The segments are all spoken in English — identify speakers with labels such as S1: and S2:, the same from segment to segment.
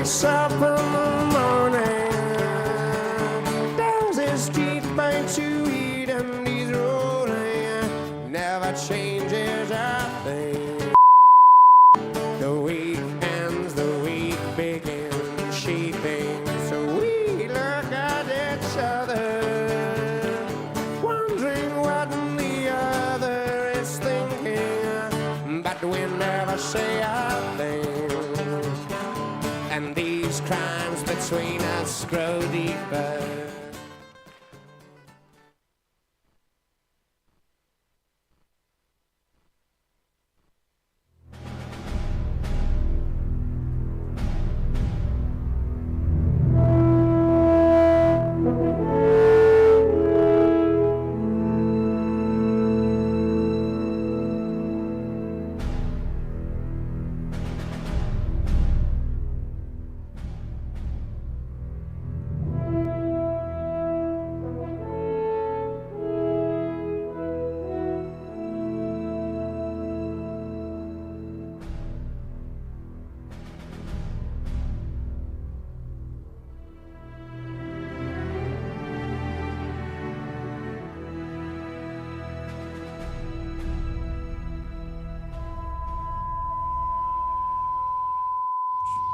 S1: gets up in the morning, down the street by to eat, and he's rolling, never changes a thing. The week ends, the week begins, shaping, so we look at each other, wondering what the other is thinking, but we never say a thing. And these crimes between us grow deeper.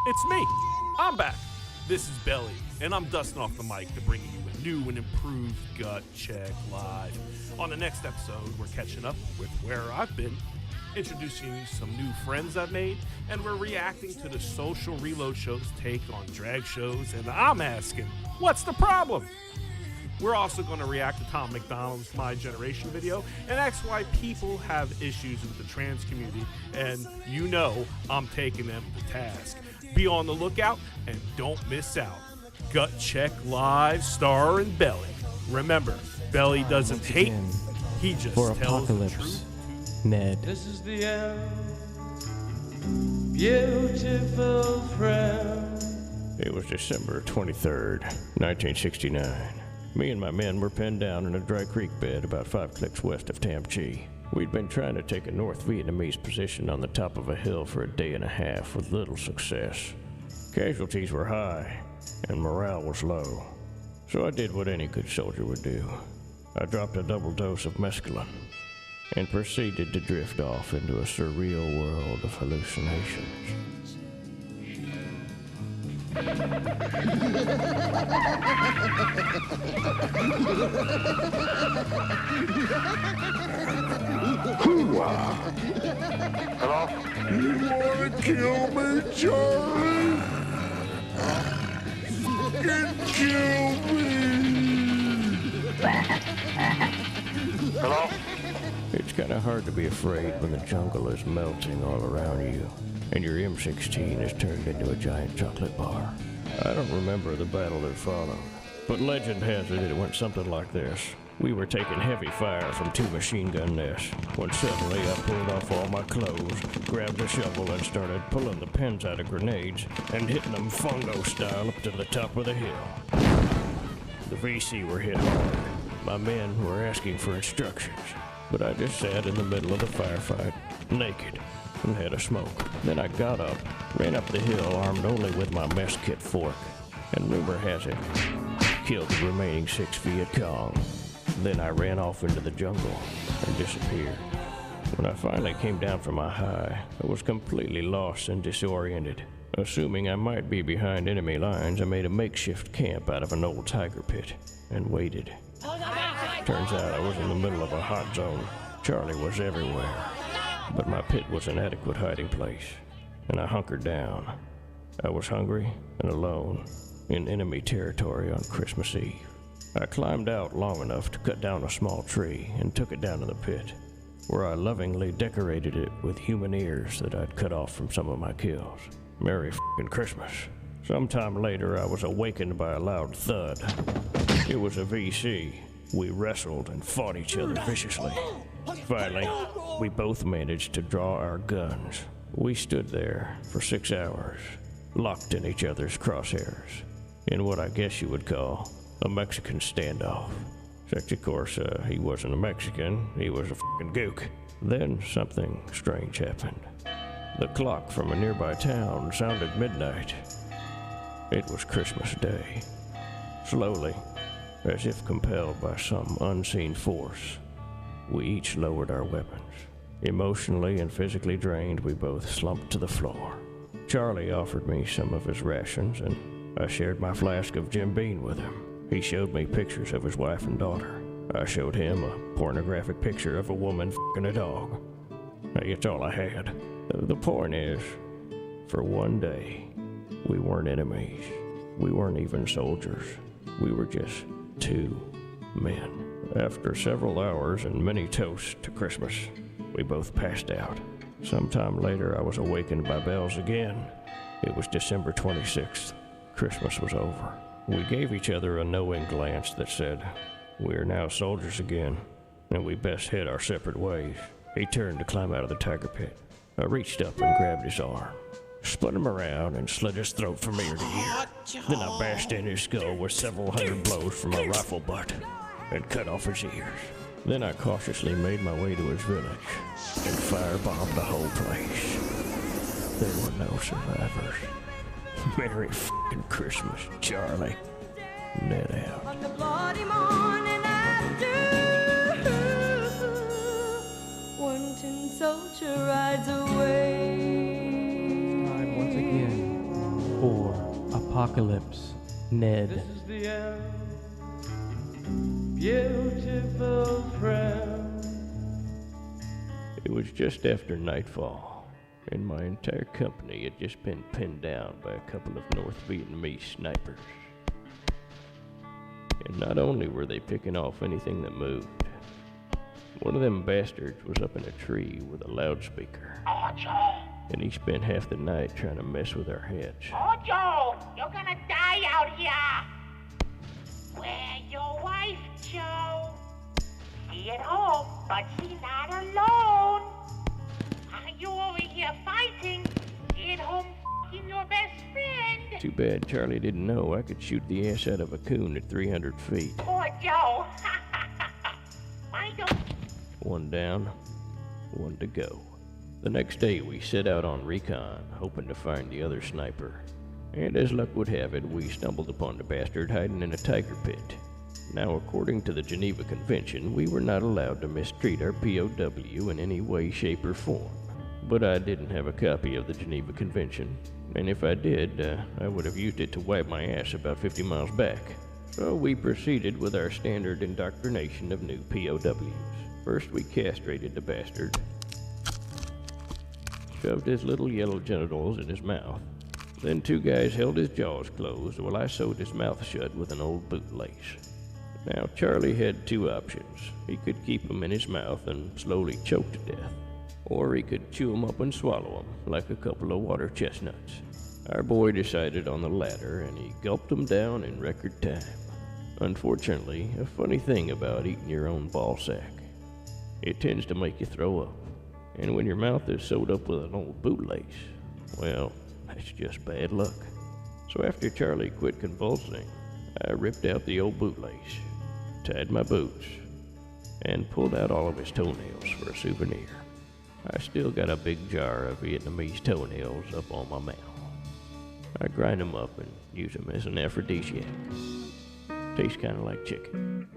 S2: It's me. I'm back. This is Belly, and I'm dusting off the mic to bring you a new and improved Gut Check Live. On the next episode, we're catching up with where I've been, introducing you some new friends I've made, and we're reacting to the Social Reload show's take on drag shows, and I'm asking, what's the problem? We're also going to react to Tom McDonald's My Generation video, and that's why people have issues with the trans community, and you know I'm taking them to task. Be on the lookout and don't miss out. Gut Check Live, Star and Belly. Remember, Belly doesn't hate, he just
S3: for
S2: tells the
S3: Apocalypse,
S2: truth.
S3: Ned.
S4: This is the end, beautiful friend.
S5: It was December 23rd, 1969. Me and my men were pinned down in a dry creek bed about 5 clicks west of Tam Chi. We'd been trying to take a North Vietnamese position on the top of a hill for a day and a half with little success. Casualties were high, and morale was low. So I did what any good soldier would do. I dropped a double dose of mescaline and proceeded to drift off into a surreal world of hallucinations.
S1: Hello? You wanna kill me, Charlie? Fucking kill me! Hello?
S5: It's kind of hard to be afraid when the jungle is melting all around you, and your M16 is turned into a giant chocolate bar. I don't remember the battle that followed, but legend has it it went something like this. We were taking heavy fire from 2 machine gun nests, when suddenly I pulled off all my clothes, grabbed a shovel and started pulling the pins out of grenades and hitting them fungo style up to the top of the hill. The VC were hit hard. My men were asking for instructions, but I just sat in the middle of the firefight, naked, and had a smoke. Then I got up, ran up the hill armed only with my mess kit fork, and rumor has it, killed the remaining 6 Viet Cong. Then I ran off into the jungle and disappeared. When I finally came down from my high, I was completely lost and disoriented. Assuming I might be behind enemy lines, I made a makeshift camp out of an old tiger pit and waited. Turns out I was in the middle of a hot zone. Charlie was everywhere, but my pit was an adequate hiding place, and I hunkered down. I was hungry and alone in enemy territory on Christmas Eve. I climbed out long enough to cut down a small tree and took it down to the pit, where I lovingly decorated it with human ears that I'd cut off from some of my kills. Merry f***ing Christmas. Sometime later, I was awakened by a loud thud. It was a VC. We wrestled and fought each other viciously. Finally, we both managed to draw our guns. We stood there for 6 hours, locked in each other's crosshairs, in what I guess you would call a Mexican standoff. Except, of course, he wasn't a Mexican, he was a f***ing gook. Then something strange happened. The clock from a nearby town sounded midnight, It was Christmas Day. Slowly, as if compelled by some unseen force, we each lowered our weapons. Emotionally and physically drained, we both slumped to the floor. Charlie offered me some of his rations, and I shared my flask of Jim Beam with him. He showed me pictures of his wife and daughter. I showed him a pornographic picture of a woman f***ing a dog. It's all I had. The point is, for one day, we weren't enemies. We weren't even soldiers. We were just two men. After several hours and many toasts to Christmas, we both passed out. Sometime later, I was awakened by bells again. It was December 26th. Christmas was over. We gave each other a knowing glance that said, "We are now soldiers again, and we best head our separate ways." He turned to climb out of the tiger pit. I reached up and grabbed his arm, spun him around, and slit his throat from ear to ear. Then I bashed in his skull with several hundred blows from my rifle butt and cut off his ears. Then I cautiously made my way to his village and firebombed the whole place. There were no survivors. Merry f***ing Christmas, Charlie. Net out.
S3: On the bloody morning after, one tin soldier rides away.
S4: Time once again for Apocalypse Ned. This is the end. Beautiful friend.
S5: It was just after nightfall, and my entire company had just been pinned down by a couple of North Vietnamese snipers. And not only were they picking off anything that moved, one of them bastards was up in a tree with a loudspeaker.
S6: Oh, Joe!
S5: And he spent half the night trying to mess with our heads.
S6: Oh, Joe! You're gonna die out here! Where's your wife, Joe? She at home, but she's not alone. Are you over here fighting? She at home f***ing your best friend.
S5: Too bad Charlie didn't know I could shoot the ass out of a coon at 300 feet.
S6: Poor Joe. Why don't...
S5: One down, one to go. The next day we set out on recon, hoping to find the other sniper. And as luck would have it, we stumbled upon the bastard hiding in a tiger pit. Now, according to the Geneva Convention, we were not allowed to mistreat our POW in any way, shape, or form. But I didn't have a copy of the Geneva Convention, and if I did, I would have used it to wipe my ass about 50 miles back. So we proceeded with our standard indoctrination of new POWs. First, we castrated the bastard, shoved his little yellow genitals in his mouth. Then two guys held his jaws closed while I sewed his mouth shut with an old bootlace. Now, Charlie had two options. He could keep them in his mouth and slowly choke to death, or he could chew them up and swallow them like a couple of water chestnuts. Our boy decided on the latter, and he gulped them down in record time. Unfortunately, a funny thing about eating your own ball sack, it tends to make you throw up. And when your mouth is sewed up with an old bootlace, well, that's just bad luck. So after Charlie quit convulsing, I ripped out the old bootlace, tied my boots, and pulled out all of his toenails for a souvenir. I still got a big jar of Vietnamese toenails up on my mouth. I grind them up and use them as an aphrodisiac. Tastes kind of like chicken.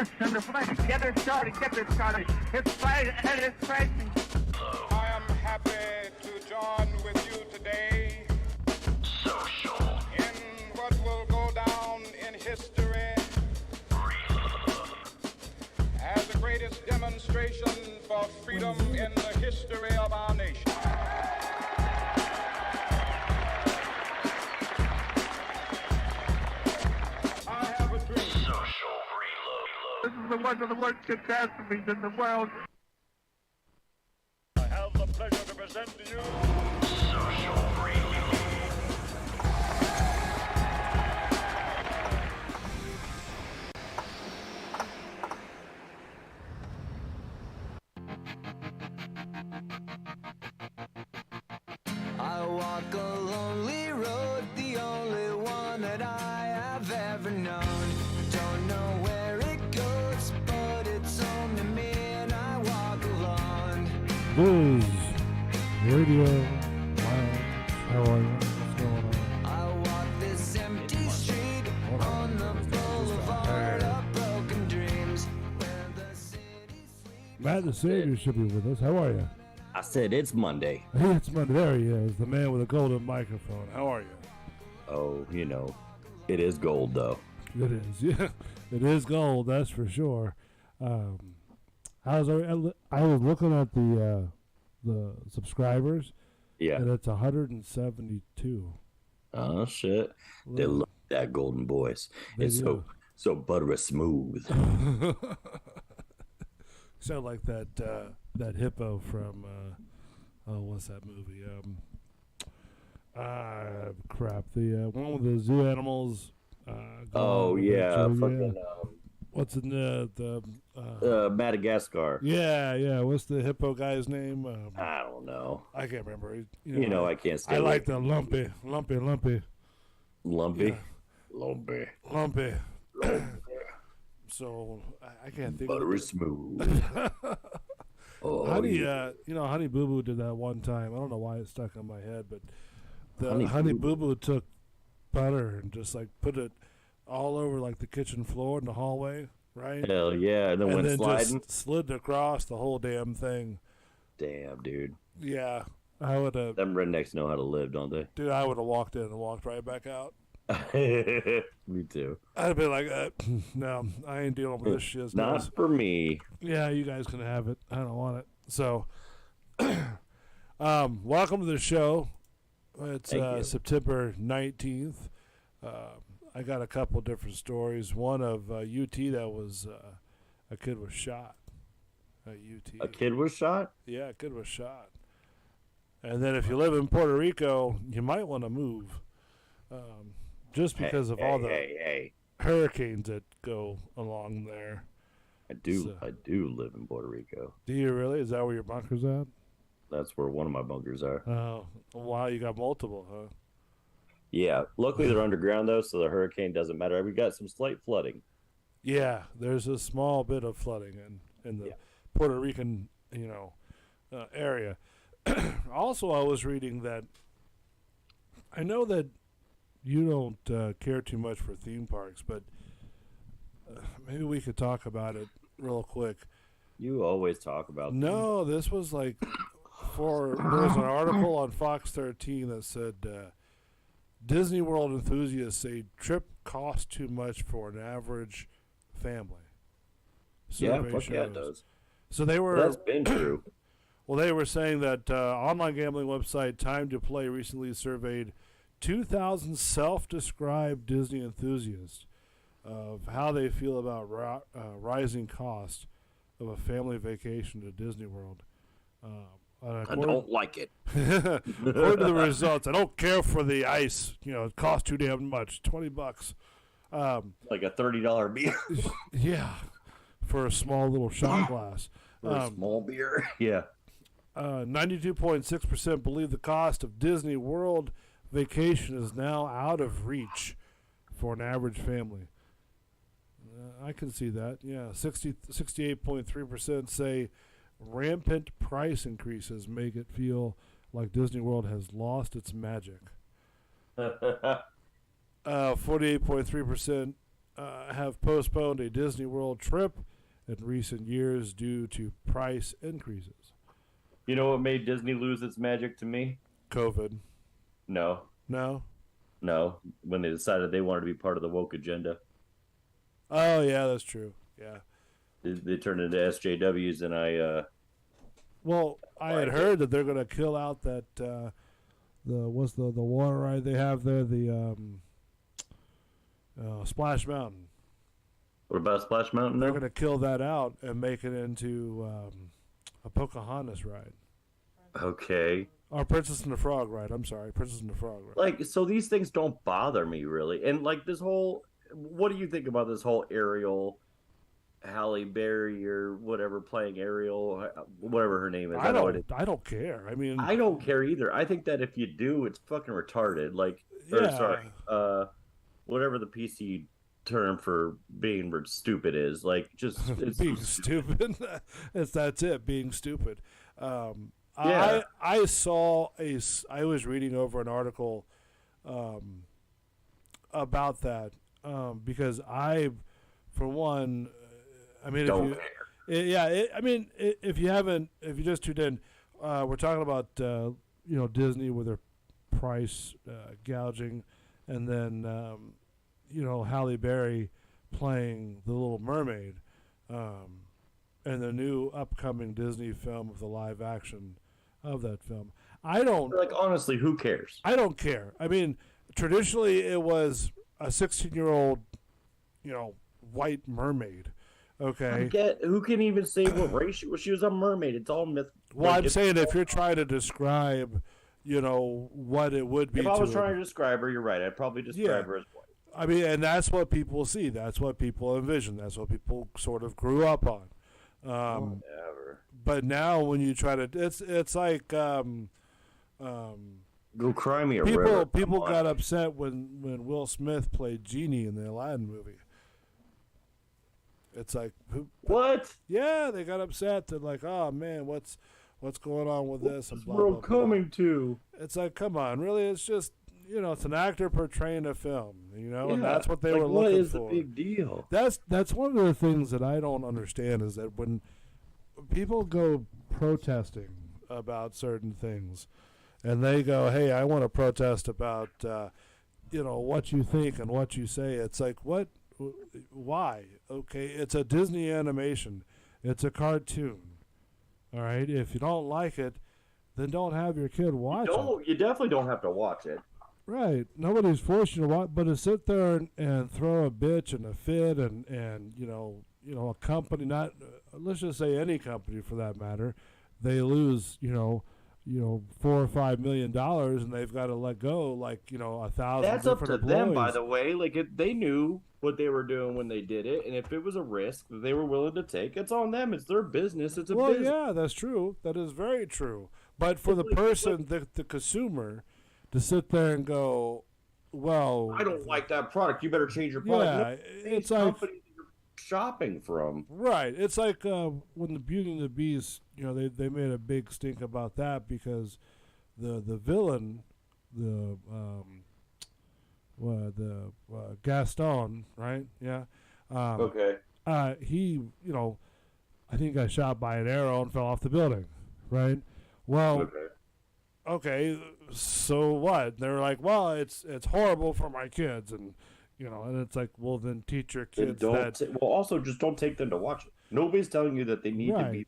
S7: first and the flesh. Get her started. It's fighting and it's fighting.
S8: I am happy to join with you today in what will go down in history as the greatest demonstration for freedom in the history of our nation. I have a dream.
S7: This is one of the worst catastrophes in the world.
S8: I have the pleasure to present to you
S9: I walk a lonely road, the only one that I have ever known. Don't know where it goes, but it's home to me and I walk alone.
S10: Blues Radio Lounge. How are you? What's going on?
S9: I walk this empty street on the boulevard of broken dreams where the city sleeps.
S10: Matt the Savior should be with us. How are you?
S11: I said it's Monday.
S10: Hey, it's Monday. There he is, the man with a golden microphone. How are you?
S11: Oh, you know, it is gold though.
S10: It is, yeah. It is gold, that's for sure. I was looking at the subscribers.
S11: Yeah.
S10: And it's 172.
S11: Oh shit. They love that golden voice. It's so buttery smooth.
S10: Sound like that hippo from what's that movie? Crap, the one with the zoo animals.
S11: Oh yeah, fucking.
S10: What's in the
S11: Madagascar.
S10: Yeah. What's the hippo guy's name?
S11: I don't know.
S10: I can't remember.
S11: I can't stay.
S10: I like the lumpy.
S11: Lumpy.
S10: Yeah. Lumpy. So I can't think.
S11: Buttery smooth. Oh,
S10: Honey, Honey Boo Boo did that one time. I don't know why it stuck in my head, but the Honey Boo Boo took butter and just like put it all over like the kitchen floor in the hallway, right?
S11: Hell yeah, and then went sliding.
S10: Just slid across the whole damn thing.
S11: Damn, dude.
S10: Yeah, I would have.
S11: Them rednecks know how to live, don't they?
S10: Dude, I would have walked in and walked right back out.
S11: Me too.
S10: I'd have been like, no, I ain't dealing with this shit.
S11: Not for me.
S10: Yeah, you guys can have it. I don't want it. So, welcome to the show. It's September 19th. I got a couple different stories. One of UT that was a kid was shot at UT.
S11: A kid was shot?
S10: Yeah, a kid was shot. And then if you live in Puerto Rico, you might want to move. Just because of all the hurricanes that go along there.
S11: I do live in Puerto Rico.
S10: Do you really? Is that where your bunker's at?
S11: That's where one of my bunkers are.
S10: Oh, wow, you got multiple, huh?
S11: Yeah, luckily they're underground though, so the hurricane doesn't matter. We got some slight flooding.
S10: Yeah, there's a small bit of flooding in the Puerto Rican, area. Also, I was reading that I know that you don't care too much for theme parks, but maybe we could talk about it real quick.
S11: You always talk about
S10: No, this was like there was an article on Fox 13 that said Disney World enthusiasts say trip costs too much for an average family.
S11: Survey yeah, it does.
S10: So they were.
S11: That's been true.
S10: Well, they were saying that online gambling website Time to Play recently surveyed 2,000 self-described Disney enthusiasts of how they feel about rising costs of a family vacation to Disney World.
S11: I don't like it.
S10: According to the results, I don't care for the ice. It costs too damn much, $20.
S11: Like a $30 beer.
S10: Yeah, for a small little shot glass.
S11: For a small beer. Yeah.
S10: 92.6% believe the cost of Disney World vacation is now out of reach for an average family. I can see that. Yeah, 68.3% say rampant price increases make it feel like Disney World has lost its magic. 48.3% have postponed a Disney World trip in recent years due to price increases.
S11: You know what made Disney lose its magic to me?
S10: COVID.
S11: No.
S10: No?
S11: No. When they decided they wanted to be part of the woke agenda.
S10: Oh, yeah, that's true. Yeah.
S11: They turned into SJWs, and I
S10: had heard that they're going to kill out that, what's the water ride they have there? The Splash Mountain.
S11: What about Splash Mountain now?
S10: They're going to kill that out and make it into a Pocahontas ride.
S11: Okay.
S10: Or Princess and the Frog ride. I'm sorry, Princess and the Frog ride.
S11: Like, so these things don't bother me, really. And, like, this whole... What do you think about this whole Ariel... Halle Berry or whatever playing Ariel, whatever her name is.
S10: I don't care. I mean,
S11: I don't care either. I think that if you do, it's fucking retarded. Like, whatever the PC term for being stupid is. Like, just it's
S10: being stupid. That's it. Being stupid.
S11: Yeah.
S10: I was reading over an article about that because for one. I mean, if you just tuned in, we're talking about Disney with their price gouging, and then Halle Berry playing the Little Mermaid, and the new upcoming Disney film of the live action of that film.
S11: Honestly, who cares?
S10: I don't care. I mean, traditionally it was a 16-year-old, white mermaid. Okay.
S11: Who can even say what race she was? She was a mermaid. It's all myth.
S10: Well, I'm saying if you're trying to describe, what it would be.
S11: If I was trying to describe her, you're right. I'd probably describe her as white.
S10: I mean, and that's what people see. That's what people envision. That's what people sort of grew up on.
S11: Whatever.
S10: But now, when you try to, it's like.
S11: Go cry me a river.
S10: People got upset when Will Smith played Genie in the Aladdin movie. It's like
S11: what?
S10: Yeah, they got upset. They're like, "Oh man, what's going on with this?"
S11: What's the world coming to?
S10: It's like, come on, really? It's just it's an actor portraying a film, and that's what they
S11: like,
S10: were looking for.
S11: What is the big deal?
S10: That's one of the things that I don't understand is that when people go protesting about certain things, and they go, "Hey, I want to protest about what you think and what you say," it's like, what? Why? Okay, it's a Disney animation. It's a cartoon. All right? If you don't like it, then don't have your kid watch it.
S11: You definitely don't have to watch it.
S10: Right. Nobody's forced you to watch, but to sit there and throw a bitch and a fit and a company, not let's just say any company for that matter, they lose, $4 or $5 million, and they've got to let go 1,000.
S11: That's up to
S10: employees.
S11: them, by the way. Like they knew what they were doing when they did it, and if it was a risk that they were willing to take, it's on them. It's their business. It's a business.
S10: Well, yeah, that's true. That is very true. But for the person, the consumer, to sit there and go, well,
S11: I don't like that product. You better change your product.
S10: Yeah, it's like
S11: companies you're shopping from.
S10: Right. It's like when the Beauty and the Beast, they made a big stink about that because the villain, the Gaston, right? Yeah.
S11: Okay.
S10: He, I think got shot by an arrow and fell off the building, right? Well, okay, so what? They're like, well, it's horrible for my kids, and and it's like, well, then teach your kids
S11: also just don't take them to watch it. Nobody's telling you that they need to be.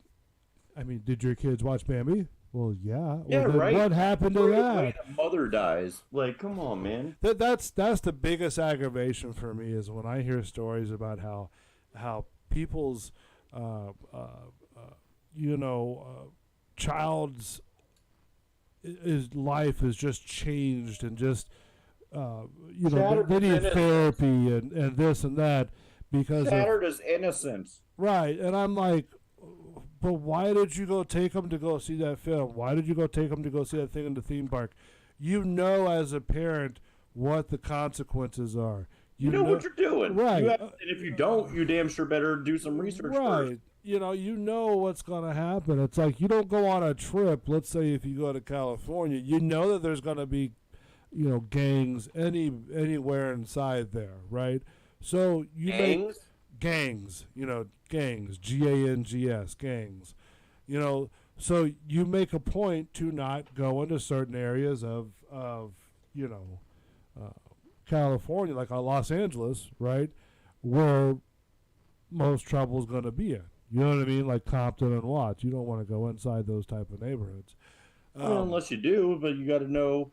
S10: I mean, did your kids watch Bambi? Well, yeah.
S11: Yeah,
S10: well,
S11: right.
S10: What happened to that?
S11: A mother dies. Like, come on, man.
S10: That's the biggest aggravation for me is when I hear stories about how people's child's life has just changed and just they need therapy and this and that because
S11: shattered his innocence.
S10: Right, and I'm like, but why did you go take them to go see that film? Why did you go take them to go see that thing in the theme park? As a parent what the consequences are. You know
S11: what you're doing.
S10: Right.
S11: And if you don't, you damn sure better do some research
S10: right.
S11: first.
S10: You know what's going to happen. It's like you don't go on a trip. Let's say if you go to California, that there's going to be, gangs anywhere inside there, right? So you
S11: Gangs?
S10: make gangs, gangs, Gangs, gangs. So you make a point to not go into certain areas of California, like Los Angeles, right, where most trouble is going to be in. You know what I mean? Like Compton and Watts. You don't want to go inside those type of neighborhoods.
S11: Well, unless you do, but you got to know.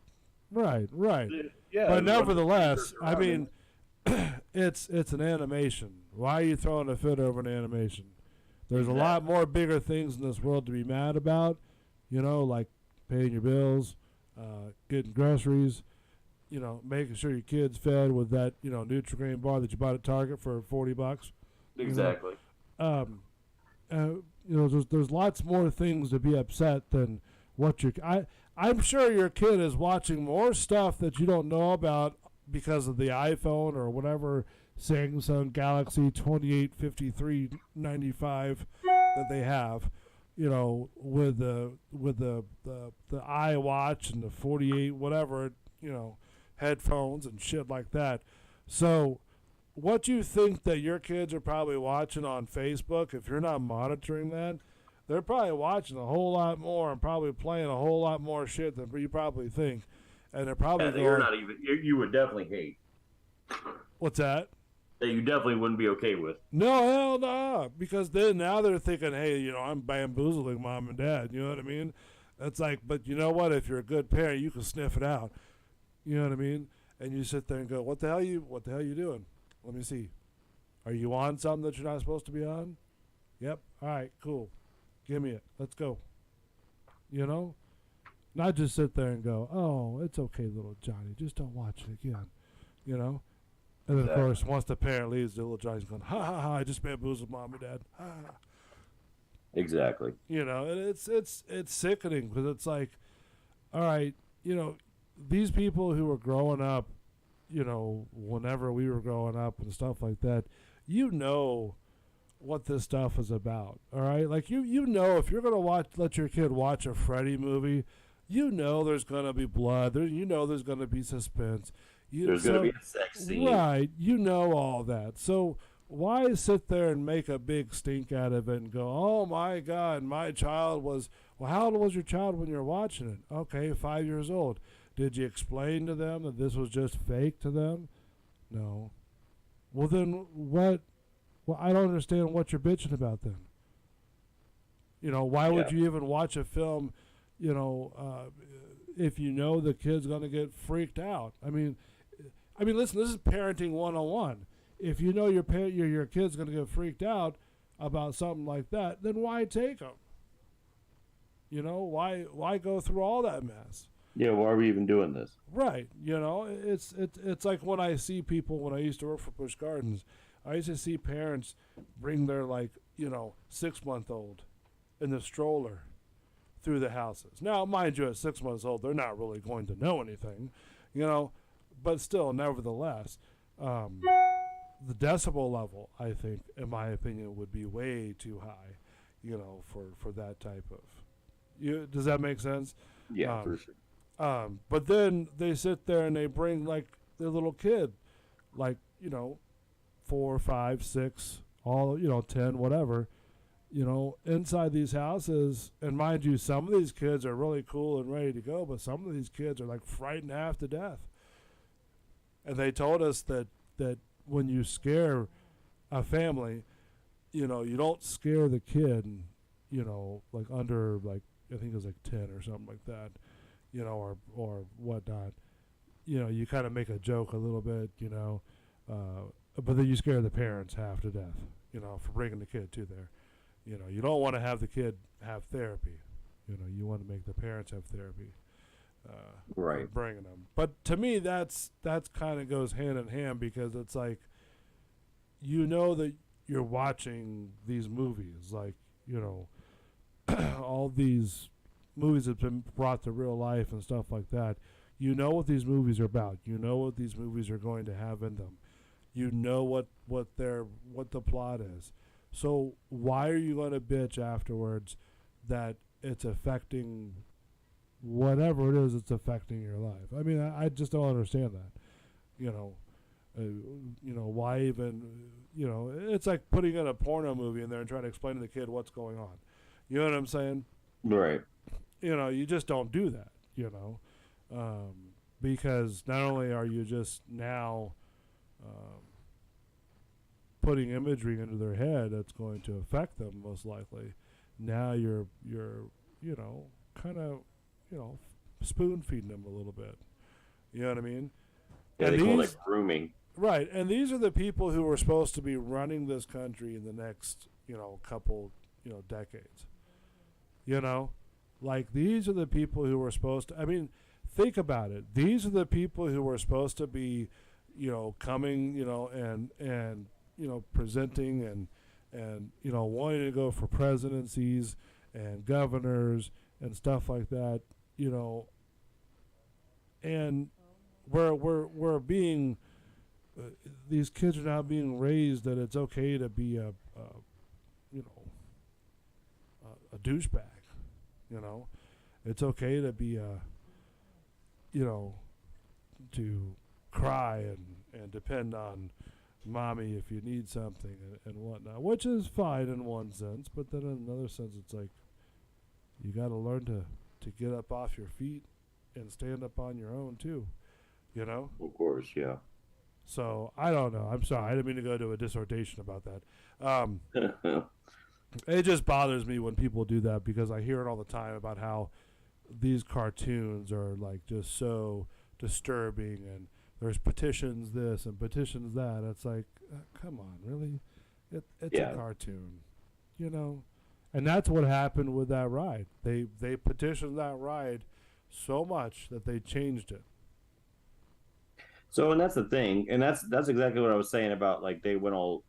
S10: Right.
S11: Yeah.
S10: But nevertheless, I mean, it's an animation. Why are you throwing a fit over an animation? There's a lot more bigger things in this world to be mad about, like paying your bills, getting groceries, making sure your kid's fed with that, Nutri-Grain bar that you bought at Target for $40.
S11: Exactly.
S10: There's lots more things to be upset than what I'm sure your kid is watching more stuff that you don't know about because of the iPhone or whatever Samsung Galaxy 285395 that they have, with the iWatch and the 48 whatever, headphones and shit like that. So what you think that your kids are probably watching on Facebook, if you're not monitoring that, they're probably watching a whole lot more and probably playing a whole lot more shit than you probably think. And they're probably
S11: you're not even. You would definitely hate.
S10: What's that?
S11: That you definitely wouldn't be okay with.
S10: No, hell no. Because now they're thinking, hey, I'm bamboozling mom and dad. You know what I mean? That's like, but you know what? If you're a good parent, you can sniff it out. You know what I mean? And you sit there and go, what the hell you doing? Let me see. Are you on something that you're not supposed to be on? Yep. All right, cool. Give me it. Let's go. Not just sit there and go, oh, it's okay, little Johnny. Just don't watch it again. And then, of course, once the parent leaves, the little Johnny's going, ha, ha, ha, I just bamboozled mom and dad. Ha.
S11: Exactly.
S10: And it's sickening because it's like, all right, these people who were growing up, whenever we were growing up and stuff like that, what this stuff is about, all right? Like, if you're going to let your kid watch a Freddy movie, there's going to be blood. There's going to be suspense.
S11: There's going to be a sex scene.
S10: Right. All that. So why sit there and make a big stink out of it and go, oh, my God, my child was... Well, how old was your child when you were watching it? Okay, 5 years old. Did you explain to them that this was just fake to them? No. Well, then what? Well, I don't understand what you're bitching about then. Why would you even watch a film, if the kid's going to get freaked out? I mean, listen, this is parenting 101. If your kid's going to get freaked out about something like that, then why take them? Why go through all that mess?
S11: Yeah, why are we even doing this?
S10: Right. It's like when I see people, when I used to work for Busch Gardens, I used to see parents bring their 6-month-old in the stroller through the houses. Now, mind you, at 6 months old, they're not really going to know anything, but still, nevertheless, the decibel level, I think, in my opinion, would be way too high, for that type of... does that make sense?
S11: Yeah, for sure.
S10: But then they sit there and they bring their little kid, 4, 5, 6, all 10, whatever, inside these houses. And mind you, some of these kids are really cool and ready to go, but some of these kids are frightened half to death. And they told us that when you scare a family, you don't scare the kid, under I think it was 10 or something like that, or whatnot. You kind of make a joke a little bit, but then you scare the parents half to death, for bringing the kid to there. You don't want to have the kid have therapy. You want to make the parents have therapy.
S11: Right.
S10: For bringing them. But to me, that's kind of goes hand in hand because it's like, that you're watching these movies, all these movies have been brought to real life and stuff like that. You know what these movies are about. You know what these movies are going to have in them. You know what the plot is. So why are you going to bitch afterwards that it's affecting whatever it is that's affecting your life? I mean, I just don't understand that. Why even, it's like putting in a porno movie in there and trying to explain to the kid what's going on. You know what I'm saying?
S11: Right.
S10: You just don't do that, because not only are you just now putting imagery into their head that's going to affect them most likely, now you're kind of, spoon feeding them a little bit. You know what I mean?
S11: Yeah,
S10: and
S11: they call it grooming.
S10: Right, and these are the people who are supposed to be running this country in the next, couple, decades. Like these are the people who were supposed to. I mean, think about it. These are the people who were supposed to be, coming, and presenting and wanting to go for presidencies and governors and stuff like that. And we're being. These kids are now being raised that it's okay to be a douchebag. It's okay to be to cry and depend on mommy if you need something and whatnot, which is fine in one sense, but then in another sense it's like you got to learn to get up off your feet and stand up on your own too,
S11: Of course, yeah.
S10: So I don't know. I'm sorry. I didn't mean to go to a dissertation about that. It just bothers me when people do that because I hear it all the time about how these cartoons are like just so disturbing and there's petitions this and petitions that. It's like, come on, really? It's a cartoon, And that's what happened with that ride. They petitioned that ride so much that they changed it.
S11: So, and that's the thing, and that's exactly what I was saying about like they went all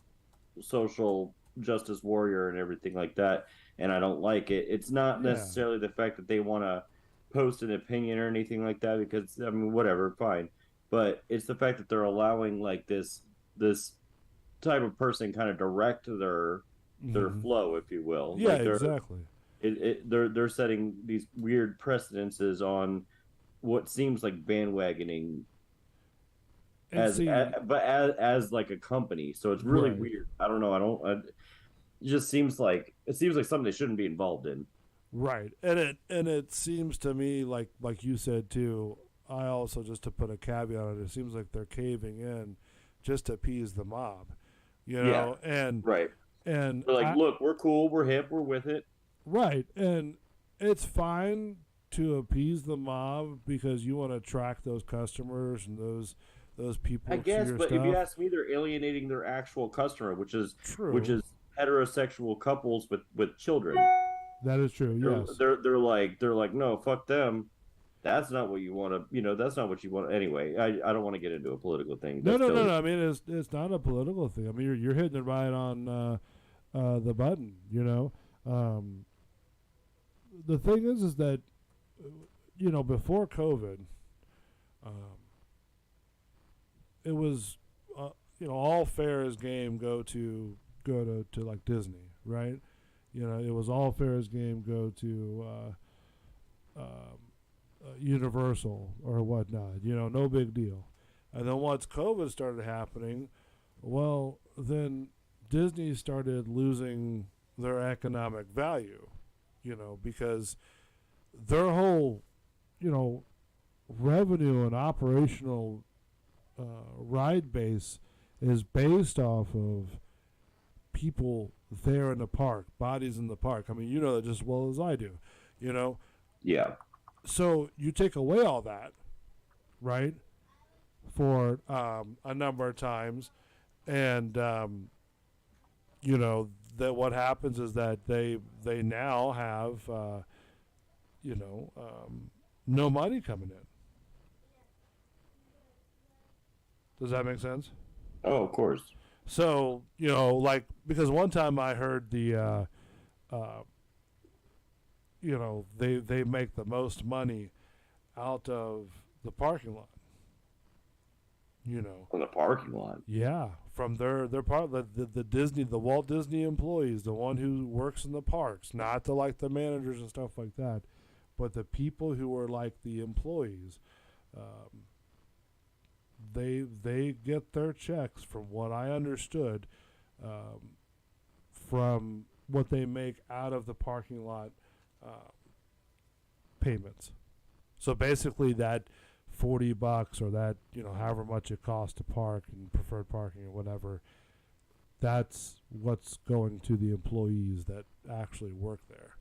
S11: social justice warrior and everything like that, and I don't like it. It's not necessarily the fact that they want to post an opinion or anything like that, because I mean, whatever, fine, but it's the fact that they're allowing like this type of person kind of direct their flow, if you will.
S10: Yeah,
S11: like
S10: exactly.
S11: They're setting these weird precedences on what seems like bandwagoning. As like a company, so it's really weird. I don't know. It just seems like something they shouldn't be involved in.
S10: Right, and it seems to me like you said too. I also, just to put a caveat on it, seems like they're caving in just to appease the mob,
S11: Yeah.
S10: And
S11: right,
S10: and
S11: they're like, look, we're cool, we're hip, we're with it.
S10: Right, and it's fine to appease the mob because you want to attract those customers and those people.
S11: I guess,
S10: to your
S11: but
S10: stuff.
S11: if you ask me, they're alienating their actual customer, which is
S10: true.
S11: Which is heterosexual couples with children.
S10: That is true. Yes,
S11: they're like, no, fuck them. That's not what you want to. That's not what you want. Anyway, I don't want to get into a political thing.
S10: No. I mean, it's not a political thing. I mean, you're hitting it right on the button. The thing is that before COVID. It was, all fair as game go to like Disney, right? It was all fair as game go to Universal or whatnot. No big deal. And then once COVID started happening, well, then Disney started losing their economic value, because their whole, revenue and operational ride base is based off of people there in the park, bodies in the park. I mean, you know that just as well as I do,
S11: Yeah.
S10: So you take away all that, right, for a number of times, and that what happens is that they now have no money coming in. Does that make sense?
S11: Oh, of course.
S10: So, like, because one time I heard the, they make the most money out of the parking lot.
S11: From the parking lot?
S10: Yeah, from their part, the Disney, the Walt Disney employees, the one who works in the parks, not the managers and stuff like that, but the people who are like the employees. they get their checks, from what I understood, from what they make out of the parking lot payments. So basically, that $40 or that, however much it costs to park and preferred parking or whatever, that's what's going to the employees that actually work there,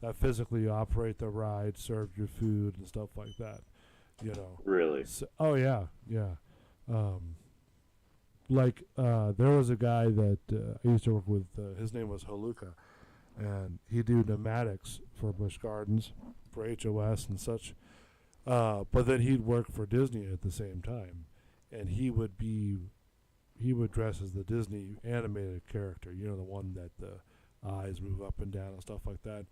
S10: that physically operate the ride, serve your food and stuff like that.
S11: Really?
S10: So, oh yeah. There was a guy that I used to work with. His name was Haluka, and he'd do pneumatics for Busch Gardens, for HOS and such. But then he'd work for Disney at the same time, and he would dress as the Disney animated character. The one that the eyes move up and down and stuff like that.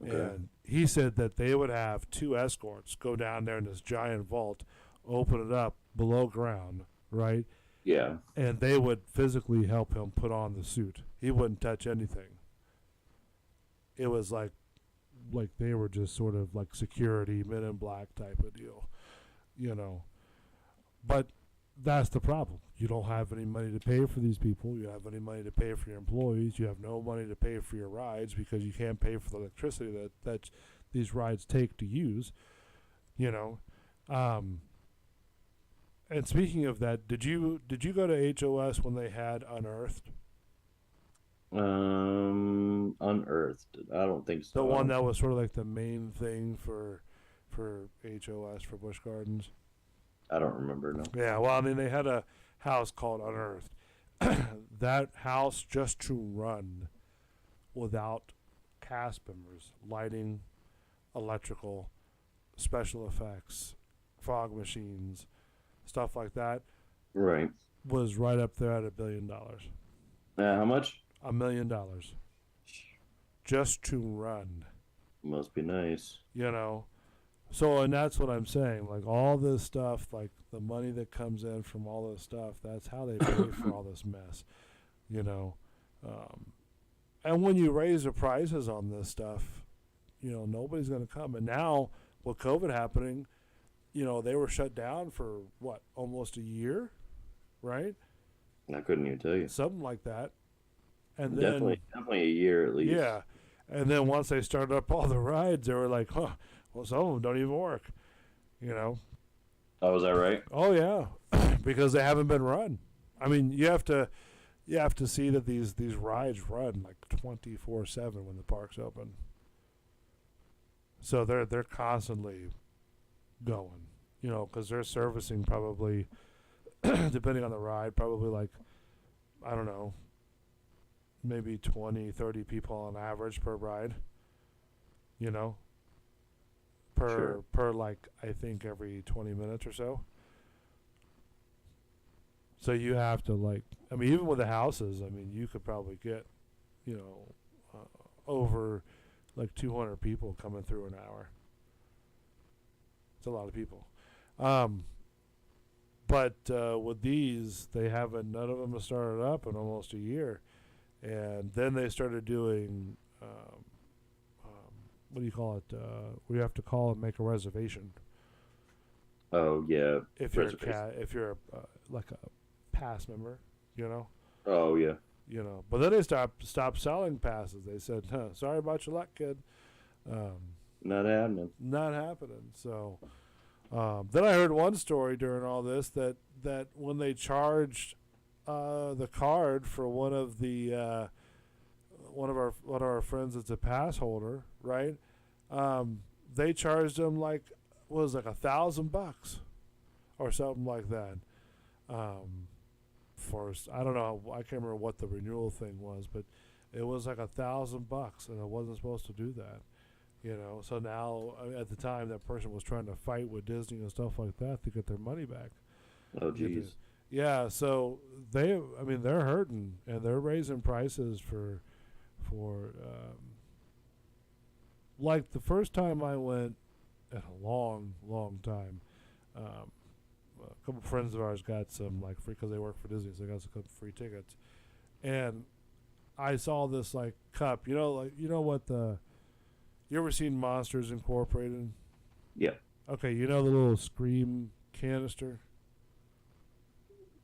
S10: Okay. And he said that they would have 2 escorts go down there in this giant vault, open it up below ground, right?
S11: Yeah.
S10: And they would physically help him put on the suit. He wouldn't touch anything. It was like they were just sort of like security, Men in Black type of deal, But that's the problem. You don't have any money to pay for these people. You have any money to pay for your employees. You have no money to pay for your rides because you can't pay for the electricity that these rides take to use, And speaking of that, did you go to HOS when they had Unearthed?
S11: Unearthed. I don't think so.
S10: The one that was sort of like the main thing for HOS, for Busch Gardens.
S11: I don't remember, no.
S10: Yeah, well, I mean, they had a house called Unearthed. That house, just to run without cast members, lighting, electrical, special effects, fog machines, stuff like that,
S11: right,
S10: was right up there at $1 billion.
S11: How much?
S10: $1 million. Just to run.
S11: Must be nice.
S10: So, and that's what I'm saying. Like, all this stuff, like the money that comes in from all this stuff, that's how they pay for all this mess. And when you raise the prices on this stuff, nobody's going to come. And now, with COVID happening, they were shut down for, what, almost a year, right?
S11: I couldn't even tell you.
S10: Something like that. And
S11: definitely a year at least.
S10: Yeah. And then once they started up all the rides, they were like, well, some of them don't even work, Oh,
S11: is that right?
S10: Oh, yeah, because they haven't been run. I mean, you have to see that these rides run like 24/7 when the park's open. So they're constantly going, because they're servicing probably, depending on the ride, probably like, I don't know, maybe 20, 30 people on average per ride, per like, I think every 20 minutes or so. So you have to, like, I mean, even with the houses, I mean, you could probably get, over like 200 people coming through an hour. It's a lot of people. But with these, none of them have started up in almost a year. And then they started doing, what do you call it? We have to call and make a reservation.
S11: Oh, yeah.
S10: If you're like a pass member,
S11: Oh, yeah.
S10: But then they stopped selling passes. They said, sorry about your luck, kid.
S11: Not happening.
S10: Not happening. So then I heard one story during all this that when they charged the card for one of our friends that's a pass holder, right? They charged him like $1,000 or something like that. For, I don't know, I can't remember what the renewal thing was, but it was like $1,000, and it wasn't supposed to do that. So now, at the time, that person was trying to fight with Disney and stuff like that to get their money back.
S11: Oh, geez.
S10: Yeah, so they're hurting, and they're raising prices for like the first time I went in a long, long time, a couple friends of ours got some like free, because they work for Disney, so they got some free tickets, and I saw this like cup, you ever seen Monsters Incorporated?
S11: Yeah.
S10: Okay, the little Scream canister?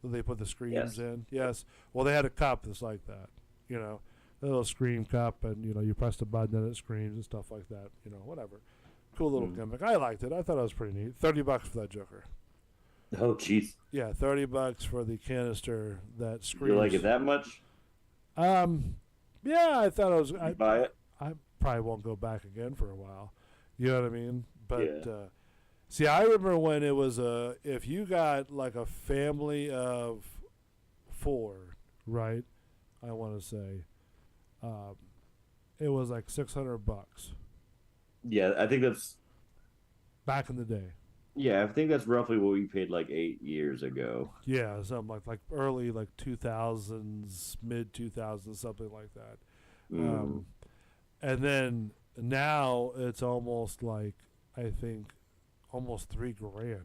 S10: that they put the screams
S11: Yes.
S10: in. Yes. Well, they had a cup that's like that. You know, a little scream cup, and you press the button and it screams and stuff like that. Whatever. Cool little gimmick. I liked it. I thought it was pretty neat. $30 for that Joker.
S11: Oh, jeez.
S10: Yeah, $30 for the canister that screams.
S11: You like it that much?
S10: Yeah, I thought it was.
S11: You buy it?
S10: I probably won't go back again for a while. You know what I mean? But
S11: Yeah.
S10: see, I remember when it was if you got like a family of 4, right? I want to say, it was like $600
S11: Yeah, I think that's.
S10: back in the day.
S11: Yeah, I think that's roughly what we paid like 8 years ago.
S10: Yeah, something like early 2000s, mid 2000s, something like that. And then now it's almost like I think almost $3,000.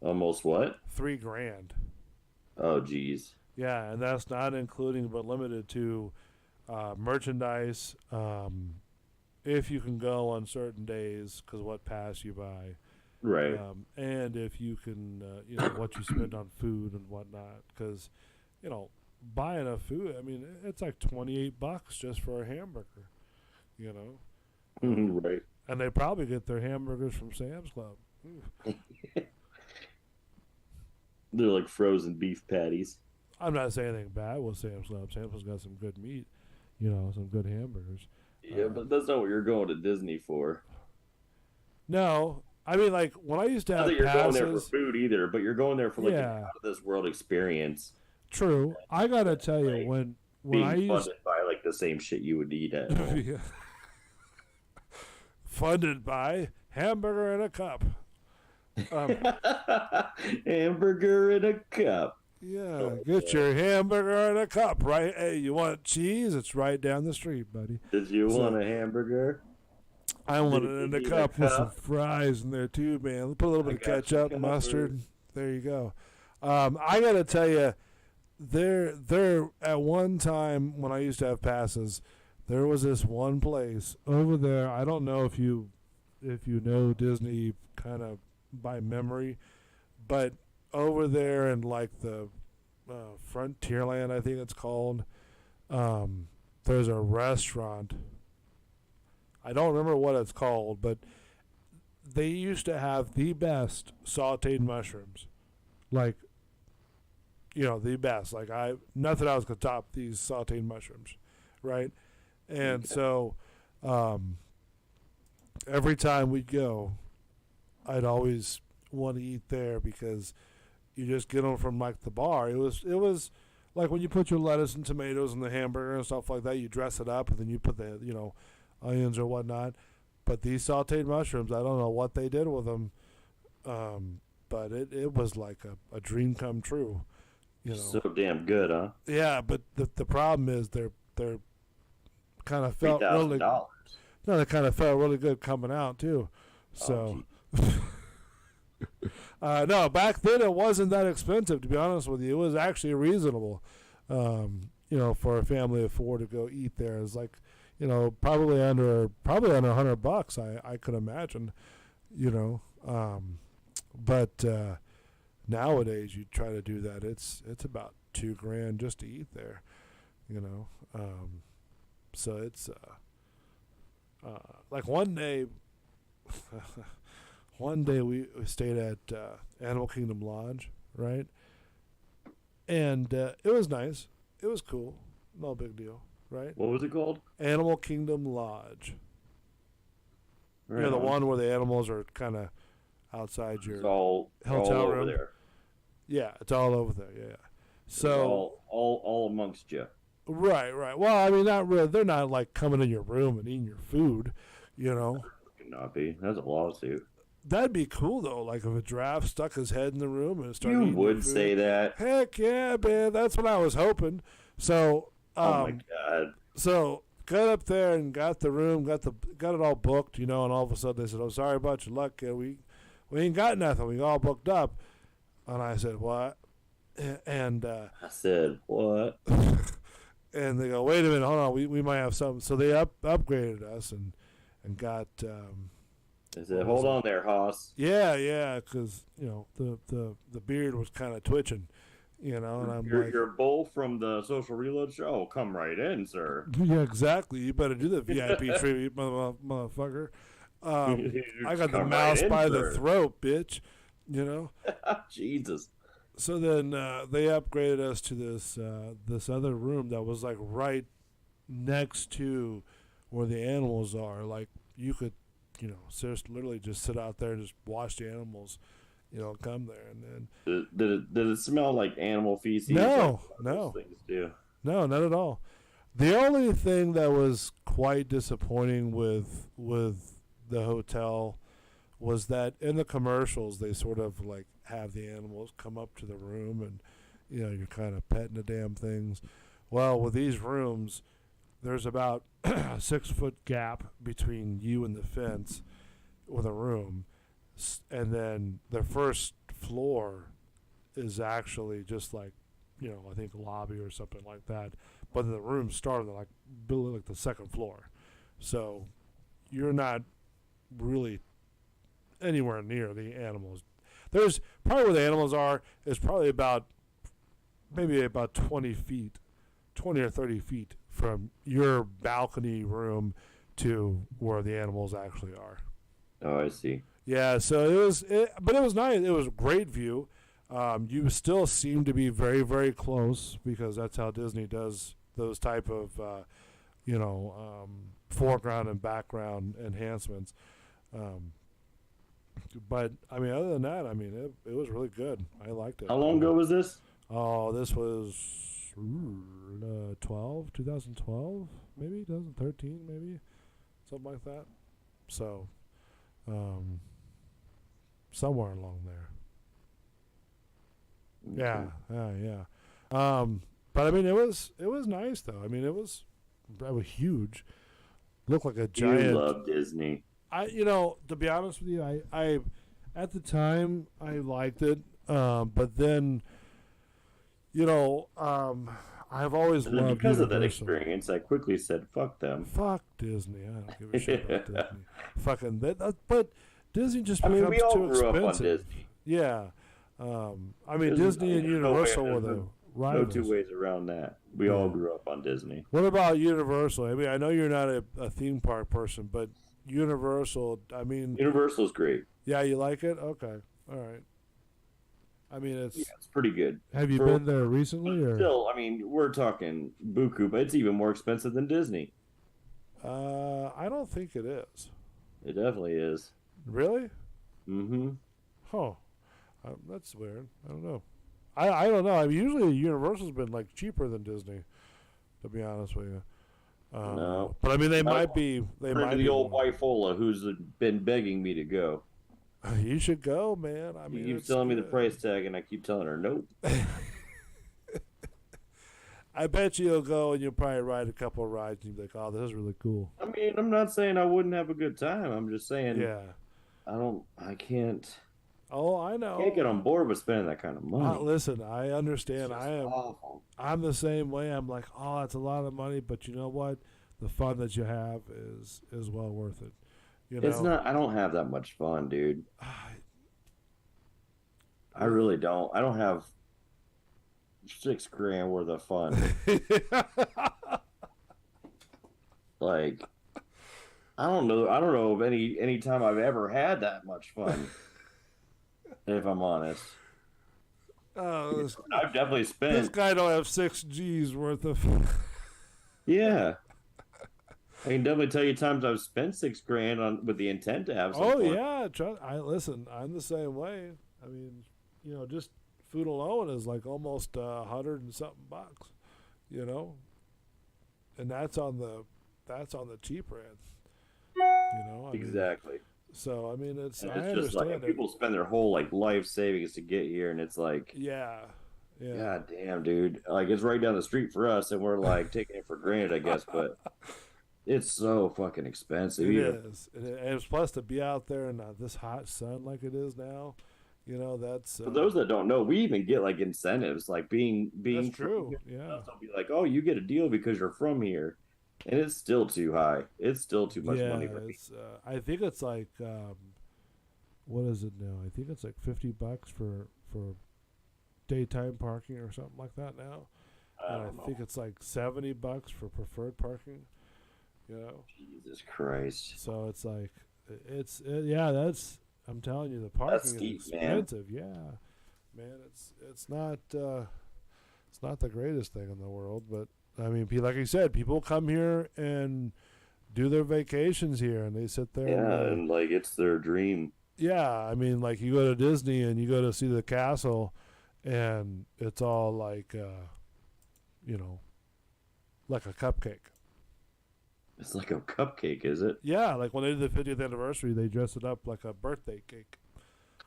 S11: Almost what?
S10: $3,000.
S11: Oh, geez.
S10: Yeah, and that's not including but limited to merchandise. If you can go on certain days, because what pass you buy.
S11: Right.
S10: And if you can, what you spend on food and whatnot. Because, buying a food, I mean, it's like $28 just for a hamburger,
S11: Right.
S10: And they probably get their hamburgers from Sam's Club.
S11: They're like frozen beef patties.
S10: I'm not saying anything bad with Sam's Club. Sam's Club's got some good meat, some good hamburgers.
S11: Yeah, but that's not what you're going to Disney for.
S10: No, I mean, like, when I used to have
S11: Not that you're
S10: passes,
S11: going there for food either, but you're going there for like an
S10: Yeah.
S11: out of this world experience.
S10: True. I gotta tell you, when
S11: Being
S10: I used
S11: funded by like the same shit you would eat at home.
S10: Yeah. Funded by Hamburger in a Cup.
S11: Hamburger in a cup.
S10: Yeah, get your hamburger in a cup, right? Hey, you want cheese? It's right down the street, buddy.
S11: Did you want a hamburger?
S10: I want it
S11: Did
S10: in
S11: you
S10: a
S11: need a
S10: cup with some
S11: cup?
S10: fries in there too, man. Put a little bit of
S11: got you
S10: ketchup,
S11: covered.
S10: mustard. There you go. I gotta tell you, there at one time when I used to have passes, there was this one place over there. I don't know if you know Disney kind of by memory, but over there in like the Frontierland, I think it's called. There's a restaurant. I don't remember what it's called, but they used to have the best sauteed mushrooms. Like, the best. Like, nothing else could top these sauteed mushrooms, right? And so, every time we'd go, I'd always want to eat there because you just get them from like the bar. It was like when you put your lettuce and tomatoes in the hamburger and stuff like that. You dress it up and then you put the onions or whatnot. But these sauteed mushrooms, I don't know what they did with them, but it was like a dream come true.
S11: So damn good, huh?
S10: Yeah, but the problem is they're kind of felt really.
S11: $3,000.
S10: No, they kind of felt really good coming out too. So. No, back then it wasn't that expensive, to be honest with you. It was actually reasonable, for a family of 4 to go eat there. It's like, probably under $100. I could imagine, but nowadays you try to do that, it's about $2,000 just to eat there, so it's like one day. One day we stayed at Animal Kingdom Lodge, right? And it was nice. It was cool. No big deal, right?
S11: What was it called?
S10: Animal Kingdom Lodge.
S11: Right
S10: The
S11: on.
S10: one where the animals are kind of outside your
S11: It's all
S10: hotel
S11: over
S10: room.
S11: there.
S10: Yeah, it's all over there. Yeah. So
S11: all amongst you.
S10: right. Well, I mean, not really. They're not like coming in your room and eating your food,
S11: Could not be. That's a lawsuit.
S10: That'd be cool though. Like if a giraffe stuck his head in the room and started
S11: You
S10: eating your
S11: would
S10: food.
S11: say that.
S10: Heck yeah, man! That's what I was hoping. So,
S11: Oh my god.
S10: so got up there and got the room, got it all booked, and all of a sudden they said, "Oh, sorry about your luck, we ain't got nothing. We all booked up." And I said, "What?" And
S11: I said, what?
S10: and they go, "Wait a minute, hold on, we might have something." So they upgraded us and got
S11: I said, hold on there, Hoss.
S10: Yeah, because the beard was kind of twitching, and I'm like,
S11: you're Bull from the Social Reload show. Oh, come right in, sir.
S10: yeah, exactly. You better do the VIP tribute, motherfucker. I got the mouse by the throat, bitch.
S11: Jesus.
S10: So then they upgraded us to this other room that was like right next to where the animals are. Like you could, literally just sit out there and just watch the animals, come there. And then
S11: did it smell like animal feces?
S10: No.
S11: Things do.
S10: No, not at all. The only thing that was quite disappointing with the hotel was that in the commercials they sort of like have the animals come up to the room and you're kind of petting the damn things. Well, with these rooms, there's about a 6-foot gap between you and the fence with a room, and then the first floor is actually just like I think a lobby or something like that, but the rooms started like building like the second floor, so you're not really anywhere near the animals. There's probably where the animals are is probably maybe about 20 or 30 feet from your balcony room to where the animals actually are.
S11: Oh, I see.
S10: Yeah, so but it was nice. It was a great view. You still seem to be very, very close because that's how Disney does those type of, foreground and background enhancements. But I mean, other than that, I mean, it was really good. I liked it.
S11: How long ago was this?
S10: Oh, this was 2012, maybe 2013, maybe something like that. So, somewhere along there.
S11: Okay.
S10: Yeah. But I mean, it was nice though. I mean, it was huge. Looked like a giant.
S11: You love Disney.
S10: To be honest with you, I at the time I liked it, but then, I've always loved
S11: because of that
S10: Universal.
S11: experience. I quickly said, "Fuck them."
S10: Fuck Disney. I don't give a shit about Disney. Fucking that. But Disney just
S11: I
S10: becomes
S11: mean, we all
S10: too
S11: grew
S10: expensive.
S11: up on Disney.
S10: Yeah. I mean, Disney and Universal were the rivals.
S11: No two ways around that. We all grew up on Disney.
S10: What about Universal? I mean, I know you're not a theme park person, but Universal, I mean...
S11: Universal's great.
S10: Yeah, you like it? Okay. All right. I mean, it's
S11: pretty good.
S10: Have you been there recently? Or?
S11: Still, I mean, we're talking buku, but it's even more expensive than Disney.
S10: I don't think it is.
S11: It definitely is.
S10: Really?
S11: Mm-hmm.
S10: Huh. That's weird. I don't know. I don't know. I mean, usually Universal's been like cheaper than Disney, to be honest with you.
S11: No,
S10: but I mean they might be. They might be
S11: the old wifola who's been begging me to go.
S10: You should go, man. I mean,
S11: you keep telling me the price tag, and I keep telling her nope.
S10: I bet you'll go and you'll probably ride a couple of rides and you'll be like, "Oh, this is really cool."
S11: I mean, I'm not saying I wouldn't have a good time. I'm just saying,
S10: yeah,
S11: I can't.
S10: Oh, I know.
S11: Can't get on board with spending that kind of money.
S10: Listen, I understand.
S11: Awful.
S10: I'm the same way. I'm like, oh, it's a lot of money, but you know what? The fun that you have is well worth it.
S11: It's not. I don't have that much fun, dude. I really don't. I don't have $6,000 worth of fun. Like, I don't know of any time I've ever had that much fun. If I'm honest. I've definitely spent.
S10: This guy don't have 6 G's worth of.
S11: Yeah. I can definitely tell you times I've spent $6,000 on with the intent to have some fun.
S10: Yeah, listen. I'm the same way. I mean, just food alone is like almost $100 and something bucks, and that's on the cheaper end.
S11: Exactly.
S10: So I mean, it's
S11: just like people spend their whole life savings to get here, and it's like,
S10: yeah.
S11: God damn, dude! Like it's right down the street for us, and we're like taking it for granted, I guess. But it's so fucking expensive.
S10: It is, and it's plus to be out there in this hot sun like it is now. That's
S11: for those that don't know, we even get like incentives, like being
S10: that's true. Yeah,
S11: they'll be like, oh, you get a deal because you're from here. And it's still too high. It's still too much money for me.
S10: It's, I think it's like what is it now? I think it's like $50 for daytime parking or something like that now. I think it's like $70 for preferred parking. You know,
S11: Jesus Christ.
S10: So it's like yeah. That's I'm telling you, the parking
S11: steep,
S10: is expensive. Man. Yeah, man, it's not the greatest thing in the world, but I mean, like I said, people come here and do their vacations here, and they sit there.
S11: Yeah, and like it's their dream.
S10: Yeah, I mean, like you go to Disney and you go to see the castle, and it's all like, you know, like a cupcake.
S11: It's like a cupcake, is it?
S10: Yeah, like when they did the 50th anniversary, they dressed it up like a birthday cake.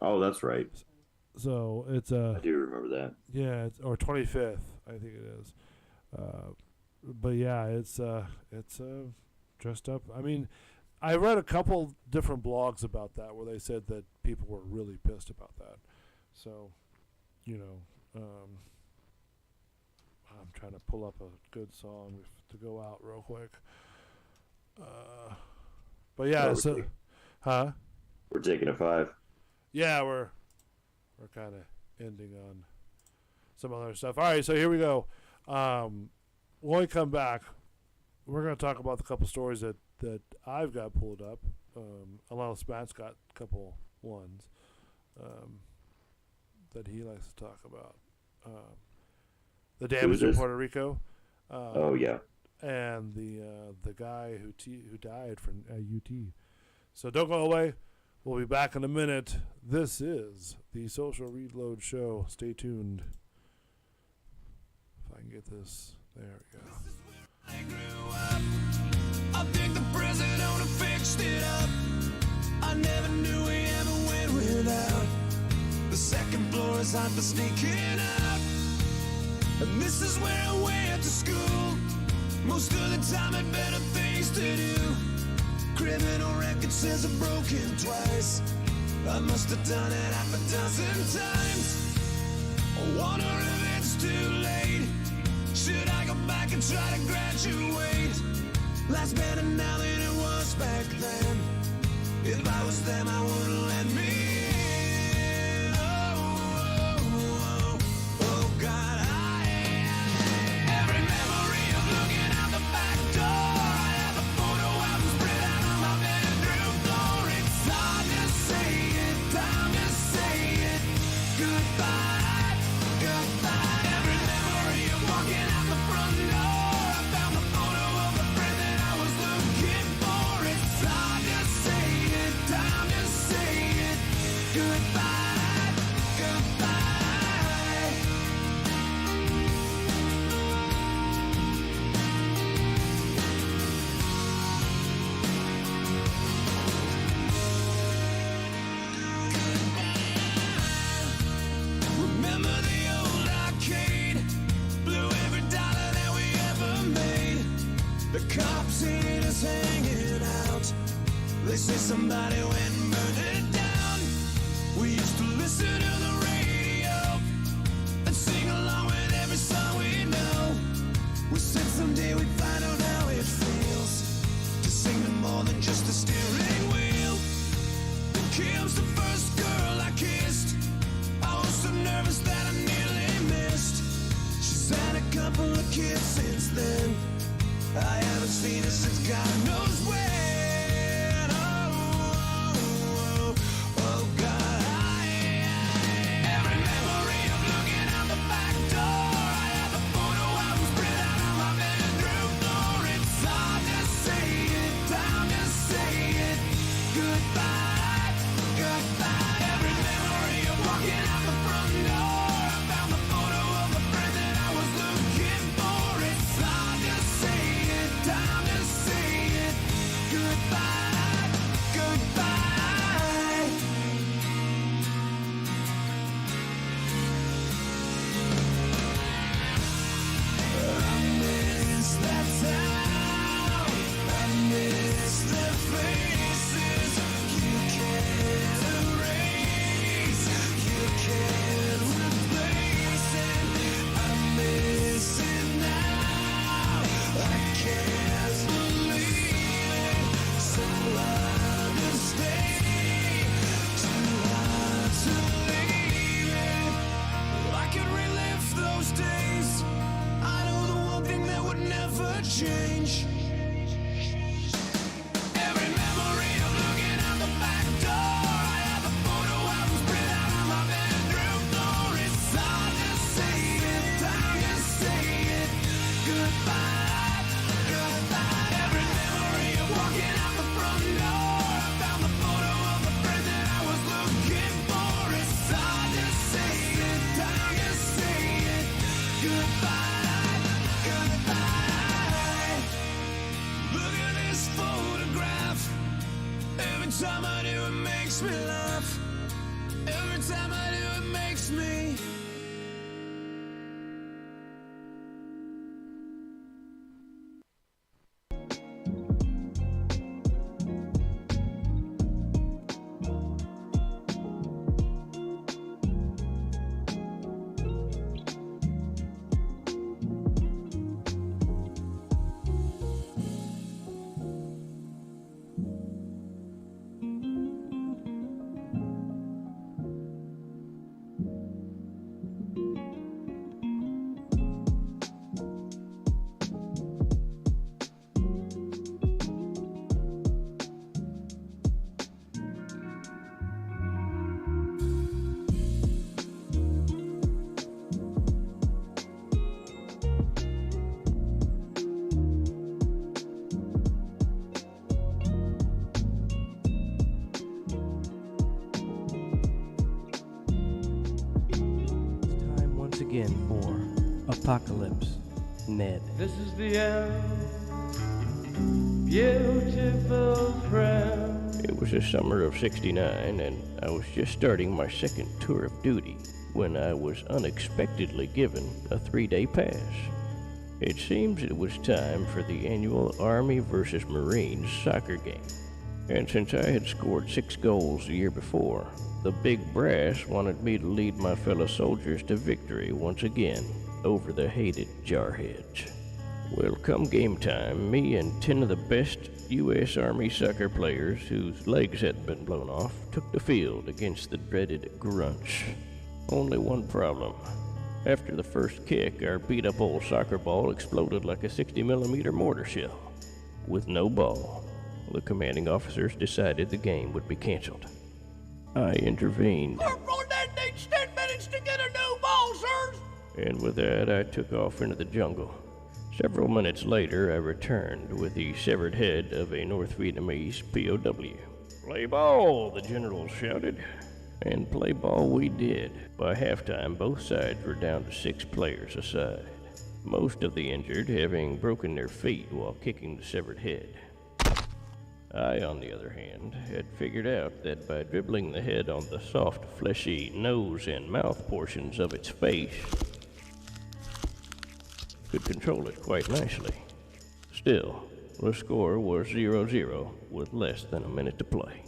S11: Oh, that's right.
S10: So it's
S11: I do remember that.
S10: Yeah, or 25th, I think it is. But yeah, it's dressed up. I mean, I read a couple different blogs about that where they said that people were really pissed about that. So, you know, I'm trying to pull up a good song to go out real quick. But yeah, so, huh?
S11: We're taking a 5.
S10: Yeah, we're kind of ending on some other stuff. All right, so here we go. When we come back, we're going to talk about the couple stories that I've got pulled up. Alonzo Matt's got a couple ones that he likes to talk about. The damage in Puerto Rico.
S11: Oh yeah.
S10: And the guy who died from UT. So don't go away. We'll be back in a minute. This is the Social Reload Show. Stay tuned. If I can get this. There we go.
S9: I grew up. I think the present owner fixed it up. I never knew we ever went without. The second floor is hot for sneaking up. And this is where I went to school. Most of the time had better things to do. Criminal record says I've broken twice. I must have done it half a dozen times. I wonder if it's too late. Should I go back and try to graduate? Life's better now than it was back then. If I was them, I wouldn't let me in. Oh, God, every memory of looking out the back door. I have a photo album spread out on my bedroom floor. It's hard to say it, time to say it. Goodbye, goodbye. Every memory of walking out the front door. I found the photo of the friend that I was looking for. It's hard to say it, time to say it. Goodbye, goodbye. Remember the old arcade? Blew every dollar that we ever made. The cops seen us hanging out. They say somebody went and burned it down. We used to listen to the radio and sing along with every song we know. We said someday we'd find out how it feels to sing to more than just a steering wheel. Then Kim's the first girl I kissed. I was so nervous that I nearly missed. She's had a couple of kids since then. I haven't seen her since God knows when. Oh, God. Every memory of looking out the back door. I have a photo album spread out on my bedroom floor. It's hard to say it, time to say it. Goodbye, goodbye. Every memory of walking out the front door. I found the photo of the friend that I was looking for. It's hard to say it, time to say it. Goodbye. change. Every memory of looking out the back door. I have a photo album spread out on my bedroom floor. It's hard to say it, time to say it. Goodbye, goodbye. Every memory of walking out the front door. I found the photo of the friend that I was looking for. It's hard to say it, time to say it. Goodbye, goodbye. Look at this photograph. Every time I do, it makes me laugh. Every time I do, it makes me.
S4: Time once again for Apocalypse Ned.
S12: This is the end, beautiful friend.
S5: It was the summer of '69, and I was just starting my second tour of duty when I was unexpectedly given a 3-day pass. It seems it was time for the annual Army versus Marines soccer game. And since I had scored 6 goals the year before, the big brass wanted me to lead my fellow soldiers to victory once again over the hated jarheads. Well, come game time, me and 10 of the best U.S. Army soccer players whose legs hadn't been blown off took the field against the dreaded grunts. Only one problem. After the first kick, our beat-up old soccer ball exploded like a 60mm mortar shell. With no ball, the commanding officers decided the game would be canceled. I intervened.
S9: Corporal, that needs 10 minutes to get a new ball, sirs.
S5: And with that, I took off into the jungle. Several minutes later, I returned with the severed head of a North Vietnamese POW. "Play ball," the general shouted. And play ball we did. By halftime, both sides were down to 6 players aside. Most of the injured having broken their feet while kicking the severed head. I, on the other hand, had figured out that by dribbling the head on the soft, fleshy nose and mouth portions of its face, could control it quite nicely. Still, the score was 0-0 with less than a minute to play.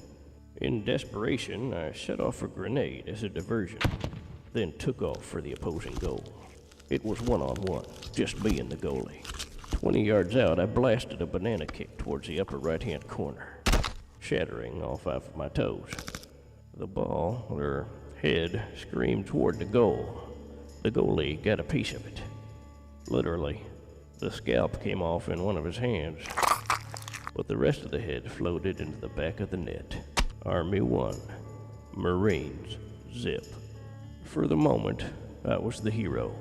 S5: In desperation, I set off a grenade as a diversion, then took off for the opposing goal. It was 1-on-1, just me and the goalie. 20 yards out, I blasted a banana kick towards the upper right-hand corner, shattering all 5 of my toes. The ball, or head, screamed toward the goal. The goalie got a piece of it. Literally, the scalp came off in one of his hands, but the rest of the head floated into the back of the net. Army 1, Marines, zip. For the moment, I was the hero.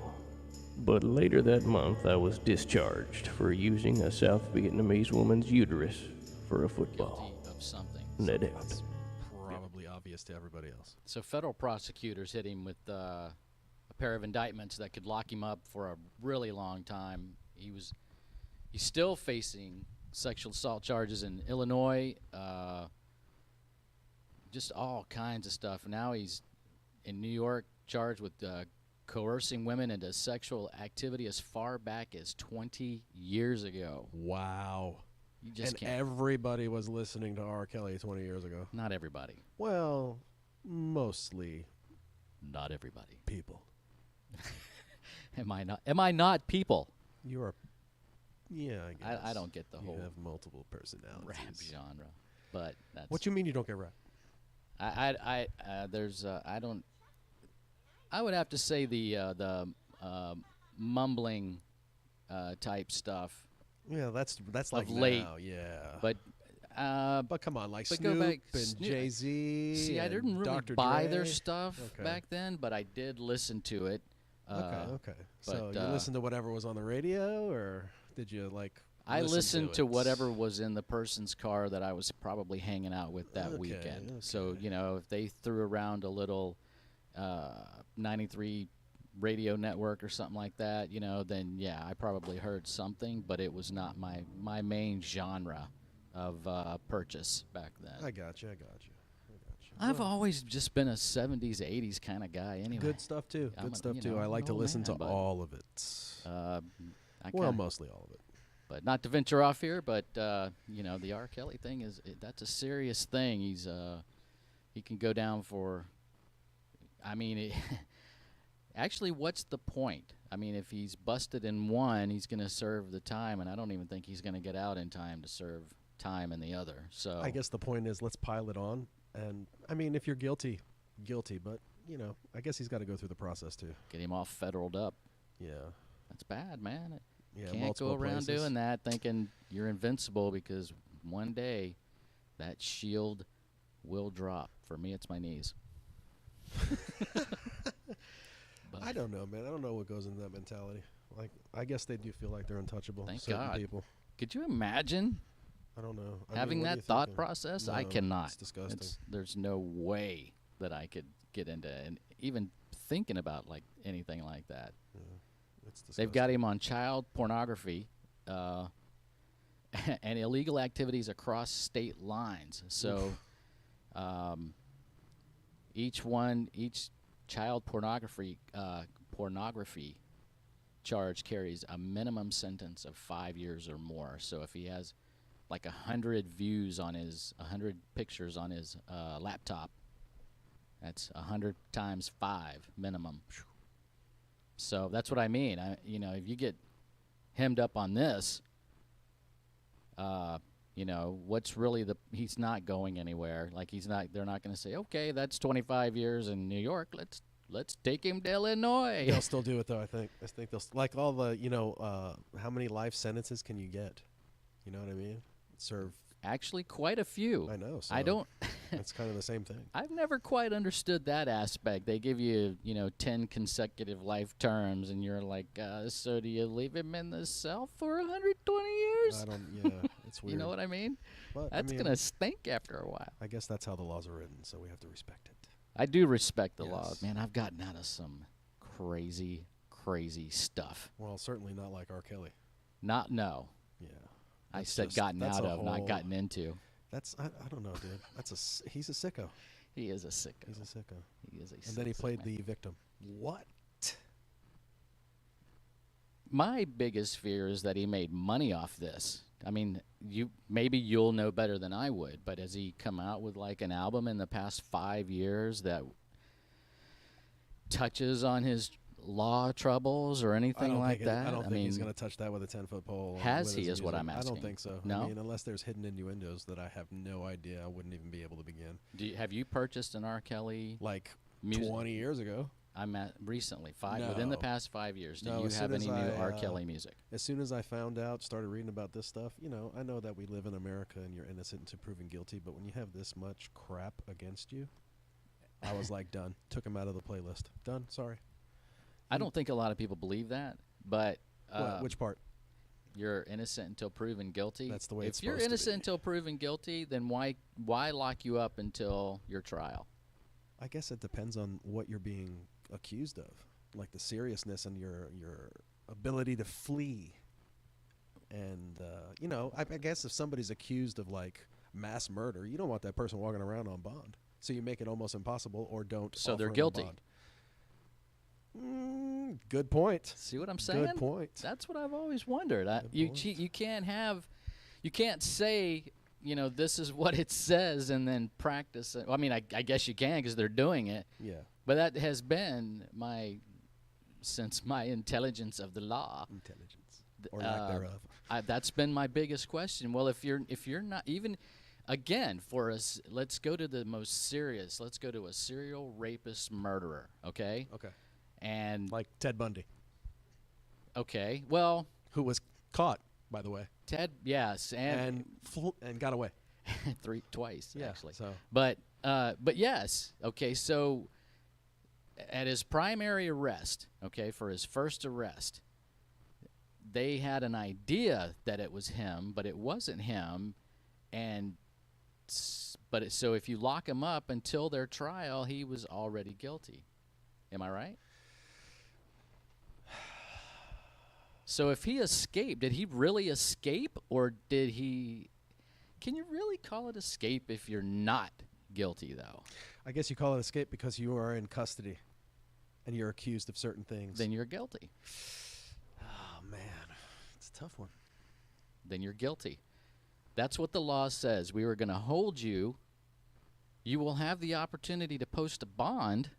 S5: But later that month, I was discharged for using a South Vietnamese woman's uterus for a football.
S13: Guilty of something.
S5: Net out.
S14: Probably obvious to everybody else.
S13: So federal prosecutors hit him with a pair of indictments that could lock him up for a really long time. He's still facing sexual assault charges in Illinois, just all kinds of stuff. Now he's in New York charged with coercing women into sexual activity as far back as 20 years ago.
S14: Wow.
S13: You just
S14: and
S13: can't.
S14: Everybody was listening to R. Kelly 20 years ago.
S13: Not everybody.
S14: Well, mostly.
S13: Not everybody.
S14: People.
S13: Am I not people?
S14: You're. Yeah, I guess.
S13: I don't get the whole.
S14: You have multiple personalities.
S13: Rap genre, but that's.
S14: What you mean you don't get rap?
S13: I don't. I would have to say the mumbling type stuff.
S14: Yeah, that's like
S13: late.
S14: now, yeah.
S13: But
S14: come on, like
S13: but
S14: Snoop
S13: go back,
S14: and Jay-Z.
S13: See, I
S14: and
S13: didn't really
S14: Dr.
S13: buy
S14: Dre.
S13: their stuff
S14: Okay.
S13: back then, but I did listen to it.
S14: Okay. So
S13: But,
S14: you listened to whatever was on the radio, or did you like?
S13: I listened to
S14: it?
S13: whatever was in the person's car that I was probably hanging out with that weekend.
S14: okay.
S13: So, you know, if they threw around a little 93 radio network or something like that, you know, then yeah, I probably heard something, but it was not my main genre of purchase back then.
S14: I got you.
S13: I've always just been a 70s, 80s kind of guy anyway.
S14: Good stuff too.
S13: I'm
S14: Good
S13: a-
S14: stuff
S13: you
S14: too.
S13: know,
S14: I
S13: I'm
S14: like
S13: an
S14: to
S13: old
S14: listen
S13: man,
S14: to
S13: but,
S14: all of it.
S13: Mostly
S14: Mostly all of it.
S13: But not to venture off here, but you know, the R. Kelly thing that's a serious thing. He can go down for. I mean, actually, what's the point? I mean, if he's busted in one, he's going to serve the time, and I don't even think he's going to get out in time to serve time in the other. So
S14: I guess the point is, let's pile it on. And I mean, if you're guilty. But you know, I guess he's got to go through the process too.
S13: Get him all federaled up.
S14: Yeah.
S13: That's bad, man.
S14: Yeah,
S13: Can't
S14: multiple
S13: go around
S14: places.
S13: doing that thinking you're invincible, because one day that shield will drop. For me, it's my knees.
S14: I don't know, man. I don't know what goes into that mentality. Like, I guess they do feel like they're untouchable.
S13: Thank
S14: certain
S13: God.
S14: people.
S13: Could you imagine
S14: I don't know. I
S13: having
S14: mean, what are
S13: that
S14: you
S13: thought
S14: thinking?
S13: process? I
S14: No,
S13: cannot.
S14: It's disgusting.
S13: There's no way that I could get into and even thinking about like anything like that.
S14: Yeah, it's disgusting.
S13: They've got him on child pornography and illegal activities across state lines. So each child pornography charge carries a minimum sentence of 5 years or more. So if he has like 100 pictures on his laptop, that's 100 times 5 minimum. So that's what I mean. If you get hemmed up on this, what's really he's not going anywhere. Like they're not going to say, okay, that's 25 years in New York. Let's take him to Illinois.
S14: They'll still do it though. I think they'll like all the how many life sentences can you get? You know what I mean? Serve.
S13: Actually, quite a few.
S14: I know. So
S13: I don't.
S14: It's kind of the same thing.
S13: I've never quite understood that aspect. They give you 10 consecutive life terms, and you're like, so do you leave him in the cell for 120 years?
S14: I don't. Yeah, it's weird.
S13: You know what I mean?
S14: But,
S13: That's gonna stink after a while.
S14: I guess that's how the laws are written, so we have to respect it.
S13: I do respect the
S14: Yes.
S13: laws, man. I've gotten out of some crazy stuff.
S14: Well, certainly not like R. Kelly.
S13: No.
S14: Yeah.
S13: I
S14: That's
S13: said
S14: just-
S13: gotten
S14: that's
S13: out
S14: a
S13: of, not
S14: whole-
S13: gotten into.
S14: That's I don't know, dude. He's a sicko.
S13: He is a sicko.
S14: He's a sicko.
S13: He is a
S14: And then he
S13: sick
S14: played
S13: man.
S14: the victim. What?
S13: My biggest fear is that he made money off this. I mean, you'll know better than I would, but has he come out with like an album in the past 5 years that touches on his law troubles or anything like that?
S14: I don't think he's
S13: mean,
S14: going to touch that with a 10-foot pole.
S13: Has
S14: with
S13: he
S14: his
S13: is what
S14: music.
S13: I'm
S14: I don't
S13: asking.
S14: think so.
S13: No?
S14: I mean, unless there's hidden innuendos that I have no idea, I wouldn't even be able to begin.
S13: have you purchased an R. Kelly
S14: Like
S13: music?
S14: 20 years ago.
S13: I'm at recently, within the
S14: No.
S13: past 5 years. Do
S14: No,
S13: you
S14: as
S13: have
S14: soon
S13: any
S14: as
S13: new
S14: I,
S13: R. Kelly music?
S14: As soon as I found out, started reading about this stuff, I know that we live in America and you're innocent until proven guilty, but when you have this much crap against you, I was like, done. Took him out of the playlist. Done. Sorry.
S13: I don't think a lot of people believe that, but
S14: Which part?
S13: you're innocent until proven guilty.
S14: That's the way it's
S13: If you're
S14: supposed to
S13: innocent
S14: be.
S13: until proven guilty, then why lock you up until your trial?
S14: I guess it depends on what you're being accused of, like the seriousness and your ability to flee. And I guess if somebody's accused of like mass murder, you don't want that person walking around on bond. So you make it almost impossible, or don't.
S13: So they're
S14: offer them
S13: guilty.
S14: bond. Good point.
S13: See what I'm saying?
S14: Good point.
S13: That's what I've always wondered. You can't say, this is what it says and then practice it. Well, I mean, I guess you can because they're doing it.
S14: Yeah.
S13: But that has been since my intelligence of the law.
S14: Intelligence. Or lack thereof.
S13: That's been my biggest question. Well, if you're not even, again, for us, let's go to the most serious. Let's go to a serial rapist murderer. Okay.
S14: Okay.
S13: And
S14: like Ted Bundy.
S13: Okay. Well,
S14: who was caught, by the way.
S13: Ted, yes,
S14: and got away
S13: twice
S14: Yeah,
S13: actually.
S14: so-
S13: But yes, okay. So at his primary arrest, okay, for his first arrest, they had an idea that it was him, but it wasn't him, so if you lock him up until their trial, he was already guilty. Am I right? So if he escaped, did he really escape, or did he? Can you really call it escape if you're not guilty, though?
S14: I guess you call it escape because you are in custody, and you're accused of certain things.
S13: Then you're guilty.
S14: Oh man, it's a tough one.
S13: Then you're guilty. That's what the law says. We were going to hold you. You will have the opportunity to post a bond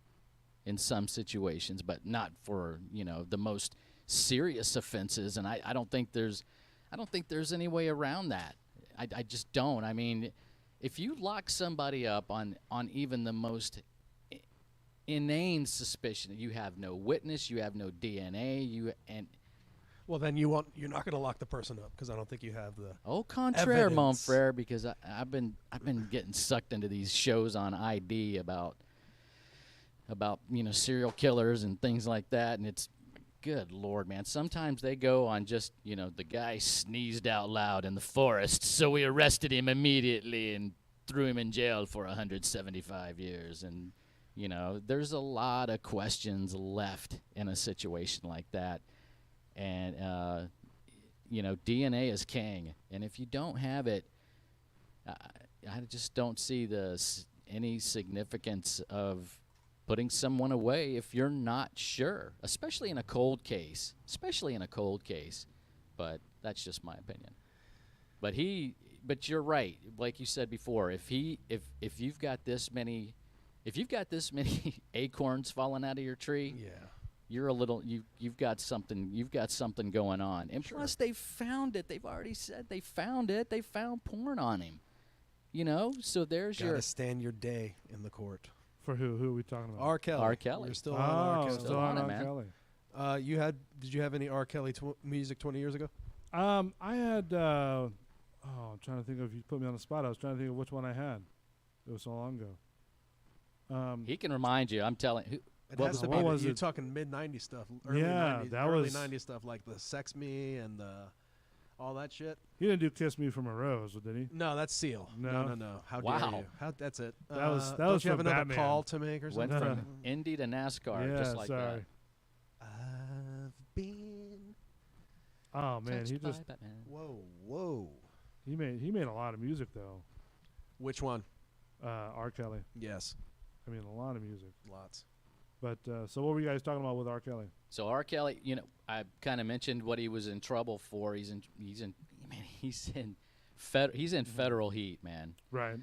S13: in some situations, but not for, the most serious offenses. And I don't think there's any way around that. I just don't. I mean, if you lock somebody up on even the most inane suspicion, you have no witness, you have no DNA,
S14: Well, then you're not going to lock the person up because I don't think you have the.
S13: Au contraire, mon
S14: evidence.
S13: frere, because I've been getting sucked into these shows on ID about serial killers and things like that, and it's good Lord, man. Sometimes they go on just the guy sneezed out loud in the forest, so we arrested him immediately and threw him in jail for 175 years, and there's a lot of questions left in a situation like that. And, DNA is king. And if you don't have it, I just don't see any significance of putting someone away if you're not sure, especially in a cold case. But that's just my opinion. But you're right. Like you said before, if you've got this many acorns falling out of your tree,
S14: Yeah.
S13: you're you've got something going on. And plus they found it. They've already said they found it. They found porn on him. So there's
S14: Gotta stand your day in the court.
S10: For who? Who are we talking about?
S14: R. Kelly.
S13: R. Kelly.
S14: You're still on R. Kelly.
S10: Still on R.
S13: man.
S10: Kelly.
S14: Did you have any R. Kelly music 20 years ago?
S10: I had. I'm trying to think of. You put me on the spot. I was trying to think of which one I had. It was so long ago.
S13: He can remind you. I'm telling you.
S14: It has to be. You're talking mid '90s stuff. Early
S10: Yeah,
S14: 90s,
S10: that
S14: early
S10: was
S14: '90s stuff like the "Sex Me" and all that shit.
S10: He didn't do "Kiss Me from a Rose," did he?
S14: No, that's Seal.
S10: No.
S14: No. How
S13: Wow.
S14: dare you? That's it.
S10: That was
S14: don't you have
S10: from
S14: another
S10: Batman.
S14: call to make or something?
S13: Went from Indy to NASCAR,
S10: Yeah,
S13: just like
S10: sorry.
S14: I've been.
S10: Oh man,
S13: touched
S10: he
S13: by
S10: just
S13: Batman.
S14: Whoa.
S10: he made a lot of music though.
S14: Which one?
S10: R. Kelly.
S14: Yes.
S10: I mean, a lot of music.
S14: Lots.
S10: But so what were you guys talking about with R. Kelly?
S13: So R. Kelly, I kind of mentioned what he was in trouble for. He's in federal heat, man.
S10: Right.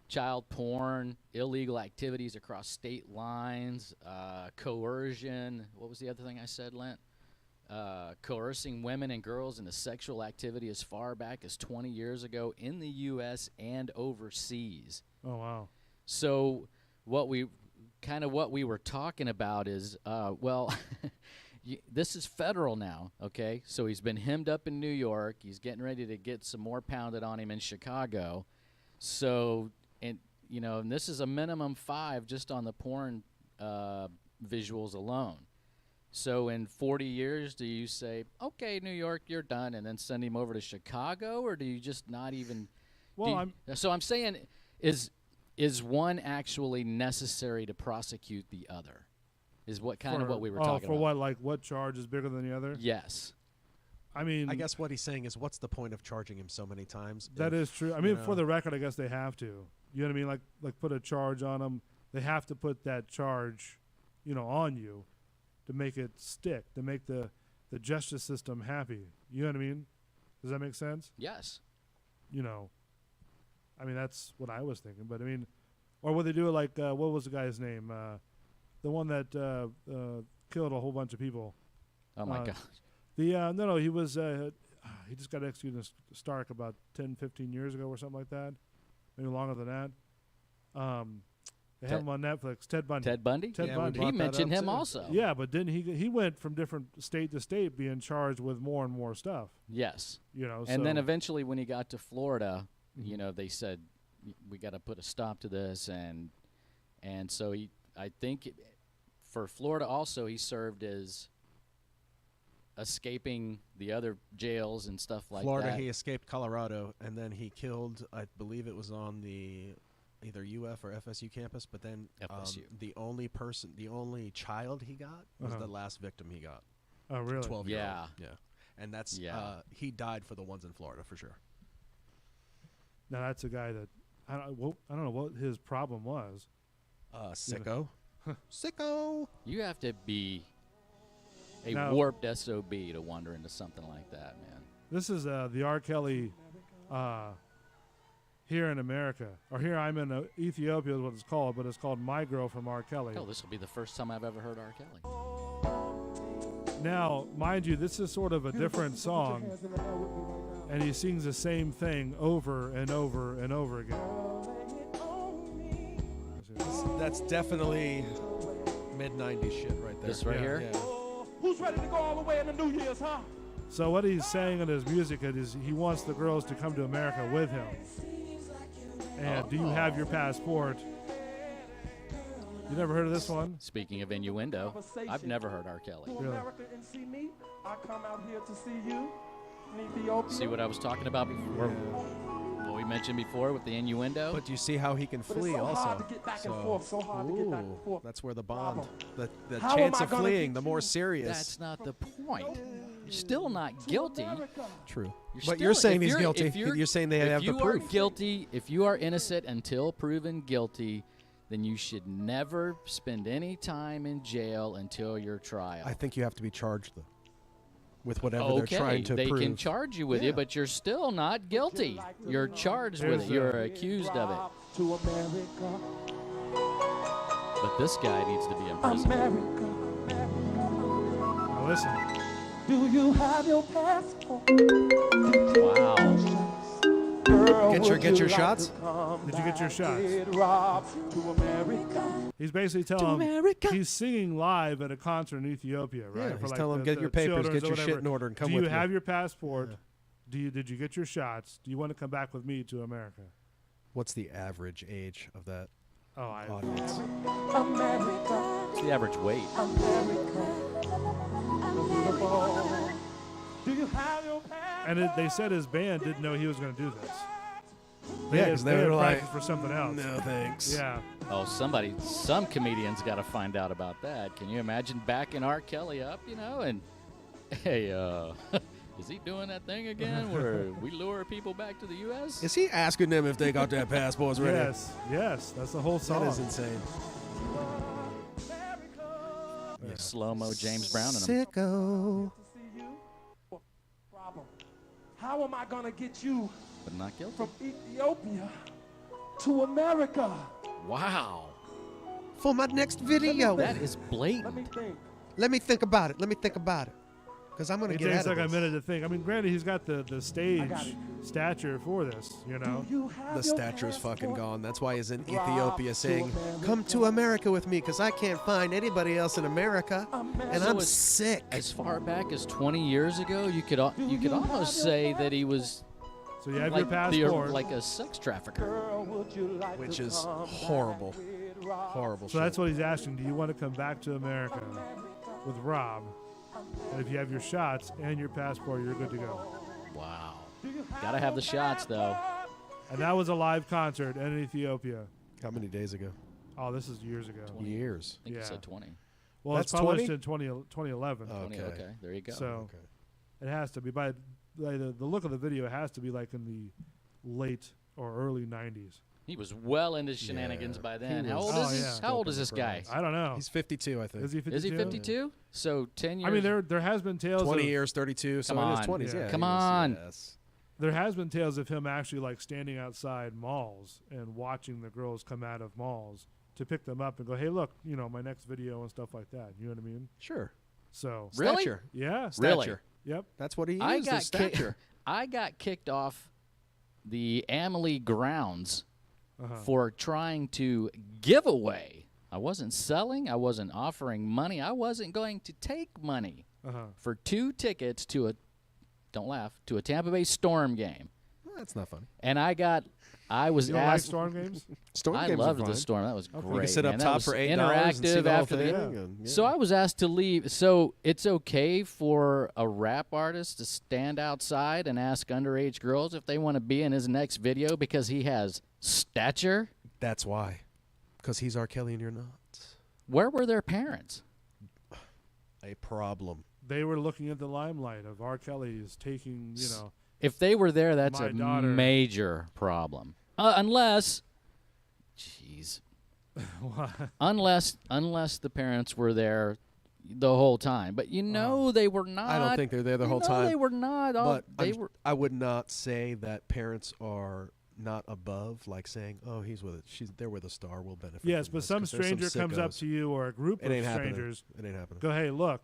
S13: Child porn, illegal activities across state lines, coercion. What was the other thing I said, Lent? Coercing women and girls into sexual activity as far back as 20 years ago in the U.S. and overseas.
S10: Oh wow.
S13: So what we were talking about is, this is federal now, okay? So he's been hemmed up in New York. He's getting ready to get some more pounded on him in Chicago. So, and this is a minimum 5 just on the porn visuals alone. So in 40 years, do you say, okay, New York, you're done, and then send him over to Chicago, or do you just not even?
S10: Well,
S13: So I'm saying, is one actually necessary to prosecute the other? Is what what we were talking
S10: for
S13: about.
S10: what, like what charge is bigger than the other?
S13: Yes.
S10: I mean,
S14: I guess what he's saying is, what's the point of charging him so many times?
S10: That is true. I mean, for the record, I guess they have to. You know what I mean? Like put a charge on them. They have to put that charge, on you, to make it stick, to make the justice system happy. You know what I mean? Does that make sense?
S13: Yes.
S10: I mean, that's what I was thinking. But I mean, or would they do it like what was the guy's name? The one that killed a whole bunch of people.
S13: Oh my gosh.
S10: No, he was he just got executed in Stark about 10, 15 years ago or something like that, maybe longer than that. They have him on Netflix. Ted Bundy.
S13: Ted Bundy?
S10: Ted
S14: Yeah,
S10: Bundy.
S14: we
S13: He
S14: brought that
S13: mentioned
S14: up,
S13: him
S14: too.
S13: also.
S10: Yeah, but then he went from different state to state, being charged with more and more stuff.
S13: Yes.
S10: You know,
S13: And then
S10: so-
S13: eventually, when he got to Florida, you know, they said we got to put a stop to this, and so I think for Florida also he served as escaping the other jails and stuff like
S14: Florida,
S13: that.
S14: he escaped Colorado, and then he killed, I believe it was on the either UF or FSU campus, but then
S13: FSU.
S14: the only child he got was the last victim he got.
S10: Oh, really?
S14: 12-year-old.
S13: Yeah.
S14: Yeah. And that's,
S13: Yeah.
S14: he died for the ones in Florida for sure.
S10: Now that's a guy that I don't know what his problem was.
S14: Sicko. Sicko.
S13: You have to be a
S10: Now-
S13: warped SOB to wander into something like that, man.
S10: This is the R. Kelly here in America, or here I'm in Ethiopia is what it's called, but it's called My Girl from R. Kelly.
S13: Hell, this will be the first time I've ever heard R. Kelly.
S10: Now, mind you, this is sort of a different song, and he sings the same thing over and over and over again.
S14: That's definitely mid-90s shit right there.
S13: This right here?
S14: Yeah.
S7: Who's ready to go all the way in the New Year's, huh?
S10: So what he's saying in his music is he wants the girls to come to America with him. And do you have your passport? You never heard of this one?
S13: Speaking of innuendo, I've never heard R. Kelly.
S10: Really?
S7: America and see me. I come out here to see you in Ethiopia.
S13: See what I was talking about before? What we mentioned before with the innuendo?
S14: But you see how he can
S7: But it's
S14: flee
S7: so
S14: also.
S7: hard to get back and forth, so hard to get back and
S14: Ooh,
S7: forth.
S14: that's where the bond, the
S7: How am
S14: chance
S7: I
S14: of
S7: gonna
S14: fleeing,
S7: get
S14: the more
S7: you?
S14: serious.
S13: That's not the point. You're still not guilty.
S14: True. But
S13: still-
S14: you're saying
S13: if
S14: he's
S13: you're-
S14: guilty.
S13: if you're-
S14: You're saying they have the
S13: If you are
S14: proof.
S13: guilty, if you are innocent until proven guilty, then you should never spend any time in jail until your trial.
S14: I think you have to be charged though, with whatever
S13: Okay,
S14: they're trying to
S13: they
S14: prove.
S13: can charge you with it, but you're still not guilty. You're charged with it. You're accused of it.
S7: To America,
S13: But this guy needs to be in prison.
S7: America.
S10: Now listen.
S7: Do you have your passport?
S13: Wow.
S7: Girl,
S14: Get your-
S7: would
S14: get
S7: you
S14: your
S7: like
S14: shots?
S7: to come
S10: Did you get your
S7: back,
S10: shots?
S7: get robbed to America?
S10: He's basically telling him he's singing live at a concert in Ethiopia, right?
S14: Yeah,
S10: For
S14: he's
S10: like
S14: telling him,
S10: the
S14: get your papers,
S10: children's
S14: get
S10: or
S14: your shit
S10: whatever.
S14: in order, and come
S10: Do you
S14: with me.
S10: have your passport? Did you get your shots? Do you want to come back with me to America?
S14: What's the average age of that
S10: Oh,
S14: audience?
S7: America,
S13: What's the average weight?
S7: do you have your passport?
S10: And they said his band didn't know he was going to do this.
S14: Yeah,
S10: had-
S14: 'cause they
S10: had
S14: were like,
S10: practiced for something else.
S14: "No, thanks."
S10: Yeah.
S13: Oh, some comedians got to find out about that. Can you imagine backing R. Kelly up, and hey, is he doing that thing again where we lure people back to the U.S.?
S14: Is he asking them if they got their passports ready?
S10: Yes, that's the whole song.
S14: That is insane.
S13: Slow-mo James Brown and him.
S14: Sicko.
S7: Problem. How am I gonna get you
S13: But not guilty.
S7: from Ethiopia to America?
S13: Wow.
S14: For my next video.
S13: That is blatant.
S7: Let me think.
S14: Let me think about it. Because I'm going to
S10: It
S14: get
S10: takes
S14: out
S10: like
S14: of
S10: a
S14: this.
S10: minute to think. I mean, granted, he's got the stage stature for this,
S14: The stature's fucking gone. That's why he's in Ethiopia saying, come to America with me because I can't find anybody else in America. And
S13: So
S14: I'm
S13: as-
S14: sick.
S13: As far back as 20 years ago, you could almost say that he was
S10: So you have
S13: like
S10: your passport.
S13: like a sex trafficker.
S14: Which is horrible. Horrible
S10: So that's what he's asking. Do you want to come back to America with Rob? And if you have your shots and your passport, you're good to go.
S13: Wow. Gotta have the shots, though.
S10: And that was a live concert in Ethiopia.
S14: How many days ago?
S10: Oh, this is years ago.
S14: Years.
S13: I think you said 20.
S10: Well,
S14: That's
S10: it's published
S14: 20?
S10: in 2011.
S13: 20, okay. There you go.
S10: So it has to be. By the look of the video, it has to be like in the late or early 90s.
S13: He was well into shenanigans by then. How old
S10: Oh,
S13: is
S10: yeah.
S13: How old is this guy?
S10: I don't know.
S14: He's 52, I think.
S10: Is he 52?
S13: Is he 52? So 10 years.
S10: I mean, there has been tales
S14: 20
S10: of,
S14: years, 32, so
S13: Come
S14: in his
S13: on.
S14: 20s, yeah.
S13: Come
S14: he was,
S13: on.
S14: yes.
S10: There has been tales of him actually like standing outside malls and watching the girls come out of malls to pick them up and go, hey, look, my next video and stuff like that. You know what I mean?
S14: Sure.
S10: So
S13: Really?
S14: Stature.
S10: yeah,
S13: Really?
S14: Stature.
S10: Yep.
S14: That's what he
S13: I
S14: used, his
S13: got
S14: stature.
S13: I got kicked off the Amalie grounds for trying to give away. I wasn't selling. I wasn't offering money. I wasn't going to take money for 2 tickets to don't laugh, to a Tampa Bay Storm game.
S14: Well, that's not funny.
S13: And I was
S10: You don't like
S13: asked.
S10: Storm games?
S14: Storm
S13: I
S14: games are
S13: loved the
S14: fine.
S13: Storm. That was great.
S14: You can sit up
S13: man. That
S14: top
S13: was
S14: for $8
S13: interactive
S14: and see the whole
S13: after the
S14: thing, and, yeah.
S13: So I was asked to leave. So it's okay for a rap artist to stand outside and ask underage girls if they want to be in his next video because he has stature?
S14: That's why. Because he's R. Kelly and you're not.
S13: Where were their parents?
S14: A problem.
S10: They were looking at the limelight of R. Kelly is taking,
S13: If they were there, that's
S10: my
S13: a
S10: daughter.
S13: major problem. Unless, jeez, unless the parents were there the whole time. But they were not.
S14: I don't think they're there the whole time.
S13: They were not.
S14: But
S13: They were.
S14: I would not say that parents are not above, like saying, "Oh, he's with it. They're with a star. We'll benefit."
S10: Yes,
S14: from
S10: but
S14: this,"
S10: some
S14: 'cause there's
S10: stranger comes up
S14: sickos.
S10: to you or a group
S14: It
S10: of
S14: ain't happening.
S10: strangers.
S14: It ain't happening.
S10: Go, hey, look,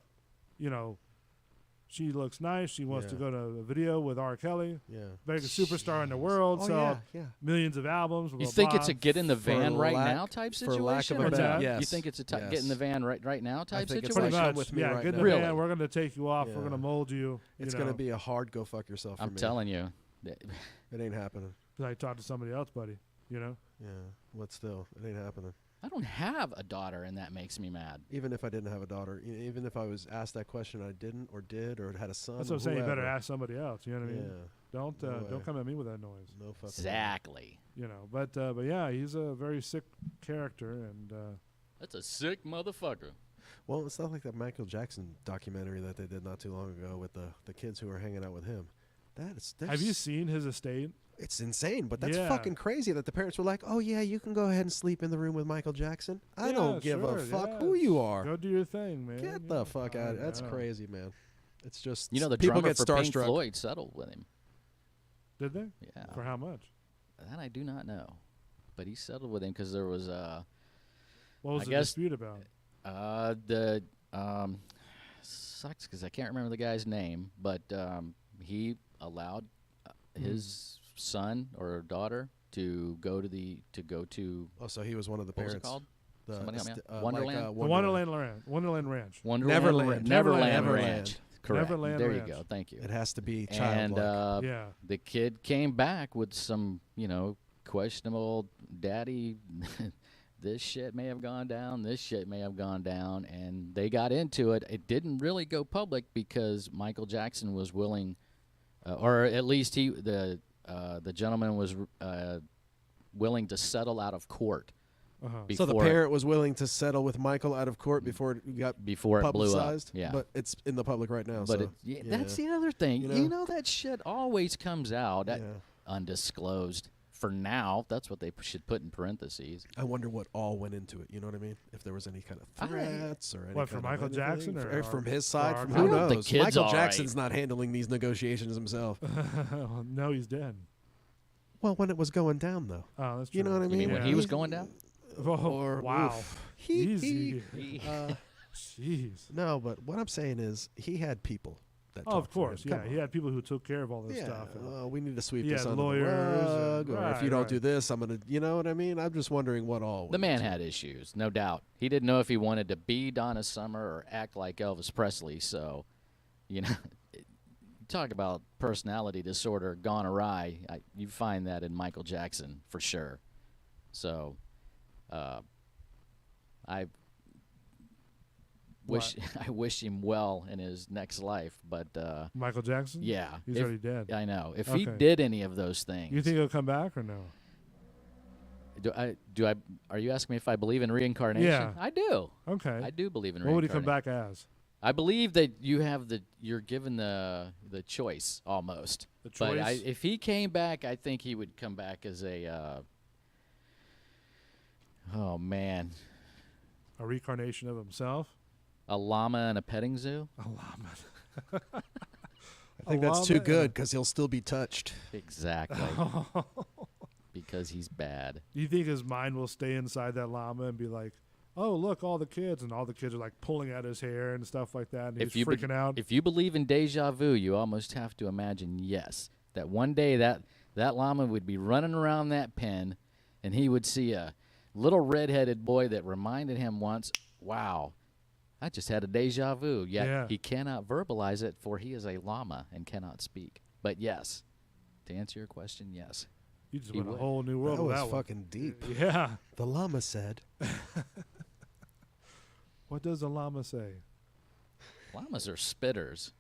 S10: she looks nice. She wants to go to a video with R. Kelly.
S14: Yeah.
S10: Biggest superstar in the world.
S14: Oh,
S10: sell
S14: yeah.
S10: millions of albums.
S13: You
S10: blah,
S13: think
S10: blah.
S13: it's a get in the van right
S14: lack-
S13: now type
S14: for
S13: situation?
S14: lack of a
S10: What's
S14: better-
S10: that?
S14: yes.
S13: You think it's a
S14: yes.
S13: get in the van right now type
S14: think it's
S13: situation?
S10: Pretty
S14: like,
S10: much.
S14: come with me
S10: yeah,
S14: right
S10: get in
S14: now.
S10: the
S13: Really?
S10: van. We're going to take you off.
S14: Yeah.
S10: We're going to mold you.
S14: It's going to be a hard go fuck yourself for
S13: I'm
S14: me.
S13: telling you.
S14: It ain't happening.
S10: Because I talked to somebody else, buddy.
S14: Yeah, but still, it ain't happening.
S13: I don't have a daughter, and that makes me mad.
S14: Even if I didn't have a daughter, even if I was asked that question, I didn't or did or had a son.
S10: That's what I'm saying. You better
S14: whoever.
S10: ask somebody else. You know what I mean?
S14: Yeah.
S10: Don't
S14: No way.
S10: don't come at me with that noise.
S14: No fucking.
S13: Exactly.
S10: But yeah, he's a very sick character, and
S13: That's a sick motherfucker.
S14: Well, it's not like that Michael Jackson documentary that they did not too long ago with the kids who were hanging out with him.
S10: have you seen his estate?
S14: It's insane, but that's
S10: Yeah.
S14: fucking crazy that the parents were like, "Oh yeah, you can go ahead and sleep in the room with Michael Jackson. I
S10: Yeah,
S14: don't give
S10: sure,
S14: a fuck
S10: yeah.
S14: who you are.
S10: Go do your thing, man.
S14: Get the fuck out. That's
S10: know.
S14: crazy, man. It's just
S13: The
S14: people
S13: drummer
S14: get
S13: for Pink
S14: starstruck.
S13: Floyd settled with him.
S10: Did they?
S13: Yeah.
S10: For how much?
S13: That I do not know, but he settled with him because there was
S10: What was
S13: I
S10: the
S13: guess
S10: dispute about?
S13: Sucks because I can't remember the guy's name, but he allowed his son or daughter to go to.
S14: Oh, so he was one of the
S13: what was
S14: parents.
S13: it called?
S14: The
S13: Somebody help me out.
S14: like,
S13: Wonderland?
S10: The Wonderland Ranch. Wonderland Ranch.
S14: Neverland.
S13: Neverland
S14: Neverland.
S13: Ranch. Correct.
S10: Neverland
S13: there
S10: Ranch.
S13: you go. Thank you.
S14: It has to be
S13: And
S14: childlike.
S10: Yeah.
S13: the kid came back with some, questionable daddy. This shit may have gone down. This shit may have gone down. And they got into it. It didn't really go public because Michael Jackson was willing, or at least the gentleman was willing to settle out of court.
S14: So the parent was willing to settle with Michael out of court before it got
S13: it blew up.
S14: publicized.
S13: Yeah.
S14: But it's in the public right now.
S13: But
S14: so,
S13: that's the other thing.
S14: You know?
S13: That shit always comes out undisclosed. For now, that's what they should put in parentheses.
S14: I wonder what all went into it. You know what I mean? If there was any kind of threats or any
S10: What,
S14: kind
S10: from
S14: of
S10: Michael
S14: anything.
S10: Jackson or
S14: from his
S10: or
S14: side?
S10: our
S14: From
S10: guy?
S14: who
S13: I hope the
S14: knows?
S13: kid's
S14: Michael
S13: all
S14: Jackson's
S13: right.
S14: not handling these negotiations himself.
S10: No, he's dead.
S14: Well, when it was going down, though.
S10: Oh, that's true.
S14: You know what I mean?
S13: You mean when he was going down?
S10: Oh, wow.
S14: oof.
S10: Easy. Jeez.
S14: No, but what I'm saying is he had people. That
S10: Oh, of
S14: talked for him.
S10: course.
S14: Come
S10: Yeah,
S14: on.
S10: he had people who took care of all this
S14: Yeah,
S10: stuff. and-
S14: we need to sweep
S10: He
S14: this
S10: had
S14: under
S10: lawyers
S14: the rug,
S10: and-
S14: or if
S10: right,
S14: you don't
S10: right.
S14: do this, I'm gonna. You know what I mean? I'm just wondering what all.
S13: The
S14: went
S13: man
S14: into
S13: had
S14: it.
S13: issues, no doubt. He didn't know if he wanted to be Donna Summer or act like Elvis Presley. So, talk about personality disorder gone awry. You find that in Michael Jackson for sure. So, I wish him well in his next life, but
S10: Michael Jackson?
S13: yeah,
S10: He's already dead.
S13: I know. If he
S10: Okay.
S13: did any of those things,
S10: You think he'll come back or no?
S13: Are you asking me if I believe in reincarnation?
S10: Yeah.
S13: I do.
S10: Okay.
S13: I do believe in
S10: What would he
S13: reincarnation.
S10: come back as?
S13: I believe that you're given the choice almost.
S10: The
S13: But
S10: choice?
S13: if he came back, I think he would come back as a oh man,
S10: A reincarnation of himself?
S13: a llama in a petting zoo.
S10: A llama.
S14: I think that's too good because he'll still be touched.
S13: Exactly. Because he's bad.
S10: Do you think his mind will stay inside that llama and be like, oh, look, all the kids, and all the kids are like pulling at his hair and stuff like that, and he's freaking out?
S13: If you believe in deja vu, you almost have to imagine, yes, that one day that llama would be running around that pen, and he would see a little red-headed boy that reminded him once, wow, I just had a deja vu. Yet he cannot verbalize it, for he is a llama and cannot speak. But yes, to answer your question, yes.
S10: You just went a whole new world
S14: that
S10: with
S14: was
S10: that one.
S14: fucking deep.
S10: Yeah.
S14: The llama said.
S10: What does a llama say?
S13: Llamas are spitters.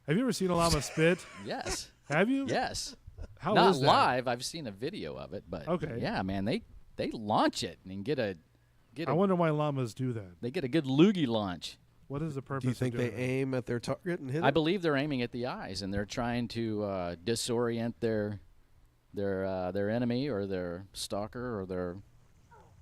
S10: Have you ever seen a llama spit?
S13: Yes.
S10: Have you?
S13: Yes.
S10: How
S13: Not
S10: is that?
S13: live. I've seen a video of it, but
S10: Okay.
S13: yeah, man, they launch it and get a
S10: I wonder why llamas do that.
S13: They get a good loogie launch.
S10: What is the purpose?
S14: Do you think
S10: of
S14: they
S10: doing that?
S14: aim at their target and hit
S13: I
S14: it?
S13: believe they're aiming at the eyes, and they're trying to disorient their enemy or their stalker or their.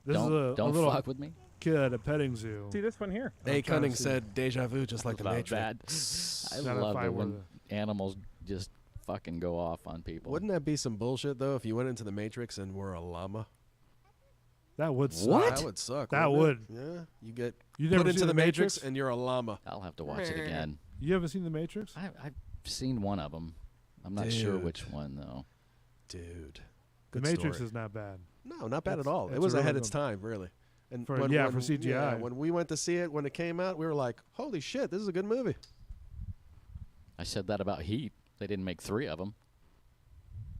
S10: This is a
S13: don't
S10: little
S13: fuck with me.
S10: Kid at a petting zoo.
S15: See this one here.
S14: A. Cunning said deja vu just like the
S13: Love
S14: Matrix.
S13: that. I love it when animals just fucking go off on people.
S14: Wouldn't that be some bullshit, though, if you went into the Matrix and were a llama?
S10: That would suck.
S13: What?
S14: That would suck.
S10: That
S14: wouldn't
S10: would.
S14: it? Yeah. You get
S10: You
S14: put
S10: never
S14: into
S10: seen
S14: the
S10: The
S14: Matrix
S10: Matrix?
S14: and you're a llama.
S13: I'll have to watch it again.
S10: You haven't seen The Matrix?
S13: I've seen one of them. I'm not sure which one, though.
S14: Dude.
S10: The
S14: Good
S10: Matrix
S14: story.
S10: is not bad.
S14: No, not bad
S10: It's-
S14: at all. It
S10: it's
S14: was
S10: a
S14: ahead
S10: really
S14: its
S10: good-
S14: time, really. And
S10: For-
S14: when,
S10: yeah,
S14: when-
S10: for CGI.
S14: yeah, when we went to see it, when it came out, we were like, holy shit, this is a good movie.
S13: I said that about Heat. They didn't make 3 of them.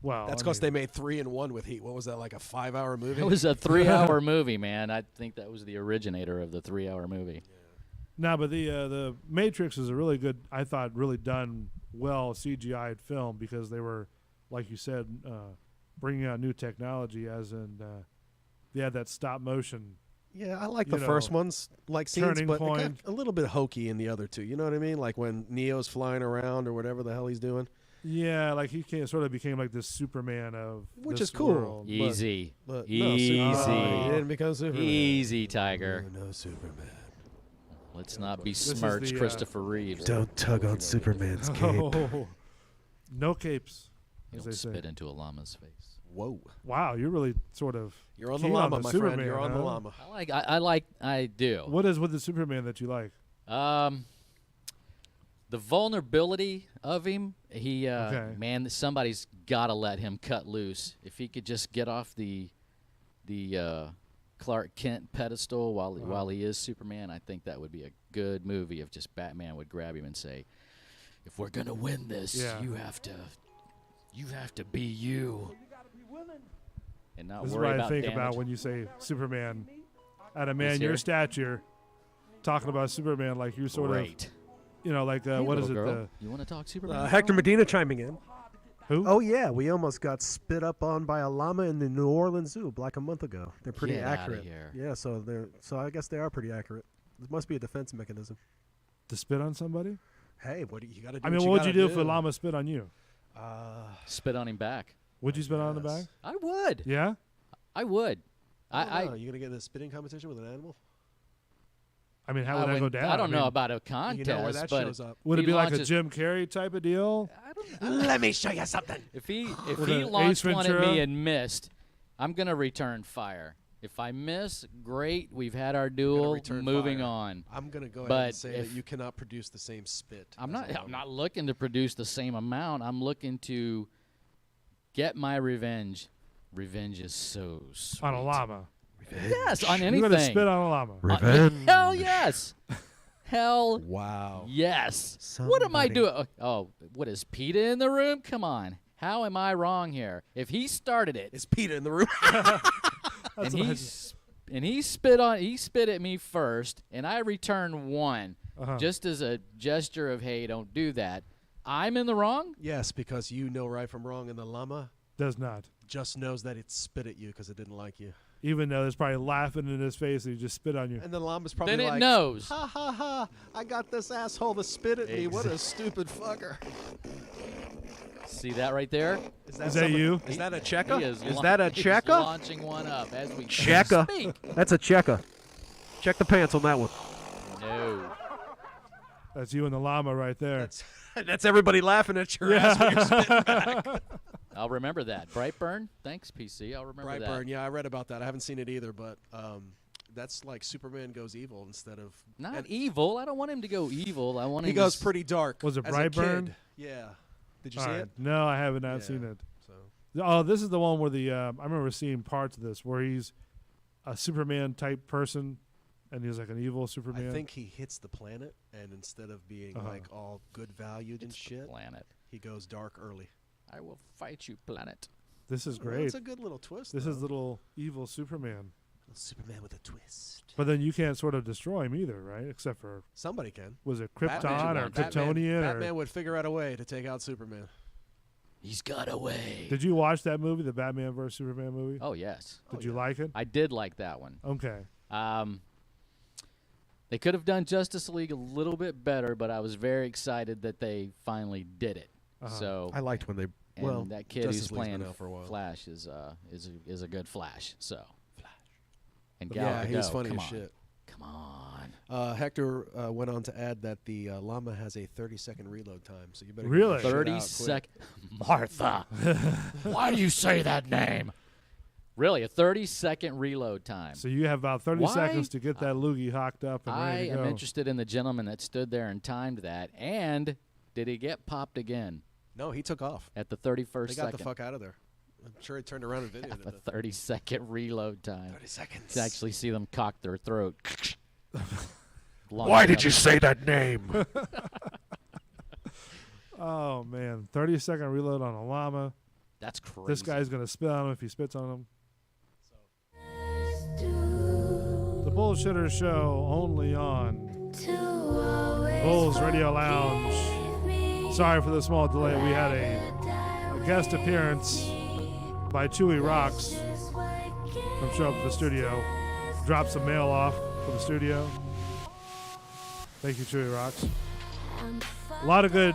S10: Wow.
S14: That's because they made 3 in 1 with Heat. What was that, like a 5-hour movie?
S13: It was a 3-hour movie, man. I think that was the originator of the 3-hour movie.
S10: No, but the Matrix is a really good, I thought, really done well CGI'd film because they were, like you said, bringing out new technology, as in they had that stop motion.
S14: Yeah, I like
S10: you
S14: the first
S10: know,
S14: ones, like scenes,
S10: turning
S14: but it got
S10: point.
S14: a little bit hokey in the other two. You know what I mean? Like when Neo's flying around or whatever the hell he's doing.
S10: Yeah, like he sort of became like this Superman of
S14: Which
S10: this
S14: is cool.
S10: world.
S13: Easy.
S14: But
S13: Easy.
S14: No, he didn't become Superman.
S13: Easy, Tiger.
S14: No Superman.
S13: Let's not
S10: is
S13: besmirch
S10: the,
S13: Christopher Reeves.
S14: Don't tug on Superman's cape.
S10: Oh, no capes,
S13: You
S10: as
S13: don't
S10: they say.
S13: spit into a llama's face.
S14: Whoa.
S10: Wow, you're really sort of
S14: You're on the
S10: keen
S14: llama, my
S10: Superman,
S14: friend. You're on the
S10: huh?
S14: llama.
S13: I do.
S10: What is with the Superman that you like?
S13: The vulnerability of him,
S10: Okay.
S13: man, somebody's got to let him cut loose. If he could just get off the Clark Kent pedestal while he is Superman, I think that would be a good movie if just Batman would grab him and say, if we're going to win this, you have to be you. And not
S10: This is
S13: worry
S10: what I
S13: about
S10: think
S13: damage.
S10: about when you say Superman. At a man
S13: This
S10: your
S13: here?
S10: stature, talking about Superman like you sort
S13: Great.
S10: of, you know, like
S13: Hey,
S10: what is
S13: little
S10: it?
S13: girl, you want to talk Superman?
S16: Hector Medina chiming in.
S10: Who?
S16: Oh yeah, we almost got spit up on by a llama in the New Orleans Zoo like a month ago. They're pretty
S13: Get outta
S16: accurate.
S13: here.
S16: Yeah, so I guess they are pretty accurate. This must be a defense mechanism.
S10: To spit on somebody?
S14: Hey, what do you got to do?
S10: I mean, what would you do if a llama spit on you?
S13: Spit on him back.
S10: Would you spit on the back?
S13: I would.
S10: Yeah.
S13: I would.
S14: I don't know. You gonna get in a spitting competition with an animal?
S10: I mean, how would that go
S13: wouldn't-
S10: down?
S13: I don't know
S10: mean,
S13: about a contest,
S14: You know where that
S13: but
S14: shows up.
S10: Would it
S13: he
S10: be like a
S13: launches-
S10: Jim Carrey type of deal?
S14: Let me show you something.
S13: If he
S10: With an
S13: launched
S10: Ace
S13: one at
S10: Ventura?
S13: me and missed, I'm gonna return fire. If I miss, great. We've had our duel.
S14: return
S13: Moving
S14: fire.
S13: on.
S14: I'm gonna go ahead
S13: But
S14: and say
S13: if
S14: that you cannot produce the same spit.
S13: I'm
S14: as a
S13: not. I'm
S14: llama.
S13: not looking to produce the same amount. I'm looking to get my revenge. Revenge is so sweet.
S10: On a llama.
S13: Yes, on anything.
S10: You're gonna spit on a llama.
S13: Hell yes. Hell
S14: Wow.
S13: yes. What am I
S16: Somebody-
S13: doing? Oh, what is PETA in the room? Come on. How am I wrong here? If he started it,
S14: Is PETA in the room?
S13: and he spit at me first, and I return one, just as a gesture of, hey, don't do that. I'm in the wrong.
S14: Yes, because you know right from wrong, and the llama
S10: Does not.
S14: just knows that it spit at you because it didn't like you.
S10: Even though it's probably laughing in his face and he just spit on you.
S14: And the llama's probably
S13: Then it
S14: like,
S13: knows.
S14: ha ha ha, I got this asshole to spit at me. What a stupid fucker.
S13: See that right there?
S10: Is that you?
S14: Is that a checker?
S13: He is
S16: that a
S13: he's
S16: checker?
S13: launching one up as we
S16: Checker.
S13: speak.
S16: That's a checker. Check the pants on that one.
S13: No.
S10: That's you and the llama right there.
S14: That's everybody laughing at your ass when you're spitting back.
S13: I'll remember that. Brightburn. Thanks, PC. I'll remember that.
S14: Brightburn, yeah, I read about that. I haven't seen it either, but that's like Superman goes evil instead of
S13: Not evil. I don't want him to go evil. I want
S14: he
S13: him
S14: goes
S13: to
S14: pretty dark.
S10: Was it
S14: as a
S10: Brightburn?
S14: kid. Yeah. Did you
S10: All
S14: see
S10: right.
S14: it?
S10: No, I have not
S14: Yeah.
S10: seen it.
S14: So
S10: Oh, this is the one where the I remember seeing parts of this where he's a Superman type person, and he's like an evil Superman.
S14: I think he hits the planet, and instead of being like all good valued and shit,
S13: planet.
S14: He goes dark early.
S13: I will fight you, planet.
S10: This is great.
S14: Well, it's a good little twist.
S10: This
S14: though.
S10: is little evil Superman.
S14: Superman with a twist.
S10: But then you can't sort of destroy him either, right? Except for
S14: somebody can.
S10: Was it
S14: Batman,
S10: Krypton or Kryptonian?
S14: Batman would figure out a way to take out Superman.
S13: He's got a way.
S10: Did you watch that movie, the Batman vs Superman movie?
S13: Oh yes.
S10: Did you like it?
S13: I did like that one.
S10: Okay.
S13: They could have done Justice League a little bit better, but I was very excited that they finally did it. So
S14: I liked when they.
S13: And
S14: Well,
S13: that kid
S14: Justice
S13: who's
S14: League's been
S13: playing
S14: out for a while.
S13: Flash is a good Flash. So. And
S14: Yeah,
S13: Gal
S14: he was
S13: Gadot,
S14: funny
S13: come
S14: as
S13: on.
S14: shit.
S13: Come on.
S14: Hector went on to add that the llama has a 30-second reload time, so you better
S10: Really?
S14: get your shit
S13: 30
S14: out quick.
S13: seconds. Martha. Why do you say that name? Really, a 30-second reload time.
S10: So you have about 30
S13: Why?
S10: seconds to get that loogie hocked up and
S13: I
S10: ready to go.
S13: am interested in the gentleman that stood there and timed that. And did he get popped again?
S14: No, he took off.
S13: At the 31st
S14: They got
S13: second.
S14: the fuck out of there. I'm sure he turned around and videoed
S13: Have a
S14: it.
S13: 30-second reload time.
S14: 30 seconds.
S13: To actually see them cock their throat.
S10: Why did you say that name? Oh, man. 30-second reload on a llama.
S13: That's crazy.
S10: This guy's going to spit on him if he spits on him. The Bullshitter Show only on Bulls Radio Lounge. Sorry for the small delay. We had a guest appearance by Chewy Rocks from Show Up at the Studio. Dropped some mail off for the studio. Thank you, Chewy Rocks. A lot of good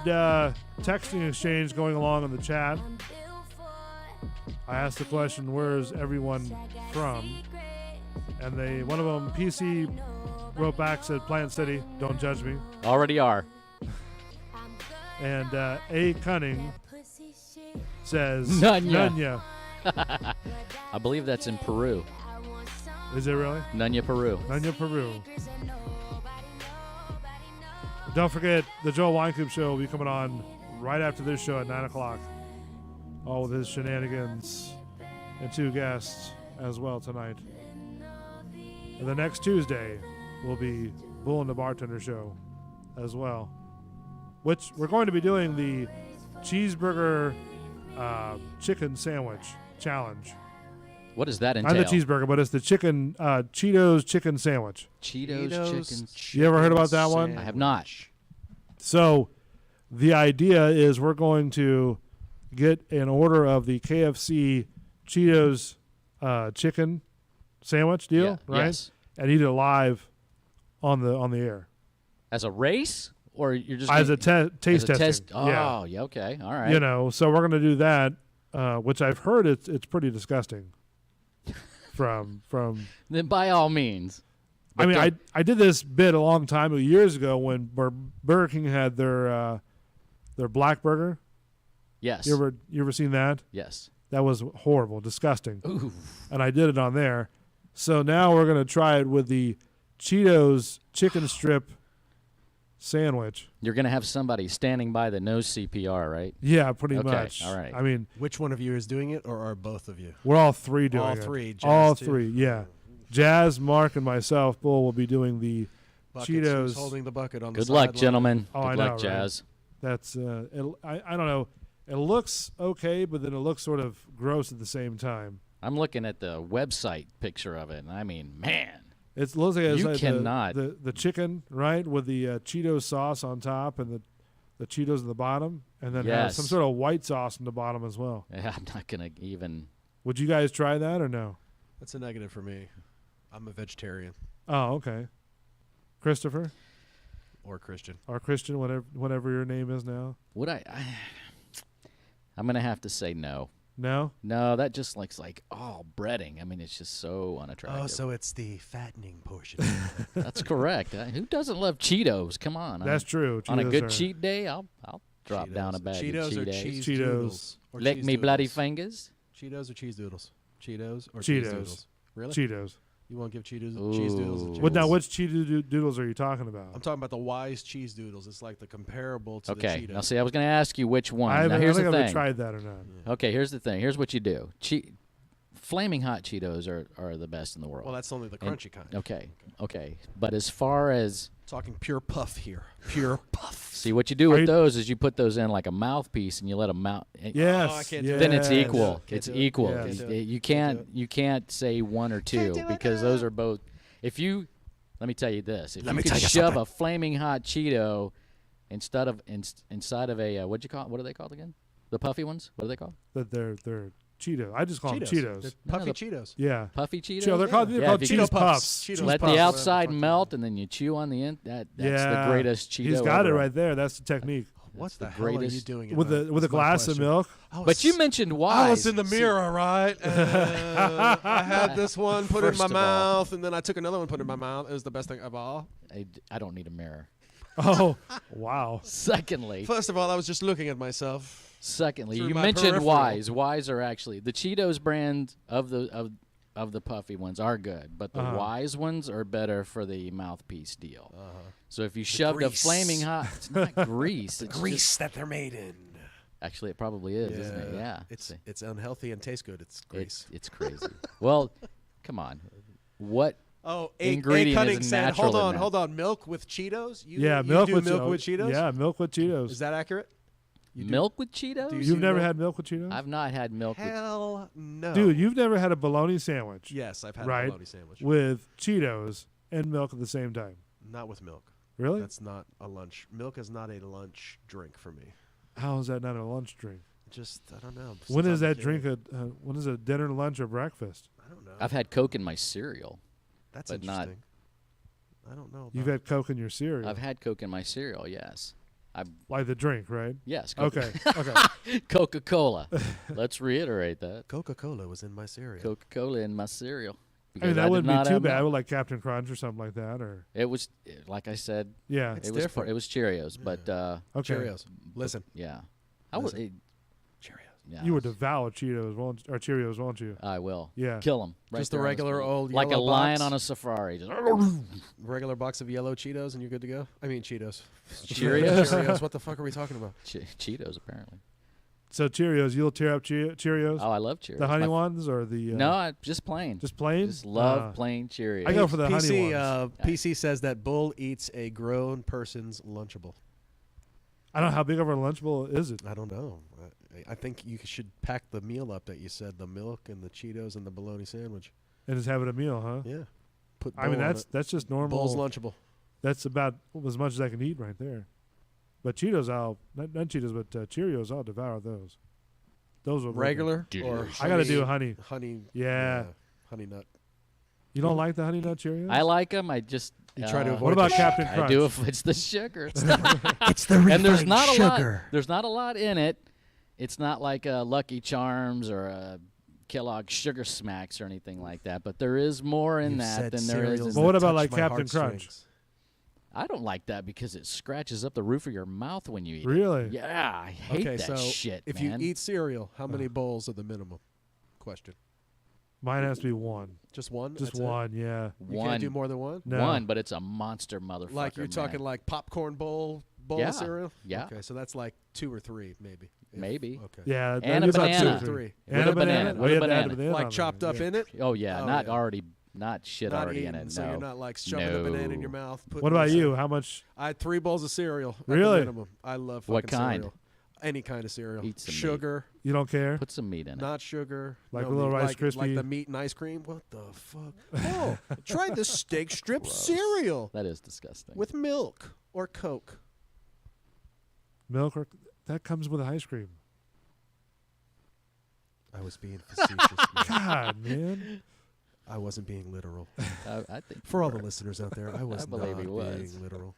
S10: texting exchange going along in the chat. I asked the question, where's everyone from? And one of them, PC, wrote back, said, Plant City, don't judge me.
S13: Already are.
S10: And A. Cunning says,
S13: Nunya.
S10: Nunya.
S13: I believe that's in Peru.
S10: Is it really?
S13: Nunya, Peru.
S10: Nunya, Peru. Don't forget, the Joel Weinkoop Show will be coming on right after this show at 9 o'clock. All with his shenanigans and two guests as well tonight. And the next Tuesday will be Bull and the Bartender Show as well, which we're going to be doing the cheeseburger chicken sandwich challenge.
S13: What does that entail?
S10: Not the cheeseburger, but it's the chicken Cheetos chicken sandwich.
S13: Cheetos chicken.
S10: You ever heard about that one?
S13: I have not.
S10: So the idea is we're going to get an order of the KFC Cheetos chicken sandwich deal,
S13: Yeah,
S10: right?
S13: yes.
S10: And eat it live on the air.
S13: As a race? Or you're just
S10: As a taste testing.
S13: Oh, yeah, okay. All right.
S10: You know, so we're going to do that, which I've heard it's pretty disgusting. From
S13: Then by all means.
S10: I mean, I did this bit a long time ago, years ago, when Burger King had their black burger.
S13: Yes.
S10: You ever seen that?
S13: Yes.
S10: That was horrible, disgusting.
S13: Ooh.
S10: And I did it on there. So now we're going to try it with the Cheetos chicken strip sandwich.
S13: You're going to have somebody standing by that knows CPR, right?
S10: Yeah, pretty
S13: Okay,
S10: much.
S13: all right.
S10: I mean,
S14: Which one of you is doing it, or are both of you?
S10: we're all three doing
S14: All
S10: it.
S14: three, Jazz
S10: all
S14: too?
S10: three, yeah. Jazz, Mark, and myself, Bull, will be doing the
S14: Buckets.
S10: Cheetos.
S14: Who's holding the bucket on the
S13: Good luck,
S14: sideline?
S13: gentlemen.
S10: Oh,
S13: Good
S10: I
S13: luck,
S10: know, right?
S13: Jazz.
S10: That's I don't know. It looks okay, but then it looks sort of gross at the same time.
S13: I'm looking at the website picture of it, and I mean, man.
S10: It looks like it's
S13: You
S10: like
S13: cannot.
S10: the chicken, right, with the Cheetos sauce on top and the Cheetos at the bottom, and then has
S13: Yes.
S10: some sort of white sauce on the bottom as well.
S13: Yeah, I'm not going to even.
S10: Would you guys try that or no?
S14: That's a negative for me. I'm a vegetarian.
S10: Oh, okay. Christopher
S14: Or Christian.
S10: or Christian, whatever your name is now.
S13: Would I'm going to have to say no.
S10: No?
S13: No, that just looks like all breading. I mean, it's just so unattractive.
S14: Oh, so it's the fattening portion.
S13: That's correct. Who doesn't love Cheetos? Come on.
S10: That's true.
S13: On a
S10: Cheetos
S13: good
S10: are-
S13: cheat day, I'll drop down a bag
S14: Cheetos
S13: of
S14: or
S13: Cheetos.
S14: cheese
S10: Cheetos.
S14: doodles? Or
S13: Lick
S14: cheese
S13: me bloody
S14: doodles?
S13: fingers.
S14: Cheetos or cheese doodles? Cheetos or cheese doodles?
S10: Cheetos.
S14: Really?
S10: Cheetos.
S14: You want to give cheese doodles a chance?
S10: What now? Which cheese doodles are you talking about?
S14: I'm talking about the Wise cheese doodles. It's like the comparable to the
S13: Okay.
S14: Cheetos.
S13: Now, see, I was going to ask you which one.
S10: I
S13: Now, here's
S10: don't
S13: the
S10: think I've
S13: thing.
S10: tried that or not.
S13: Okay, here's the thing. Here's what you do. Flaming hot Cheetos are the best in the world.
S14: Well, that's only the crunchy kind.
S13: Okay. But as far as
S14: Talking pure puff here. Pure puff.
S13: see what you do with those is you put those in like a mouthpiece and you let them mount.
S10: Yes.
S14: Oh, I can't do
S13: Then
S14: it.
S13: it's equal.
S14: Can't
S13: It's
S14: do it.
S13: equal.
S10: Yes.
S13: You can't say one or two because those are both. If you let me tell you this, if
S14: Let
S13: you
S14: me
S13: could
S14: tell you
S13: shove
S14: something.
S13: a flaming hot Cheeto inside of a what are they called again? The puffy ones? What are they called?
S10: That they're Cheetos. I just call them
S14: Cheetos.
S10: Cheetos.
S14: They're
S13: No,
S14: puffy
S13: the-
S14: Cheetos.
S10: Yeah.
S13: Puffy Cheetos.
S10: They're called
S13: if you
S10: Cheetos
S13: could
S10: Puffs.
S14: Cheetos
S13: let
S14: Puffs,
S13: the
S14: whatever
S13: outside
S14: the fuck
S13: melt and then you chew on the end. That's the greatest Cheeto.
S10: He's got it
S13: ever.
S10: right there. That's the technique.
S14: What the
S13: the
S14: hell are you
S13: greatest-
S14: doing? in
S10: With
S14: my-
S10: a
S14: that's my
S10: glass of
S14: question.
S10: milk.
S13: But you mentioned wise.
S14: I was in the mirror, right? I had this one put in
S13: First
S14: my
S13: of all-
S14: mouth, and then I took another one, put in my mouth. It was the best thing of all.
S13: I don't need a mirror.
S10: Oh, wow.
S13: Secondly,
S14: First of all, I was just looking at myself.
S13: Secondly,
S14: Through
S13: you
S14: my
S13: mentioned
S14: peripheral.
S13: Wise. Wise are actually the Cheetos brand of the puffy ones are good, but the Wise ones are better for the mouthpiece deal. So if you shoved a
S14: grease.
S13: flaming hot, it's not grease. It's
S14: Grease
S13: just-
S14: that they're made in.
S13: actually, it probably is, isn't it? Yeah.
S14: It's unhealthy and tastes good. It's grease.
S13: It's crazy. Well, come on. What
S14: Oh,
S13: ingredient
S14: Cutting
S13: is
S14: said,
S13: natural in
S14: hold
S13: that?
S14: on. Milk with Cheetos? You
S10: Milk
S14: do
S10: with
S14: milk with Cheetos?
S10: Yeah, milk with Cheetos.
S14: Is that accurate? You do-
S13: milk with Cheetos?
S14: do you
S10: You've
S14: do
S10: never
S14: milk?
S10: had milk with Cheetos?
S13: I've not had milk with
S14: Hell no.
S10: Dude, you've never had a bologna sandwich.
S14: Yes, I've had
S10: right,
S14: a bologna sandwich.
S10: with Cheetos and milk at the same time.
S14: Not with milk.
S10: Really?
S14: That's not a lunch. Milk is not a lunch drink for me.
S10: How is that not a lunch drink?
S14: Just, I don't know.
S10: When
S14: Since
S10: is
S14: I'm a
S10: that
S14: kid.
S10: drink when is it dinner, lunch, or breakfast?
S14: I don't know.
S13: I've had Coke in my cereal.
S14: That's
S13: but not-
S14: interesting. I don't know.
S10: You've
S14: about-
S10: had Coke in your cereal.
S13: I've had Coke in my cereal, yes.
S10: Like the drink, right?
S13: Yes.
S10: Okay. Okay.
S13: Coca-Cola. Let's reiterate that.
S14: Coca-Cola was in my cereal.
S13: Coca-Cola in my cereal.
S10: I mean,
S13: Because
S10: that
S13: did
S10: wouldn't
S13: not
S10: be too
S13: have
S10: bad
S13: milk.
S10: with like Captain Crunch or something like that, or
S13: It was, like I said,
S10: yeah.
S14: It's
S13: it was
S14: different.
S13: it was Cheerios, but
S10: Okay.
S14: Cheerios. Listen.
S13: yeah, I would.
S14: Listen. Cheerios.
S13: Yeah,
S10: You would devour Cheetos, won't, or Cheerios, won't you?
S13: I will.
S10: Yeah.
S13: Kill them. Right
S14: Just the
S13: there on
S14: regular
S13: spot.
S14: old
S13: like a
S14: yellow
S13: lion
S14: box?
S13: on a safari. Just
S14: Regular box of yellow Cheetos and you're good to go? I mean Cheetos.
S13: Cheerios?
S14: Cheerios. What the fuck are we talking about?
S13: Cheetos, apparently.
S10: So Cheerios, you'll tear up Cheerios?
S13: Oh, I love Cheerios.
S10: The honey
S13: My-
S10: ones or the
S13: No, just plain.
S10: just plain?
S13: Just love plain Cheerios.
S10: I go for the honey
S14: PC,
S10: ones.
S14: PC says that Bull eats a grown person's Lunchable.
S10: I don't know how big of a Lunchable is it.
S14: I don't know. I think you should pack the meal up that you said, the milk and the Cheetos and the bologna sandwich.
S10: And just have it a meal, huh?
S14: Yeah. Put
S10: I mean,
S14: Bull on
S10: that's
S14: it.
S10: just normal.
S14: Bull's Lunchable.
S10: That's about as much as I can eat right there. But Cheetos, not Cheetos, but Cheerios, I'll devour those. Those will
S14: Regular or
S10: I got to do honey.
S14: Honey.
S10: Yeah.
S14: Honey nut.
S10: You don't like the honey nut Cheerios?
S13: I like them. I just
S14: You try to avoid
S10: What about
S14: the
S10: Captain
S13: I
S10: Crunch?
S13: do if it's the sugar. It's not,
S16: It's the
S13: and there's
S16: refined
S13: not a lot.
S16: sugar.
S13: There's not a lot in it. It's not like a Lucky Charms or a Kellogg Sugar Smacks or anything like that. But there is more in
S14: You've
S13: that
S14: said
S13: than there is.
S14: cereals
S13: In
S10: Well, what
S14: that
S10: about
S14: touch
S10: like
S14: my
S10: Captain Crunch?
S14: heartstrings.
S13: I don't like that because it scratches up the roof of your mouth when you eat
S10: Really?
S13: it. Yeah, I hate
S14: Okay,
S13: that
S14: so
S13: shit,
S14: if
S13: man.
S14: you eat cereal, how many bowls are the minimum? Question.
S10: Mine has to be one.
S14: Just one?
S10: Just
S14: That's it?
S10: one, yeah.
S14: You
S13: one,
S14: can't do more than one?
S10: No.
S13: one, but it's a monster motherfucker.
S14: Like you're talking
S13: man.
S14: like popcorn bowl
S13: Yeah,
S14: of cereal?
S13: yeah.
S14: Okay, so that's like 2 or 3 maybe.
S13: Maybe.
S14: Okay.
S10: Yeah,
S13: And
S10: that
S13: a
S10: is about
S13: banana.
S10: 2 or 3.
S13: With
S10: And
S13: a
S10: a banana.
S13: banana.
S10: We
S13: With a
S10: had to add
S13: banana.
S10: a banana
S14: Like
S10: on
S14: chopped
S10: there,
S14: up
S10: yeah.
S14: in it?
S13: Oh yeah,
S14: Oh,
S13: not
S14: yeah.
S13: already, not shit
S14: Not
S13: already
S14: eaten,
S13: in it.
S14: so
S13: no.
S14: you're not like shoving a banana in your mouth.
S10: What about you? How much?
S14: I had 3 bowls of cereal. At
S10: Really?
S14: the minimum. I love fucking
S13: What kind?
S14: cereal. Any kind of cereal.
S13: Eat some meat.
S14: Sugar,
S10: You don't care?
S13: Put some meat in it.
S14: not sugar.
S10: Like
S14: no
S10: a little
S14: meat.
S10: Rice
S14: like,
S10: Krispie?
S14: Like the meat and ice cream. What the fuck? Oh, try this steak strip cereal
S13: That is disgusting.
S14: with milk or Coke.
S10: Milk or that comes with ice cream.
S14: I was being facetious. man.
S10: God, man.
S14: I wasn't being literal.
S13: I think
S14: For all the listeners out there, I was
S13: believe
S14: not
S13: he was.
S14: being literal.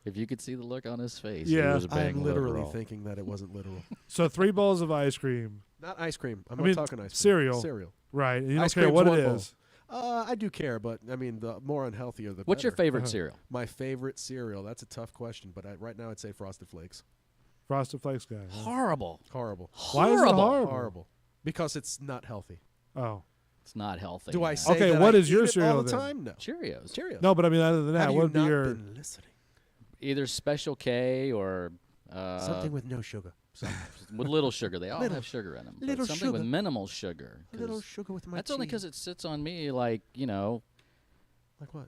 S13: if you could see the look on his face,
S10: Yeah.
S13: he was being
S14: I'm literally
S13: literal.
S14: thinking that it wasn't literal.
S10: So 3 bowls of ice cream.
S14: Not ice cream. I'm
S10: I
S14: not
S10: mean,
S14: talking ice cream.
S10: cereal.
S14: Cereal.
S10: Right. And you don't
S14: Ice
S10: care
S14: cream's
S10: what
S14: one
S10: it
S14: bowl.
S10: is.
S14: I do care, but I mean, the more unhealthier, the
S13: What's your
S14: better.
S13: favorite cereal?
S14: My favorite cereal. That's a tough question, but right now I'd say Frosted Flakes.
S10: Frosted Flakes guy. huh?
S13: Horrible.
S14: Horrible.
S10: Why is it horrible?
S14: Horrible. Because it's not healthy.
S10: Oh.
S13: It's not healthy.
S14: Do I
S13: man.
S14: say
S10: Okay,
S14: that
S10: what
S14: I
S10: is your
S14: eat it
S10: cereal
S14: all the
S10: then?
S14: time? No.
S13: Cheerios.
S14: Cheerios.
S10: No, but I mean, other than that,
S14: Have
S10: what
S14: you
S10: would be
S14: not
S10: your?
S14: been listening?
S13: Either Special K or
S16: Something with no sugar.
S13: with little sugar. They all
S16: Little-
S13: have sugar in them. but
S16: little
S13: something with
S16: sugar.
S13: minimal sugar.
S16: Little
S13: 'cause
S16: sugar with my
S13: That's only
S16: tea.
S13: because it sits on me like, you know,
S14: Like what?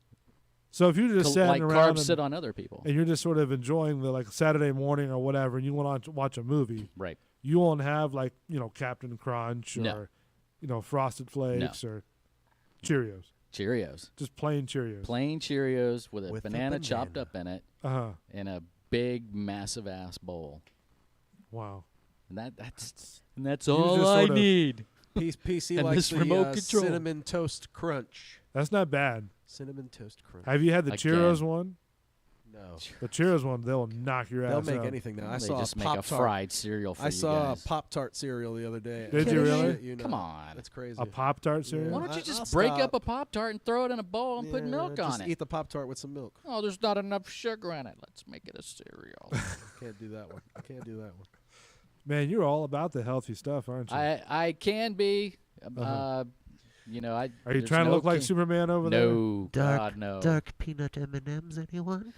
S10: So if you're just
S13: like
S10: sitting around
S13: carbs sit on other people.
S10: and you're just sort of enjoying the like Saturday morning or whatever, and you want to watch a movie,
S13: Right.
S10: you won't have like Captain Crunch or
S13: No.
S10: Frosted Flakes or Cheerios.
S13: Cheerios.
S10: Just plain Cheerios.
S13: Plain Cheerios with a
S14: With the
S13: banana chopped
S14: banana.
S13: up in it
S10: Uh-huh.
S13: in a big, massive ass bowl.
S10: Wow.
S13: And that's
S10: You
S13: all
S10: just
S13: I
S10: sort of-
S13: need.
S14: PC
S13: And
S14: likes
S13: this
S14: the
S13: remote control.
S14: cinnamon toast crunch.
S10: That's not bad.
S14: Cinnamon toast crunch.
S10: Have you had the
S13: Again.
S10: Cheerios one?
S14: No.
S10: The Cheerios one, they'll knock your
S14: They'll
S10: ass
S14: make
S10: out.
S14: anything now. I
S13: They
S14: saw
S13: just
S14: a
S13: make a
S14: Pop-Tart.
S13: fried cereal for
S14: I
S13: you
S14: saw
S13: guys.
S14: a Pop-Tart cereal the other day.
S10: Did you really?
S13: Come on.
S14: That's crazy.
S10: A Pop-Tart cereal?
S13: Why don't you
S14: I'll
S13: just break up
S14: stop.
S13: a Pop-Tart and throw it in a bowl and put
S14: Yeah,
S13: milk on
S14: just
S13: it?
S14: Eat the Pop-Tart with some milk.
S13: Oh, there's not enough sugar in it. Let's make it a cereal.
S14: Can't do that one. I can't do that one.
S10: Man, you're all about the healthy stuff, aren't you?
S13: I can be.
S10: Uh-huh.
S13: You know, I.
S10: Are you
S13: there's
S10: trying to
S13: no
S10: look like
S13: king-
S10: Superman over there?
S13: No, God, no.
S16: Dark peanut M&Ms, anyone?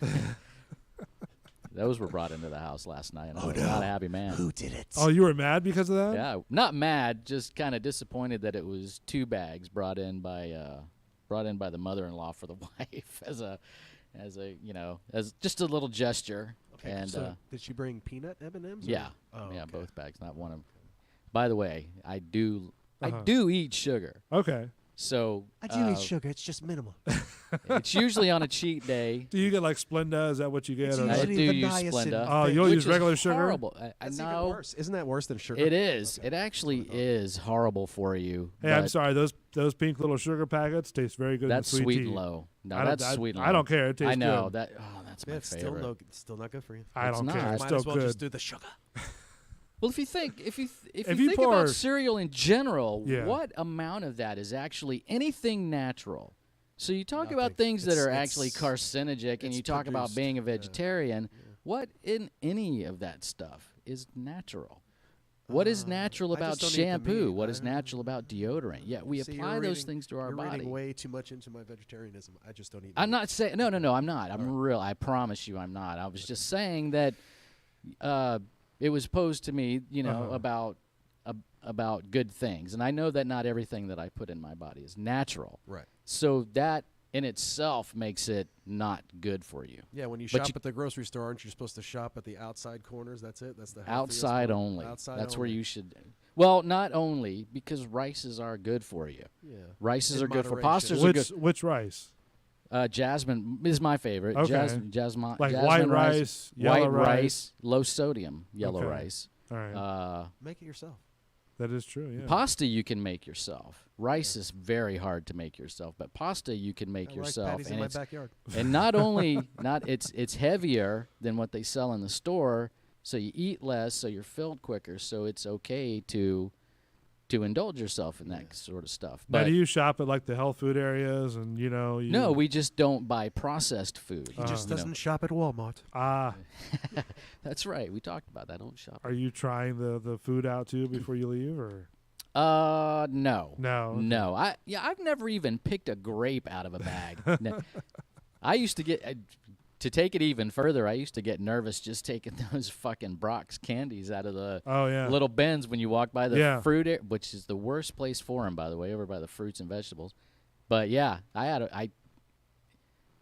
S13: Those were brought into the house last night, and I was not a happy man.
S16: Who did it?
S10: Oh, you were mad because of that?
S13: Yeah, not mad, just kind of disappointed that it was 2 bags brought in by the mother-in-law for the wife as just a little gesture.
S14: Okay,
S13: and
S14: so did she bring peanut M&Ms?
S13: yeah,
S14: Oh,
S13: yeah,
S14: okay.
S13: both bags, not one of. By the way, I do
S10: Uh-huh.
S13: eat sugar.
S10: Okay.
S13: So
S16: I do eat sugar. It's just minimal.
S13: it's usually on a cheat day.
S10: Do you get like Splenda? Is that what you get?
S16: It's
S10: Or
S13: I
S16: usually
S13: do use
S16: the niacin
S13: Splenda.
S10: Oh, you'll
S13: which
S10: use
S13: is
S10: regular sugar?
S13: Horrible. I
S14: That's even
S13: know.
S14: worse. Isn't that worse than sugar?
S13: It is.
S14: Okay.
S13: It actually is horrible for you.
S10: Hey, I'm
S13: but
S10: sorry. Those pink little sugar packets taste very good.
S13: That's
S10: in sweet tea.
S13: and low. No,
S10: I don't-
S13: that's sweet and low.
S10: I don't care. It tastes
S13: I know
S10: good.
S13: that. Oh, that's my
S14: Yeah, it's
S13: favorite.
S14: still not good for you.
S10: I
S13: It's
S10: don't care.
S13: not.
S10: It's
S14: Might
S10: still
S14: as well
S10: good.
S14: just do the sugar.
S13: Well, if you think if you
S10: you
S13: think
S10: pour-
S13: about cereal in general,
S10: Yeah.
S13: what amount of that is actually anything natural? So you talk
S14: Nothing.
S13: about things that
S14: It's-
S13: are actually
S14: it's-
S13: carcinogenic, and
S14: it's
S13: you talk about
S14: produced.
S13: being a
S14: Yeah.
S13: vegetarian. What in any of that stuff is natural? What is natural
S14: I
S13: about
S14: just don't eat the
S13: shampoo?
S14: meat.
S13: What is natural about deodorant? Yeah, we
S14: See,
S13: apply
S14: you're
S13: those
S14: reading-
S13: things to our
S14: you're
S13: body.
S14: reading way too much into my vegetarianism. I just don't eat.
S13: I'm
S14: meat.
S13: not saying no, I'm not. I'm real. I promise you, I'm not. I was just saying that it was posed to me, about good things, and I know that not everything that I put in my body is natural.
S14: Right.
S13: So that in itself makes it not good for you.
S14: Yeah, when you
S13: But
S14: shop at the grocery store, aren't you supposed to shop at the outside corners? That's it. That's the healthiest
S13: Outside
S14: one?
S13: only.
S14: Outside
S13: That's where
S14: only.
S13: you should. Well, not only because rices are good for you.
S14: Yeah.
S13: Rices
S14: In
S13: are good for
S14: moderation.
S13: pastas. Are good.
S10: Which rice?
S13: Jasmine is my favorite.
S10: Okay.
S13: Jasmine,
S10: Like
S13: jasmine
S10: white rice, yellow
S13: white
S10: rice.
S13: low sodium yellow
S10: Okay.
S13: rice.
S10: All right.
S14: Make it yourself.
S10: That is true. Yeah.
S13: Pasta you can make yourself. Rice is very hard to make yourself, but pasta you can make
S14: Rice
S13: yourself.
S14: patties in
S13: And
S14: my
S13: it's
S14: backyard.
S13: and not only it's heavier than what they sell in the store, so you eat less, so you're filled quicker. So it's okay to indulge yourself in that sort of stuff.
S10: Now,
S13: But
S10: do you shop at like the health food areas and
S13: no, we just don't buy processed food.
S16: He just
S13: you know.
S16: doesn't shop at Walmart.
S13: That's right. We talked about that. Don't shop.
S10: Are you trying the food out too before you leave, or?
S13: No.
S10: No.
S13: No. I've never even picked a grape out of a bag. No. I used to get to take it even further. I used to get nervous just taking those fucking Brock's candies out of the little bins when you walk by the fruit, which is the worst place for them, by the way, over by the fruits and vegetables. But yeah,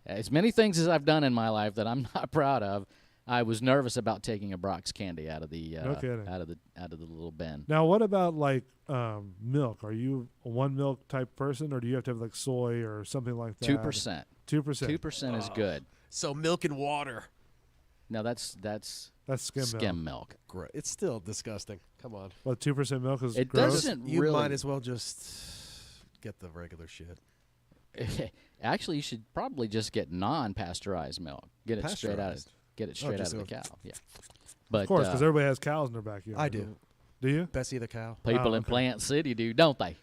S13: as many things as I've done in my life that I'm not proud of, I was nervous about taking a Brock's candy out of the
S10: No kidding.
S13: out of the little bin.
S10: Now, what about like milk? Are you a one milk type person, or do you have to have like soy or something like that?
S13: 2%.
S10: 2%.
S13: 2% is good.
S14: So milk and water.
S13: No, that's
S10: skim
S13: milk.
S14: Great. It's still disgusting. Come on.
S10: Well, 2% milk is
S13: It
S10: gross.
S13: doesn't
S14: You
S13: really.
S14: might as well just get the regular shit.
S13: Actually, you should probably just get non-pasteurized milk. Get it straight out of
S14: just
S13: the
S14: go-
S13: cow. Yeah, but
S10: Of course, because everybody has cows in their backyard.
S14: I do.
S10: Do you?
S14: Bessie the cow.
S13: people
S10: Oh,
S13: in
S10: okay.
S13: Plant City do, don't they?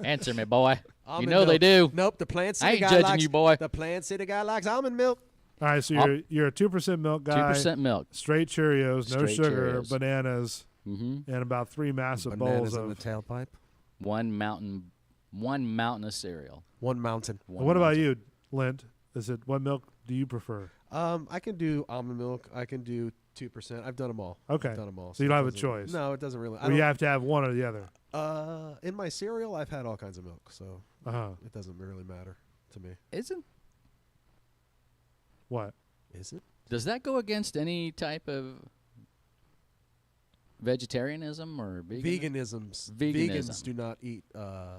S13: Answer me, boy.
S14: Almond
S13: You know they
S14: milk.
S13: do.
S14: Nope, the Plant City
S13: I ain't
S14: guy
S13: judging
S14: likes,
S13: you, boy.
S14: The Plant City guy likes almond milk.
S10: All right, so you're a 2% milk guy.
S13: 2% milk.
S10: Straight Cheerios, no
S13: Straight
S10: sugar,
S13: Cheerios.
S10: bananas,
S13: Mm-hmm.
S10: and about 3 massive
S14: Bananas
S10: bowls
S14: in the
S10: of.
S14: tailpipe.
S13: One Mountain One mountain of cereal.
S14: One mountain.
S10: What about you, Lint? Is it what milk do you prefer?
S14: I can do almond milk. I can do 2%. I've done them all.
S10: Okay.
S14: I've done them all.
S10: So you don't have a
S14: it doesn't-
S10: choice.
S14: No, it doesn't really.
S10: Or you have to have one or the other.
S14: In my cereal, I've had all kinds of milk, so
S10: Uh-huh.
S14: it doesn't really matter to me.
S13: Isn't
S10: What?
S14: Is it?
S13: Does that go against any type of vegetarianism or
S14: Veganisms.
S13: Veganism.
S14: Vegans do not eat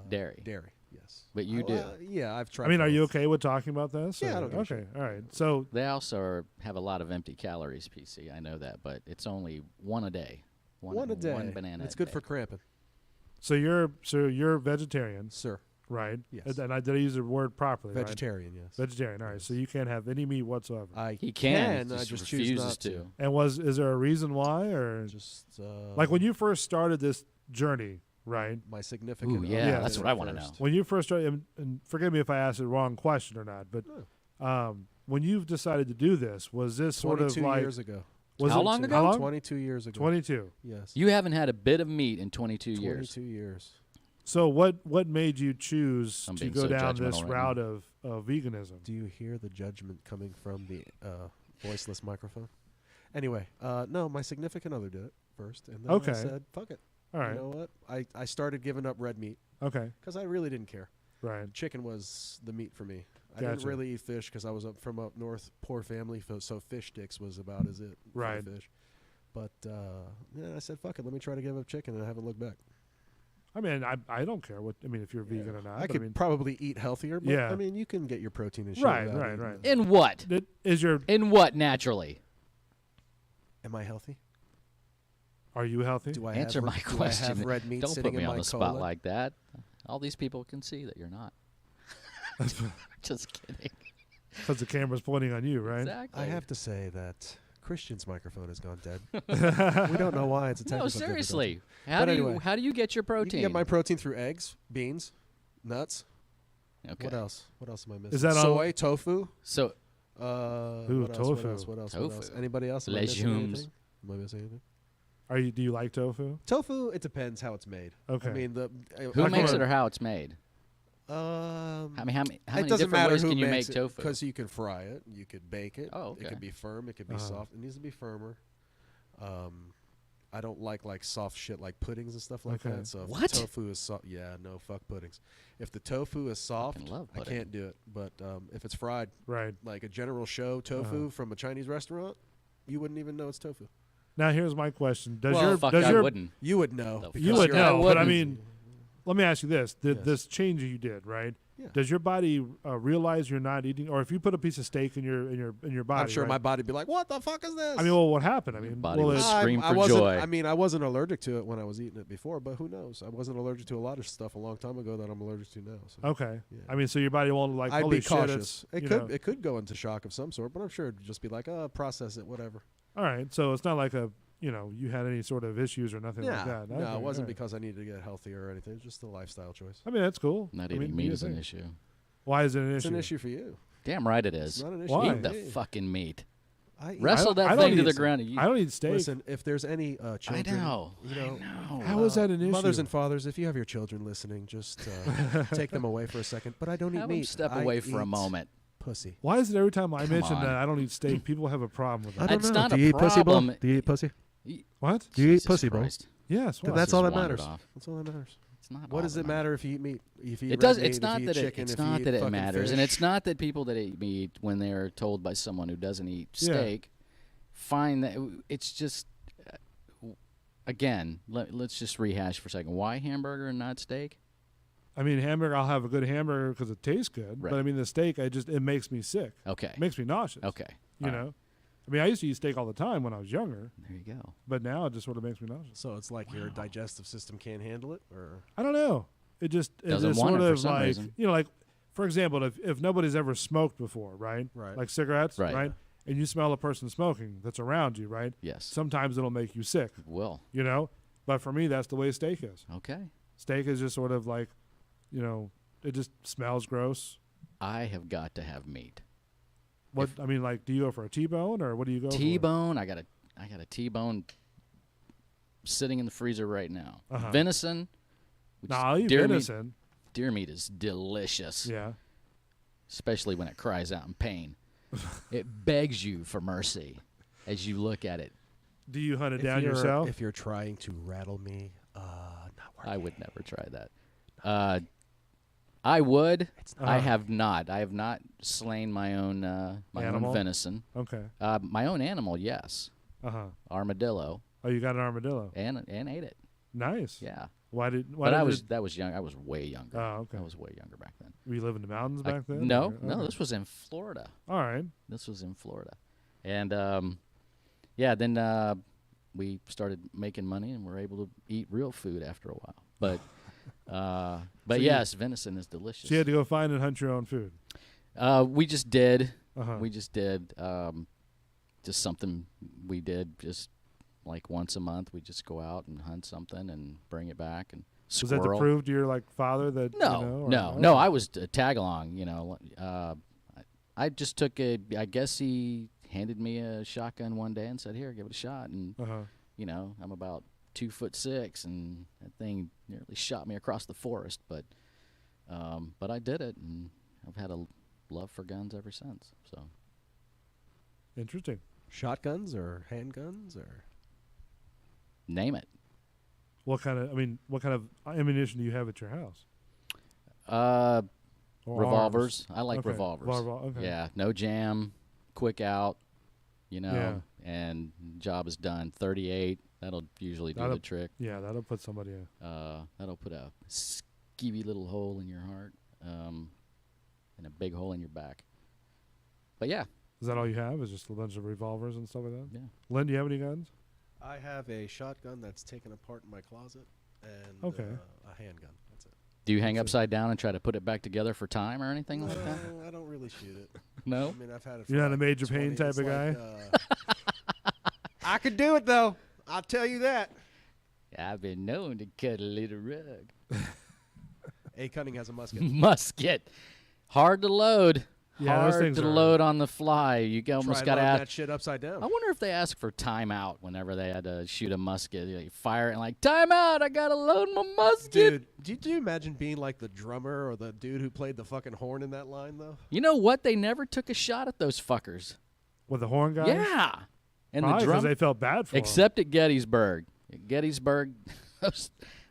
S13: Dairy.
S14: Dairy, yes.
S13: But you do.
S14: Yeah, I've tried.
S10: I mean, are you
S14: both.
S10: okay with talking about this?
S14: Yeah,
S10: or-
S14: I don't give a
S10: Okay,
S14: shit.
S10: all right. So
S13: They also have a lot of empty calories, PC. I know that, but it's only one a day.
S14: One a day.
S13: One banana.
S14: It's
S13: a
S14: good
S13: day.
S14: for cramping.
S10: so you're vegetarian,
S14: Sir.
S10: right?
S14: Yes.
S10: And I did I use the word properly? right?
S14: Vegetarian, yes.
S10: Vegetarian. All right. So you can't have any meat whatsoever.
S13: He can.
S14: I
S13: Just
S14: just choose
S13: refuses
S14: not to.
S10: And is there a reason why, or
S14: Just
S10: like when you first started this journey, right?
S14: my significant.
S13: Ooh, yeah,
S14: other
S13: that's
S14: did
S13: what I
S14: it
S13: want to know.
S14: first.
S10: When you first started, and forgive me if I asked the wrong question or not, but when you've decided to do this, was this sort of
S14: 22
S10: like
S14: years ago.
S10: Was
S13: How
S10: it,
S13: long ago?
S10: How long?
S14: 22 years ago.
S10: 22.
S14: Yes.
S13: You haven't had a bit of meat in 22 years.
S14: 22 years.
S10: So what made you choose
S13: I'm
S10: to
S13: being
S10: go
S13: so
S10: down
S13: judgmental
S10: this
S13: right
S10: route
S13: now.
S10: of veganism?
S14: Do you hear the judgment coming from the voiceless microphone? Anyway, no, my significant other did it first, and then
S10: Okay.
S14: I said, "Fuck it."
S10: All right.
S14: You know what? I started giving up red meat
S10: Okay.
S14: because I really didn't care.
S10: Right.
S14: Chicken was the meat for me. I didn't
S10: Gotcha.
S14: really eat fish because I was from up north, poor family, so fish sticks was about as it. for
S10: Right.
S14: Fish. But yeah, I said, "Fuck it, let me try to give up chicken," and I haven't looked back.
S10: I mean, I don't care what. I mean, if you're vegan or not.
S14: I
S10: but
S14: could
S10: mean,
S14: probably eat healthier, but
S10: Yeah.
S14: I mean, you can get your protein and shit.
S10: Right,
S14: without
S10: right,
S14: eating
S10: right.
S14: it.
S13: In what?
S10: Is your
S13: In what naturally?
S14: Am I healthy?
S10: Are you healthy?
S14: Do I
S13: Answer
S14: have,
S13: my
S14: do I
S13: question.
S14: have red meat
S13: Don't
S14: sitting
S13: put me
S14: in
S13: on
S14: my
S13: the spot
S14: colon?
S13: like that. All these people can see that you're not. Just kidding.
S10: Because the camera's pointing on you, right?
S13: Exactly.
S14: I have to say that Christian's microphone has gone dead. we don't know why. It's a technical
S13: No, seriously.
S14: difficulty.
S13: How
S14: But
S13: do
S14: anyway,
S13: you get your
S14: You
S13: protein?
S14: can get my protein through eggs, beans, nuts.
S13: Okay.
S14: What else? What else am I missing?
S10: Is that
S14: soy, tofu?
S13: So
S10: Ooh,
S14: what else,
S10: tofu.
S14: What else? What else? What else?
S13: Tofu.
S14: Anybody else? Am I missing
S13: Legumes.
S14: anything? Am I missing anything?
S10: Do you like tofu?
S14: Tofu. It depends how it's made.
S10: Okay.
S14: I mean,
S13: who
S10: Like
S13: makes
S10: what?
S13: it or how it's made?
S14: How
S13: many
S14: it
S13: different
S14: doesn't matter
S13: ways
S14: who
S13: can you make
S14: makes it,
S13: tofu?
S14: Because you can fry it, you could bake it.
S13: Oh,
S14: It
S13: okay.
S14: could be firm. It could be
S10: Uh-huh.
S14: soft. It needs to be firmer. I don't like soft shit like puddings and stuff like
S10: Okay.
S14: that. So if
S13: What?
S14: the tofu is soft, yeah, no, fuck puddings. If the tofu is soft,
S13: love
S14: I
S13: pudding.
S14: can't do it. But if it's fried,
S10: Right.
S14: like a General Show tofu
S10: Uh-huh.
S14: from a Chinese restaurant, you wouldn't even know it's tofu.
S10: Now here's my question: Does
S14: Well,
S10: your
S13: Fuck,
S10: does
S13: I
S10: your
S13: wouldn't.
S14: You would know.
S13: The
S14: because
S10: you would
S14: you're-
S10: know, but I
S13: wouldn't.
S10: mean, let me ask you this:
S14: Yes.
S10: this change you did, right?
S14: Yeah.
S10: Does your body realize you're not eating, or if you put a piece of steak in your body?
S14: I'm sure
S10: right?
S14: my body'd be like, "What the fuck is this?"
S10: I mean, well, what happened? I mean,
S13: body
S10: well,
S13: would
S10: it-
S13: scream
S14: I
S13: for
S14: wasn't,
S13: joy.
S14: I mean, I wasn't allergic to it when I was eating it before, but who knows? I wasn't allergic to a lot of stuff a long time ago that I'm allergic to now. So.
S10: okay.
S14: Yeah.
S10: I mean, so your body won't like.
S14: I'd
S10: Holy
S14: be
S10: shit,
S14: cautious.
S10: it's,
S14: It
S10: you
S14: could
S10: know.
S14: it could go into shock of some sort, but I'm sure it'd just be like, process it, whatever.
S10: All right, so it's not like you had any sort of issues or nothing like that.
S14: No,
S10: Okay,
S14: it wasn't
S10: all right.
S14: because I needed to get healthier or anything. It's just a lifestyle choice.
S10: I mean, that's cool.
S13: Not
S10: I
S13: eating
S10: mean,
S13: meat
S10: do
S13: is
S10: your
S13: an
S10: thing.
S13: issue.
S10: Why is it an
S14: It's
S10: issue?
S14: an issue for you.
S13: Damn right it is.
S14: It's not an issue.
S10: Why?
S14: for
S13: Eat the
S14: me.
S13: fucking meat.
S14: I eat-
S13: Wrestle
S10: I
S13: that
S10: don't
S13: thing to
S10: eat-
S13: the ground. And you,
S10: I don't eat steak.
S14: Listen, if there's any children,
S13: know.
S14: you know,
S13: I know.
S10: How is that an issue?
S14: mothers and fathers, if you have your children listening, just take them away for a second. But I don't eat
S13: Have 'em
S14: meat.
S13: step
S14: I
S13: away for a
S14: eat
S13: moment.
S14: Pussy.
S10: Why is it every time I
S13: Come
S10: mention
S13: on.
S10: that I don't eat steak, people have a problem with
S14: I
S10: it?
S14: don't
S13: That's
S14: know.
S13: not
S14: Do
S13: a
S14: you eat pussy, Bo?
S13: problem.
S14: Do you eat pussy?
S10: What?
S14: Do you eat
S13: Jesus
S14: pussy, Bo?
S13: Christ.
S10: Yes.
S14: Then
S10: what?
S14: that's all that
S13: Wandered
S14: matters.
S13: off.
S14: That's all that matters.
S13: It's not.
S14: What
S13: all
S14: does
S13: that
S14: it matter if you eat meat? If you eat
S13: It does.
S14: red
S13: It's
S14: meat,
S13: not
S14: if you
S13: that
S14: eat
S13: it.
S14: chicken,
S13: It's
S14: if you
S13: not
S14: eat
S13: that it
S14: fucking
S13: matters, and
S14: fish.
S13: it's not that people that eat meat, when they're told by someone who doesn't eat
S10: Yeah.
S13: steak, find that it's just. Again, let's just rehash for a second. Why hamburger and not steak?
S10: I mean, hamburger. I'll have a good hamburger because it tastes good.
S13: Right.
S10: But I mean, the steak, it makes me sick.
S13: Okay.
S10: It makes me nauseous.
S13: Okay.
S10: You
S13: All
S10: know.
S13: right.
S10: I mean, I used to eat steak all the time when I was younger,
S13: There you go.
S10: but now it just sort of makes me nauseous.
S14: So it's like your digestive system can't handle it, or
S10: I don't know. It just
S13: Doesn't
S10: it's
S13: want
S10: sort
S13: it for
S10: of
S13: some
S10: like
S13: reason.
S10: like for example, if nobody's ever smoked before, right?
S14: Right.
S10: Like cigarettes,
S13: Right.
S10: And you smell a person smoking that's around you, right?
S13: Yes.
S10: Sometimes it'll make you sick,
S13: It will.
S10: you know. But for me, that's the way steak is.
S13: Okay.
S10: Steak is just sort of like, it just smells gross.
S13: I have got to have meat.
S10: What I mean, like, do you go for a T-bone or what do you go for?
S13: T-bone. I got a T-bone sitting in the freezer right now.
S10: Uh-huh.
S13: Venison. Which
S10: No,
S13: is
S10: I'll eat
S13: deer meat.
S10: venison.
S13: deer meat is delicious.
S10: Yeah.
S13: Especially when it cries out in pain. It begs you for mercy as you look at it.
S10: Do you hunt it
S14: If
S10: down
S14: you're-
S10: yourself?
S14: If you're trying to rattle me, not working.
S13: I would never try that. I would. I
S10: Uh-huh.
S13: have not. I have not slain my own
S10: Animal?
S13: venison.
S10: Okay.
S13: My own animal, yes.
S10: Uh-huh.
S13: Armadillo.
S10: Oh, you got an armadillo.
S13: And ate it.
S10: Nice.
S13: Yeah.
S10: Why did
S13: that was young. I was way younger.
S10: Oh, okay.
S13: I was way younger back then.
S10: Were you living in the mountains back then?
S13: No,
S10: or-
S13: no.
S10: okay.
S13: This was in Florida.
S10: All right.
S13: This was in Florida, and then we started making money and were able to eat real food after a while. But
S10: So
S13: yes, venison is delicious.
S10: So you had to go find and hunt your own food.
S13: We just did.
S10: Uh-huh.
S13: We just did. Just something we did just like once a month. We just go out and hunt something and bring it back. And
S10: Was
S13: squirrel.
S10: that to prove to your father that
S13: No,
S10: you know, or-
S13: no.
S10: okay.
S13: I was a tag along. I just took a. I guess he handed me a shotgun one day and said, "Here, give it a shot." And I'm about 2'6", and that thing nearly shot me across the forest. But I did it, and I've had a love for guns ever since. So
S10: Interesting.
S14: Shotguns or handguns or
S13: name it.
S10: What kind of ammunition do you have at your house? Or
S13: Revolvers.
S10: arms?
S13: I like
S10: Okay.
S13: revolvers.
S10: Okay.
S13: Yeah, no jam, quick out,
S10: Yeah.
S13: and job is done. 38, that'll usually do
S10: That'll-
S13: the trick.
S10: Yeah, that'll put somebody in.
S13: That'll put a skeevy little hole in your heart, and a big hole in your back. But yeah.
S10: Is that all you have? Is just a bunch of revolvers and stuff like that?
S13: Yeah.
S10: Lynn, do you have any guns?
S14: I have a shotgun that's taken apart in my closet and
S10: Okay.
S14: A handgun. That's it.
S13: Do you hang upside down and try to put it back together for time or anything like that?
S14: I don't really shoot it.
S13: No?
S14: I mean, I've had it. For
S10: You're not a
S14: like
S10: Major Payne
S14: 20
S10: type
S14: it's
S10: of
S14: like,
S10: guy?
S14: I could do it though. I'll tell you that.
S13: I've been known to cut a little rug.
S14: A Cunning has a musket.
S13: Musket. Hard to load.
S10: Yeah, those
S13: Hard
S10: things
S13: to
S10: are-
S13: load on the fly. You almost
S14: Try
S13: got to
S14: loading
S13: ask.
S14: that shit upside down.
S13: I wonder if they ask for timeout whenever they had to shoot a musket. You fire it and like, timeout, I got to load my musket.
S14: Dude, do you imagine being like the drummer or the dude who played the fucking horn in that line, though?
S13: You know what? They never took a shot at those fuckers.
S10: With the horn guys?
S13: Yeah. And
S10: Probably
S13: the
S10: 'cause
S13: drum.
S10: they felt bad for 'em.
S13: Except at Gettysburg. At Gettysburg,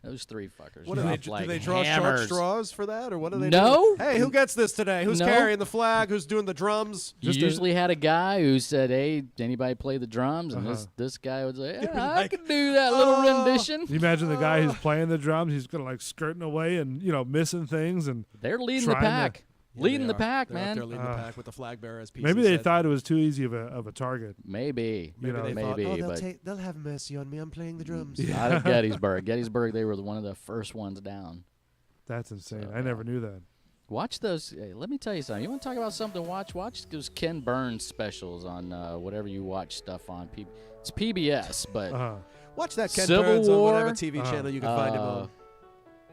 S13: those three fuckers.
S14: What do
S13: dropped
S14: they,
S13: like
S14: do they draw
S13: hammers.
S14: short straws for that, or what do they
S13: No.
S14: do? Hey, who gets this today? Who's
S13: No.
S14: carrying the flag? Who's doing the drums?
S13: You usually had a guy who said, "Hey, anybody play the drums?" And
S10: Uh-huh.
S13: this guy would say,
S14: You'd
S13: "Yeah,
S14: be
S13: I
S14: like,
S13: can do that little rendition."
S10: You imagine the guy who's playing the drums, he's kind of like skirting away and, missing things. And
S13: They're leading the
S10: trying to-
S13: pack. Leading the pack,
S14: They're out
S13: man.
S14: there leading the pack with the flag bearer as PC
S10: Maybe they
S14: said.
S10: thought it was too easy of a target.
S13: Maybe.
S10: You know,
S14: they thought,
S13: maybe,
S14: oh, they'll,
S13: but
S14: they'll have mercy on me. I'm playing the drums.
S13: not at Gettysburg. Gettysburg, they were one of the first ones down.
S10: That's insane. I never knew that.
S13: Watch those. Hey, let me tell you something. You want to talk about something to watch? Watch those Ken Burns specials on whatever you watch stuff on. It's PBS, but
S14: Watch that Ken
S13: Civil
S14: Burns
S13: War,
S14: on whatever TV channel you can find him on.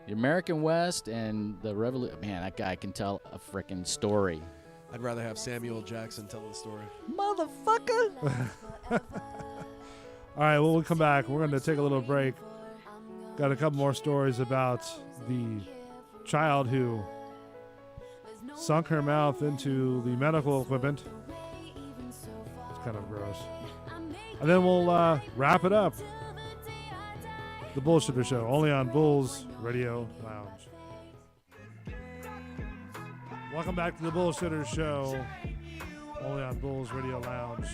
S13: The American West and the Revolution. Man, that guy can tell a freaking story.
S14: I'd rather have Samuel Jackson tell the story.
S13: Motherfucker.
S10: All right, well, we'll come back. We're going to take a little break. Got a couple more stories about the child who sunk her mouth into the medical equipment. It's kind of gross. And then we'll wrap it up. The Bullshitter Show, only on Bulls Radio Lounge. Welcome back to the Bullshitter Show, only on Bulls Radio Lounge.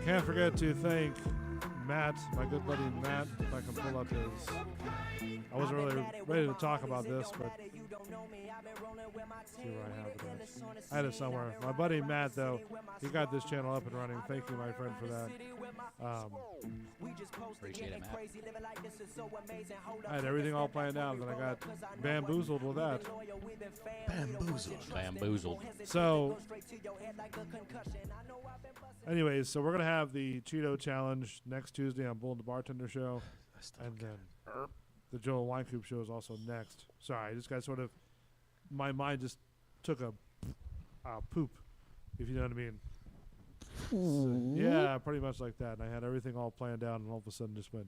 S10: Can't forget to thank Matt, my good buddy Matt, if I can pull up his. I wasn't really ready to talk about this, but see where I have it at. I had it somewhere. My buddy Matt, though, he got this channel up and running. Thank you, my friend, for that.
S13: Appreciate it, Matt.
S10: I had everything all planned out, and then I got bamboozled with that.
S13: Bamboozled.
S10: So, anyways, so we're going to have the Cheeto Challenge next Tuesday on Bull and the Bartender Show. And then the Joel Weinkoop Show is also next. Sorry, I just got sort of, my mind just took a poop, if you know what I mean. So, yeah, pretty much like that. And I had everything all planned out, and all of a sudden just went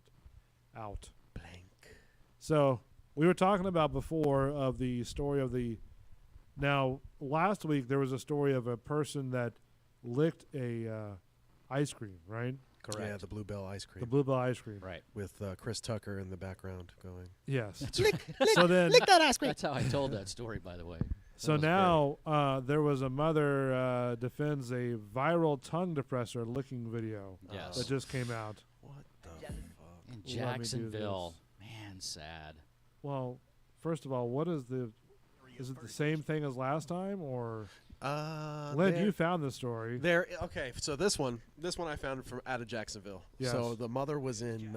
S10: out.
S14: Blank.
S10: So, we were talking about before of the story of the. Now, last week there was a story of a person that licked a ice cream, right?
S14: Correct. Yeah, the Bluebell ice cream.
S10: The Bluebell ice cream.
S13: Right.
S14: With Chris Tucker in the background going.
S10: Yes.
S13: That's
S10: So then,
S14: lick that ice cream.
S13: That's how I told that story, by the way.
S10: So now there was a mother defends a viral tongue depressor licking video that just came out.
S14: What the fuck?
S13: In Jacksonville. Man, sad.
S10: Well, first of all, what is the... Is it the same thing as last time, or... Len, you found this story.
S14: Okay, so this one I found from out of Jacksonville.
S10: Yes.
S14: So the mother was in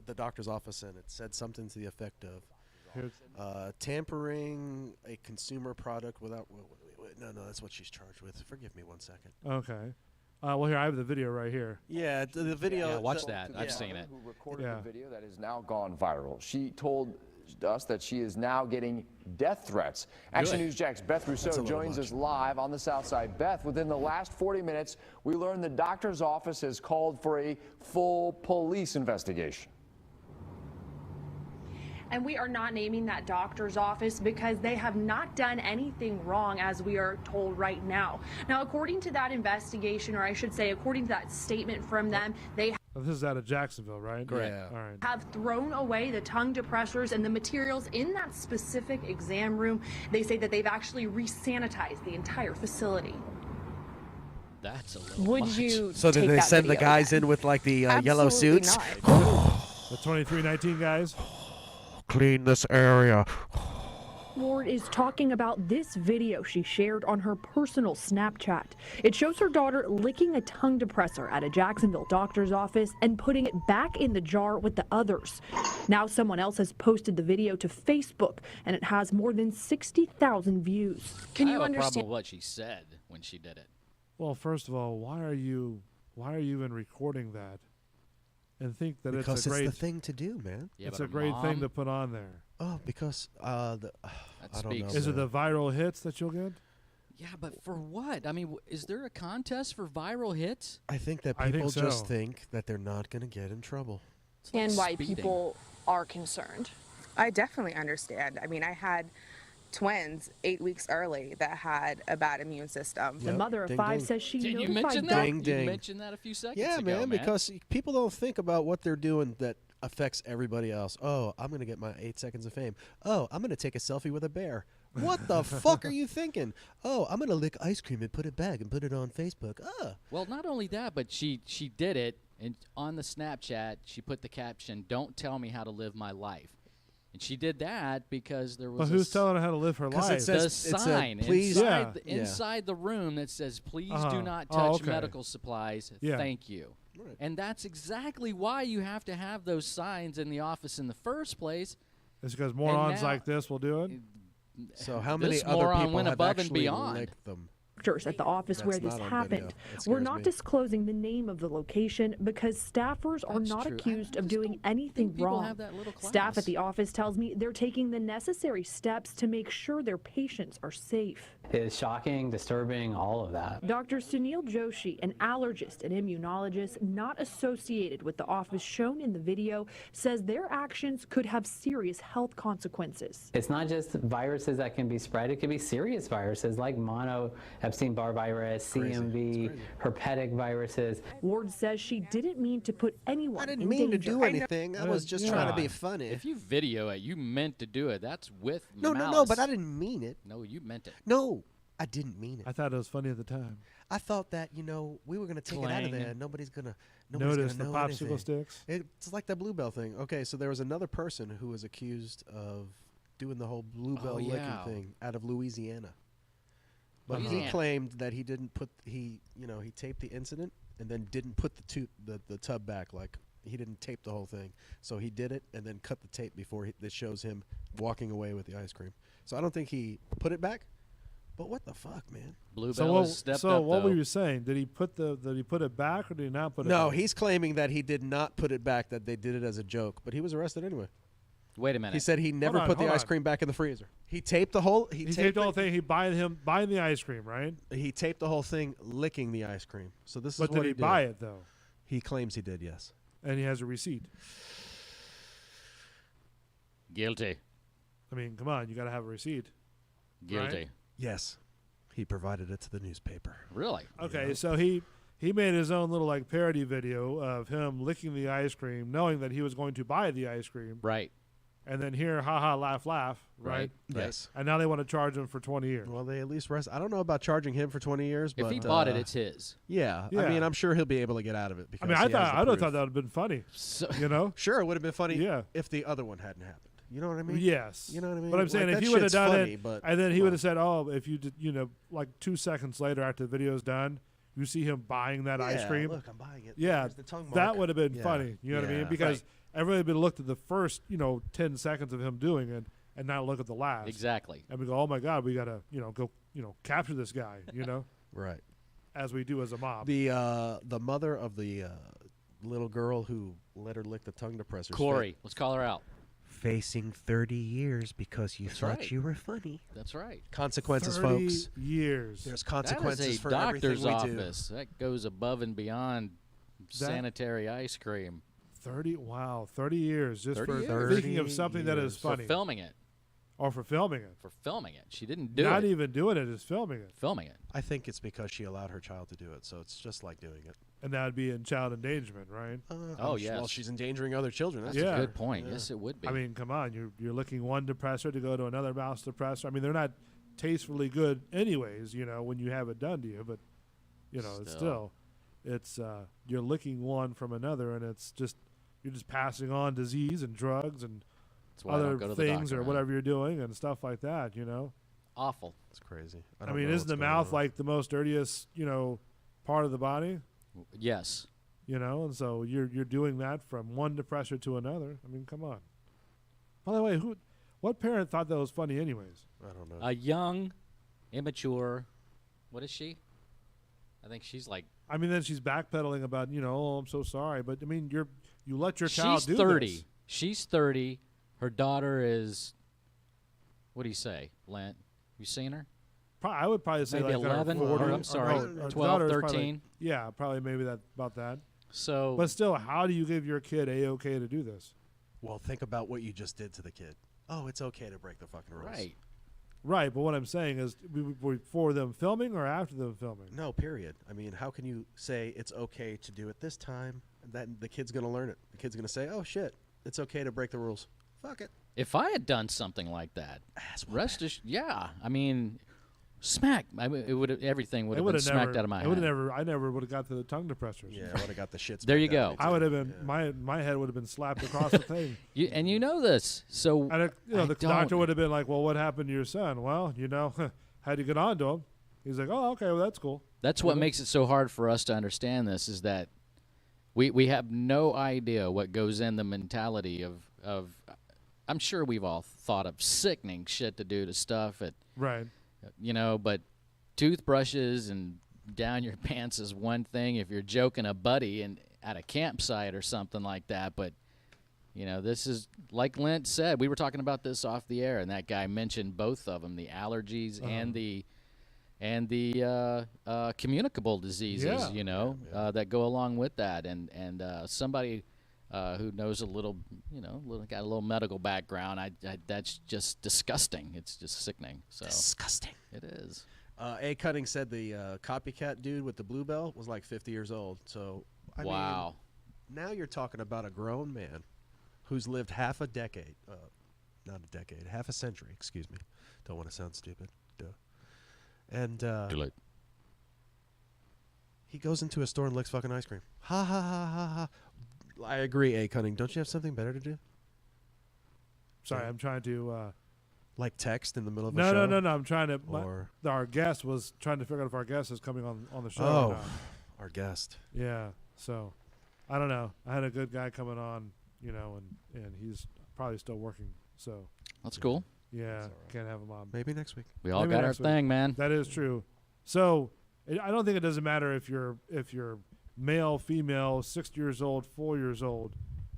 S14: the doctor's office, and it said something to the effect of tampering a consumer product without. Wait, no, that's what she's charged with. Forgive me 1 second.
S10: Okay. Well, here I have the video right here.
S14: Yeah, the video.
S13: Yeah, watch that. I've seen it.
S15: Who recorded the video that has now gone viral? She told us that she is now getting death threats. Action News Jack's Beth Rousseau joins us live on the South Side. Beth, within the last 40 minutes, we learned the doctor's office has called for a full police investigation.
S17: And we are not naming that doctor's office because they have not done anything wrong, as we are told right now. Now, according to that investigation, or I should say, according to that statement from them, they
S10: this is out of Jacksonville, right?
S14: Correct.
S10: Yeah. All right.
S17: have thrown away the tongue depressors and the materials in that specific exam room. They say that they've actually re-sanitized the entire facility.
S13: That's a little
S18: Would
S13: much.
S18: you
S14: So did they send the guys in with like the yellow
S18: Absolutely
S14: suits?
S18: not.
S10: The 2319 guys.
S14: Clean this area.
S19: Ward is talking about this video she shared on her personal Snapchat. It shows her daughter licking a tongue depressor at a Jacksonville doctor's office and putting it back in the jar with the others. Now someone else has posted the video to Facebook, and it has more than 60,000 views.
S13: Can you understand problem what she said when she did it?
S10: Well, first of all, why are you even recording that? And think that
S14: Because
S10: it's a great
S14: the thing to do, man.
S13: Yeah,
S10: it's
S13: but
S10: a
S13: her
S10: great thing
S13: mom-
S10: to put on there.
S14: Oh, because I don't know.
S10: Is it the viral hits that you'll get?
S13: Yeah, but for what? I mean, is there a contest for viral hits?
S14: I think that
S10: I think
S14: people just
S10: so.
S14: think that they're not going to get in trouble.
S18: And why
S13: speeding.
S18: people are concerned. I definitely understand. I mean, I had twins 8 weeks early that had a bad immune system.
S19: The mother of 5 says she
S13: Did you
S19: notified
S13: mention
S19: them.
S13: that?
S14: Ding,
S13: You
S14: ding.
S13: mentioned that a few seconds
S14: Yeah,
S13: ago,
S14: man, because people don't think about what they're doing that affects everybody else. Oh, I'm going to get my 8 seconds of fame. Oh, I'm going to take a selfie with a bear. What the fuck are you thinking? Oh, I'm going to lick ice cream and put it back and put it on Facebook.
S13: Well, not only that, but she did it, and on the Snapchat, she put the caption, "Don't tell me how to live my life." And she did that because there was
S10: But who's telling her how to live her
S14: 'Cause
S10: life?
S14: it says-
S13: the
S14: it said,
S13: sign
S14: please-
S13: inside,
S14: Yeah.
S13: the, inside the room that says, "Please
S10: Uh-huh.
S13: do not
S10: Oh,
S13: touch
S10: okay.
S13: medical supplies.
S10: Yeah.
S13: Thank you."
S14: Right.
S13: And that's exactly why you have to have those signs in the office in the first place.
S10: It's because
S13: And
S10: morons
S13: now-
S10: like this will do it.
S14: So how many
S13: This
S14: other
S13: moron
S14: people
S13: went
S14: have
S13: above and
S14: actually
S13: beyond.
S14: licked them?
S19: Doctors at the office where
S14: That's
S19: this
S14: not on video.
S19: happened.
S14: It
S19: We're
S14: scares
S19: not
S14: me.
S19: disclosing the name of the location because staffers are
S13: That's
S19: not
S13: true. I
S19: accused of
S13: just
S19: doing
S13: don't
S19: anything
S13: think people
S19: wrong.
S13: have that little
S19: Staff
S13: class.
S19: at the office tells me they're taking the necessary steps to make sure their patients are safe.
S20: It's shocking, disturbing, all of that.
S19: Dr. Sunil Joshi, an allergist and immunologist not associated with the office shown in the video, says their actions could have serious health consequences.
S20: It's not just viruses that can be spread, it could be serious viruses like mono, Epstein-Barr virus, CMV, herpetic viruses.
S19: Ward says she didn't mean to put anyone
S14: I didn't
S19: in
S14: mean to
S19: danger.
S14: do anything. I was just trying to be
S13: Yeah.
S14: funny.
S13: If you video it, you meant to do it. That's with
S14: No,
S13: malice.
S14: but I didn't mean it.
S13: No, you meant it.
S14: No, I didn't mean it.
S10: I thought it was funny at the time.
S14: I thought that, we were going to take it out of
S13: Clang.
S14: there. Nobody's going to
S10: Notice the
S14: know
S10: popsicle
S14: anything.
S10: sticks.
S14: It's like that Bluebell thing. Okay, so there was another person who was accused of doing the whole Bluebell licking
S13: yeah.
S14: thing out of Louisiana. But he
S13: Louisiana.
S14: claimed that he didn't put he taped the incident and then didn't put the tub back, like he didn't tape the whole thing. So he did it and then cut the tape before that shows him walking away with the ice cream. So I don't think he put it back. But what the fuck, man?
S13: Bluebell has stepped
S10: so
S13: up,
S10: what
S13: though.
S10: were you saying? Did he put it back or did he not put it
S14: No,
S10: back?
S14: he's claiming that he did not put it back, that they did it as a joke, but he was arrested anyway.
S13: Wait a minute.
S14: He said he never put the ice cream back in the freezer. He taped the whole.
S10: He taped the whole thing. He buying the ice cream, right?
S14: He taped the whole thing, licking the ice cream. So this is
S10: But
S14: what
S10: did he
S14: did.
S10: buy it though?
S14: He claims he did. Yes.
S10: And he has a receipt.
S13: Guilty.
S10: I mean, come on, you got to have a receipt.
S13: Guilty.
S10: Right?
S14: Yes. He provided it to the newspaper.
S13: Really?
S10: Okay, so he made his own little like parody video of him licking the ice cream, knowing that he was going to buy the ice cream.
S13: Right.
S10: And then here, haha, laugh, laugh. Right.
S14: Yes.
S10: And now they want to charge him for 20 years.
S14: Well, they at least rest. I don't know about charging him for 20 years, but
S13: If he bought it, it's his.
S14: Yeah.
S10: Yeah.
S14: I mean, I'm sure he'll be able to get out of it.
S10: I
S14: Because
S10: mean,
S14: he has the
S10: I would have
S14: proof.
S10: thought that would have been funny. You know?
S14: Sure, it would have been funny.
S10: Yeah.
S14: If the other one hadn't happened. You know what I mean?
S10: Yes.
S14: You know what I mean?
S10: But I'm saying
S14: Like,
S10: if
S14: that
S10: he would have
S14: shit's
S10: done
S14: funny,
S10: it,
S14: but,
S10: and then he would have said, "Oh, if you did, like 2 seconds later after the video's done, you see him buying that ice
S14: Yeah,
S10: cream."
S14: look, I'm buying it.
S10: Yeah,
S14: There's the tongue
S10: that
S14: mark.
S10: would have been
S14: Yeah.
S10: funny. You know what I mean?
S14: Yeah.
S10: Because
S14: Right.
S10: everybody would have looked at the first, 10 seconds of him doing it, and not look at the last.
S13: Exactly.
S10: And we go, "Oh my God, we gotta, go, capture this guy."
S14: Right.
S10: As we do as a mob.
S14: The mother of the little girl who let her lick the tongue depressor.
S13: Corey. Let's call her out.
S16: Facing 30 years because you
S13: That's
S16: thought
S13: right.
S16: you were funny.
S13: That's right.
S14: Consequences,
S10: 30
S14: folks.
S10: years.
S14: There's
S13: That
S14: consequences
S13: is a
S14: for
S13: doctor's
S14: everything we do.
S13: office. That goes above and beyond sanitary ice cream.
S10: 30 years just
S13: 30
S10: for
S13: years.
S10: thinking of something that is funny.
S13: For filming it.
S10: Or for filming it.
S13: For filming it. She didn't do
S10: Not
S13: it.
S10: even doing it, just filming it.
S13: Filming it.
S14: I think it's because she allowed her child to do it, so it's just like doing it.
S10: And that would be in child endangerment, right?
S14: Well, she's endangering other children.
S13: That's
S10: Yeah.
S13: a good point.
S14: Yeah.
S13: Yes, it would be.
S10: I mean, come on, you're licking one depressor to go to another mouse depressor. I mean, they're not tastefully good anyways, when you have it done to you, but it's still you're licking one from another, and you're just passing on disease and drugs and
S13: That's why I don't
S10: other
S13: go to the
S10: things
S13: doctor,
S10: or
S13: huh?
S10: whatever you're doing and stuff like that,
S13: Awful.
S14: It's crazy.
S10: I mean, isn't the mouth like the most dirtiest, part of the body?
S13: Yes.
S10: And so you're doing that from one depressor to another. I mean, come on. By the way, what parent thought that was funny anyways?
S14: I don't know.
S13: A young, immature, what is she? I think she's like.
S10: I mean, then she's backpedaling about, oh, I'm so sorry. But, I mean, you let your child
S13: She's
S10: do
S13: 30.
S10: this.
S13: She's 30. Her daughter is, what do you say, Lent? You seen her?
S10: I would probably say
S13: Maybe
S10: like
S13: 11,
S10: 40,
S13: or I'm sorry,
S10: her
S13: 12,
S10: daughter is
S13: 13.
S10: Probably, yeah, probably maybe about that.
S13: So,
S10: but still, how do you give your kid A-OK to do this?
S14: Well, think about what you just did to the kid. Oh, it's okay to break the fucking rules.
S13: Right.
S10: Right, but what I'm saying is before them filming or after them filming?
S14: No, period. I mean, how can you say it's okay to do it this time? That the kid's going to learn it. The kid's going to say, oh, shit, it's okay to break the rules. Fuck it.
S13: if I had done something like that, yeah, I mean, smack. It would everything would have been smacked out of my head.
S10: I never would have got to the tongue depressors.
S14: Yeah, I would have got the shit.
S13: There you go.
S10: I would have been my head would have been slapped across the thing.
S13: And you know this, so
S10: and the doctor would have been like, "Well, what happened to your son?" Well, had to get on to him. He's like, "Oh, okay, well, that's cool."
S13: That's what makes it so hard for us to understand this is that we have no idea what goes in the mentality of I'm sure we've all thought of sickening shit to do to stuff at but toothbrushes and down your pants is one thing if you're joking a buddy and at a campsite or something like that, but this is like Lent said, we were talking about this off the air and that guy mentioned both of them, the allergies and the communicable diseases, that go along with that. And somebody who knows a little, got a little medical background, that's just disgusting. It's just sickening. So
S14: disgusting.
S13: It is.
S14: A. Cutting said the copycat dude with the blue belt was like 50 years old. So, I mean, now you're talking about a grown man who's lived half a decade. Not a decade, half a century, excuse me. Don't want to sound stupid. Duh. And
S13: Too late.
S14: He goes into a store and licks fucking ice cream. Ha ha ha ha ha. I agree, A. Cunning. Don't you have something better to do?
S10: Sorry, I'm trying to
S14: like text in the middle of a show.
S10: No. I'm trying to. Our guest was trying to figure out if our guest is coming on the show.
S14: Oh,
S10: or not.
S14: Our guest.
S10: Yeah. So, I don't know. I had a good guy coming on, and he's probably still working. So
S13: that's cool.
S10: Yeah, can't have him on.
S14: Maybe next week.
S13: We all got our thing, man.
S10: That is true. So I don't think it doesn't matter if you're male, female, 6 years old, 4 years old.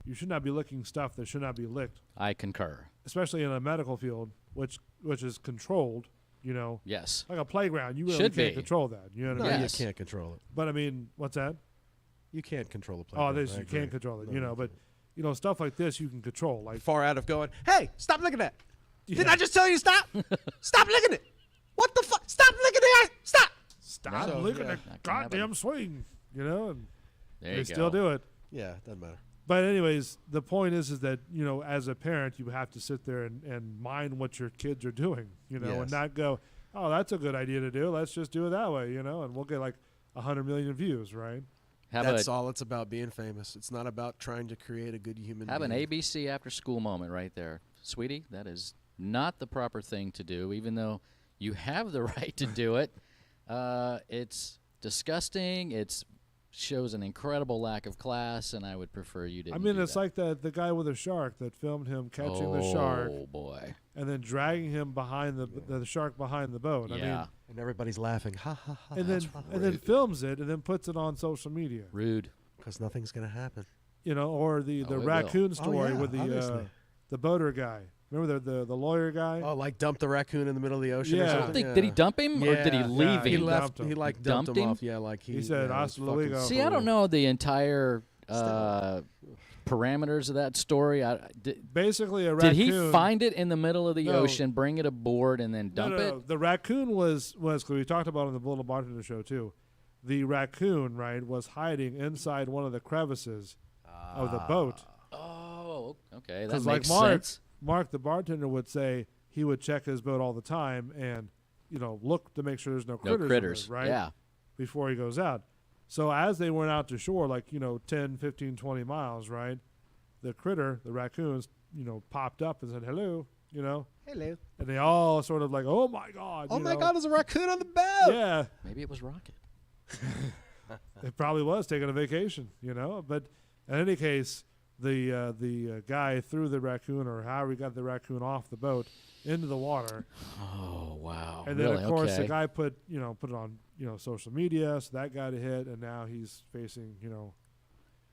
S10: You should not be licking stuff that should not be licked.
S13: I concur.
S10: Especially in a medical field, which is controlled.
S13: Yes.
S10: Like a playground, you really can't control that. You know what I mean?
S14: You can't control it.
S10: But I mean, what's that?
S14: You can't control the playground.
S10: Oh, you can't control it. But stuff like this you can control. Like
S14: far out of going, hey, stop looking at that. Didn't I just tell you to stop? Stop licking it. What the fuck? Stop licking the ice. Stop.
S10: Stop
S14: So,
S10: licking
S14: yeah.
S10: the goddamn swing, you know, and
S13: There
S10: they
S13: you
S10: still
S13: go.
S10: do it.
S14: Yeah, doesn't matter.
S10: But anyways, the point is that, you know, as a parent, you have to sit there and mind what your kids are doing, you know, and
S14: Yes.
S10: not go, oh, that's a good idea to do. Let's just do it that way, you know, and we'll get like 100 million views, right?
S14: That's all it's about, being famous. It's not about trying to create a good human
S13: Have an
S14: being.
S13: ABC after school moment right there. Sweetie, that is not the proper thing to do, even though you have the right to do it. It's disgusting. It shows an incredible lack of class, and I would prefer you didn't.
S10: I mean,
S13: do
S10: it's
S13: that.
S10: like the guy with a shark that filmed him catching the shark.
S13: Oh, boy.
S10: And then dragging him behind the shark behind the boat. I mean,
S14: And everybody's laughing. Ha, ha, ha.
S10: and
S14: that's
S10: then films it and then puts it on social media.
S13: Rude.
S14: Because nothing's going to happen.
S10: You know, or the
S14: it will.
S10: raccoon
S14: Oh,
S10: story
S14: yeah,
S10: with
S14: obviously.
S10: the boater guy. Remember the lawyer guy?
S14: Oh, like dump the raccoon in the middle of the ocean or
S10: Yeah.
S14: something?
S13: Did he dump him or did he leave
S14: He
S13: him?
S14: left.
S10: Dumped him.
S14: He like
S13: Dumped
S14: dumped him
S13: him?
S14: off. Yeah, like
S10: He said,
S14: yeah,
S10: "Hasta
S14: fucking-
S10: luego."
S13: See, I don't know the entire parameters of that story.
S10: Basically, a
S13: Did
S10: raccoon.
S13: he find it in the middle of the
S10: No.
S13: ocean, bring it aboard, and then dump it?
S10: The raccoon was because we talked about it on the Bullet Bartender show too. The raccoon, right, was hiding inside one of the crevices of the boat.
S13: Oh, okay, that
S10: Because
S13: makes
S10: like Mark,
S13: sense.
S10: Mark the bartender would say he would check his boat all the time and, you know, look to make sure there's no critters, in
S13: critters,
S10: it, right?
S13: yeah.
S10: Before he goes out. So as they went out to shore, like, you know, 10, 15, 20 miles, right, the raccoons, you know, popped up and said, hello, you know.
S14: Hello.
S10: And they all sort of like, oh, my God.
S14: Oh
S10: you
S14: my
S10: know?
S14: God, there's a raccoon on the boat.
S10: Yeah.
S13: Maybe it was Rocket.
S10: It probably was taking a vacation, you know. But in any case, the guy threw the raccoon, or however he got the raccoon off the boat, into the water.
S13: Oh, wow.
S10: And then,
S13: Really?
S10: of course,
S13: Okay.
S10: the guy put it on, you know, social media, so that got a hit, and now he's facing, you know.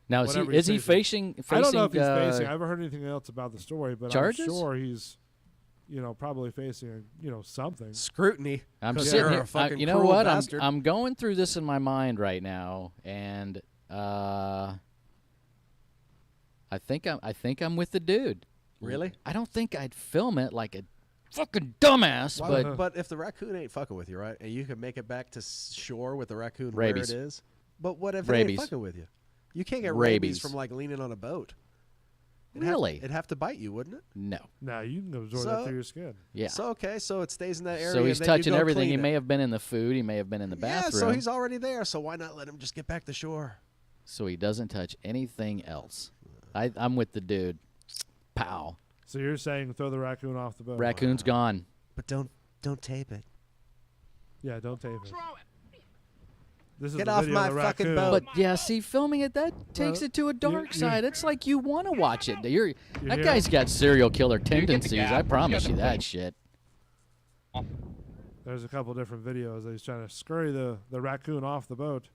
S13: Now,
S10: whatever
S13: is he
S10: he's
S13: facing?
S10: I don't know if he's
S13: facing,
S10: facing. I haven't heard anything else about the story, but
S13: charges?
S10: I'm sure he's, you know, probably facing, you know, something.
S14: Scrutiny.
S13: I'm
S14: 'Cause
S13: sitting
S14: you're
S13: here.
S14: a fucking
S13: You know
S14: cruel
S13: what?
S14: bastard.
S13: I'm going through this in my mind right now, and I think I'm with the dude.
S14: Really?
S13: I don't think I'd film it like a fucking dumbass,
S14: But if the raccoon ain't fucking with you, right, and you can make it back to shore with the raccoon
S13: Rabies.
S14: where it is, but what if it
S13: Rabies.
S14: ain't fucking with you? You can't get
S13: Rabies.
S14: rabies from like leaning on a boat.
S13: Really?
S14: It'd have to bite you, wouldn't it?
S13: No.
S10: No, you can absorb that through your skin.
S13: Yeah.
S14: So okay, so it stays in that area.
S13: So he's
S14: and then you
S13: touching
S14: go
S13: everything.
S14: clean
S13: He
S14: it.
S13: may have been in the food. He may have been in the bathroom.
S14: Yeah, so he's already there. So why not let him just get back to shore?
S13: So he doesn't touch anything else. I'm with the dude. Pow.
S10: So you're saying throw the raccoon off the boat?
S13: Raccoon's gone.
S14: But don't tape it.
S10: Yeah, don't tape it. This is
S14: Get
S10: the
S14: off
S10: video
S14: my
S10: of the
S14: fucking
S10: raccoon.
S14: boat.
S13: But yeah, see, filming it takes it to a dark side. It's like you want to watch it. That
S10: hear
S13: guy's
S10: it?
S13: got serial killer
S10: get the
S13: tendencies.
S10: gap.
S13: I promise
S10: You
S13: you
S10: got the
S13: that shit.
S10: There's a couple different videos that he's trying to scurry the raccoon off the boat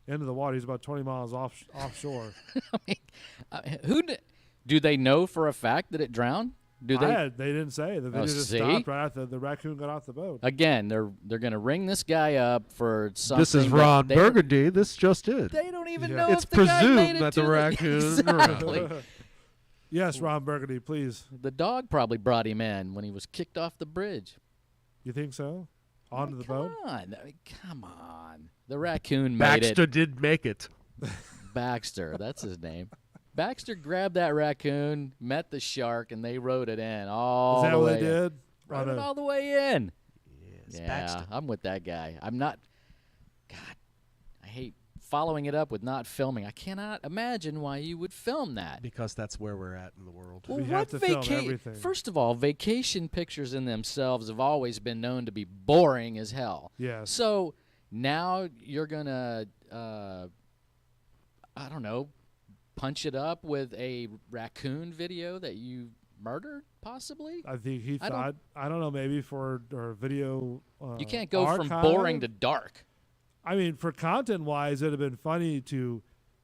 S10: into the water. He's about 20 miles offshore.
S13: Do they know for a fact that it drowned? Do they?
S10: They didn't say. The video just
S13: see?
S10: stopped right after the raccoon got off the boat.
S13: Again, they're going to ring this guy up for something.
S16: This is Ron Burgundy. This just did.
S13: They don't even
S10: Yeah.
S13: know
S16: It's
S13: if the guy made
S16: presumed
S13: it
S16: that
S13: to
S16: the raccoon-
S13: Exactly.
S10: Yes, Ron Burgundy, please.
S13: The dog probably brought him in when he was kicked off the bridge.
S10: You think so? Onto the boat?
S13: Come on. The raccoon made it.
S16: Baxter did make it.
S13: Baxter, that's his name. Baxter grabbed that raccoon, met the shark, and they rode it in all
S10: Is that
S13: the
S10: what
S13: way
S10: they did?
S13: Rode
S10: On
S13: it
S10: a-
S13: all the way in.
S14: Yes,
S13: Yeah,
S14: Baxter.
S13: I'm with that guy. I'm not. God, I hate following it up with not filming. I cannot imagine why you would film that.
S14: Because that's where we're at in the world.
S13: Well,
S10: We
S13: what
S10: have to film
S13: vacation?
S10: everything.
S13: First of all, vacation pictures in themselves have always been known to be boring as hell.
S10: Yes.
S13: So now you're gonna, I don't know, punch it up with a raccoon video that you murdered, possibly?
S10: I think he
S13: I don't-
S10: thought, I don't know, maybe for or video.
S13: You can't go from
S10: archive?
S13: boring to dark.
S10: I mean, for content-wise, it'd have been funny to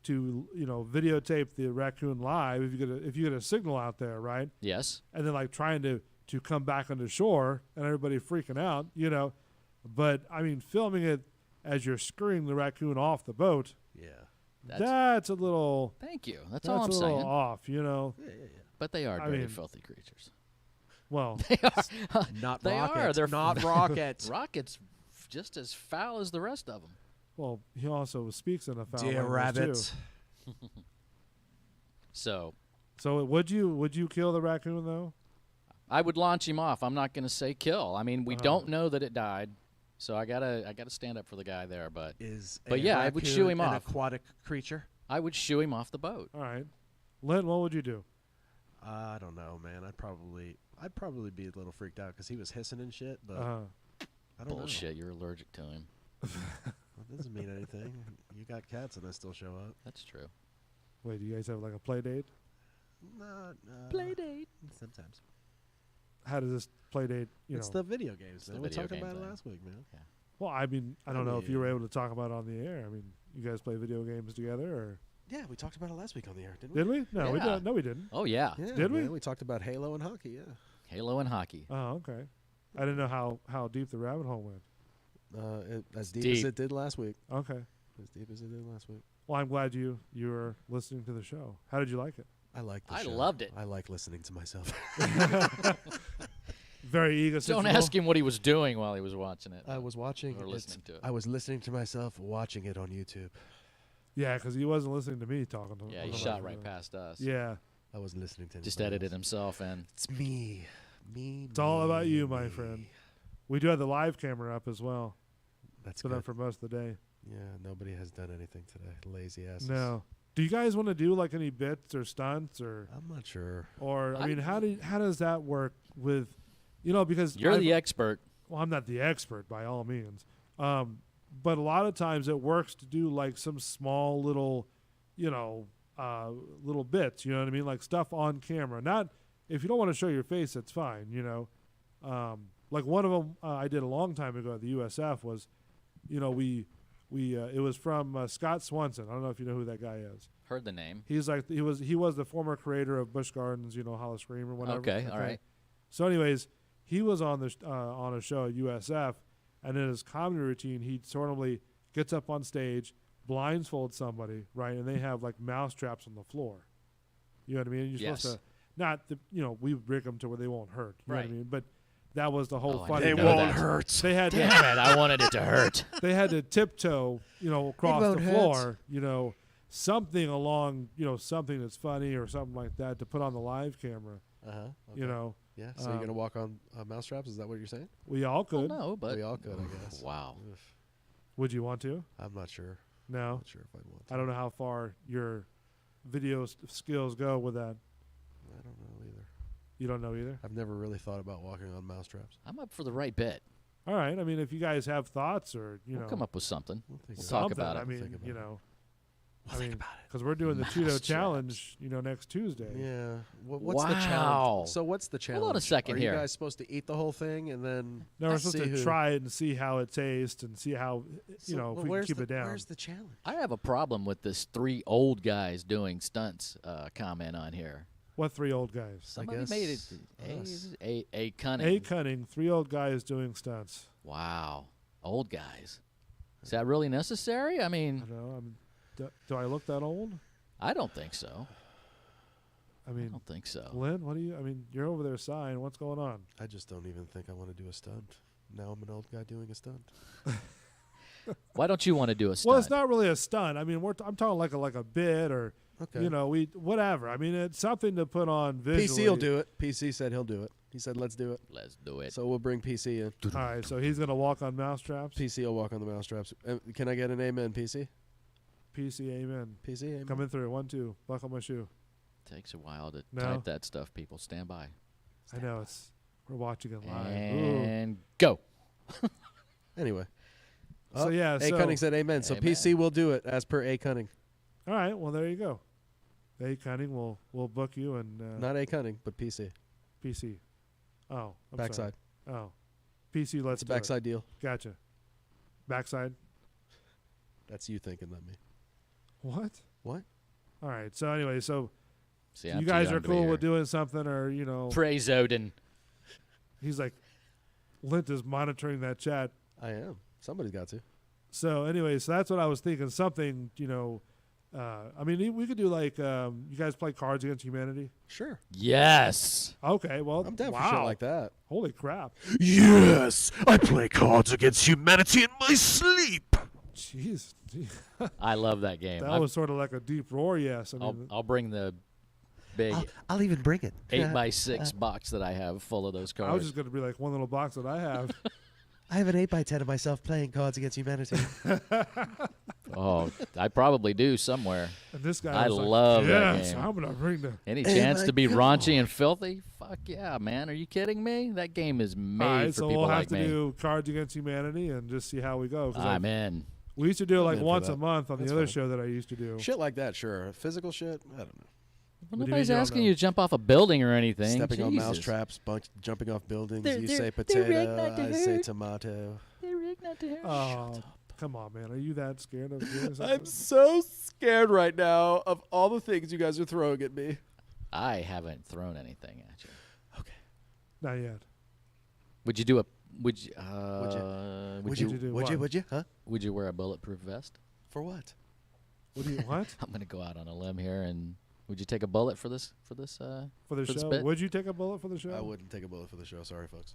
S10: you know, videotape the raccoon live if you get a signal out there, right?
S13: Yes.
S10: And then like trying to come back onto shore and everybody freaking out, you know. But I mean, filming it as you're scurrying the raccoon off the boat.
S14: Yeah.
S10: That's a little.
S13: Thank you. That's all I'm
S10: a little
S13: saying.
S10: off, you know.
S13: But they are
S10: I
S13: dirty,
S10: mean,
S13: filthy creatures.
S10: Well,
S13: they are.
S14: Not
S13: they
S14: rocket.
S13: are. They're
S14: not rocket.
S13: Rocket's just as foul as the rest of them.
S10: Well, he also speaks in a foul
S14: Dear
S10: language
S14: rabbit.
S10: too.
S13: So
S10: would you kill the raccoon though?
S13: I would launch him off. I'm not going to say kill. I mean, we don't know that it died, so I gotta stand up for the guy there. But yeah, I would shoo him
S14: an
S13: off.
S14: Aquatic creature.
S13: I would shoo him off the boat.
S10: All right, Lynn, what would you do?
S14: I don't know, man. I'd probably be a little freaked out because he was hissing and shit. But I don't
S13: Bullshit. You're allergic to him.
S14: That doesn't mean anything. You got cats and they still show up.
S13: That's true.
S10: Wait, do you guys have like a play date?
S14: No.
S13: Play date.
S14: Sometimes.
S10: How does this play date?
S14: It's the video games.
S13: the
S14: Man. We
S13: video
S14: talked
S13: game
S14: about it
S13: thing.
S14: last week, man.
S13: Yeah.
S10: Well, I mean, I don't know if you were able to talk about it on the air. I mean, you guys play video games together, or
S14: Yeah, we talked about it last week on the air, didn't we?
S10: did we? No, we
S13: Yeah.
S10: didn't. No, we didn't.
S13: Oh yeah.
S14: Yeah,
S10: Did we?
S14: man, we talked about Halo and hockey. Yeah.
S13: Halo and hockey.
S10: Oh, okay. I didn't know how deep the rabbit hole went.
S14: As deep as it did last week.
S10: Okay.
S14: As deep as it did last week.
S10: Well, I'm glad you were listening to the show. How did you like it?
S14: I liked the
S13: I
S14: show.
S13: loved it.
S14: I like listening to myself.
S10: Very egotistical.
S13: Don't ask him what he was doing while he was watching it.
S14: I was watching
S13: or listening to it.
S14: I was listening to myself watching it on YouTube.
S10: Yeah, because he wasn't listening to me talking to him.
S13: Yeah, he shot right past us.
S10: Yeah.
S14: I was listening to
S13: Just
S14: anybody
S13: edited
S14: else.
S13: himself in.
S14: It's me.
S10: It's all about you, my friend. We do have the live camera up as well.
S14: That's
S10: been
S14: good.
S10: up for most of the day.
S14: Yeah, nobody has done anything today. Lazy asses.
S10: No. Do you guys want to do like any bits or stunts or?
S14: I'm not sure.
S10: Or I mean, how does that work with, because
S13: You're the expert.
S10: Well, I'm not the expert by all means, but a lot of times it works to do like some small little, little bits. You know what I mean? Like stuff on camera. Not if you don't want to show your face, that's fine. Like one of them I did a long time ago at the USF was, it was from Scott Swanson. I don't know if you know who that guy is.
S13: Heard the name.
S10: He was the former creator of Busch Gardens, Hollow Scream or whatever.
S13: Okay, all right.
S10: So, anyways, he was on a show at USF, and in his comedy routine, he normally gets up on stage, blindfolds somebody, right, and they have like mouse traps on the floor. You know what I mean? You're supposed to we rig them to where they won't hurt. You know what I mean? But that was the whole fun.
S14: They won't hurt.
S10: They had
S13: Damn it! I wanted it to hurt.
S10: They had to tiptoe, across the floor, something along, something that's funny or something like that to put on the live camera.
S14: Okay. Yeah. So you're gonna walk on mousetraps? Is that what you're saying?
S10: We all could.
S13: No, but
S14: we all could, I guess.
S13: Wow.
S10: Would you want to?
S14: I'm not sure.
S10: No.
S14: Not sure if I'd want to.
S10: I don't know how far your video skills go with that.
S14: I don't know either.
S10: You don't know either?
S14: I've never really thought about walking on mousetraps.
S13: I'm up for the right bit.
S10: All right. I mean, if you guys have thoughts or,
S13: We'll come up with something. We'll
S10: something,
S13: talk about it.
S10: I mean,
S14: We'll think about it.
S10: because we're doing the Cheeto Challenge, next Tuesday.
S14: Yeah. What's the challenge? So what's the challenge?
S13: Hold on a second
S14: Are
S13: here.
S14: you guys supposed to eat the whole thing and then?
S10: No, we're supposed
S14: see
S10: to
S14: who-
S10: try it and see how it tastes and see how, if we can keep it down.
S14: Where's the challenge?
S13: I have a problem with this 3 old guys doing stunts comment on here.
S10: What 3 old guys?
S13: Somebody made it. A Cunning.
S10: A Cunning, 3 old guys doing stunts.
S13: Wow. Old guys. Is that really necessary? I mean,
S10: I don't know. Do I look that old?
S13: I don't think so.
S10: I mean,
S13: I don't think so.
S10: Lynn, you're over there sighing. What's going on?
S14: I just don't even think I want to do a stunt. Now I'm an old guy doing a stunt.
S13: Why don't you want to do a stunt?
S10: Well, it's not really a stunt. I mean, I'm talking like a bit or,
S14: Okay.
S10: whatever. I mean, it's something to put on visually.
S14: PC will do it. PC said he'll do it. He said, let's do it.
S13: Let's do it.
S14: So we'll bring PC in.
S10: All right, so he's going to walk on mousetraps?
S14: PC will walk on the mousetraps. Can I get an amen, PC?
S10: PC, amen.
S14: PC, amen.
S10: Coming through. 1, 2. Buckle my shoe.
S13: Takes a while to
S10: No.
S13: type that stuff, people. Stand by.
S10: I know. We're watching it live.
S13: And go.
S14: Anyway.
S10: So, yeah.
S14: A Cunning said amen. So
S13: Amen.
S14: PC will do it as per A Cunning.
S10: All right, well, there you go. A Cunning will book you and
S14: Not A Cunning, but PC.
S10: PC. Oh, I'm
S14: Backside.
S10: sorry. Oh, PC. Let's
S14: It's a
S10: do it.
S14: backside deal.
S10: Gotcha. Backside.
S14: That's you thinking, not me.
S10: What?
S14: What?
S10: All right. So anyway,
S13: See, I'm
S10: you
S13: too
S10: guys
S13: young
S10: are
S13: to be
S10: cool
S13: here.
S10: with doing something, or
S13: Praise Odin.
S10: He's like, Lint is monitoring that chat.
S14: I am. Somebody's got to.
S10: So anyway, so that's what I was thinking. Something I mean, we could do like you guys play Cards Against Humanity.
S14: Sure.
S13: Yes.
S10: Okay. Well,
S14: I'm down
S10: wow.
S14: for shit like that.
S10: Holy crap.
S21: Yes, I play Cards Against Humanity in my sleep.
S10: Jeez.
S13: I love that game.
S10: That was sort of like a deep roar. Yes. I mean,
S13: I'll bring the big.
S16: I'll even bring it.
S13: 8x6 box that I have full of those cards.
S10: I was just going to be like one little box that I have.
S16: I have an 8x10 of myself playing Cards Against Humanity.
S13: Oh, I probably do somewhere.
S10: And this guy
S13: I
S10: was like,
S13: love that
S10: yes,
S13: game.
S10: I'm gonna bring the.
S13: Any chance to be raunchy and filthy? Fuck yeah, man! Are you kidding me? That game is made
S10: All right,
S13: for
S10: so
S13: people
S10: we'll have
S13: like
S10: to
S13: me.
S10: do Cards Against Humanity and just see how we go. 'Cause
S13: I'm in.
S10: We used to do it like
S14: in for
S10: once
S14: that.
S10: a month on
S14: That's
S10: the other
S14: fine.
S10: show that I used to do.
S14: Shit like that, sure. Physical shit, I don't know.
S13: Well,
S10: What do you
S13: nobody's
S10: mean you don't
S13: asking
S10: know?
S13: you to jump off a building or anything.
S14: Stepping on
S13: Jesus.
S14: mousetraps, jumping off buildings.
S13: They're-
S14: You
S13: they're-
S14: say
S13: they're rigged
S14: potato,
S13: not to
S14: I say
S13: hurt.
S14: tomato.
S13: They're rigged not to hurt.
S10: Oh, come on, man! Are you that scared of doing something?
S14: I'm so scared right now of all the things you guys are throwing at me.
S13: I haven't thrown anything at you.
S10: Not yet.
S13: Would you do a? Would you?
S14: Would you? Huh?
S13: Would you wear a bulletproof vest?
S14: For what?
S10: What do you what?
S13: I'm gonna go out on a limb here, and would you take a bullet for this?
S10: For the
S13: this
S10: show?
S13: bit?
S10: Would you take a bullet for the show?
S14: I wouldn't take a bullet for the show. Sorry, folks.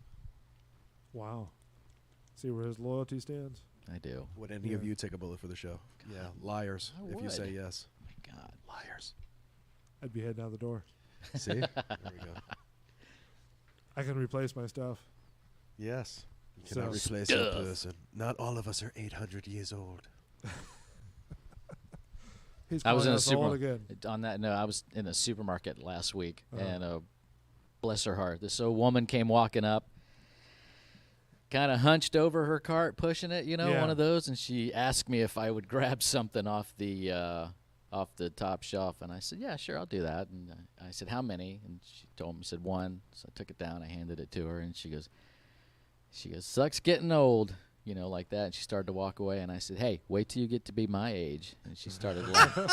S10: Wow. See where his loyalty stands.
S13: I do.
S14: Would any of you take a bullet for the show? Yeah, liars.
S13: I
S14: If you say
S13: would.
S14: yes.
S13: Oh my God.
S14: Liars.
S10: I'd be heading out the door.
S14: See? There we go.
S10: I can replace my stuff.
S14: Yes. You
S10: So-
S14: cannot replace a person. Not all of us are 800 years old.
S10: He's
S13: I was
S10: calling
S13: in a
S10: us old
S13: supermarket.
S10: again.
S13: On that note, I was in a supermarket last week,
S10: Uh-huh.
S13: and bless her heart, this old woman came walking up, kind of hunched over her cart, pushing it,
S10: Yeah.
S13: one of those, and she asked me if I would grab something off the top shelf, and I said, yeah, sure, I'll do that. And I said, how many? And she told me, said one. So I took it down, I handed it to her, and she goes, sucks getting old. Like that. And she started to walk away, and I said, hey, wait till you get to be my age. And she started laughing.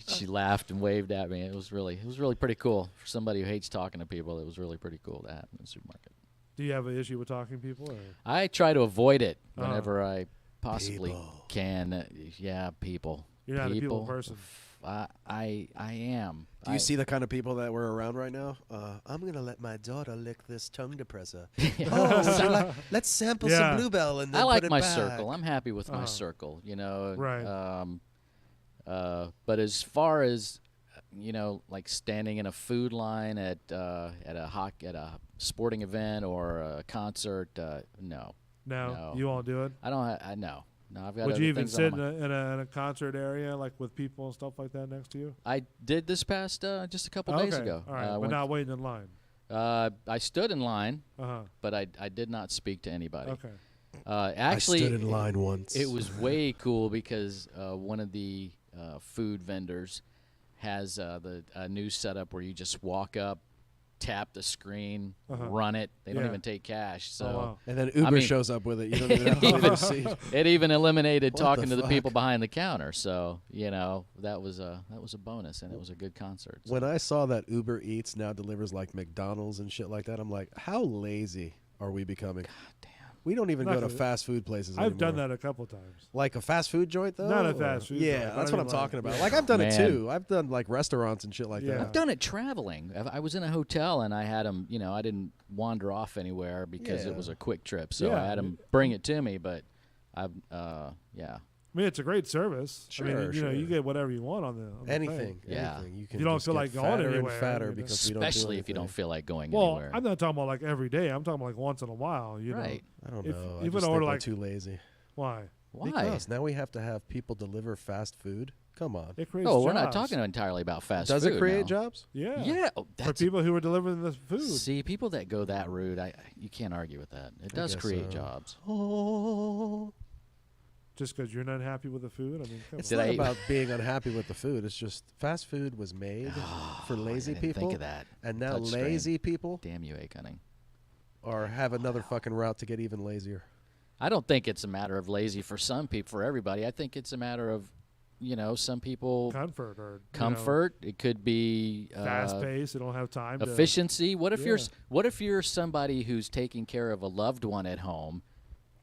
S13: She laughed and waved at me. It was really pretty cool. For somebody who hates talking to people, it was really pretty cool to happen in the supermarket.
S10: Do you have an issue with talking to people? Or?
S13: I try to avoid it
S10: Oh.
S13: whenever I possibly can. Yeah, people.
S10: You're not a people person.
S13: I am.
S14: Do you see the kind of people that we're around right now? I'm going to let my daughter lick this tongue depressor. Let's sample some Bluebell and then
S13: I like
S14: put it
S13: my
S14: back.
S13: circle. I'm happy with my circle,
S10: Right.
S13: But as far as, like standing in a food line at a sporting event or a concert, no.
S10: No, you won't do it.
S13: I don't. No. No, I've got.
S10: Would
S13: other
S10: you even
S13: things
S10: sit
S13: on
S10: in a concert area like with people and stuff like that next to you?
S13: I did this past just a couple days ago.
S10: All right, but not waiting in line.
S13: I stood in line,
S10: Uh-huh.
S13: but I did not speak to anybody.
S10: Okay.
S13: Actually,
S14: I stood in line once.
S13: It was way cool because one of the food vendors has a new setup where you just walk up, tap the screen, run it. They don't even take cash. So
S10: wow.
S14: And then Uber shows up with it. You don't even have to wait to see.
S13: It even eliminated
S14: What
S13: talking
S14: the
S13: to the people
S14: fuck?
S13: behind the counter. So that was a bonus, and it was a good concert. So.
S14: When I saw that Uber Eats now delivers like McDonald's and shit like that, I'm like, how lazy are we becoming? God damn. We don't even
S10: Not
S14: go to
S10: gonna-
S14: fast food places
S10: I've done
S14: anymore.
S10: that a couple times.
S14: Like a fast food joint, though?
S10: Not a
S14: or-
S10: fast food
S14: Yeah,
S10: joint, but
S14: that's
S10: I
S14: what
S10: mean,
S14: I'm
S10: like-
S14: talking about.
S10: yeah.
S14: Like, I've done it,
S13: Man.
S14: too. I've done, like, restaurants and shit like
S10: Yeah.
S14: that.
S13: I've done it traveling. I was in a hotel and I had them. I didn't wander off anywhere because
S14: Yeah.
S13: it was a quick trip. So
S10: Yeah.
S13: I had them bring it to me. But yeah.
S10: I mean, it's a great service. I mean,
S14: Sure,
S10: you
S14: sure.
S10: get whatever you want on the
S14: Anything.
S10: thing.
S13: Yeah.
S14: Anything. You can
S10: You don't
S14: just
S10: feel
S14: get
S10: like going
S14: fatter
S10: anywhere,
S14: and fatter
S10: you know.
S14: because we don't do
S13: Especially if you don't
S14: anything.
S13: feel like going
S10: Well,
S13: anywhere.
S10: I'm not talking about like every day. I'm talking about like once in a while. You
S13: Right.
S14: I don't
S10: If-
S14: know. I
S10: even
S14: just
S10: order
S14: think we're
S10: like
S14: too lazy.
S10: why?
S13: Why?
S14: Because now we have to have people deliver fast food. Come on.
S10: It creates
S13: Oh,
S10: jobs.
S13: we're not talking entirely about fast
S14: Does
S13: food.
S14: it create
S13: now.
S14: jobs?
S10: Yeah.
S13: Yeah. Oh,
S10: For
S13: that's
S10: people who are delivering the food.
S13: See, people that go that route, you can't argue with that. It does
S14: guess
S13: create
S14: so.
S13: jobs.
S14: Oh.
S10: Just because you're not happy with the food? I mean, come
S14: It's
S10: on.
S14: not about being unhappy with the food. It's just fast food was made for lazy
S13: I didn't
S14: people.
S13: think of that.
S14: And now
S13: Touchscreen.
S14: lazy people
S13: Damn you, A-Cunning.
S14: or have another fucking route to get even lazier.
S13: I don't think it's a matter of lazy for some people, for everybody. I think it's a matter of, some people
S10: comfort or
S13: comfort. It could be
S10: fast paced. They don't have time.
S13: efficiency. What if
S10: Yeah.
S13: you're somebody who's taking care of a loved one at home,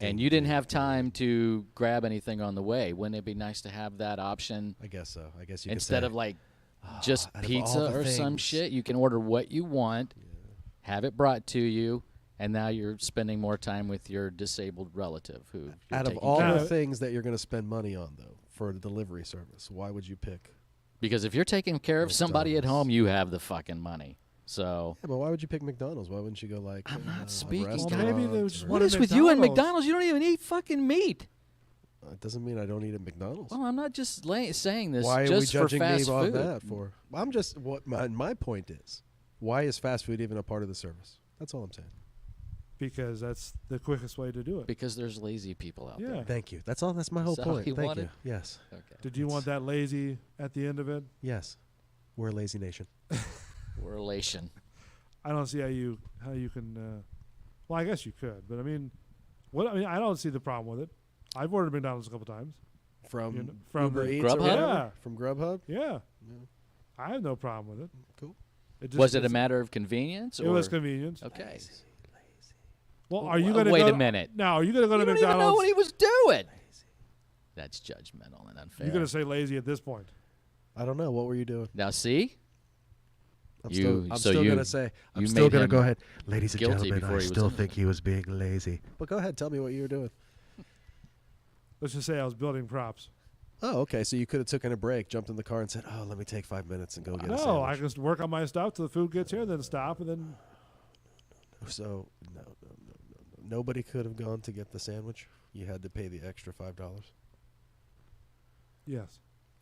S13: And you didn't have time to grab anything on the way. Wouldn't it be nice to have that option?
S14: I guess so. I guess you
S13: instead
S14: could say,
S13: of like just
S14: out of all
S13: pizza
S14: the
S13: or some
S14: things.
S13: shit, you can order what you want, have it brought to you, and now you're spending more time with your disabled relative who you're
S14: out of
S13: taking
S14: all
S13: care
S14: the things that you're going to spend money on, though, for a delivery service, why would you pick?
S13: Because if you're taking care of somebody at home, you have the fucking money. So
S14: Yeah, but why would you pick McDonald's? Why wouldn't you go like? I'm
S13: not speaking.
S14: What
S13: What is with you and McDonald's? You don't even eat fucking meat.
S14: It doesn't mean I don't eat at McDonald's.
S13: Well, I'm not just saying this.
S14: Why are
S13: just
S14: we judging
S13: for fast
S14: me on
S13: food.
S14: that for? I'm just what my point is. Why is fast food even a part of the service? That's all I'm saying.
S10: Because that's the quickest way to do it.
S13: Because there's lazy people out
S10: Yeah.
S13: there.
S14: Thank you. That's all. That's my whole
S13: Is that all
S14: point.
S13: you
S14: Thank
S13: wanted?
S14: you. Yes.
S13: Okay.
S10: Did you want that lazy at the end of it?
S14: Yes. We're a lazy nation.
S13: We're elation.
S10: I don't see how you can. Well, I guess you could, but I mean, I don't see the problem with it. I've ordered McDonald's a couple times
S14: From
S10: from
S14: Uber
S10: the
S14: Eats or
S13: Grubhub?
S14: whatever?
S10: Yeah,
S14: From Grubhub?
S10: yeah. I have no problem with it.
S14: Cool.
S13: Was it a matter of convenience?
S10: It
S13: or?
S10: was convenience.
S13: Okay.
S10: Well, are you going to
S13: wait
S10: go
S13: a minute?
S10: Now, are you going to go
S13: You
S10: to
S13: don't even
S10: McDonald's?
S13: know what he was doing. That's judgmental and unfair.
S10: You're going to say lazy at this point.
S14: I don't know. What were you doing?
S13: Now, see?
S14: I'm
S13: You-
S14: still, I'm
S13: so
S14: still
S13: you-
S14: going to say, I'm
S13: you
S14: still
S13: made
S14: going to
S13: him
S14: go ahead. Ladies and
S13: guilty
S14: gentlemen,
S13: before
S14: I
S13: he was
S14: still
S13: in
S14: think he was being lazy. But go ahead. Tell me what you were doing.
S10: Let's just say I was building props.
S14: Oh, okay. So you could have taken a break, jumped in the car, and said, "Oh, let me take 5 minutes and go get a
S10: No,
S14: sandwich."
S10: I can just work on my stuff till the food gets here, then stop, and then
S14: So no. Nobody could have gone to get the sandwich. You had to pay the extra $5.
S10: yes.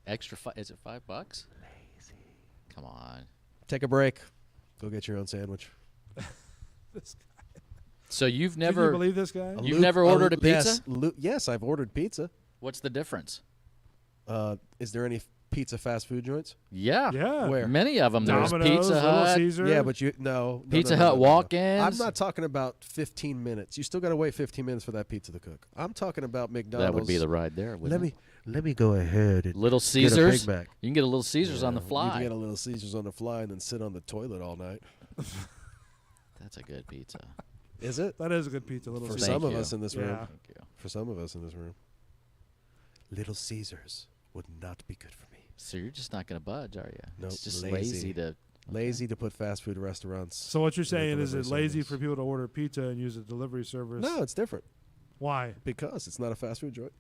S13: Extra is it $5? Lazy. Come on.
S14: Take a break. Go get your own sandwich.
S10: This guy.
S13: So you've
S10: Can
S13: never
S10: you believe this guy?
S13: You've never ordered a pizza?
S14: Yes, I've ordered pizza.
S13: What's the difference?
S14: Is there any pizza fast food joints?
S13: Yeah.
S10: Yeah.
S14: Where?
S13: Many of them. There's
S10: Domino's,
S13: Pizza
S10: Little
S13: Hut.
S10: Caesar.
S14: Yeah, but no.
S13: Pizza Hut walk-ins.
S14: I'm not talking about 15 minutes. You still got to wait 15 minutes for that pizza to cook. I'm talking about McDonald's.
S13: That would be the ride there. wouldn't
S14: Let me go ahead and
S13: Little
S14: get a
S13: Caesars.
S14: Big Mac.
S13: You can get a Little Caesars on the
S14: You
S13: fly.
S14: can get a Little Caesars on the fly and then sit on the toilet all night.
S13: That's a good pizza.
S14: Is it?
S10: That is a good pizza. Little
S14: For
S10: Caesar.
S14: some of
S13: you.
S14: us in this room.
S10: Yeah.
S13: Thank you.
S14: For some of us in this room. Little Caesars would not be good for me.
S13: So you're just not going to budge, are you?
S14: Nope,
S13: It's just
S14: lazy.
S13: lazy to.
S14: Lazy to put fast food restaurants.
S10: So what you're
S14: in the
S10: saying is
S14: delivery
S10: it lazy
S14: service.
S10: for people to order pizza and use a delivery service?
S14: No, it's different.
S10: Why?
S14: Because it's not a fast food joint.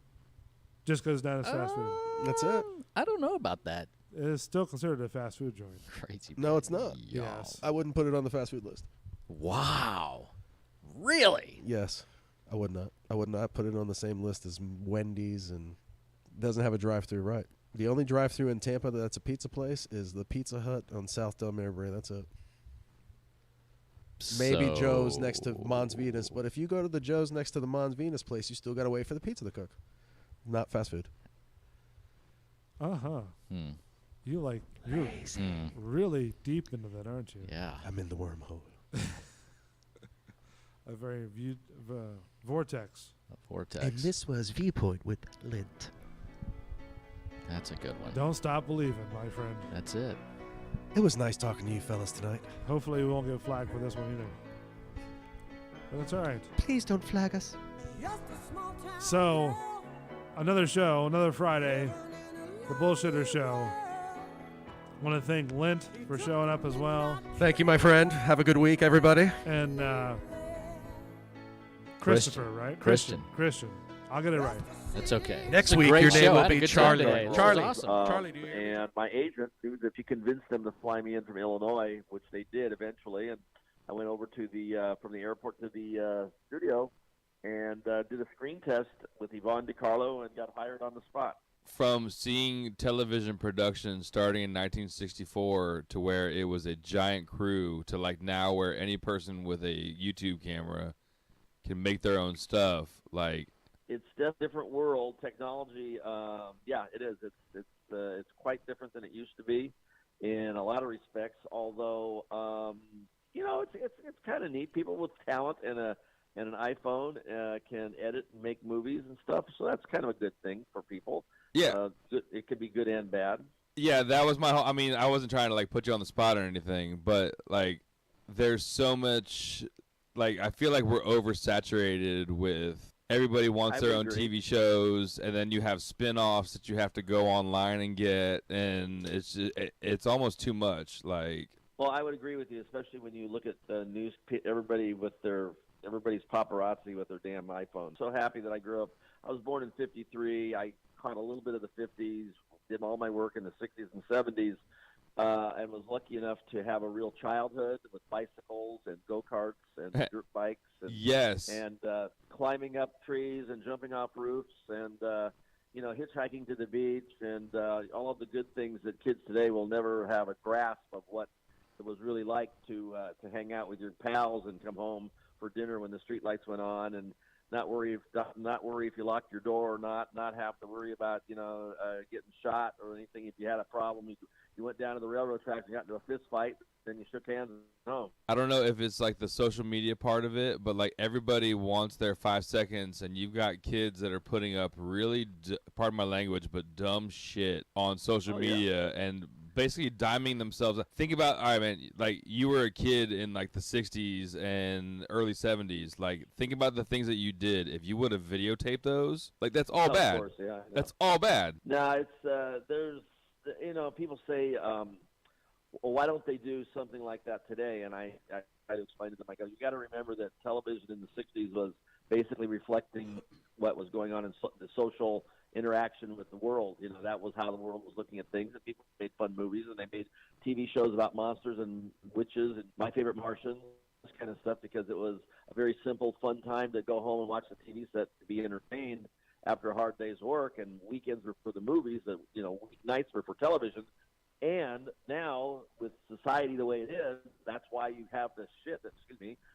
S10: Just because it's not a fast food.
S14: That's it.
S13: I don't know about that.
S10: It is still considered a fast food joint.
S13: Crazy.
S14: No, it's not.
S10: Yes.
S14: I wouldn't put it on the fast food list.
S13: Wow. Really?
S14: Yes, I would not. I would not put it on the same list as Wendy's, and doesn't have a drive-through. Right. The only drive-through in Tampa that's a pizza place is the Pizza Hut on South Del Marbre. That's it. Maybe Joe's next to Mons Venus, but if you go to the Joe's next to the Mons Venus place, you still got to wait for the pizza to cook. Not fast food.
S10: Uh-huh.
S13: Hmm.
S10: You're really deep into that, aren't you?
S13: Yeah.
S14: I'm in the wormhole.
S10: A very vortex.
S13: A vortex.
S21: And this was Viewpoint with Lint.
S13: That's a good one.
S10: Don't stop believing, my friend.
S13: That's it.
S14: It was nice talking to you fellas tonight.
S10: Hopefully we won't get flagged for this one either. But that's all right.
S21: Please don't flag us.
S10: So, another show, another Friday, the Bullshitter Show. Want to thank Lint for showing up as well.
S14: Thank you, my friend. Have a good week, everybody.
S10: And Christopher, right?
S13: Christian.
S10: Christian. I'll get it right.
S13: That's okay.
S14: Next
S13: It's a
S14: week,
S13: great
S14: your
S13: show.
S14: name
S13: I
S14: will
S13: had a
S14: be
S13: good time
S14: Charlie.
S13: today. This was
S14: Charlie.
S13: awesome.
S2: Charlie, and my agent, to convince them to fly me in from Illinois, which they did eventually, and I went over to the from the airport to the studio and did a screen test with Yvonne DiCarlo and got hired on the spot.
S22: From seeing television production starting in 1964 to where it was a giant crew to like now where any person with a YouTube camera can make their own stuff, like
S2: It's a different world. Technology, yeah, it is. It's quite different than it used to be in a lot of respects. Although, it's kind of neat. People with talent and an iPhone can edit and make movies and stuff. So that's kind of a good thing for people.
S22: Yeah.
S2: It could be good and bad.
S22: Yeah, that was my whole, I mean, I wasn't trying to like put you on the spot or anything, but like there's so much, like I feel like we're oversaturated with everybody wants
S2: I
S22: their
S2: would
S22: own
S2: agree.
S22: TV shows, and then you have spin-offs that you have to go online and get, and it's almost too much. Like,
S2: Well, I would agree with you, especially when you look at the news. Everybody's paparazzi with their damn iPhone. So happy that I grew up. I was born in '53. I caught a little bit of the '50s. Did all my work in the '60s and '70s. And was lucky enough to have a real childhood with bicycles and go-karts and dirt bikes. And,
S22: yes.
S2: And climbing up trees and jumping off roofs and, hitchhiking to the beach and all of the good things that kids today will never have a grasp of what it was really like to hang out with your pals and come home for dinner when the street lights went on and not worry if you locked your door or not have to worry about getting shot or anything. If you had a problem, you went down to the railroad tracks and got into a fist fight, then you shook hands and went home.
S22: I don't know if it's like the social media part of it, but like everybody wants their 5 seconds, and you've got kids that are putting up really, pardon my language, but dumb shit on social media and basically diming themselves. Think about, all right, man, like you were a kid in like the 60s and early 70s. Like, think about the things that you did. If you would have videotaped those, like that's all bad.
S2: Of course, yeah.
S22: That's all bad.
S2: No, it's there's people say, well, why don't they do something like that today? And I try to explain to them. I go, you got to remember that television in the '60s was basically reflecting what was going on in the social interaction with the world. That was how the world was looking at things, and people made fun movies, and they made TV shows about monsters and witches and My Favorite Martian, this kind of stuff, because it was a very simple, fun time to go home and watch the TV set to be entertained after a hard day's work, and weekends were for the movies, and nights were for television. And now, with society the way it is, that's why you have the shit.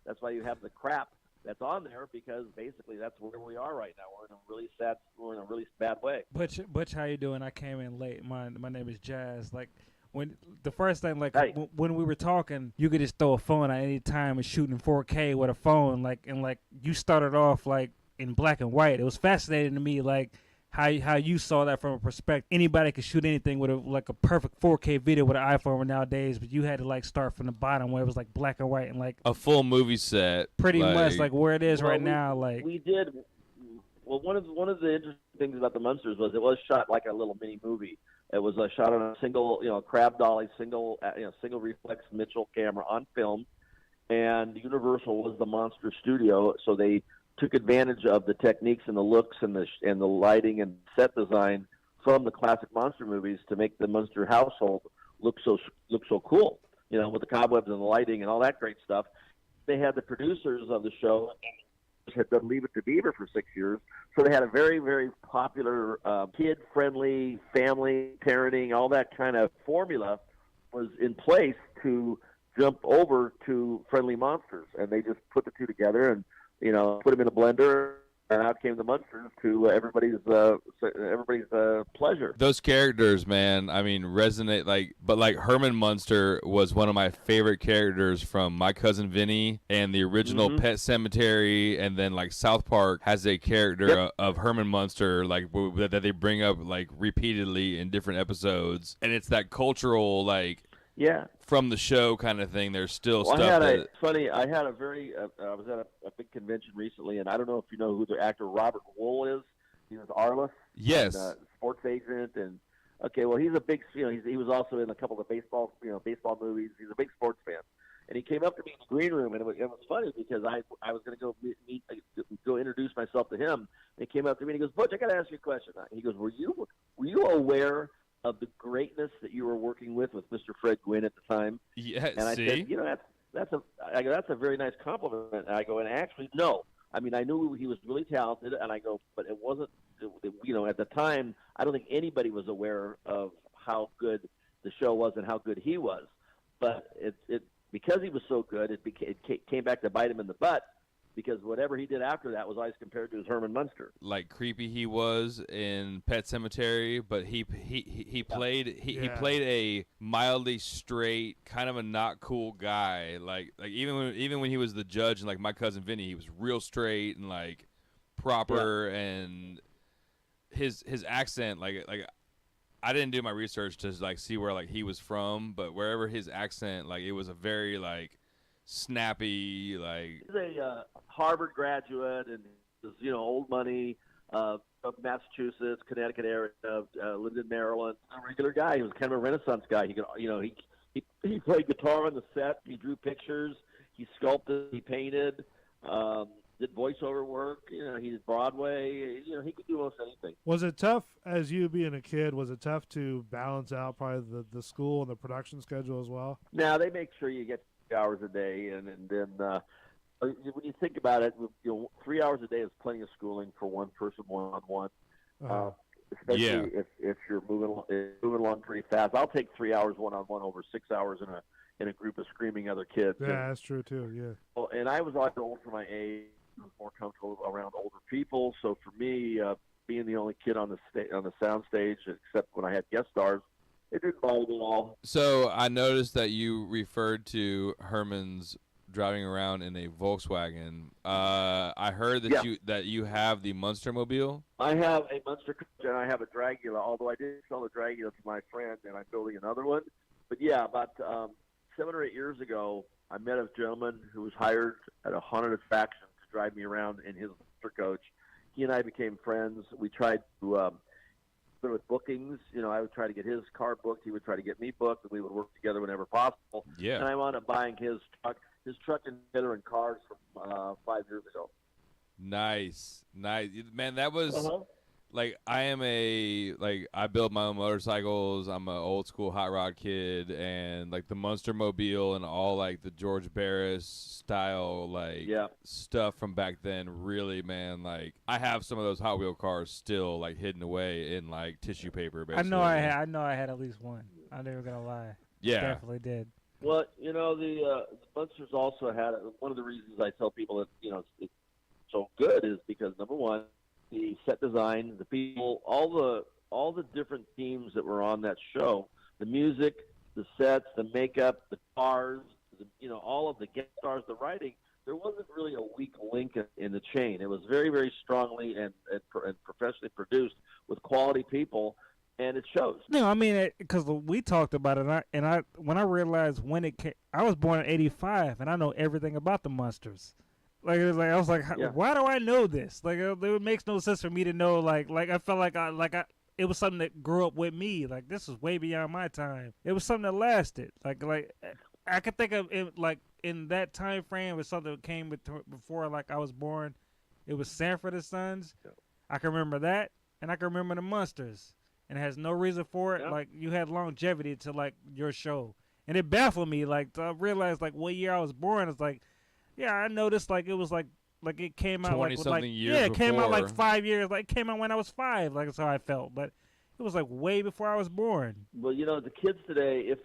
S2: That's why you have the crap that's on there, because basically that's where we are right now. We're in a really bad way.
S1: Butch, how you doing? I came in late. My name is Jazz. Like, when the first thing, like when we were talking, you could just throw a phone at any time and shoot in 4K with a phone. Like, and like you started off like in black and white. It was fascinating to me, like how you saw that from a perspective. Anybody could shoot anything with a perfect 4K video with an iPhone nowadays, but you had to like start from the bottom where it was like black and white and like
S22: a full movie set.
S1: Pretty much like where it is right now. Like
S2: we did. Well, one of the interesting things about the Munsters was it was shot like a little mini movie. It was shot on a single, crab dolly, single reflex Mitchell camera on film, and Universal was the monster studio, so they took advantage of the techniques and the looks and the lighting and set design from the classic monster movies to make the Munster household look so cool, with the cobwebs and the lighting and all that great stuff. They had the producers of the show had done Leave It to Beaver for 6 years, so they had a very, very popular kid-friendly family parenting, all that kind of formula was in place to jump over to Friendly Monsters, and they just put the two together and put them in a blender, and out came the Munsters to everybody's pleasure.
S22: Those characters, man, I mean, resonate but Herman Munster was one of my favorite characters from My Cousin Vinny and the original Pet Sematary, and then like South Park has a character of Herman Munster that they bring up like repeatedly in different episodes, and it's that cultural from the show kind of thing. There's still stuff.
S2: I had a very I was at a big convention recently, and I don't know if you know who the actor Robert Wool is. He was Arliss.
S22: Yes.
S2: And, sports agent, and well, he's a big. He was also in a couple of baseball movies. He's a big sports fan, and he came up to me in the green room, and it was funny because I was going to go introduce myself to him. And he came up to me and he goes, "Butch, I got to ask you a question." He goes, "Were you aware of the greatness that you were working with Mr. Fred Gwynn at the time?"
S22: Yeah,
S2: and I said, that's a very nice compliment. And I go, and actually, no. I mean, I knew he was really talented, and I go, but it wasn't, at the time, I don't think anybody was aware of how good the show was and how good he was. But because he was so good, it came back to bite him in the butt, because whatever he did after that was always compared to his Herman Munster.
S22: Like creepy he was in Pet Sematary, but he played a mildly straight, kind of a not cool guy. Like even when he was the judge in like My Cousin Vinny, he was real straight and like proper, and his accent like I didn't do my research to like see where like he was from, but wherever his accent, like it was a very like snappy, like
S2: he's a Harvard graduate, and old money, Massachusetts, Connecticut area, lived in Maryland. A regular guy. He was kind of a Renaissance guy. He could, he played guitar on the set. He drew pictures. He sculpted. He painted. Did voiceover work. He did Broadway. He could do almost anything.
S10: Was it tough, as you being a kid, was it tough to balance out probably the school and the production schedule as well?
S2: Now, they make sure you get 3 hours a day, and then when you think about it, 3 hours a day is plenty of schooling for one person one-on-one. Especially if you're moving along pretty fast. I'll take 3 hours one-on-one over 6 hours in a group of screaming other kids.
S10: Yeah, that's true too. Yeah.
S2: Well, and I was always old for my age. I was more comfortable around older people. So for me, being the only kid on the sound stage, except when I had guest stars, it didn't bother me at all.
S22: So I noticed that you referred to Herman's driving around in a Volkswagen. I heard that you have the Munster Mobile.
S2: I have a Munster and I have a Dragula. Although I did sell the Dragula to my friend, and I'm building another one. But yeah, about 7 or 8 years ago, I met a gentleman who was hired at a haunted attraction to drive me around in his Munster coach. He and I became friends. We tried to with bookings. I would try to get his car booked. He would try to get me booked, and we would work together whenever possible.
S22: Yeah.
S2: And I wound up buying his truck and trailer and cars from 5 years ago.
S22: Nice, man. That was like I build my own motorcycles. I'm an old school hot rod kid, and like the Munster Mobile and all like the George Barris style stuff from back then. Really, man. Like I have some of those Hot Wheel cars still like hidden away in like tissue paper. Basically.
S1: I know I had at least one. I'm never gonna lie.
S22: Yeah,
S1: definitely did.
S2: Well, the Munsters also had one of the reasons I tell people that it's so good is because number one, the set design, the people, all the different teams that were on that show, the music, the sets, the makeup, the cars, all of the guest stars, the writing. There wasn't really a weak link in the chain. It was very, very strongly and professionally produced with quality people. And it shows.
S1: No, I mean, because we talked about it, and when I realized when it came, I was born in '85, and I know everything about the Munsters. Like it was like I was like, why do I know this? Like it makes no sense for me to know. Like I felt like it was something that grew up with me. Like this is way beyond my time. It was something that lasted. Like I could think of it like in that time frame was something that came before like I was born. It was Sanford and Sons. I can remember that, and I can remember the Munsters. And it has no reason for it. Yeah. Like you had longevity to like your show, and it baffled me. Like to realize like what year I was born. It's like, yeah, I noticed like it was like it came out like
S22: years
S1: it came out like 5 years. Like it came out when I was 5. Like that's how I felt, but it was like way before I was born.
S2: Well, the kids today, if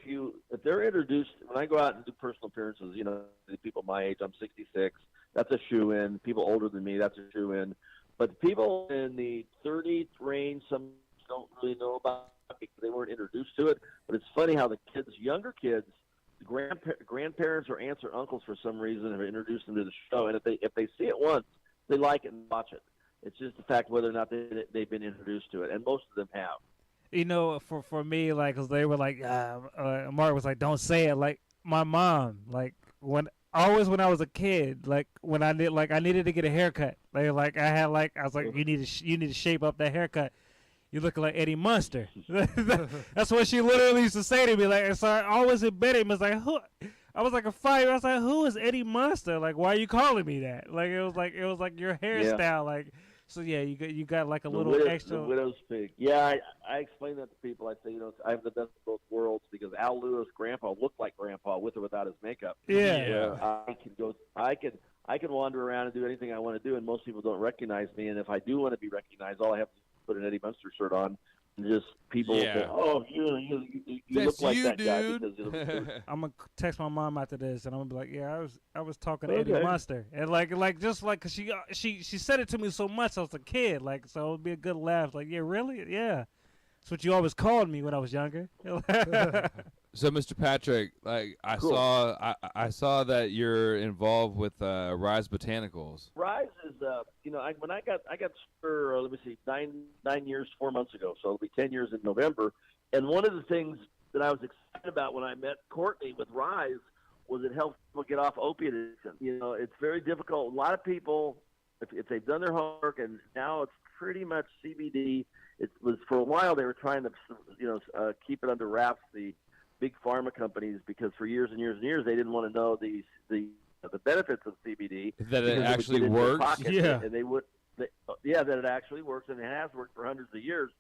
S2: they're introduced, when I go out and do personal appearances, the people my age, I'm 66. That's a shoe in. People older than me, that's a shoe in. But people in the 30 range, some don't really know about it because they weren't introduced to it. But it's funny how the younger kids, grandparents or aunts or uncles for some reason have introduced them to the show, and if they see it once, they like it and watch it. It's just the fact whether or not they've been introduced to it, and most of them have.
S1: For me, like, cause they were like, Mark was like, don't say it. Like my mom, like when I was a kid, like when I needed to get a haircut, I was like, you need to shape up that haircut. You look like Eddie Munster. That's what she literally used to say to me. Like, so I always embedded him. I was like, who? I was like a 5. I was like, who is Eddie Munster? Like, why are you calling me that? Like, it was like your hairstyle. Yeah. Like, so yeah, you got like a little extra.
S2: The widow's peak. Yeah, I explain that to people. I say, I have the best of both worlds because Al Lewis, Grandpa, looked like Grandpa with or without his makeup.
S1: Yeah.
S2: I can wander around and do anything I want to do, and most people don't recognize me. And if I do want to be recognized, all I have to do is put an Eddie Munster shirt on, and just people will say, "Oh, you look like that
S22: dude.
S2: guy." Because
S1: I'm gonna text my mom after this, and I'm gonna be like, "Yeah, I was talking to Eddie Munster," and like just like cause she said it to me so much I was a kid, like so it would be a good laugh. Like, yeah, really, yeah. That's what you always called me when I was younger.
S22: So, Mr. Patrick, like I saw that you're involved with Rise Botanicals.
S2: Rise is, when I got let me see, 9 years, 4 months ago, so it'll be 10 years in November. And one of the things that I was excited about when I met Courtney with Rise was it helped people get off opiate addiction. It's very difficult. A lot of people if they've done their homework, and now it's pretty much CBD. It was for a while they were trying to, keep it under wraps, the big pharma companies, because for years and years and years they didn't want to know the benefits of CBD.
S22: That it actually works.
S2: Yeah, and they would. That it actually works, and it has worked for hundreds of years.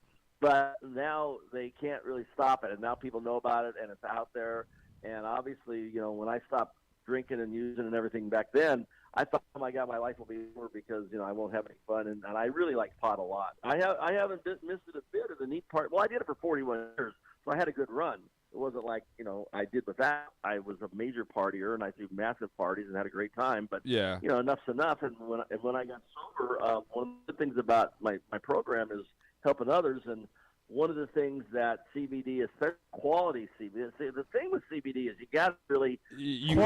S2: But now they can't really stop it, and now people know about it, and it's out there. And obviously, when I stopped drinking and using and everything back then, I thought, oh my God, my life will be over because I won't have any fun. And I really like pot a lot. I haven't missed it a bit. Of the neat part, well, I did it for 41 years, so I had a good run. It wasn't like I did with that. I was a major partier, and I threw massive parties and had a great time. But
S22: yeah,
S2: enough's enough. And when I got sober, one of the things about my program is helping others. And one of the things that CBD, especially quality CBD, the thing with CBD is you got to really
S22: we didn't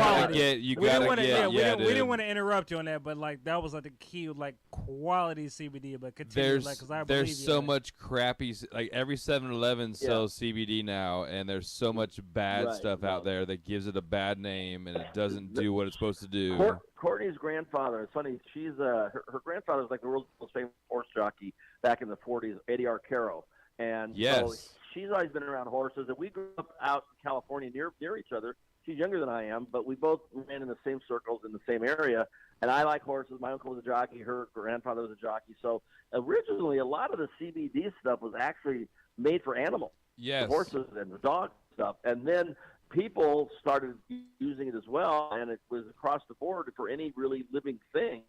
S1: want to interrupt you on that, but that was the key, quality CBD. But continue,
S22: there's so much crappy, every 7-Eleven sells CBD now, and there's so much bad stuff out there that gives it a bad name, and it doesn't do what it's supposed to do.
S2: Courtney's grandfather, it's funny, she's her grandfather was the world's most famous horse jockey back in the 40s, Eddie Arcaro. And so she's always been around horses, and we grew up out in California near each other. She's younger than I am, but we both ran in the same circles in the same area. And I like horses. My uncle was a jockey. Her grandfather was a jockey. So originally, a lot of the CBD stuff was actually made for animals,
S22: the
S2: horses and the dog stuff. And then people started using it as well, and it was across the board for any really living thing.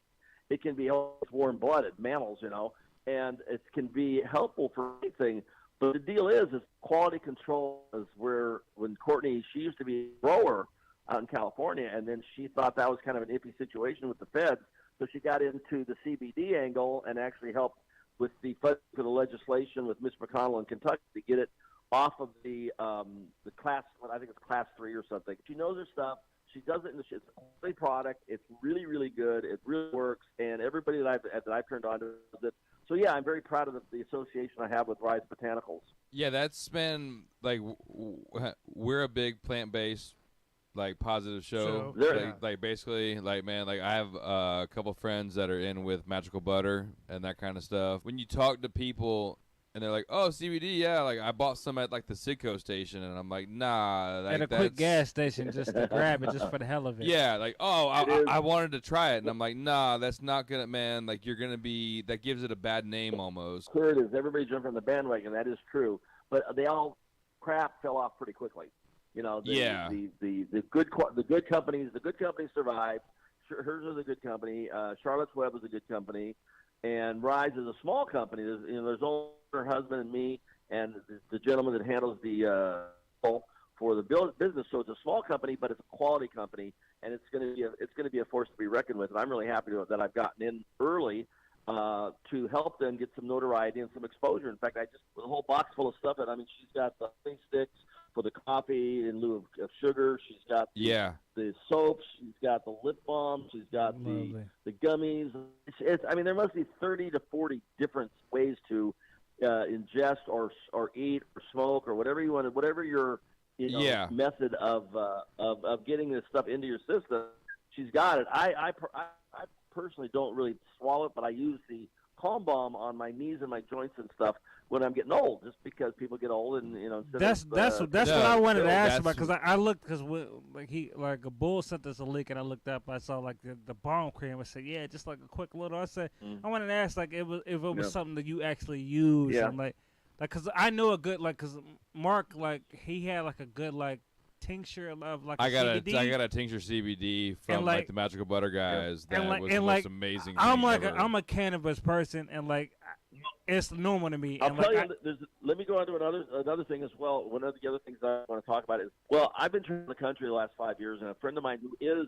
S2: It can be warm-blooded mammals, and it can be helpful for anything. But the deal is quality control is when Courtney, she used to be a grower out in California, and then she thought that was kind of an iffy situation with the feds, so she got into the CBD angle and actually helped with the for the legislation with Mitch McConnell in Kentucky to get it off of the class, I think it's class 3 or something. She knows her stuff. She does it it's a quality product. It's really, really good. It really works, and everybody that I've turned on to it. So, yeah, I'm very proud of the association I have with Rise Botanicals.
S22: Yeah, that's been, we're a big plant-based, positive show. Basically, I have a couple friends that are in with Magical Butter and that kind of stuff. When you talk to people and they're like, oh, CBD, yeah, I bought some at, the Citgo station, and I'm like, nah.
S1: At a quick gas station just to grab it just for the hell of it.
S22: Yeah, I wanted to try it, and I'm like, nah, that's not good, man. You're going to be, that gives it a bad name almost.
S2: Sure it is. Everybody jumped on the bandwagon. That is true. But crap fell off pretty quickly. The good companies survived. Hers was a good company. Charlotte's Web was a good company. And Rise is a small company. There's only her husband and me, and the gentleman that handles the for the business. So it's a small company, but it's a quality company, and it's going to be a force to be reckoned with. And I'm really happy that I've gotten in early to help them get some notoriety and some exposure. In fact, with a whole box full of stuff. She's got the honey sticks for the coffee in lieu of sugar. She's got the soaps. She's got the lip balm. She's got the gummies. There must be 30 to 40 different ways to ingest or eat or smoke or whatever you want, whatever your method of getting this stuff into your system. She's got it. I personally don't really swallow it, but I use the Calm Balm on my knees and my joints and stuff when I'm getting old, just because people get old, and
S1: that's what I wanted to ask about, because I looked, because a bull sent us a link, and I looked up, I saw the balm cream. I said, yeah, just a quick little. I said, I wanted to ask if it was something that you actually use, and because I know a good because Mark he had a good tincture of
S22: I got
S1: CBD.
S22: I got a tincture CBD from the Magical Butter guys. That was the most amazing.
S1: I'm a cannabis person, and it's normal to me.
S2: I'll tell you. Let me go on to another thing as well. One of the other things I want to talk about is, I've been touring the country the last 5 years, and a friend of mine who is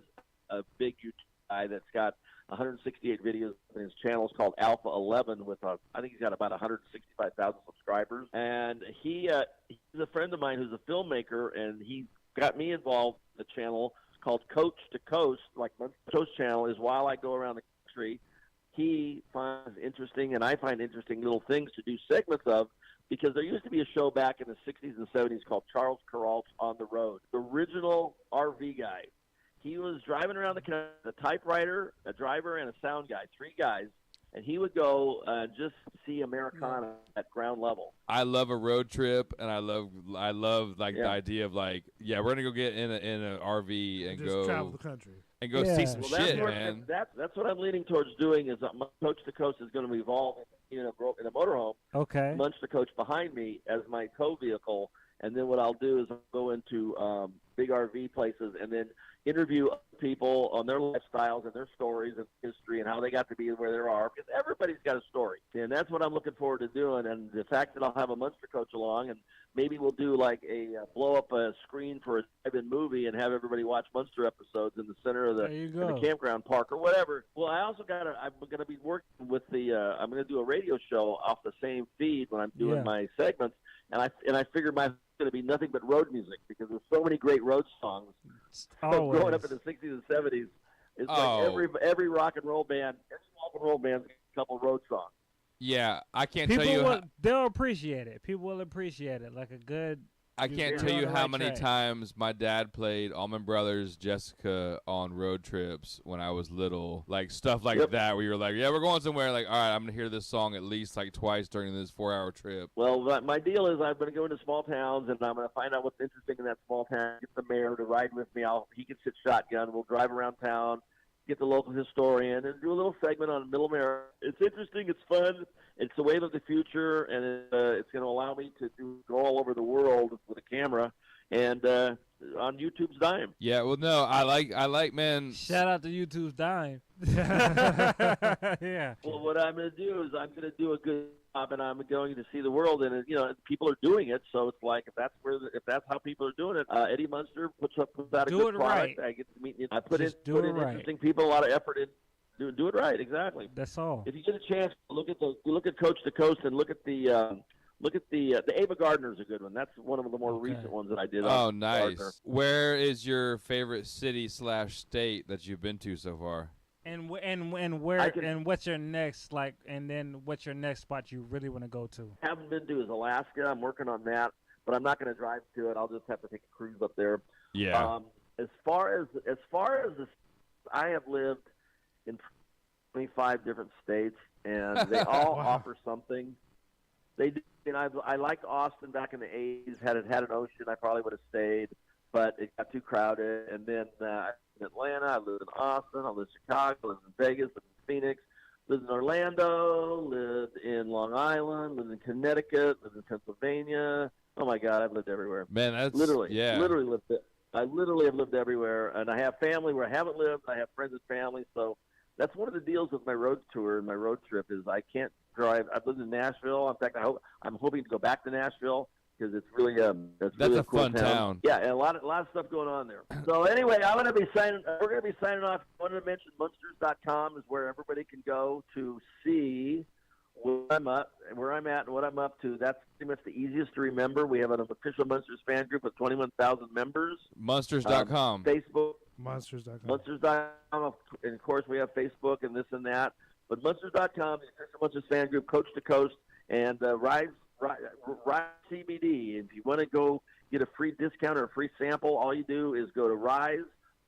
S2: a big YouTube guy that's got 168 videos, and his channel is called Alpha 11 with I think he's got about 165,000 subscribers, and he's a friend of mine who's a filmmaker, and he got me involved in the channel. It's called Coach to Coast. My Coach channel is, while I go around the country, he finds interesting, and I find interesting little things to do segments of, because there used to be a show back in the 60s and 70s called Charles Kuralt on the Road, the original RV guy. he was driving around the typewriter, a driver, and a sound guy, 3 guys. And he would go just see Americana at ground level.
S22: I love a road trip, and I love like the idea of like, we're gonna go get in an RV and
S10: just
S22: go
S10: travel the country
S22: and go see some shit, man.
S2: That's what I'm leaning towards doing. Is my Coach to Coast is going to evolve in a motorhome.
S1: Okay.
S2: Munch the Coach behind me as my co-vehicle, and then what I'll do is I'll go into big RV places and then interview people on their lifestyles and their stories and history and how they got to be where they are, because everybody's got a story. And that's what I'm looking forward to doing. And the fact that I'll have a Munster Coach along, and maybe we'll do like a blow up a screen for a drive-in movie and have everybody watch Munster episodes in the center of in the campground park or whatever. Well, I also I'm going to be working with I'm going to do a radio show off the same feed when I'm doing my segments. And I figured my going to be nothing but road music, because there's so many great road songs. Growing up in the 60s and 70s, it's like every rock and roll band's got a couple road songs.
S22: Yeah, I can't
S1: People
S22: tell you.
S1: They'll appreciate it. People will appreciate it, like a good.
S22: I can't tell you how many times my dad played Allman Brothers, Jessica on road trips when I was little. Like stuff like that, where you're like, we're going somewhere. Like, all right, I'm going to hear this song at least like twice during this 4-hour trip.
S2: Well, my deal is I'm going to go into small towns, and I'm going to find out what's interesting in that small town, get the mayor to ride with me. He can sit shotgun. We'll drive around town, get the local historian, and do a little segment on Middle America. It's interesting. It's fun. It's the wave of the future, and it's going to allow me to go all over the world with a camera and on YouTube's dime.
S22: Yeah, well, no, I like, man.
S1: Shout out to YouTube's dime. Yeah.
S2: Well, what I'm going to do is I'm going to do a good job, and I'm going to see the world, and people are doing it. So it's like if that's how people are doing it, Eddie Munster puts out a good product. Right. I get to meet. I put in interesting people, a lot of effort in. Do it right, exactly.
S1: That's all.
S2: If you get a chance, look at Coach to Coast and look at the Ava Gardner's a good one. That's one of the more recent ones that I did.
S22: Oh, nice. Gardner. Where is your favorite city/state that you've been to so far?
S1: And where and what's your next and then what's your next spot you really want to go to?
S2: Haven't been to is Alaska. I'm working on that, but I'm not going to drive to it. I'll just have to take a cruise up there.
S22: Yeah.
S2: As far as I have lived in 25 different states, and they all offer something. They do. I liked Austin back in the 80s. Had it had an ocean, I probably would have stayed, but it got too crowded. And then I lived in Atlanta, I lived in Austin, I lived in Chicago, I lived in Vegas, lived in Phoenix, lived in Orlando, lived in Long Island, lived in Connecticut, lived in Pennsylvania. Oh my God, I've lived everywhere.
S22: Man, that's
S2: literally lived it. I literally have lived everywhere, and I have family where I haven't lived. I have friends and family, so that's one of the deals with my road tour and my road trip is I can't drive. I've lived in Nashville. In fact, I'm hoping to go back to Nashville because it's really
S22: that's
S2: really
S22: a
S2: cool
S22: fun town.
S2: Yeah, and a lot of stuff going on there. So anyway, we're going to be signing off. I wanted to mention Munsters.com is where everybody can go to see where I'm at, and what I'm up to. That's pretty much the easiest to remember. We have an official Munsters fan group with 21,000 members.
S22: Munsters.com.
S2: Facebook.
S16: Monsters.com.
S2: Monsters.com, and of course we have Facebook and this and that. But Monsters.com, the official Monsters fan group, Coach to Coast, and Rise CBD. If you want to go get a free discount or a free sample, all you do is go to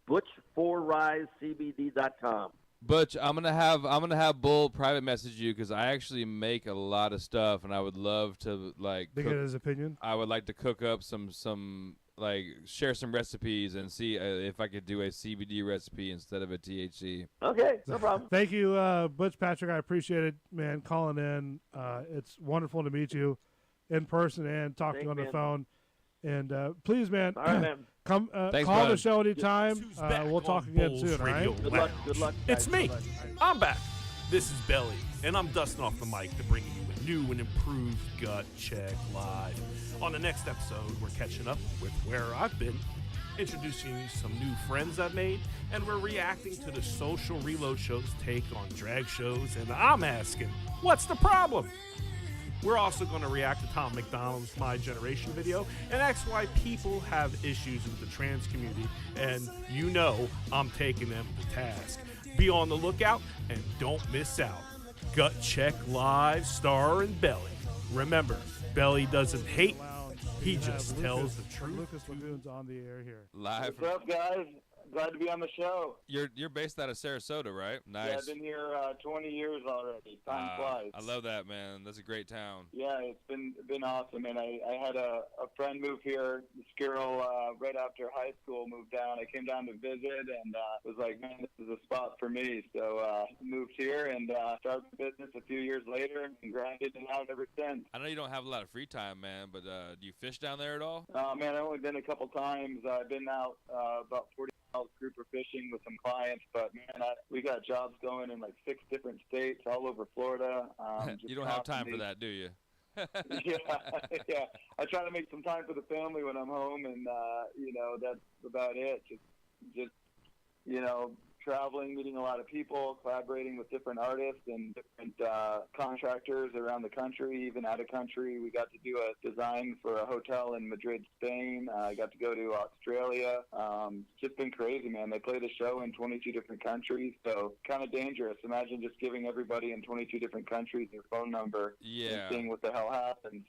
S2: ButchForRiseCBD.com.
S22: Butch, I'm gonna have Bull private message you because I actually make a lot of stuff, and I would love to
S10: get his opinion.
S22: I would like to cook up some. Like, share some recipes and see if I could do a CBD recipe instead of a THC.
S2: Okay, no problem.
S10: Thank you, Butch Patrick. I appreciate it, man, calling in. It's wonderful to meet you in person and talk to you on the phone. And please, man,
S2: all right, man.
S10: Come call the show anytime. We'll talk again soon, all right?
S2: Good luck, guys.
S21: It's me. I'm back. This is Belly, and I'm dusting off the mic to bring you a new and improved Gut Check Live. On the next episode, we're catching up with where I've been, introducing you some new friends I've made, and we're reacting to the Social Reload show's take on drag shows, and I'm asking, what's the problem? We're also going to react to Tom McDonald's My Generation video and ask why people have issues with the trans community, and I'm taking them to task. Be on the lookout, and don't miss out. Gut Check Live, Star and Belly. Remember, Belly doesn't hate, he just tells the truth.
S10: Lucas Lagoon's on the air here.
S22: Live.
S2: What's up, guys?
S3: glad to be on the show.
S22: You're based out of Sarasota, right? Nice.
S3: Yeah, I've been here 20 years already. Time flies.
S22: I love that, man. That's a great town.
S3: Yeah, it's been awesome, and I had a friend move here. This girl right after high school moved down. I came down to visit and was like, man, this is a spot for me. So moved here and started the business a few years later and grinded it out ever since.
S22: I know you don't have a lot of free time, man, but do you fish down there at all?
S3: Man, I've only been a couple times. I've been out about 40 miles grouper fishing with some clients, but man, we got jobs going in like 6 different states all over Florida.
S22: You don't have time for that, do you?
S3: yeah. I try to make some time for the family when I'm home, and that's about it. Just traveling, meeting a lot of people, collaborating with different artists and different contractors around the country, even out of country. We got to do a design for a hotel in Madrid, Spain. I got to go to Australia. It's just been crazy, man. They played a show in 22 different countries, so kind of dangerous. Imagine just giving everybody in 22 different countries your phone number and seeing what the hell happens.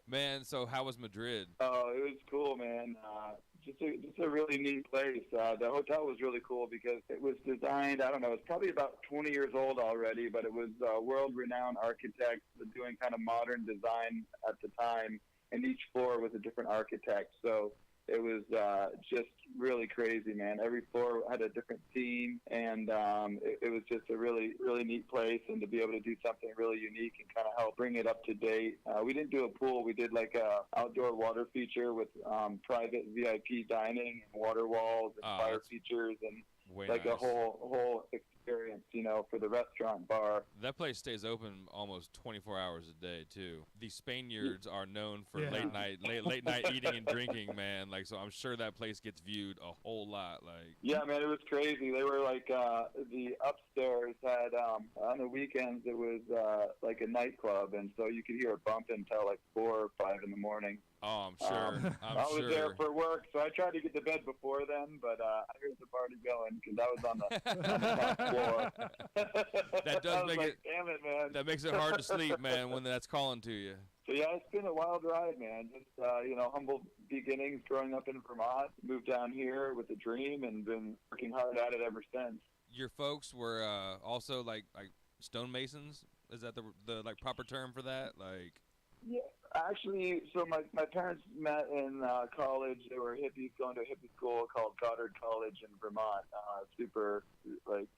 S22: Man, so how was Madrid?
S3: Oh, it was cool, man. Just a really neat place. The hotel was really cool because it was designed, I don't know, it's probably about 20 years old already, but it was world-renowned architects doing kind of modern design at the time, and each floor was a different architect. So it was just really crazy, man. Every floor had a different theme, and it was just a really, really neat place, and to be able to do something really unique and kind of help bring it up to date. We didn't do a pool. We did like a outdoor water feature with private VIP dining and water walls and fire features and like a whole experience, for the restaurant bar.
S22: That place stays open almost 24 hours a day too. The Spaniards are known for late night eating and drinking, man. Like, so I'm sure that place gets viewed a whole lot. Like,
S3: yeah, man, it was crazy. They were like the upstairs had on the weekends it was like a nightclub, and so you could hear it bumping until like 4 or 5 in the morning.
S22: Oh, I'm sure. I
S3: was there for work, so I tried to get to bed before then, but I heard the party going because I was on the top floor.
S22: That does make it.
S3: Damn it, man.
S22: That makes it hard to sleep, man, when that's calling to you.
S3: So yeah, it's been a wild ride, man. Just humble beginnings growing up in Vermont. Moved down here with a dream and been working hard at it ever since.
S22: Your folks were also like stonemasons. Is that the like proper term for that? Like.
S3: Yeah, actually, so my parents met in college. They were hippies going to a hippie school called Goddard College in Vermont. Super, like,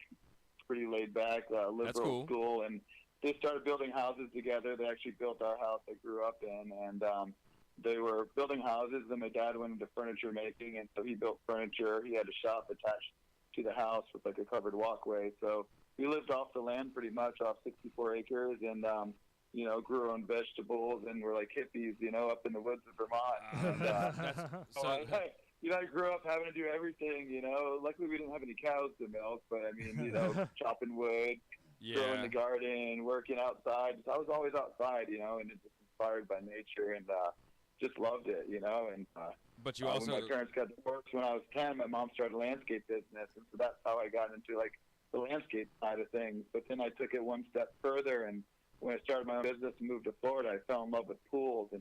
S3: pretty laid back, liberal school. And they started building houses together. They actually built our house I grew up in. And they were building houses. Then my dad went into furniture making, and so he built furniture. He had a shop attached to the house with, like, a covered walkway. So we lived off the land pretty much, off 64 acres. And grew our own vegetables, and we're like hippies, up in the woods of Vermont. And, I grew up having to do everything, Luckily, we didn't have any cows to milk, but I mean, chopping wood, growing the garden, working outside. I was always outside, and it just inspired by nature, and just loved it, And
S22: but you also,
S3: when my parents got divorced when I was 10, my mom started a landscape business, and so that's how I got into like the landscape side of things. But then I took it one step further, and when I started my own business and moved to Florida, I fell in love with pools, and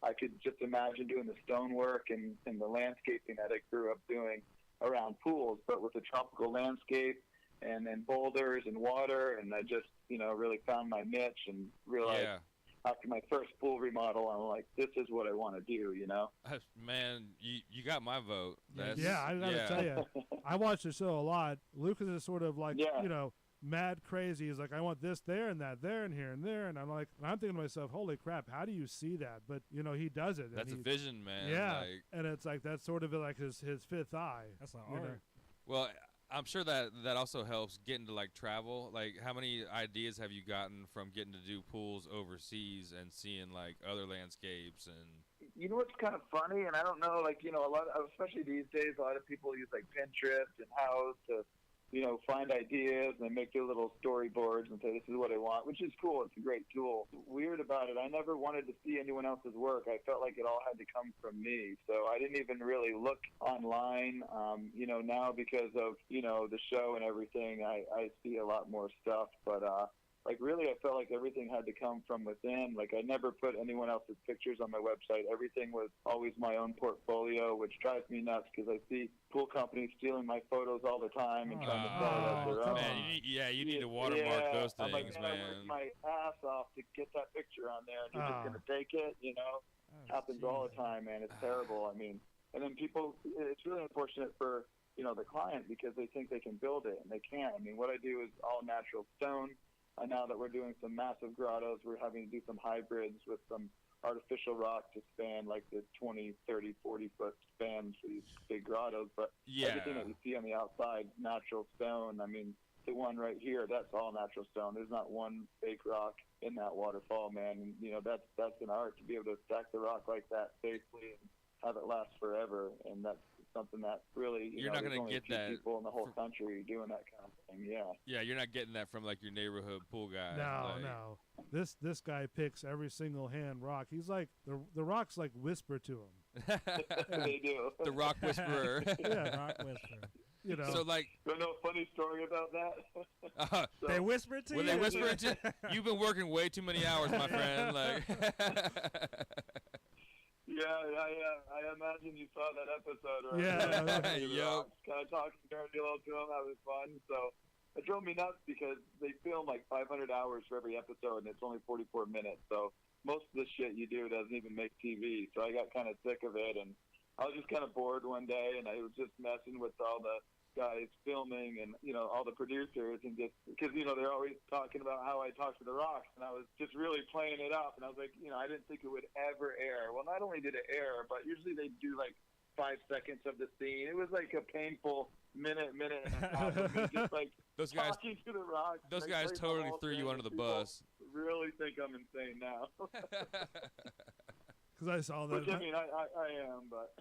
S3: I could just imagine doing the stonework and the landscaping that I grew up doing around pools, but with a tropical landscape and then boulders and water. And I just, really found my niche and realized after my first pool remodel, I'm like, this is what I want to do,
S22: Man, you got my vote.
S10: I gotta tell you, I watch the show a lot. Lucas is sort of like, mad crazy. He's like, I want this there and that there and here and there, and I'm thinking to myself, holy crap, how do you see that? But he does it.
S22: That's a vision, man.
S10: Yeah, and it's like that's sort of like his fifth eye.
S1: That's not art.
S22: Well, I'm sure that also helps getting to like travel. Like, how many ideas have you gotten from getting to do pools overseas and seeing like other landscapes? And
S3: you know what's kind of funny, and I don't know, like a lot of, especially these days, a lot of people use like Pinterest and House to find ideas and make their little storyboards and say, this is what I want, which is cool. It's a great tool. Weird about it, I never wanted to see anyone else's work. I felt like it all had to come from me. So I didn't even really look online. Now because of, the show and everything, I see a lot more stuff. But like really I felt like everything had to come from within. Like I never put anyone else's pictures on my website. Everything was always my own portfolio, which drives me nuts because I see pool companies stealing my photos all the time and trying to sell it as their own.
S22: Man, you need to watermark those things,
S3: I'm like, man. I worked my ass off to get that picture on there, and you're just gonna take it, you know? Happens all the time, man. It's terrible. I mean, and then people, it's really unfortunate for, you know, the client because they think they can build it and they can't. I mean, what I do is all natural stone. Now that we're doing some massive grottos, we're having to do some hybrids with some artificial rock to span like the 20, 30, 40-foot spans for these big grottos. But everything that you see on the outside, natural stone. I mean, the one right here, that's all natural stone. There's not one fake rock in that waterfall, man. And, you know, that's an art to be able to stack the rock like that safely and have it last forever. And that's something that really,
S22: you're not going to get that.
S3: People in the whole country doing that kind of thing,
S22: Yeah, you're not getting that from like your neighborhood pool guy.
S10: No. This guy picks every single hand rock. He's like the rocks like whisper to him.
S3: They do.
S22: The rock whisperer.
S10: Yeah,
S1: rock whisperer.
S10: You know.
S22: So like,
S3: you know a funny story about that?
S1: They whisper to you.
S22: When they whisper to you, you've been working way too many hours, my friend. Like.
S3: Yeah, I imagine you saw that episode, right?
S22: Yeah,
S3: yep. Kind of talking dirty little to him, having fun. So it drove me nuts because they film like 500 hours for every episode, and it's only 44 minutes. So most of the shit you do doesn't even make TV. So I got kind of sick of it, and I was just kind of bored one day, and I was just messing with all the guys filming and, you know, all the producers, and just because, you know, they're always talking about how I talk to the rocks, and I was just really playing it up, and I was like, you know, I didn't think it would ever air. Well, not only did it air, but usually they do like 5 seconds of the scene. It was like a painful minute and a half of me just like
S22: those guys,
S3: talking to the rocks.
S22: Those guys totally threw you under the bus.
S3: Really think I'm insane now.
S10: Because I saw that.
S3: Which, I mean, I am, but.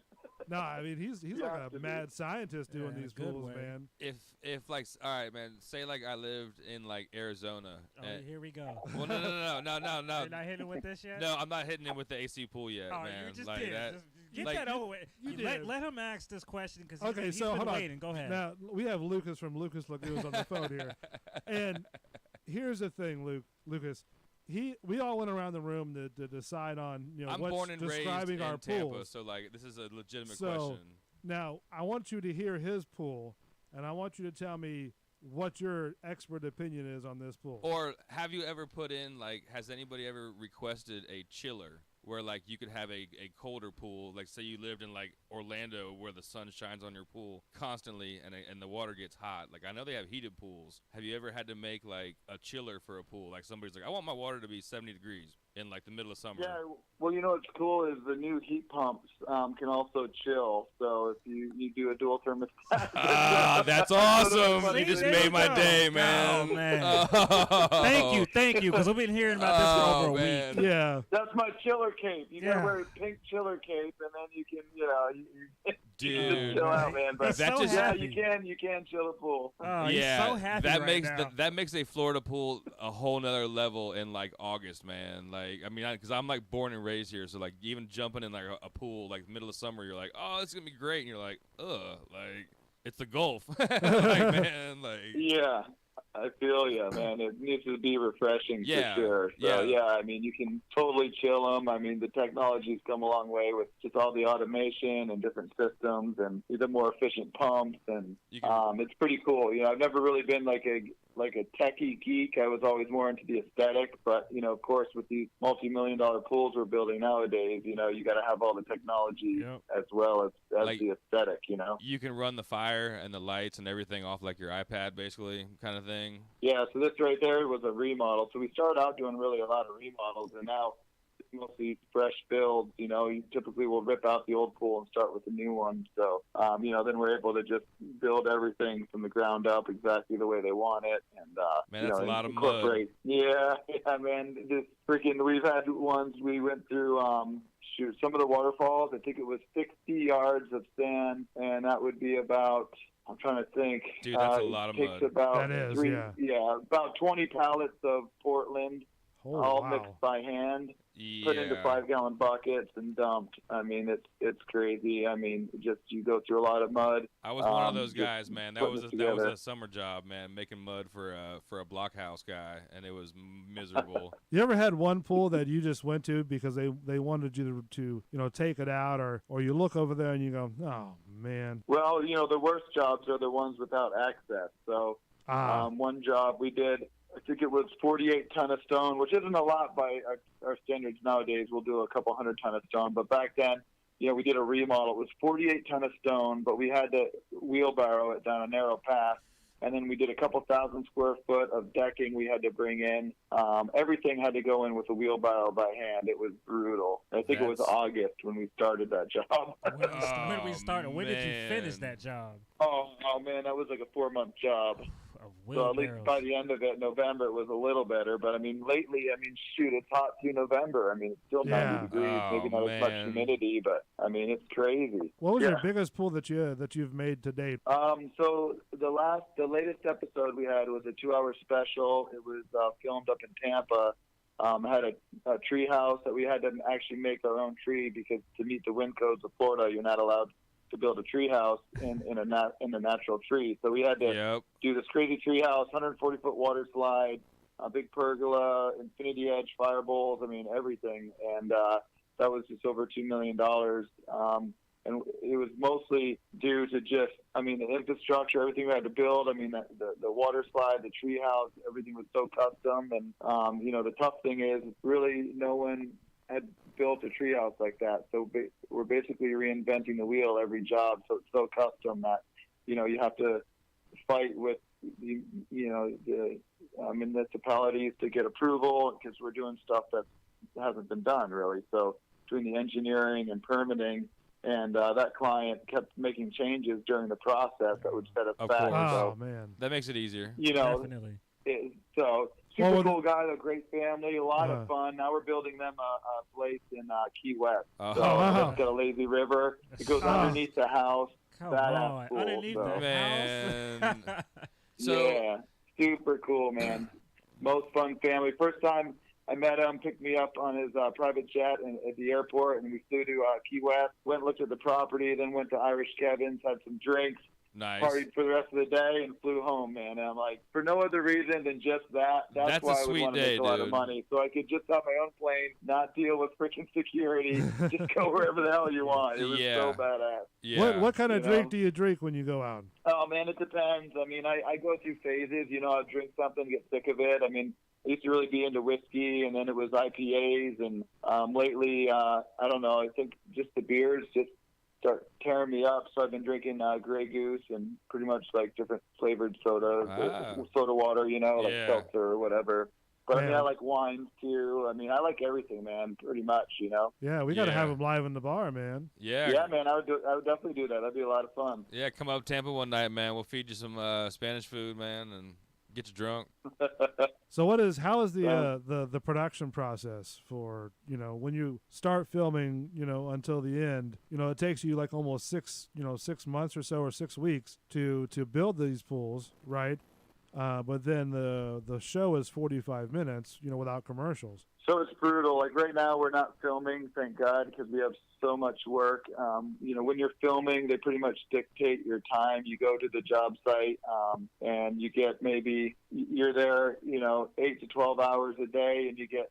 S10: No, I mean he's like a mad scientist doing these pools, man.
S22: If like, all right, man, say like I lived in like Arizona.
S1: Oh, here we go.
S22: Well, no.
S1: You're not hitting with this yet?
S22: No, I'm not hitting it with the AC pool yet, man.
S1: You just
S22: like
S1: did.
S22: that.
S1: Get
S22: like,
S1: that over with.
S10: Let
S1: him ask this question because he's
S10: so
S1: been
S10: hold
S1: waiting.
S10: on.
S1: Go ahead.
S10: Now we have Lucas from Lucas Lagoons on the phone here, and here's the thing, Lucas. We all went around the room to decide on, you know,
S22: I'm
S10: what's
S22: born and
S10: describing
S22: raised
S10: our
S22: in Tampa,
S10: pools.
S22: so like this is a legitimate question.
S10: Now I want you to hear his pool, and I want you to tell me what your expert opinion is on this pool.
S22: Or have you ever put in, like, has anybody ever requested a chiller where like you could have a colder pool, like say you lived in like Orlando where the sun shines on your pool constantly and the water gets hot? Like I know they have heated pools. Have you ever had to make like a chiller for a pool? Like somebody's like, I want my water to be 70 degrees in like the middle of summer.
S3: Yeah, well, you know what's cool is the new heat pumps can also chill. So if you do a dual thermostat.
S22: That's awesome. You just made my day, man.
S1: Oh, man. Thank you, because we've been hearing about this for over a week.
S10: Yeah.
S3: That's my chiller cape. You gotta wear a pink chiller cape, and then you can, you know, you
S22: Dude,
S3: can chill out, man. But
S22: that just,
S3: you can chill a pool.
S1: Oh,
S22: yeah,
S1: he's so happy
S22: that
S1: right
S22: makes
S1: now.
S22: that makes a Florida pool a whole nother level in like August, man. Like, I mean, because I'm like born and raised here, so like even jumping in like a pool like middle of summer, you're like, oh, it's gonna be great, and you're like, ugh, like it's the Gulf, like, man, like.
S3: Yeah. I feel you, man. It needs to be refreshing for sure. So, yeah, I mean, you can totally chill them. I mean, the technology's come a long way with just all the automation and different systems and the more efficient pumps, and it's pretty cool. You know, I've never really been like a techie geek. I was always more into the aesthetic, but, you know, of course, with these multi-million-dollar pools we're building nowadays, you know, you got to have all the technology as well as like, the aesthetic, you know.
S22: You can run the fire and the lights and everything off like your iPad, basically, kind of thing.
S3: Yeah, so this right there was a remodel. So we started out doing really a lot of remodels, and now mostly fresh builds. You know, you typically will rip out the old pool and start with a new one. So, you know, then we're able to just build everything from the ground up exactly the way they want it. And,
S22: man,
S3: that's
S22: a lot of
S3: mud. Yeah, man. This freaking, we've had ones we went through, some of the waterfalls. I think it was 60 yards of sand, and that would be about, I'm trying to think.
S22: Dude, that's a lot of mud.
S3: About
S10: that is,
S3: about 20 pallets of Portland, all mixed by hand. put into 5-gallon buckets and dumped. I mean, it's crazy. I mean, just you go through a lot of mud.
S22: I was one of those guys, man. That was
S3: together.
S22: a summer job, man, making mud for a blockhouse guy, and it was miserable.
S10: You ever had one pool that you just went to because they wanted you to take it out, or you look over there and you go, oh man.
S3: Well, the worst jobs are the ones without access. So one job we did, I think it was 48 ton of stone, which isn't a lot by our standards nowadays. We'll do a couple 100 ton of stone, but back then, we did a remodel. It was 48 ton of stone, but we had to wheelbarrow it down a narrow path. And then we did a couple 1,000 square foot of decking we had to bring in. Everything had to go in with a wheelbarrow by hand. It was brutal. I think it was August when we started that job.
S1: When we started, when did you finish that job?
S3: Oh man, that was like a 4-month job. So at least by the end of it, November, it was a little better. But, lately, shoot, it's hot through November. It's still 90 degrees, maybe not as much humidity, but, it's crazy.
S10: What was your biggest pool that you've made to date?
S3: So the latest episode we had was a 2-hour special. It was filmed up in Tampa. Had a tree house that we had to actually make our own tree because to meet the wind codes of Florida, you're not allowed to build a tree house in a natural tree. So we had to do this crazy tree house, 140-foot water slide, a big pergola, infinity edge fire bowls, everything. And that was just over $2 million. And it was mostly due to just, the infrastructure, everything we had to build. The water slide, the tree house, everything was so custom. And, the tough thing is really no one had built a treehouse like that. So we're basically reinventing the wheel every job. So it's so custom that, you have to fight with, the municipalities to get approval because we're doing stuff that hasn't been done really. So between the engineering and permitting, and that client kept making changes during the process that would set us back.
S22: Oh, man. That makes it easier.
S1: Definitely.
S3: Super cool guy, a great family, a lot of fun. Now we're building them a place in Key West. So it's got a lazy river. It goes underneath the house.
S1: Come on, cool, underneath the
S3: house. Yeah, super cool, man. Most fun family. First time I met him, picked me up on his private jet at the airport, and we flew to Key West, went and looked at the property, then went to Irish Kevin's, had some drinks, partied for the rest of the day, and flew home, man. And I'm like, for no other reason than just that. That's why I would want to make a lot of money. So I could just have my own plane, not deal with freaking security, just go wherever the hell you want. It was so badass.
S10: Yeah. What kind of drink do you drink when you go out?
S3: Oh, man, it depends. I go through phases. I'll drink something, get sick of it. I used to really be into whiskey, and then it was IPAs, and lately, I don't know, I think just the beers just start tearing me up, so I've been drinking Grey Goose and pretty much like different flavored sodas, soda water, like seltzer or whatever. But I like wines too. I like everything, man, pretty much,
S10: Yeah, we got to have them live in the bar, man.
S22: Yeah.
S3: Yeah, man, I would definitely do that. That'd be a lot of fun.
S22: Yeah, come up Tampa one night, man. We'll feed you some Spanish food, man, and get you drunk.
S10: So how is the production process for, when you start filming, until the end, it takes you like almost 6 months or so, or 6 weeks to build these pools, right? But then the show is 45 minutes, without commercials.
S3: So it's brutal. Like right now, we're not filming, thank God, because we have so much work. When you're filming, they pretty much dictate your time. You go to the job site, and you get you're there, 8 to 12 hours a day, and you get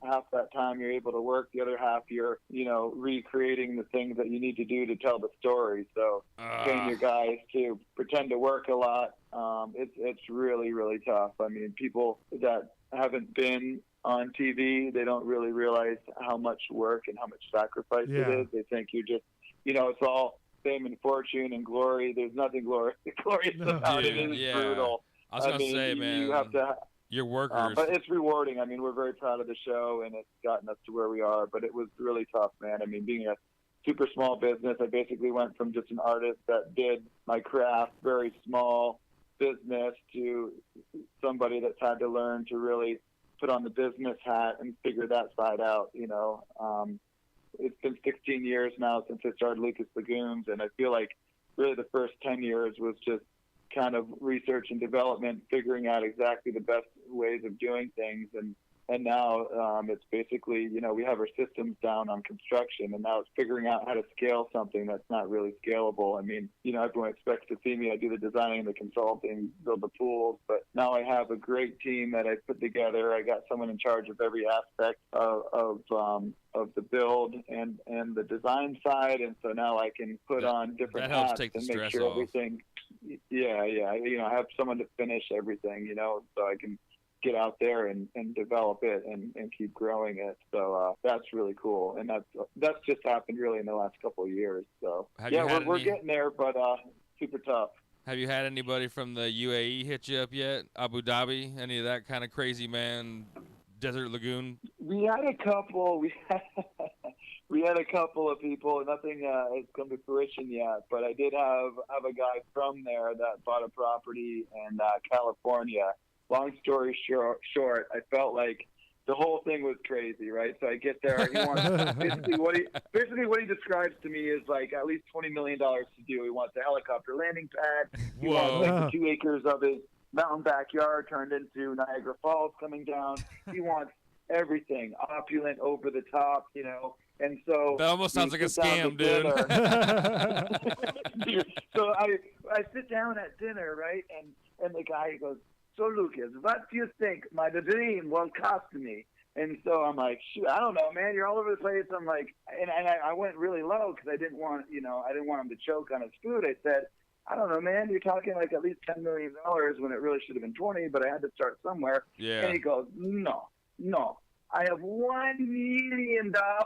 S3: half that time you're able to work. The other half you're, recreating the things that you need to do to tell the story. So train your guys to pretend to work a lot. It's really, really tough. People that haven't been on TV, they don't really realize how much work and how much sacrifice it is. They think you're just, it's all fame and fortune and glory. There's nothing glorious about it. It is brutal.
S22: I was going to say, man,
S3: you have to,
S22: your workers.
S3: but it's rewarding. We're very proud of the show, and it's gotten us to where we are, but it was really tough, man. Being a super small business, I basically went from just an artist that did my craft, very small business, to somebody that's had to learn to really put on the business hat and figure that side out. It's been 16 years now since I started Lucas Lagoons, and I feel like really the first 10 years was just kind of research and development, figuring out exactly the best ways of doing things. And And now it's basically, we have our systems down on construction, and now it's figuring out how to scale something that's not really scalable. I mean, everyone expects to see me. I do the designing, the consulting, build the pools, but now I have a great team that I put together. I got someone in charge of every aspect of the build and the design side, and so now I can put on different
S22: that helps
S3: hats
S22: take the
S3: and make
S22: stress
S3: sure
S22: off.
S3: everything. Yeah. I have someone to finish everything, so I can get out there and develop it and keep growing it. So that's really cool, and that's just happened really in the last couple of years. So we're getting there, but super tough.
S22: Have you had anybody from the UAE hit you up yet? Abu Dhabi? Any of that kind of crazy man? Desert Lagoon?
S3: We had a couple. We had a couple of people. Nothing has come to fruition yet, but I did have a guy from there that bought a property in California. Long story short, I felt like the whole thing was crazy, right? So I get there. He wants basically what he describes to me is like at least $20 million to do. He wants a helicopter landing pad. He wants like the 2 acres of his mountain backyard turned into Niagara Falls coming down. He wants everything opulent, over the top, And so
S22: that almost sounds like a scam, dude.
S3: So I sit down at dinner, right? And the guy goes, "So Lucas, what do you think my dream will cost me?" And so I'm like, "Shoot, I don't know, man. You're all over the place." I'm like, and I went really low because I didn't want him to choke on his food. I said, "I don't know, man. You're talking like at least $10 million when it really should have been 20, but I had to start somewhere."
S22: Yeah.
S3: And he goes, "No. I have $1 million." I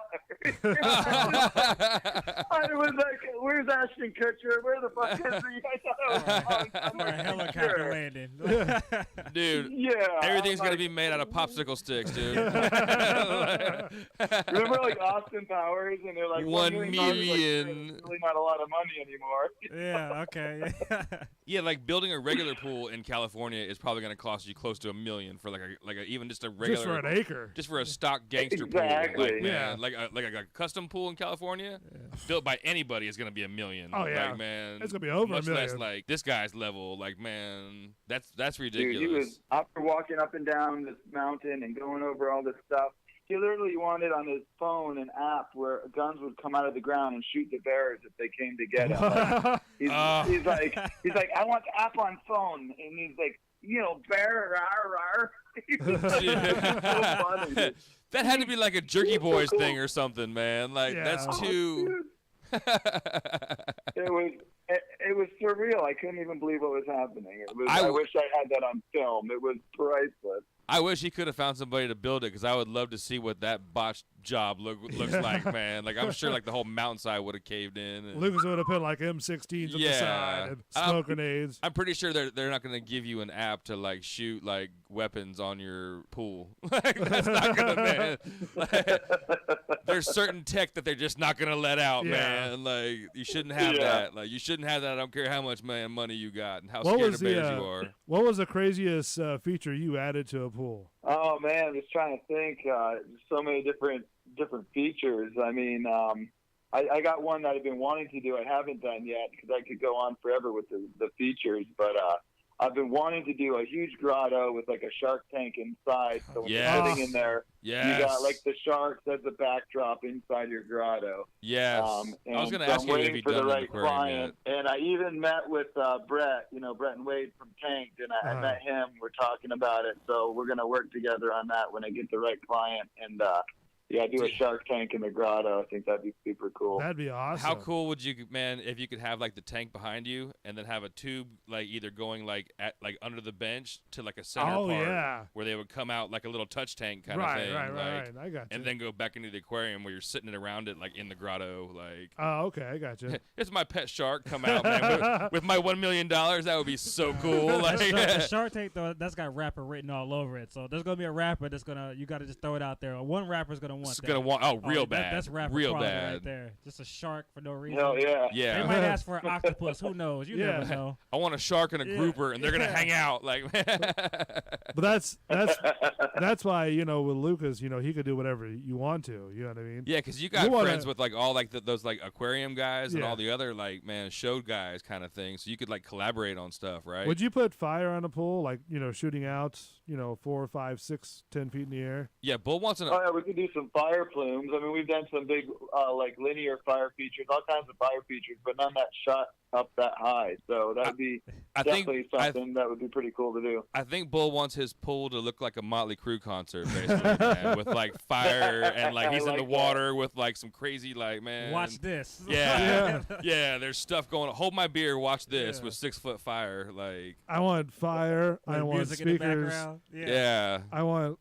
S3: was like, "Where's Ashton Kutcher? Where the fuck is he?" I thought I was
S1: a helicopter landing.
S22: Dude,
S3: yeah,
S22: everything's going to be made out of popsicle sticks, dude.
S3: Remember like Austin Powers, and they're like,
S22: $1 million.
S3: Like, really not a lot of money anymore.
S1: Yeah, okay.
S22: Yeah, like building a regular pool in California is probably going to cost you close to $1 million for even just a regular.
S10: Just for an acre.
S22: Just for a stock gangster
S3: Exactly.
S22: pool. Like, man, like a custom pool in California, built by anybody is going to be $1 million.
S10: Oh, yeah.
S22: Like, man,
S10: It's going to be over
S22: much
S10: $1 million.
S22: less like this guy's level. Like, man, that's
S3: Dude,
S22: ridiculous.
S3: he was after walking up and down this mountain and going over all this stuff. He literally wanted on his phone an app where guns would come out of the ground and shoot the bears if they came to get him. Like, he's like, "I want the app on phone," and he's like, "Bear, rar, rar." So funny, dude.
S22: That had to be like a Jerky Boys thing or something, man. Like that's too.
S3: It was surreal. I couldn't even believe what was happening. I wish I had that on film. It was priceless.
S22: I wish he could have found somebody to build it because I would love to see what that botched job looks like, man. Like I'm sure like the whole mountainside would have caved in. And,
S10: Lucas would have put like M16s on the side and smoke grenades.
S22: I'm pretty sure they're not going to give you an app to like shoot like weapons on your pool. Like that's not going to, man. Like, there's certain tech that they're just not going to let out, man. Like you shouldn't have that. Like you shouldn't have that. I don't care how much money you got and how scared of bears you are.
S10: What was the craziest feature you added to a pool?
S3: Oh man, I'm just trying to think. So many different features. I mean, I got one that I've been wanting to do. I haven't done yet because I could go on forever with the features. But I've been wanting to do a huge grotto with like a shark tank inside. So when you're sitting in there, you got like the sharks as a backdrop inside your grotto.
S22: Yes.
S3: And
S22: I was going to
S3: so
S22: ask
S3: I'm
S22: you if
S3: waiting
S22: you'd
S3: for
S22: done
S3: the
S22: an
S3: right
S22: aquarium
S3: client.
S22: yet.
S3: And I even met with Brett, Brett and Wade from Tanked, and I met him. We're talking about it. So we're going to work together on that when I get the right client. And do a shark tank in the grotto. I think that'd be super cool.
S10: That'd be awesome.
S22: How cool would you, man, if you could have like the tank behind you and then have a tube like either going like under the bench to like a center part where they would come out like a little touch tank kind of thing.
S10: Right. I got you.
S22: And then go back into the aquarium where you're sitting around it like in the grotto. Like,
S10: oh, okay, I got you.
S22: It's my pet shark. Come out, man, with my $1 million. That would be so cool. Like,
S1: the shark tank though, that's got rapper written all over it. So there's gonna be a rapper that's you got to just throw it out there. One rapper's gonna want
S22: It's
S1: that.
S22: gonna want real bad.
S1: That's rapid
S22: real
S1: quality
S22: bad.
S1: right there. Just a shark for no reason.
S3: Hell yeah.
S22: Yeah.
S1: They might ask for an octopus. Who knows? You never know.
S22: I want a shark and a grouper, and they're gonna hang out like.
S10: But that's why with Lucas, he could do whatever you want to. You know what I mean?
S22: Yeah, because you got friends with like all like those like aquarium guys and all the other like show guys kind of thing. So you could like collaborate on stuff, right?
S10: Would you put fire on a pool, like shooting out, 4, 5, 6, 10 feet in the air?
S22: Yeah, Bull wants an.
S3: Oh yeah, we could do some fire plumes. I mean, we've done some big like linear fire features, all kinds of fire features, but none that shot up that high. So that'd be definitely something that would be pretty cool to do.
S22: I think Bull wants his pool to look like a Motley Crue concert, basically, man, with like fire and like he's in the water with like some crazy like
S1: Watch this.
S22: Yeah, yeah. There's stuff going on. Hold my beer. Watch this with 6-foot fire. Like
S10: I want fire. I want
S1: music
S10: speakers.
S1: in the background.
S22: Yeah.
S10: I want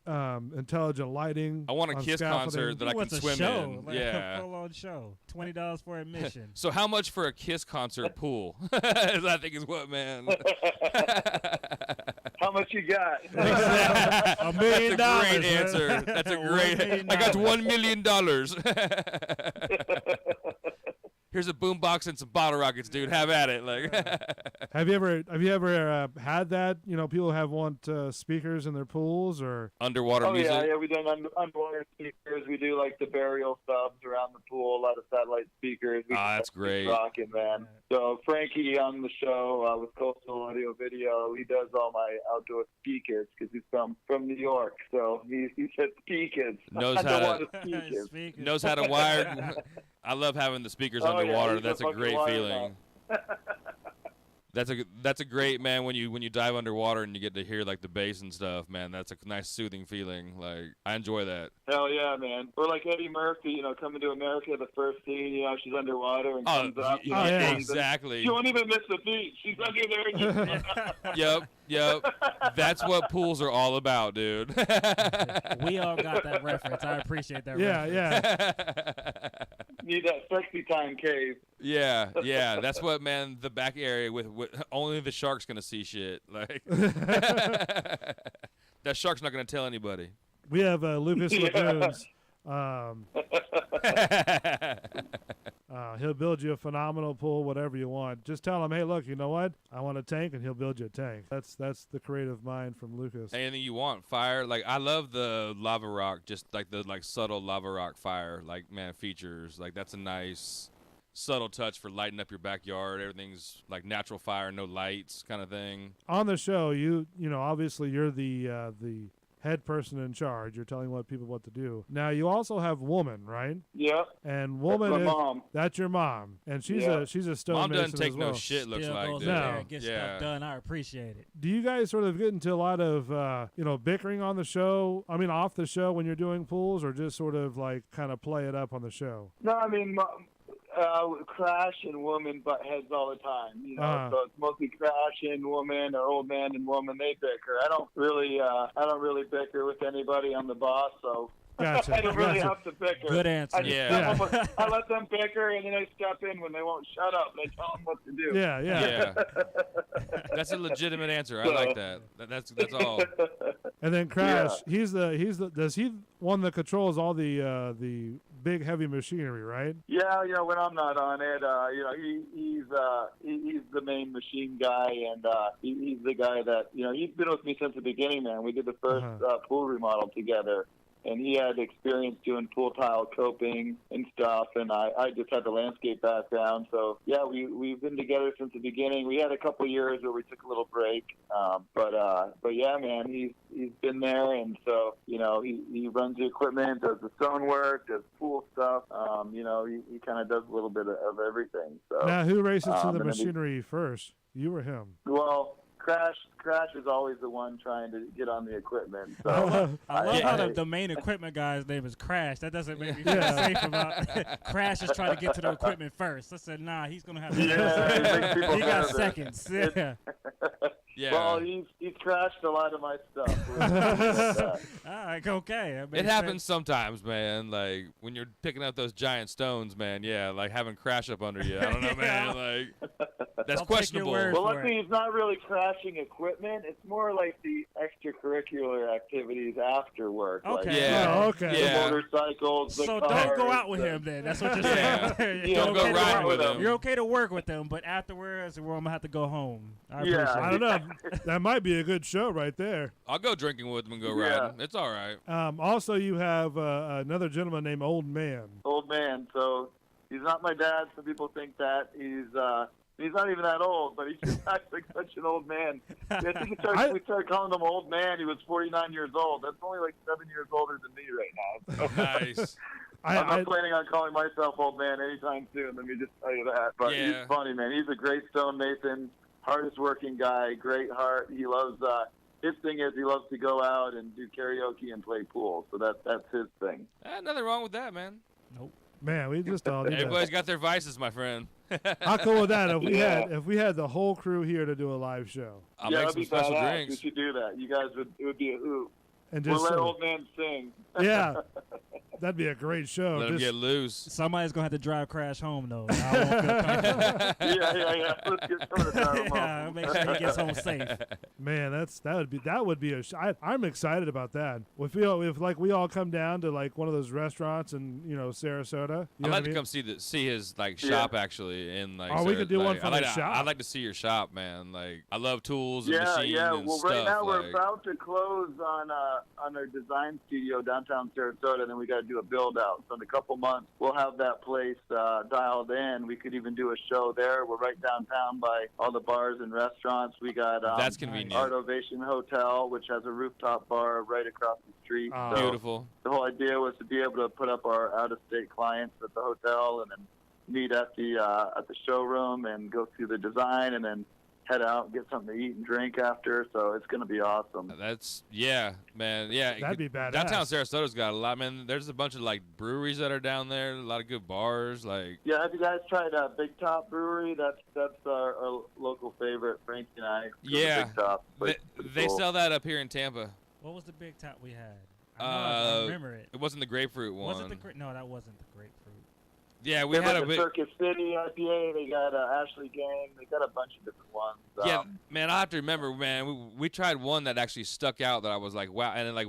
S10: intelligent lighting.
S22: I want a Kiss concert that I can swim in.
S1: Like
S22: yeah.
S1: A full-on show. $20 for admission.
S22: So how much for a Kiss concert pool? I think is what, man.
S3: How much you got?
S22: $1 million. That's a great answer. That's a great. I got $1 million. Here's a boombox and some bottle rockets, dude. Have at it. Like,
S10: have you ever had that? People want speakers in their pools or
S22: underwater music.
S3: Yeah, we done underwater speakers. We do like the burial subs around the pool. A lot of satellite speakers.
S22: That's great.
S3: Rocking, man. So Frankie on the show with Coastal Audio Video, he does all my outdoor speakers because he's from New York. So he said speakers.
S22: Knows how to wire. I love having the speakers underwater.
S3: Yeah,
S22: that's a great feeling. That's a great, man, when you dive underwater and you get to hear like the bass and stuff, man. That's a nice soothing feeling. Like I enjoy that.
S3: Hell yeah, man. Or like Eddie Murphy, Coming to America, the first scene, she's underwater and comes up.
S22: Yeah, exactly.
S3: You won't even miss the beat. She's under
S22: Yep.
S3: there.
S22: That's what pools are all about, dude.
S1: We all got that reference. I appreciate that reference.
S10: Yeah.
S3: Need that sexy time cave.
S22: Yeah. That's what, man. The back area with only the shark's gonna see shit. Like that shark's not gonna tell anybody.
S10: We have Lucas Lagoons. He'll build you a phenomenal pool, whatever you want. Just tell him, hey, look, you know what? I want a tank, and he'll build you a tank. That's the creative mind from Lucas.
S22: Anything you want, fire. Like I love the lava rock, just like the subtle lava rock fire. Like man, features. Like that's a nice subtle touch for lighting up your backyard. Everything's like natural fire, no lights, kind of thing.
S10: On the show, you obviously you're the head person in charge. You're telling what to do. Now you also have woman, right?
S3: Yep.
S10: And woman
S3: that's
S10: is
S3: my mom.
S10: That's your mom, and she's a stone
S22: Mom
S10: mason
S22: doesn't take
S10: as well.
S22: no shit. Looks
S1: Still
S22: like
S1: goes
S22: dude.
S1: in there and gets stuff done. I appreciate it.
S10: Do you guys sort of get into a lot of bickering on the show? I mean, off the show when you're doing pools, or just sort of like kind of play it up on the show?
S3: No, I mean, Crash and Woman butt heads all the time. So it's mostly Crash and Woman or Old Man and Woman. They bicker. I don't really bicker with anybody. I'm the boss, so.
S10: Gotcha.
S3: I don't really have to bicker.
S1: Good answer.
S3: I let them bicker, and then I step in when they won't shut up. And I tell them what to do.
S10: Yeah.
S22: That's a legitimate answer. I like that. That's all.
S10: And then Crash, he's the does he one that controls all the big heavy machinery, right?
S3: Yeah. When I'm not on it, he's the main machine guy, and he's the guy that he's been with me since the beginning, man. We did the first pool remodel together. And he had experience doing pool tile coping and stuff, and I just had the landscape background. So, yeah, we've been together since the beginning. We had a couple years where we took a little break. But yeah, man, he's been there, and so, he runs the equipment, does the stone work, does pool stuff. He kind of does a little bit of everything. So
S10: now, who races to the machinery first? You or him?
S3: Well, Crash is always the one trying to get on the equipment. So
S1: I love how the main equipment guy's name is Crash. That doesn't make me feel safe about Crash is trying to get to the equipment first. I said, nah, he's going to have to.
S3: Yeah,
S1: He got seconds. Yeah.
S22: Yeah.
S3: Well, he's crashed a lot of my stuff.
S1: Okay.
S22: It happens sometimes, man. Like when you're picking up those giant stones, man. Yeah, like having crash up under you. I don't know, man. Like that's questionable.
S3: Well, luckily he's not really crashing equipment. It's more like the extracurricular activities after work.
S1: Okay.
S3: Like,
S22: Yeah.
S1: Okay.
S3: The motorcycles. The
S1: So
S3: cars,
S1: don't go out with him then. That's what you're saying.
S3: Yeah,
S22: don't go riding with him.
S1: You're okay to work with him, but afterwards, well, I'm gonna have to go home. I appreciate it.
S10: I don't know. That might be a good show right there.
S22: I'll go drinking with him and go
S3: Yeah.
S22: riding. It's all right.
S10: Also, you have another gentleman named Old Man.
S3: Old man. So he's not my dad. Some people think that he's not even that old, but he's just acts like such an old man. I think we started calling him Old Man. He was 49 years old. That's only like 7 years older than me right now. So.
S22: Nice.
S3: I'm not planning on calling myself Old Man anytime soon. Let me just tell you that. But
S22: Yeah.
S3: he's funny, man. He's a great stonemason, hardest working guy, great heart. He loves. His thing is he loves to go out and do karaoke and play pool. So that's his thing.
S22: Nothing wrong with that, man.
S1: Nope.
S10: Man, we just all need
S22: Everybody's got their vices, my friend.
S10: How cool would that if we had the whole crew here to do a live show?
S22: I'll make some special
S3: badass.
S22: drinks.
S3: We should do that. You guys it would be a hoot.
S10: And
S3: We'll
S10: just
S3: let Old Man sing.
S10: Yeah, that'd be a great show.
S22: Let him get loose.
S1: Somebody's gonna have to drive Crash home though. I won't feel comfortable.
S3: Yeah. Let's get someone to drive him
S1: Yeah,
S3: home.
S1: make sure he gets home safe.
S10: Man, that would be a. I'm excited about that. If we all come down to like one of those restaurants in Sarasota.
S22: I'd like to come see his shop actually in like.
S10: Oh, we could do one from the shop.
S22: I'd like to see your shop, man. Like I love tools and
S3: Yeah.
S22: machines and
S3: Well,
S22: stuff.
S3: right now we're
S22: like,
S3: about to close on our design studio downtown Sarasota, and then we got to do a build out. So in a couple months, we'll have that place dialed in. We could even do a show there. We're right downtown by all the bars and restaurants. We got
S22: that's convenient.
S3: Art Ovation Hotel, which has a rooftop bar right across the street. So
S22: beautiful.
S3: The whole idea was to be able to put up our out-of-state clients at the hotel, and then meet at the showroom and go through the design, and then head out and get something to eat and drink after. So it's going to be awesome.
S22: That's man. Yeah,
S10: that'd be badass.
S22: Downtown Sarasota's got a lot, man. There's a bunch of like breweries that are down there. A lot of good bars, like.
S3: Yeah, have you guys tried Big Top Brewery? That's our local favorite. Frankie and I.
S22: Yeah,
S3: Big Top.
S22: They sell that up here in Tampa.
S1: What was the big top we had? I remember it.
S22: It wasn't the grapefruit one.
S1: Was it no, that wasn't the grapefruit.
S22: Yeah, we had a big
S3: Circus City IPA. They got Ashley Gang. They got a bunch of different ones.
S22: Yeah, man, I have to remember, man. We tried one that actually stuck out that I was like, wow, and then, like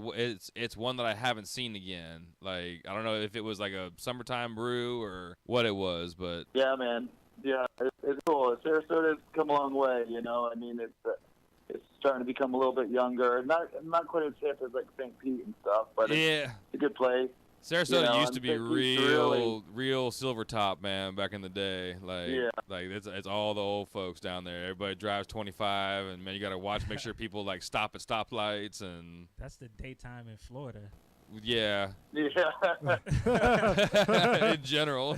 S22: it's one that I haven't seen again. Like I don't know if it was like a summertime brew or what it was, but
S3: yeah, man, yeah, it's cool. Sarasota's come a long way. I mean, it's starting to become a little bit younger. Not quite as hip as like St. Pete and stuff, but it's a good place.
S22: Sarasota used to be real silver top, man, back in the day. Like it's all the old folks down there. Everybody drives 25, and man, you gotta make sure people like stop at stoplights and.
S1: That's the daytime in Florida.
S22: Yeah.
S3: Yeah.
S22: In general.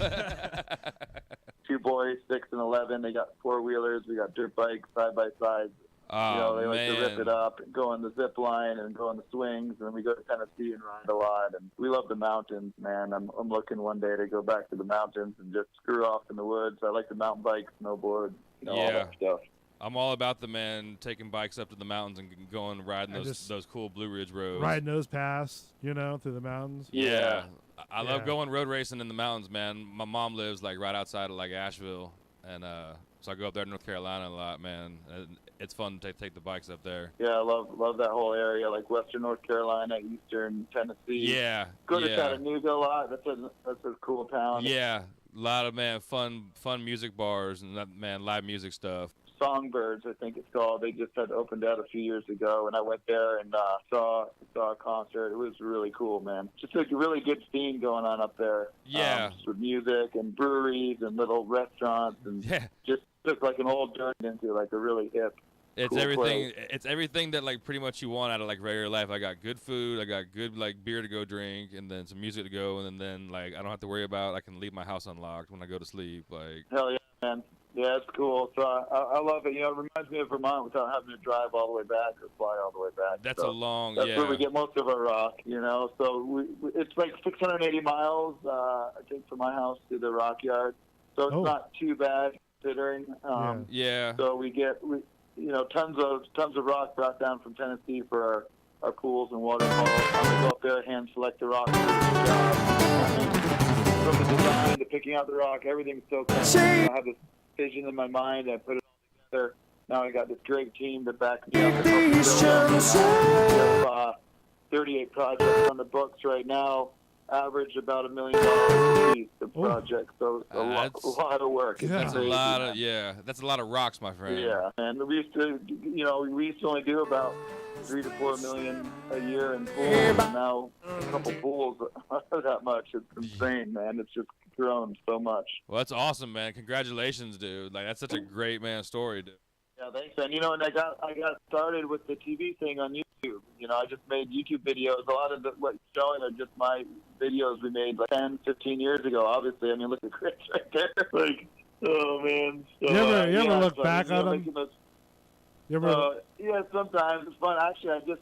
S3: 2 boys, 6 and 11. They got 4-wheelers. We got dirt bikes, side-by-sides.
S22: Oh,
S3: they like to rip it up and go on the zip line and go on the swings, and then we go to Tennessee and ride a lot. And we love the mountains, man. I'm looking one day to go back to the mountains and just screw off in the woods. I like to mountain bike, snowboard, all that stuff.
S22: I'm all about the taking bikes up to the mountains and going riding those cool Blue Ridge roads.
S10: Riding those paths, through the mountains.
S22: Yeah. I love going road racing in the mountains, man. My mom lives like right outside of like Asheville, and so I go up there to North Carolina a lot, man. It's fun to take the bikes up there.
S3: Yeah, I love that whole area, like Western North Carolina, Eastern Tennessee.
S22: Yeah.
S3: Go to Chattanooga a lot. That's a cool town.
S22: Yeah, a lot of fun music bars and live music stuff.
S3: Songbirds, I think it's called. They just had opened out a few years ago, and I went there and saw a concert. It was really cool, man. Just like a really good scene going on up there.
S22: Yeah.
S3: With music and breweries and little restaurants, and just took like an old dirt into like a really hip.
S22: It's
S3: cool
S22: everything.
S3: place.
S22: It's everything that like pretty much you want out of like regular life. I got good food. I got good like beer to go drink, and then some music to go, and then like I don't have to worry about. I can leave my house unlocked when I go to sleep. Like
S3: hell yeah, man. Yeah, it's cool. So I love it. It reminds me of Vermont without having to drive all the way back or fly all the way back.
S22: That's
S3: so
S22: a long.
S3: That's where we get most of our rock. So it's like 680 miles, I think, from my house to the Rock Yard. So it's not too bad considering.
S22: Yeah.
S3: So we get tons of rock brought down from Tennessee for our pools and waterfalls. I'm gonna go up there, hand select the rock, do a good job. I mean, from the design to picking out the rock, everything's so cool. I have this vision in my mind. I put it all together. Now I got this great team to back me up. We have 38 projects on the books right now. Average about $1 million a piece of project, so a lot of work.
S22: That's
S3: crazy,
S22: a lot
S3: man.
S22: of that's a lot of rocks, my friend.
S3: Yeah, and we used to only do about 3 to 4 million a year in pools, and now a couple pools that much. It's insane, man. It's just grown so much.
S22: Well, that's awesome, man. Congratulations, dude. Like, that's such a great, man, story, dude.
S3: Yeah, thanks, man. And I got started with the TV thing on YouTube. I just made YouTube videos. A lot of what's showing are just my videos we made like 10, 15 years ago. Obviously, I mean, look at Chris right there. Like, oh man. So,
S10: you ever look back on them?
S3: Yeah, sometimes it's fun. Actually, I just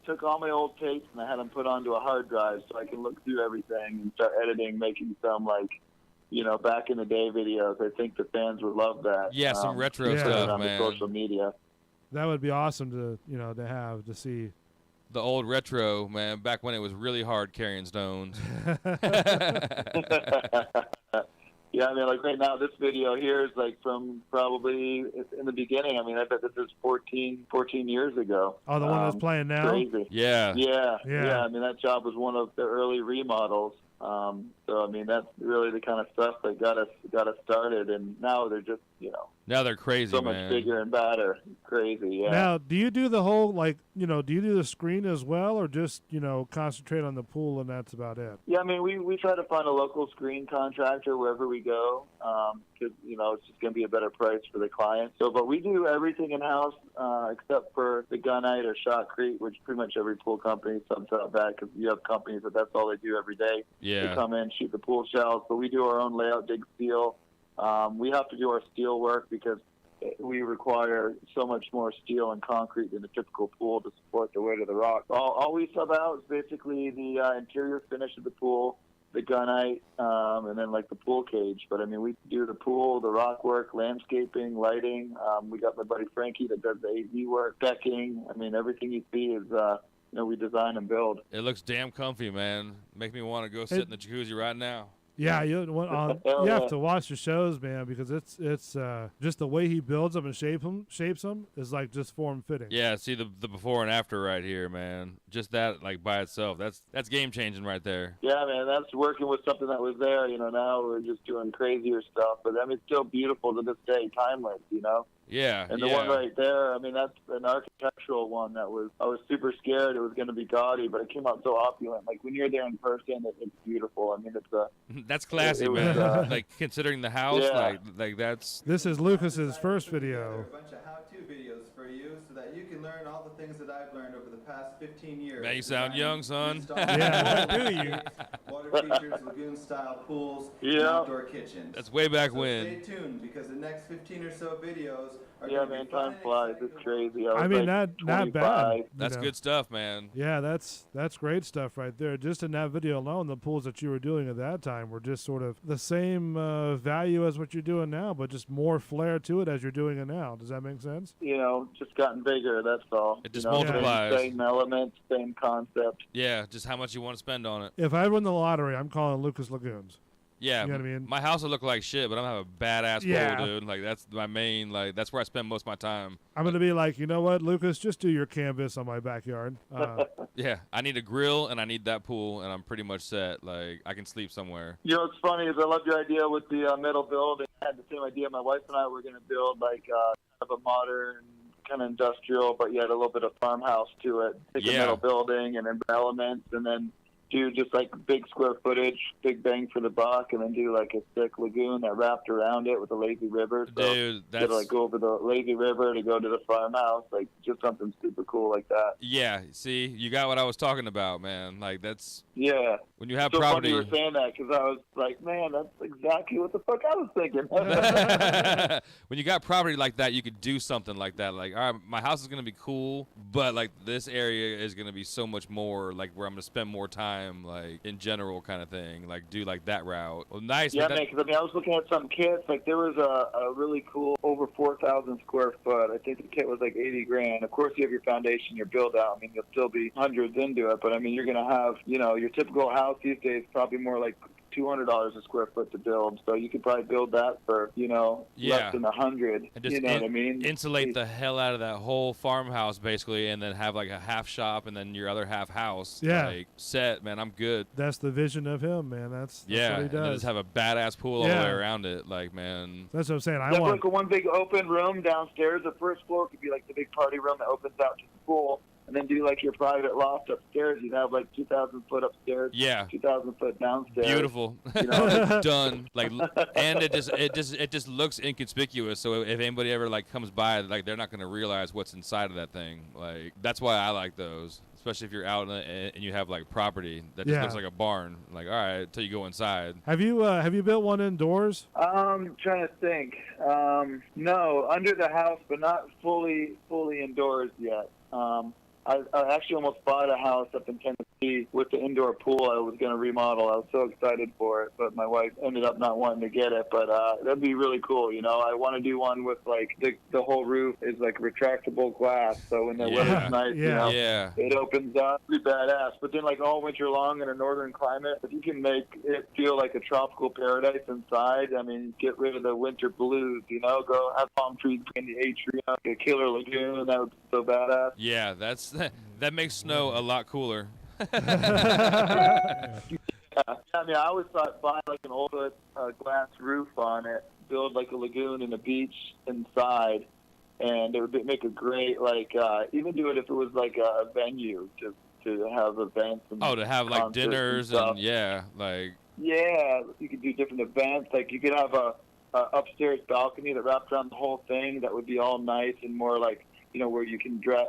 S3: took all my old tapes and I had them put onto a hard drive so I can look through everything and start editing, making some like, back in the day videos. I think the fans would love that.
S22: Yeah, some retro stuff,
S3: on
S22: man.
S3: The social media.
S10: That would be awesome to see.
S22: The old retro, man, back when it was really hard carrying stones.
S3: Yeah, I mean, like right now, this video here is like from probably in the beginning. I mean, I bet this is 14 years ago.
S10: Oh, the one that's playing now?
S3: Crazy.
S22: Yeah.
S3: Yeah. I mean, that job was one of the early remodels. So I mean, that's really the kind of stuff that got us started, and now they're just
S22: now they're crazy,
S3: so
S22: man.
S3: much bigger and badder. Crazy, yeah.
S10: Now, do you do the whole do you do the screen as well, or just concentrate on the pool and that's about it?
S3: Yeah, I mean, we try to find a local screen contractor wherever we go, because it's just going to be a better price for the client. So, but we do everything in house except for the gunite or shotcrete, which pretty much every pool company subs out that, because you have companies that's all they do every day.
S22: Yeah.
S3: They come in, shoot the pool shells, but we do our own layout, dig steel. We have to do our steel work because we require so much more steel and concrete than a typical pool to support the weight of the rock. All we sub out is basically the interior finish of the pool, the gunite, and then like the pool cage. But I mean, we do the pool, the rock work, landscaping, lighting. We got my buddy Frankie that does the AV work, decking. I mean, everything you see is we design and build.
S22: It looks damn comfy, man. Make me want to go sit in the jacuzzi right now.
S10: Yeah, you have to watch the shows, man, because it's just the way he builds them and shapes them is like just form fitting.
S22: Yeah, see the before and after right here, man. Just that like by itself, that's game changing right there.
S3: Yeah, man, that's working with something that was there. Now we're just doing crazier stuff, but I mean, it's still beautiful to this day, timeless.
S22: Yeah.
S3: And the one right there, I mean, that's an architectural one that I was super scared it was going to be gaudy, but it came out so opulent. Like when you're there in person, it's beautiful. I mean, it's
S22: that's classy, man. Like considering the house, like that's.
S10: This is Lucas's first video.
S6: A bunch of how-to videos for you, so that you can learn all the things that I've learned over the past 15 years.
S22: Man, you sound young, son.
S10: Yeah, do you?
S6: Water features, lagoon-style pools, and outdoor kitchens.
S22: That's way back
S6: so
S22: when.
S6: Stay tuned, because the next 15 or so videos are
S3: man, time flies. It's crazy.
S10: I mean, not bad.
S22: That's good stuff, man.
S10: Yeah, that's great stuff right there. Just in that video alone, the pools that you were doing at that time were just sort of the same value as what you're doing now, but just more flair to it as you're doing it now. Does that make sense?
S3: Just gotten bigger, that's all.
S22: It just multiplies.
S3: Same elements, same concept.
S22: Yeah, just how much you want to spend on it.
S10: If I win the lottery, I'm calling Lucas Lagoons.
S22: Yeah,
S10: you know what I mean?
S22: My house will look like shit, but I'm gonna have a badass pool, dude. Like that's my main, like that's where I spend most of my time.
S10: I'm gonna be like, you know what, Lucas, just do your canvas on my backyard.
S22: Yeah, I need a grill and I need that pool, and I'm pretty much set. Like I can sleep somewhere.
S3: What's funny is I love your idea with the metal building. I had the same idea. My wife and I were gonna build like kind of a modern, kind of industrial, but yet a little bit of farmhouse to it. Take a metal building and then elements, and then do just like big square footage, big bang for the buck, and then do like a thick lagoon that wrapped around it with a lazy river. So
S22: dude, that's
S3: to like go over the lazy river to go to the farmhouse, like just something super cool like that.
S22: Yeah, see, you got what I was talking about, man. Like that's when you have
S3: so
S22: property.
S3: Funny you were saying that because I was like, man, that's exactly what the fuck I was thinking.
S22: When you got property like that, you could do something like that. Like, all right, my house is gonna be cool, but like this area is gonna be so much more. Like where I'm gonna spend more time. time, like in general kind of thing, like do like that route. Well, nice.
S3: Yeah,
S22: man,
S3: man, because I was looking at some kits. Like there was a really cool over 4,000 square foot. I think the kit was like 80 grand. Of course, you have your foundation, your build out. I mean, you'll still be hundreds into it, but I mean, you're gonna have, your typical house these days probably more like $200 a square foot to build, so you could probably build that for less than 100.
S22: And just
S3: you know what I mean?
S22: Insulate the hell out of that whole farmhouse basically, and then have like a half shop and then your other half house.
S10: Yeah.
S22: Like set, man. I'm good.
S10: That's the vision of him, man. That's what he
S22: And then
S10: does.
S22: just have a badass pool all the way around it. Like, man.
S10: That's what I'm saying. I
S3: That's
S10: want
S3: like a one big open room downstairs. The first floor could be like the big party room that opens out to the pool. And then do like your private loft upstairs. You'd have like 2,000 foot upstairs, 2,000 foot downstairs.
S22: Beautiful. Done. Like, and it just looks inconspicuous. So if anybody ever like comes by, like they're not gonna realize what's inside of that thing. Like that's why I like those, especially if you're out and you have like property that just looks like a barn. Like, all right, until you go inside.
S10: Have you built one indoors?
S3: I'm trying to think. No, under the house, but not fully indoors yet. I actually almost bought a house up in Tennessee with the indoor pool I was going to remodel. I was so excited for it, but my wife ended up not wanting to get it. But that'd be really cool, I want to do one with, like, the whole roof is, like, retractable glass. So when the weather's nice, it opens up. Pretty badass. But then, like, all winter long in a northern climate, if you can make it feel like a tropical paradise inside, I mean, get rid of the winter blues, go have palm trees in the atrium, a killer lagoon. That would be so badass.
S22: Yeah, that makes snow a lot cooler.
S3: Yeah, I mean, I always thought buy like an old glass roof on it, build like a lagoon and a beach inside, and it would make a great even do it if it was like a venue to have events. And
S22: to have like dinners and
S3: you could do different events. Like you could have a upstairs balcony that wraps around the whole thing. That would be all nice and more like where you can dress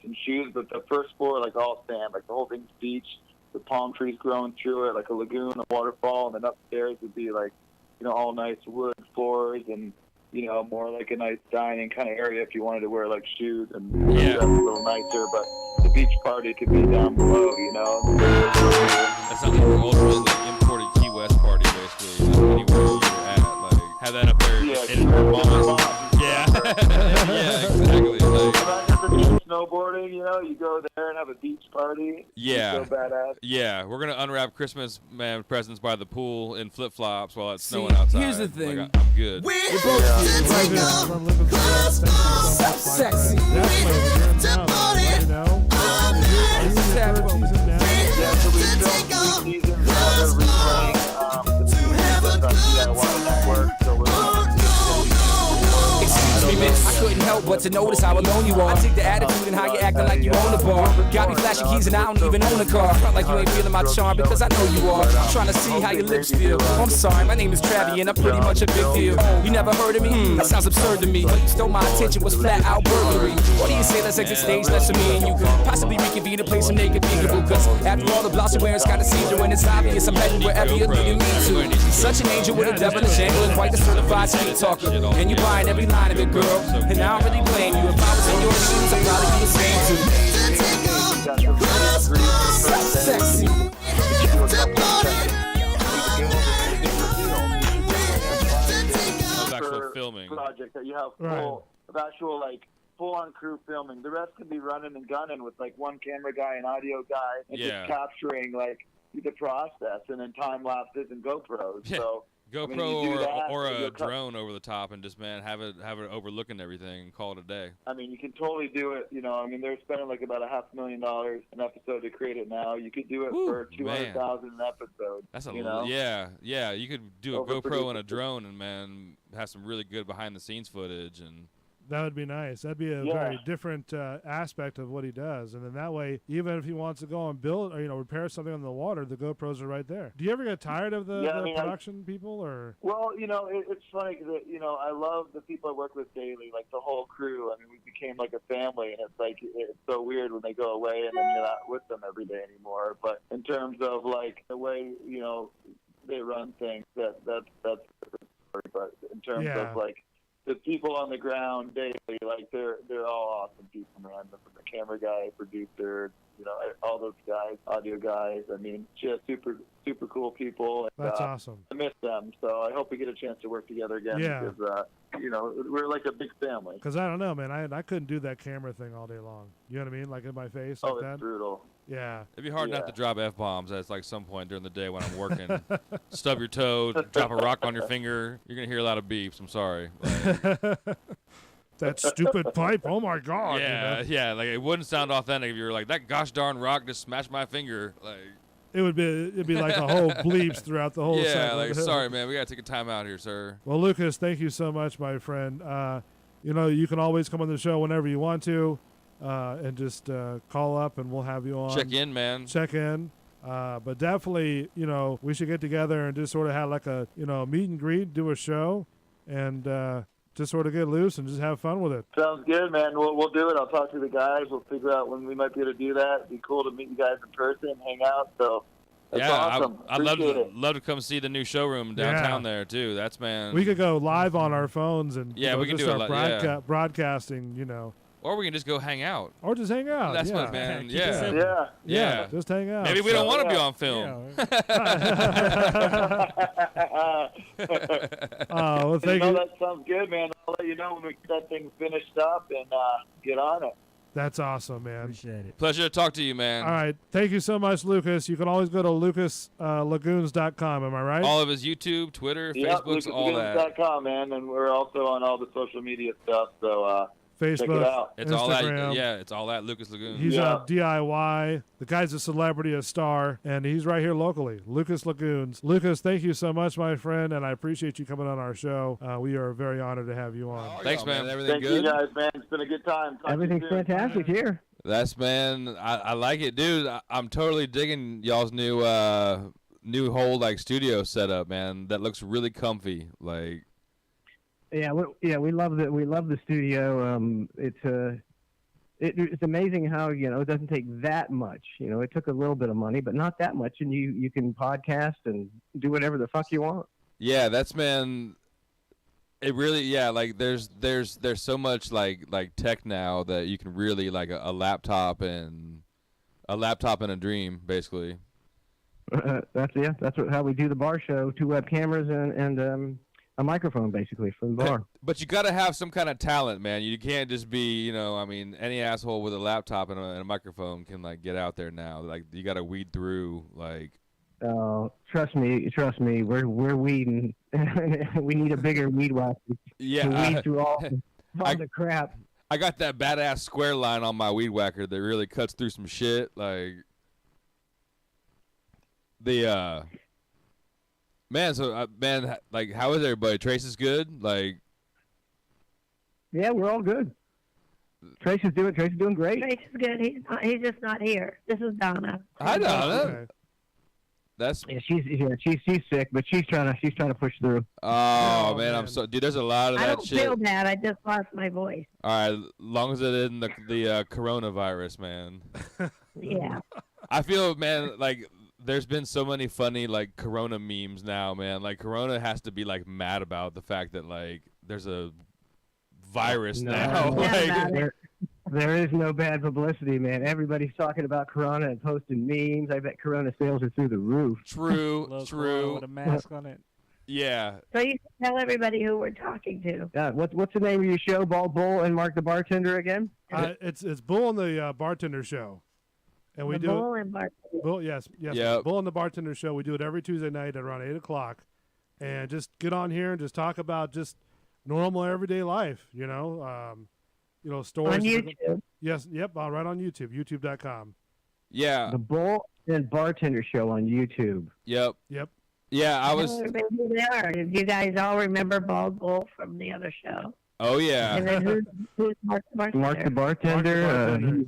S3: and shoes, but the first floor, like all sand, like the whole thing's beach, the palm trees growing through it, like a lagoon, a waterfall, and then upstairs would be like, all nice wood floors and, more like a nice dining kind of area if you wanted to wear like shoes and dress a little nicer, but the beach party could be down below,
S22: That sounds like an ultimate like imported Key West party, basically. Anywhere you're at, like have that up there in Vermont. Yeah, exactly.
S3: Snowboarding, you go there and have a beach party.
S22: Yeah.
S3: It's so badass.
S22: Yeah, we're gonna unwrap Christmas presents by the pool in flip flops while it's snowing outside.
S9: Here's the thing.
S22: Like, I'm good.
S9: We're both take off sexy. To party.
S8: Excuse me, miss. I couldn't help but to notice how alone you are. I take the attitude and how you acting like you own the bar. Got me flashing keys and I don't even own a car. Front like you ain't feeling my charm because I know you are. I'm trying to see how your lips feel. I'm sorry, my name is Travi and I'm pretty much a big deal. You never heard of me? That sounds absurd to me. But you stole my attention, was flat out burglary. What do you say? Let's exit stage, let's me and you could possibly reconvene a place and make it feasible. Cause after all the blossom wearing's kinda seizure when it's obvious I'm heading wherever you're leading me to. Such an angel with a devilish angle and quite the certified street talker. And you buying every line of it, girl. And I don't really blame you. If I was in your shoes, I'd probably do the same too. Sexy.
S22: Actual filming
S3: project that you have full on crew filming. The rest could be running and gunning with like one camera guy, an audio guy, and just capturing like the process and then time lapses and GoPros. So
S22: GoPro or a drone over the top and just have it overlooking everything and call it a day.
S3: I mean, you can totally do it. They're spending like about $500,000 an episode to create it now. You could do it for $200,000 an episode.
S22: That's yeah. You could do a GoPro and a drone and have some really good behind the scenes footage and.
S10: That would be nice. That'd be a very different aspect of what he does. And then that way, even if he wants to go and build or, repair something on the water, the GoPros are right there. Do you ever get tired of the production people? Or?
S3: Well, it's funny because, I love the people I work with daily, like the whole crew. I mean, we became like a family, and it's like it's so weird when they go away and then you're not with them every day anymore. But in terms of, like, the way, they run things, that's a different story. But in terms of, like, the people on the ground daily, Like they're all awesome people, man. The camera guy, producer, all those guys, audio guys. I mean, just super cool people. And,
S10: That's awesome.
S3: I miss them, so I hope we get a chance to work together again.
S10: Yeah.
S3: Because we're like a big family.
S10: Because I don't know, man. I couldn't do that camera thing all day long. You know what I mean? Like in my face.
S3: Oh,
S10: like
S3: it's
S10: that.
S3: brutal.
S10: Yeah.
S22: It'd be hard not to drop F-bombs at like some point during the day when I'm working. Stub your toe, drop a rock on your finger. You're going to hear a lot of beeps. I'm sorry.
S10: That stupid pipe. Oh, my God.
S22: Yeah,
S10: you know?
S22: yeah. Like, it wouldn't sound authentic if you were like, that gosh darn rock just smashed my finger. Like,
S10: It'd be like a whole bleeps throughout the whole
S22: yeah,
S10: segment.
S22: like, sorry, man. We got to take a time out here, sir.
S10: Well, Lucas, thank you so much, my friend. You can always come on the show whenever you want to, and just call up, and we'll have you on.
S22: Check in, man.
S10: Check in. But definitely, we should get together and just sort of have like a, meet and greet, do a show, and just sort of get loose and just have fun with it.
S3: Sounds good, man. We'll do it. I'll talk to the guys. We'll figure out when we might be able to do that. It'd be cool to meet you guys in person, hang out. So that's awesome.
S22: I'd love to come see the new showroom downtown there too. That's man.
S10: We could go live on our phones and
S22: we can
S10: just
S22: do
S10: start broadcasting.
S22: Or we can just go hang out.
S10: Or just hang out.
S22: That's
S10: yeah.
S22: what, man.
S10: Yeah. Just hang out.
S22: Maybe we don't want to be on film.
S10: Well, thank you.
S3: That sounds good, man. I'll let you know when we get that thing finished up and get on it.
S10: That's awesome, man.
S1: Appreciate it.
S22: Pleasure to talk to you, man.
S10: All right. Thank you so much, Lucas. You can always go to lucaslagoons.com. Am I right?
S22: All of his YouTube, Twitter, Facebooks, all that.
S3: LucasLagoons.com, man. And we're also on all the social media stuff. So,
S10: Facebook,
S3: check it out.
S22: It's
S10: Instagram.
S22: all that. It's all that. Lucas Lagoon.
S10: He's on DIY. The guy's a celebrity, a star, and he's right here locally. Lucas Lagoons. Lucas, thank you so much, my friend, and I appreciate you coming on our show. We are very honored to have you on.
S22: Thanks, man. Everything
S3: Thank
S22: good?
S3: you guys, man. It's been a good time.
S4: Everything's fantastic here.
S22: That's man. I like it, dude. I'm totally digging y'all's new whole like studio setup, man. That looks really comfy. Like.
S4: Yeah, we love the studio. It's amazing how it doesn't take that much. It took a little bit of money, but not that much, and you can podcast and do whatever the fuck you want.
S22: Yeah, that's man. It really like there's so much like tech now that you can really like a laptop and a dream basically.
S4: That's how we do the bar show. 2 web cameras and a microphone basically for the bar.
S22: But you got to have some kind of talent, man. You can't just be, any asshole with a laptop and a microphone can like get out there now. Like you got to weed through like.
S4: Trust me, we're weeding. We need a bigger weed whacker.
S22: Yeah,
S4: to weed through all the crap.
S22: I got that badass square line on my weed whacker that really cuts through some shit. Like man, so like, how is everybody? Trace is good. Like,
S4: yeah, we're all good. Trace is doing great.
S11: Trace is good. He's just not here. This is Donna.
S22: Hi, Donna.
S10: Okay.
S22: That's
S4: she's sick, but she's trying to push through.
S22: Oh man, I'm so dude. There's a lot of
S11: I
S22: that
S11: don't
S22: shit.
S11: feel bad. I just lost my voice.
S22: All right, long as it isn't the coronavirus, man.
S11: Yeah.
S22: I feel, man, like there's been so many funny like Corona memes now, man. Like Corona has to be like mad about the fact that like there's a virus now. Like,
S4: there is no bad publicity, man. Everybody's talking about Corona and posting memes. I bet Corona sales are through the roof.
S22: True.
S1: With a mask on it.
S22: Yeah.
S11: So you can tell everybody who we're talking to.
S4: Yeah. What's the name of your show? Bald Bull and Mark the Bartender again?
S10: It's Bull and the Bartender Show. And we do
S11: Bull and Bartender.
S10: Bull, yes.
S22: Yep.
S10: Bull and the Bartender Show. We do it every Tuesday night at around 8:00, and just get on here and just talk about just normal everyday life. Stories
S11: on YouTube.
S10: Yes. Yep. Right on YouTube. YouTube.com.
S22: Yeah.
S4: The Bull and Bartender Show on YouTube.
S22: Yep. Yeah,
S11: I was. Who they are. If you guys all remember Bald Bull from the other show.
S22: Oh yeah.
S11: And then who's Mark the Bartender?
S4: Mark the Bartender.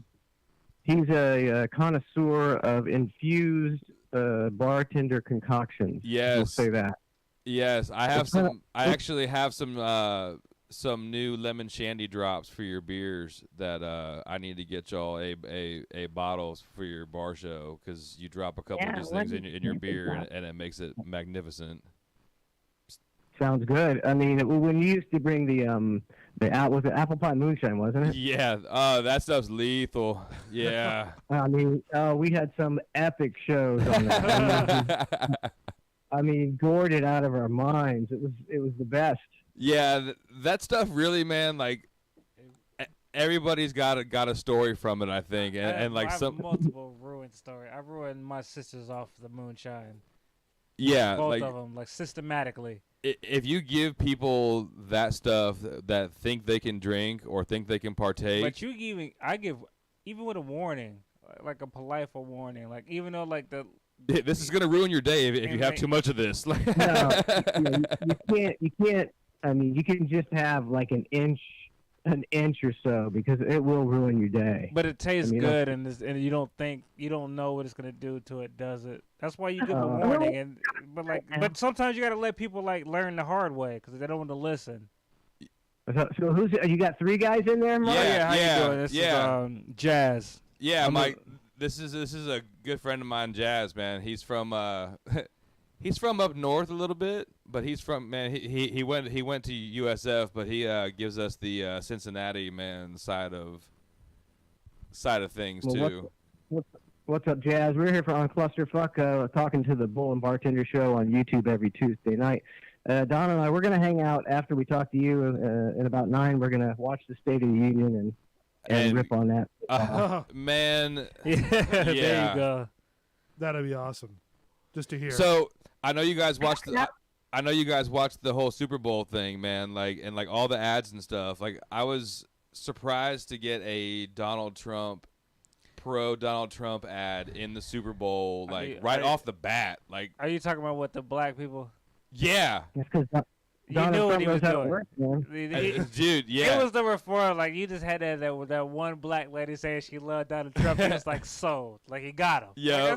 S4: He's a connoisseur of infused bartender concoctions.
S22: Yes.
S4: We'll say that.
S22: Yes, I have some. I actually have some new lemon shandy drops for your beers that I need to get y'all a bottles for your bar show because you drop a couple of these things in your beer and it makes it magnificent.
S4: Sounds good. I mean, when you used to bring was it apple pie moonshine, wasn't it?
S22: Yeah. That stuff's lethal. Yeah.
S4: I mean, we had some epic shows on that. I mean, gored it out of our minds. It was the best.
S22: Yeah, that stuff really, man. Like everybody's got a story from it, I think, and like
S1: I have
S22: some
S1: multiple ruined story. I ruined my sisters off the moonshine.
S22: Yeah,
S1: both
S22: like,
S1: of them, like systematically.
S22: If you give people that stuff that think they can drink or think they can partake,
S1: But I give even with a warning, like a polite warning, like even though like
S22: this is gonna ruin your day if you have too much of this.
S4: No, you can't. I mean, you can just have like an inch or so because it will ruin your day.
S1: But it tastes good, and you don't know what it's gonna do to it. Does it? That's why you give a warning. But sometimes you gotta let people like learn the hard way because they don't want to listen.
S4: So you got 3 guys in there, Mark?
S1: How you doing? This is Jazz.
S22: Yeah, Mike. This is a good friend of mine, Jazz. Man, he's from he's from up north a little bit, but he's from he went to USF, but he gives us the Cincinnati side of things too.
S4: What's up, Jazz? We're here on Clusterfuck, talking to the Bull and Bartender Show on YouTube every Tuesday night. Don and I, we're going to hang out after we talk to you at about 9. We're going to watch the State of the Union and rip on that.
S22: Man,
S1: there you go.
S10: That'd be awesome, just to hear.
S22: So I know you guys watched the whole Super Bowl thing, man. Like and like all the ads and stuff. Like I was surprised to get a pro Donald Trump ad in the Super Bowl, off the bat. Like,
S1: are you talking about what the black people?
S22: Yeah.
S4: Because
S1: you knew what he was doing.
S4: Work,
S22: Dude, yeah.
S1: It was the reform. Like, you just had that one black lady saying she loved Donald Trump. He was like sold. Like, he got him.
S22: Yeah.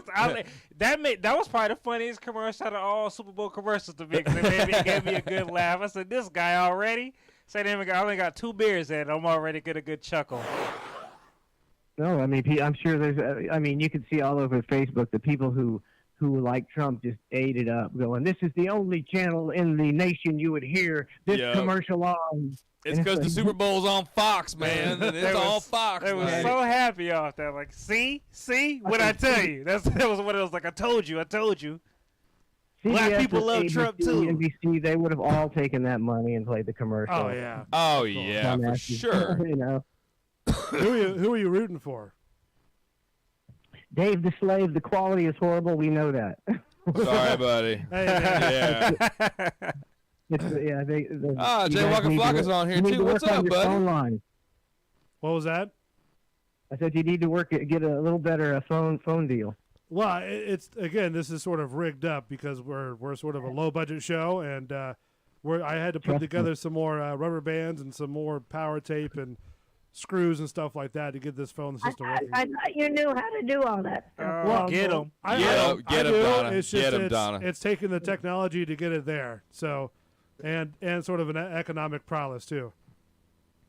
S1: That was probably the funniest commercial out of all Super Bowl commercials to me because it gave me a good laugh. I said, this guy already? Say to him, I only got 2 beers in. I'm already getting a good chuckle.
S4: No, I mean, I'm sure there's. I mean, you can see all over Facebook the people who like Trump just ate it up, going, "This is the only channel in the nation you would hear this commercial on."
S22: It's because the Super Bowl's on Fox, man. It's all Fox.
S1: They were so happy off that. Like, see, what I tell you. That was what it was like. I told you.
S4: CBS,
S1: Black people love
S4: ABC,
S1: Trump too.
S4: NBC, they would have all taken that money and played the commercial.
S22: Oh yeah, for sure.
S4: You know.
S10: Who are you rooting for?
S4: Dave the Slave. The quality is horrible. We know that.
S22: Sorry, buddy. Yeah. Jay Walker Flock is on here too. What's up, buddy?
S10: What was that?
S4: I said you need to get a little better phone deal.
S10: Well, it's again, this is sort of rigged up because we're sort of a low budget show, and I had to put together some more rubber bands and some more power tape and screws and stuff like that to get this phone system working.
S11: I thought you knew how to do all that stuff.
S1: Well, get them.
S22: Get them, Donna.
S10: It's just,
S22: get them, Donna.
S10: It's taking the technology to get it there. So, and sort of an economic prowess too.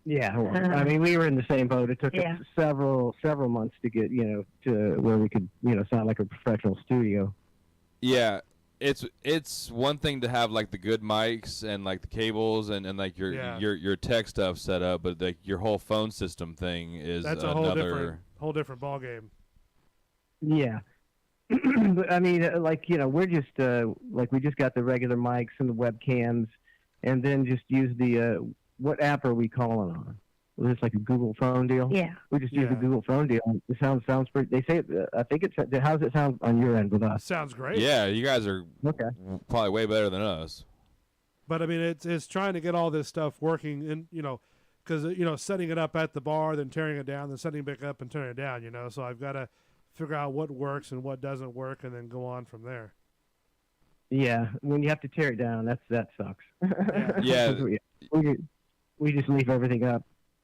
S4: Yeah, I mean, we were in the same boat. It took us several months to get to where we could sound like a professional studio.
S22: Yeah. It's one thing to have like the good mics and like the cables and like your tech stuff set up, but like your whole phone system thing is
S10: that's a whole different ball game.
S4: Yeah, but I mean, we're just we just got the regular mics and the webcams, and then just use the what app are we calling on? Was this like a Google phone deal?
S11: Yeah.
S4: We just use the Google phone deal. The sounds pretty. They say I think it's. How does it sound on your end with us?
S10: Sounds great.
S22: Yeah, you guys are probably way better than us.
S10: But I mean, it's trying to get all this stuff working, and because setting it up at the bar, then tearing it down, then setting it back up and tearing it down. So I've got to figure out what works and what doesn't work, and then go on from there.
S4: Yeah, when you have to tear it down, that sucks.
S22: Yeah.
S4: We just leave everything up.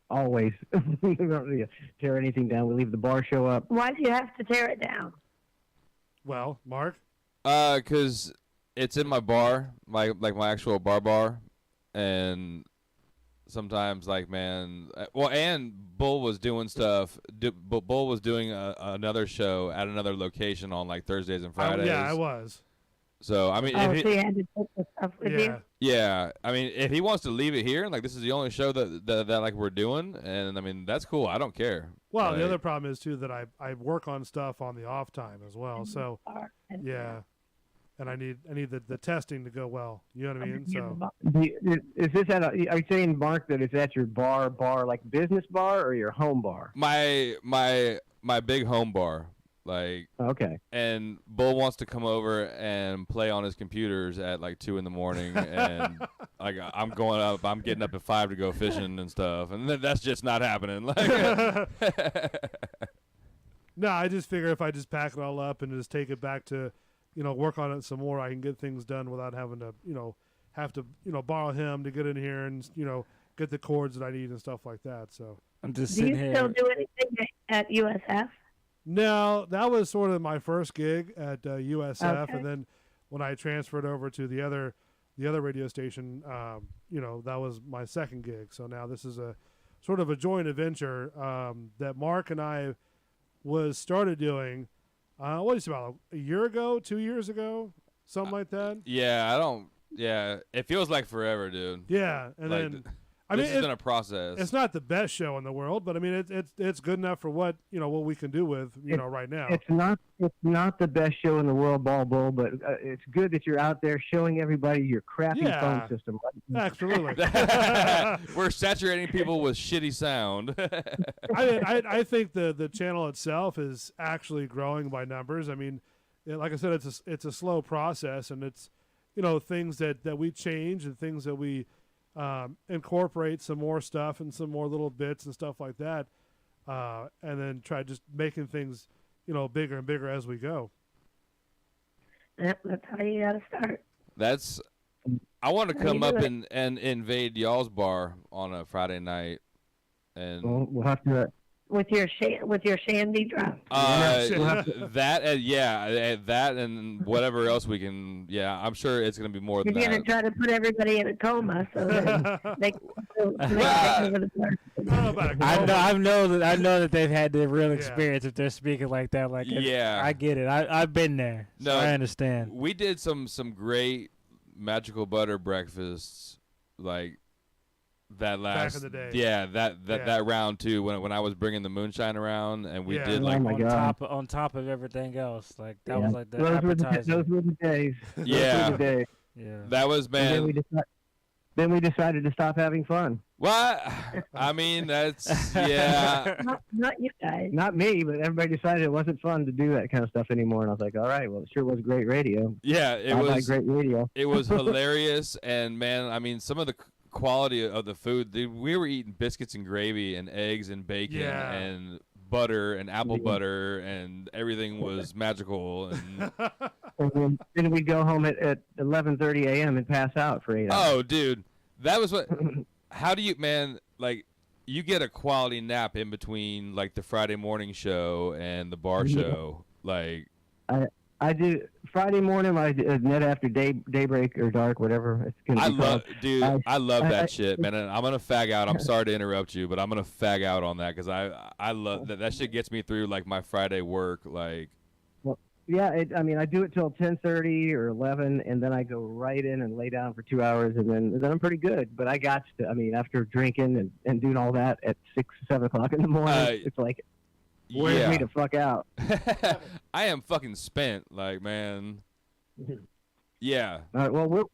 S4: Always. We don't tear anything down. We leave the bar show up.
S11: Why do you have to tear it down?
S10: Well, Mark?
S22: Because it's in my bar, like my actual bar, and sometimes and Bull was doing stuff. Bull was doing another show at another location on like Thursdays and Fridays.
S10: Yeah, I was.
S22: So I mean,
S11: Oh,
S22: if
S11: so you had to take the stuff with you?
S22: yeah, I mean, if he wants to leave it here, like this is the only show that like we're doing, and I mean that's cool. I don't care.
S10: Well,
S22: like,
S10: the other problem is too that I work on stuff on the off time as well. So yeah, and I need the testing to go well. You know what I mean? So
S4: Is this at are you saying, Mark, that it's at your bar, like business bar or your home bar?
S22: my big home bar. Like
S4: okay,
S22: and Bull wants to come over and play on his computers at like 2 a.m, and like I'm getting up at 5 to go fishing and stuff, and that's just not happening. Like,
S10: no, I just figure if I just pack it all up and just take it back to, work on it some more, I can get things done without having to, have to, borrow him to get in here and get the cords that I need and stuff like that. So
S1: I'm just
S11: Do you still do anything at USF?
S10: No, that was sort of my first gig at USF,
S11: Okay.
S10: and then when I transferred over to the other radio station, that was my second gig. So now this is a sort of a joint adventure that Mark and I started doing. What is it, about a year ago, 2 years ago, something like that?
S22: Yeah, it feels like forever, dude.
S10: Yeah, and
S22: like,
S10: then.
S22: This has been a process.
S10: It's not the best show in the world, but I mean it's good enough for what we can do with right now.
S4: It's not the best show in the world, Bull, but it's good that you're out there showing everybody your crappy phone system.
S10: Absolutely.
S22: We're saturating people with shitty sound.
S10: I think the channel itself is actually growing by numbers. I mean, like I said, it's a slow process, and it's things that we change and things that we incorporate some more stuff and some more little bits and stuff like that, and then try just making things, bigger and bigger as we go.
S11: Yep, that's how you got to start.
S22: I want to
S11: How you
S22: come
S11: do
S22: up
S11: it.
S22: and invade y'all's bar on a Friday night, and
S4: we'll have to.
S11: With your shandy drop.
S22: that and whatever else we can. Yeah, I'm sure it's gonna be more
S11: You're
S22: than
S11: going to
S22: that.
S11: try to put everybody in a coma so that they
S1: I know that they've had the real experience if they're speaking like that. Like,
S22: Yeah.
S1: I get it. I've been there. So
S22: No,
S1: I understand.
S22: We did some great magical butter breakfasts, like that last.
S10: Back in the day.
S22: Yeah, that round too. When I was bringing the moonshine around, and we did like
S1: on top of everything else. Like that was like the
S4: those were
S1: appetizer.
S4: the days.
S22: Yeah.
S4: Those were the days.
S1: Yeah.
S22: That was, man.
S4: Then we decided to stop having fun.
S22: What? I mean, that's yeah.
S11: Not you guys.
S4: Not me, but everybody decided it wasn't fun to do that kind of stuff anymore. And I was like, all right, well, it sure was great radio.
S22: Yeah, it
S4: I like
S22: was
S4: great radio.
S22: It was hilarious, and man, I mean, some of the quality of the food. Dude, we were eating biscuits and gravy and eggs and bacon and butter and apple butter, and everything was magical. And
S4: then we'd go home at 11:30 a.m. and pass out for 8 hours.
S22: oh, dude, that was what. How do you, man? Like, you get a quality nap in between, like the Friday morning show and the bar show, like.
S4: I do Friday morning. I do net after daybreak or dark, whatever it's gonna be called.
S22: I love that shit, man. And I'm gonna fag out. I'm sorry to interrupt you, but I'm gonna fag out on that because I love that. That shit gets me through like my Friday work. Like,
S4: Well, yeah, I mean, I do it till 10:30 or 11, and then I go right in and lay down for 2 hours, and then I'm pretty good. But I got to, I mean, after drinking and doing all that at 6, 7 o'clock in the morning, it's like, where's me to fuck out?
S22: I am fucking spent. Like, man. Yeah.
S4: All right. Well,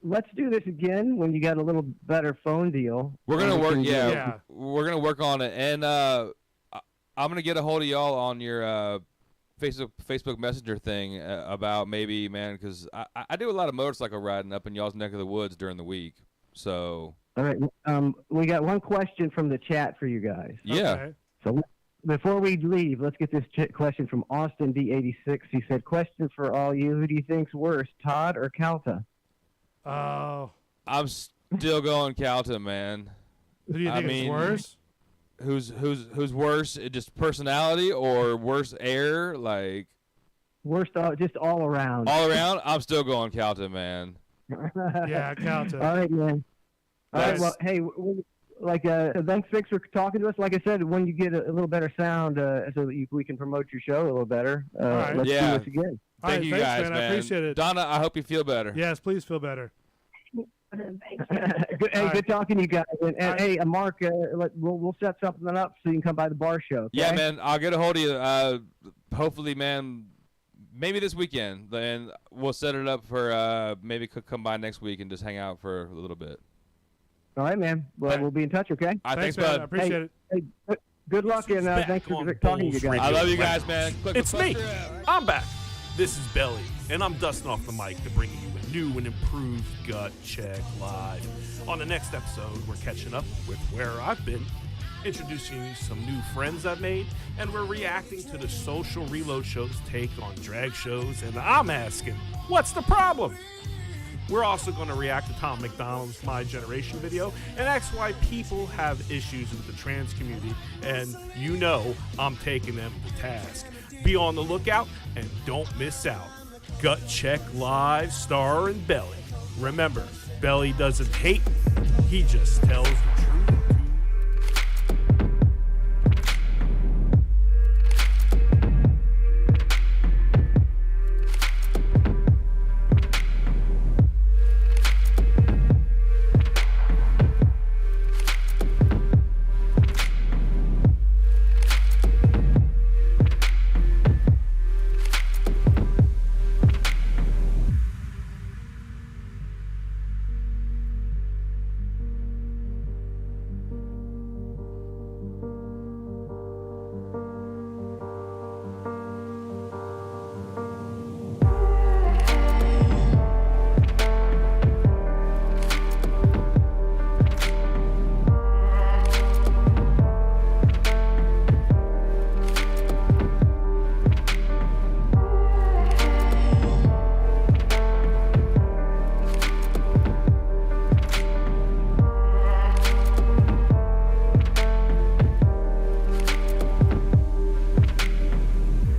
S4: let's do this again when you got a little better phone deal.
S22: We're gonna work. Yeah, we're gonna work on it, and I'm gonna get a hold of y'all on your Facebook Messenger thing about maybe, man, because I do a lot of motorcycle riding up in y'all's neck of the woods during the week. So.
S4: All right. We got one question from the chat for you guys.
S22: Yeah. Okay.
S4: So before we leave, let's get this question from Austin D86. He said, "Question for all you: who do you think's worse, Todd or Calta?"
S10: Oh.
S22: I'm still going Calta, man.
S10: Who do you think is worse?
S22: Who's worse? Just personality or worse air? Like
S4: worst, just all around.
S22: All around. I'm still going Calta, man.
S10: Yeah, Calta.
S4: All right, man. All right. Well, hey, thanks for talking to us. Like I said, when you get a little better sound, so that we can promote your show a little better,
S10: right.
S4: let's do this again.
S10: All right,
S22: you
S10: thanks,
S22: guys,
S10: man. I appreciate it.
S22: Donna, I hope you feel better.
S10: Yes, please feel better.
S4: Good talking to you guys. And hey, Mark, we'll set something up so you can come by the bar show. Okay?
S22: Yeah, man. I'll get a hold of you. Hopefully, man, maybe this weekend. Then we'll set it up for maybe come by next week and just hang out for a little bit.
S4: All right, man. Well, we'll be in touch, okay?
S22: Thanks, bud.
S10: I appreciate it.
S4: Hey, good luck, and thanks for talking to you guys.
S22: I love you guys, man.
S21: It's me. I'm back. This is Belly, and I'm dusting off the mic to bring you a new and improved Gut Check Live. On the next episode, we're catching up with where I've been, introducing you some new friends I've made, and we're reacting to the Social Reload show's take on drag shows, and I'm asking, what's the problem? We're also going to react to Tom McDonald's My Generation video and ask why people have issues with the trans community, and you know I'm taking them to task. Be on the lookout and don't miss out. Gut Check Live, Star and Belly. Remember, Belly doesn't hate, he just tells the truth.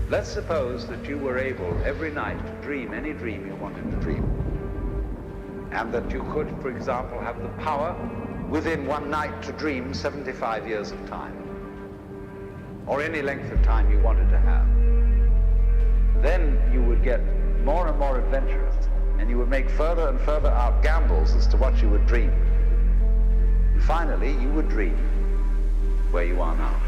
S5: Let's suppose that you were able every night to dream any dream you wanted to dream. And that you could, for example, have the power within one night to dream 75 years of time. Or any length of time you wanted to have. Then you would get more and more adventurous, and you would make further and further out gambles as to what you would dream. And finally, you would dream where you are now.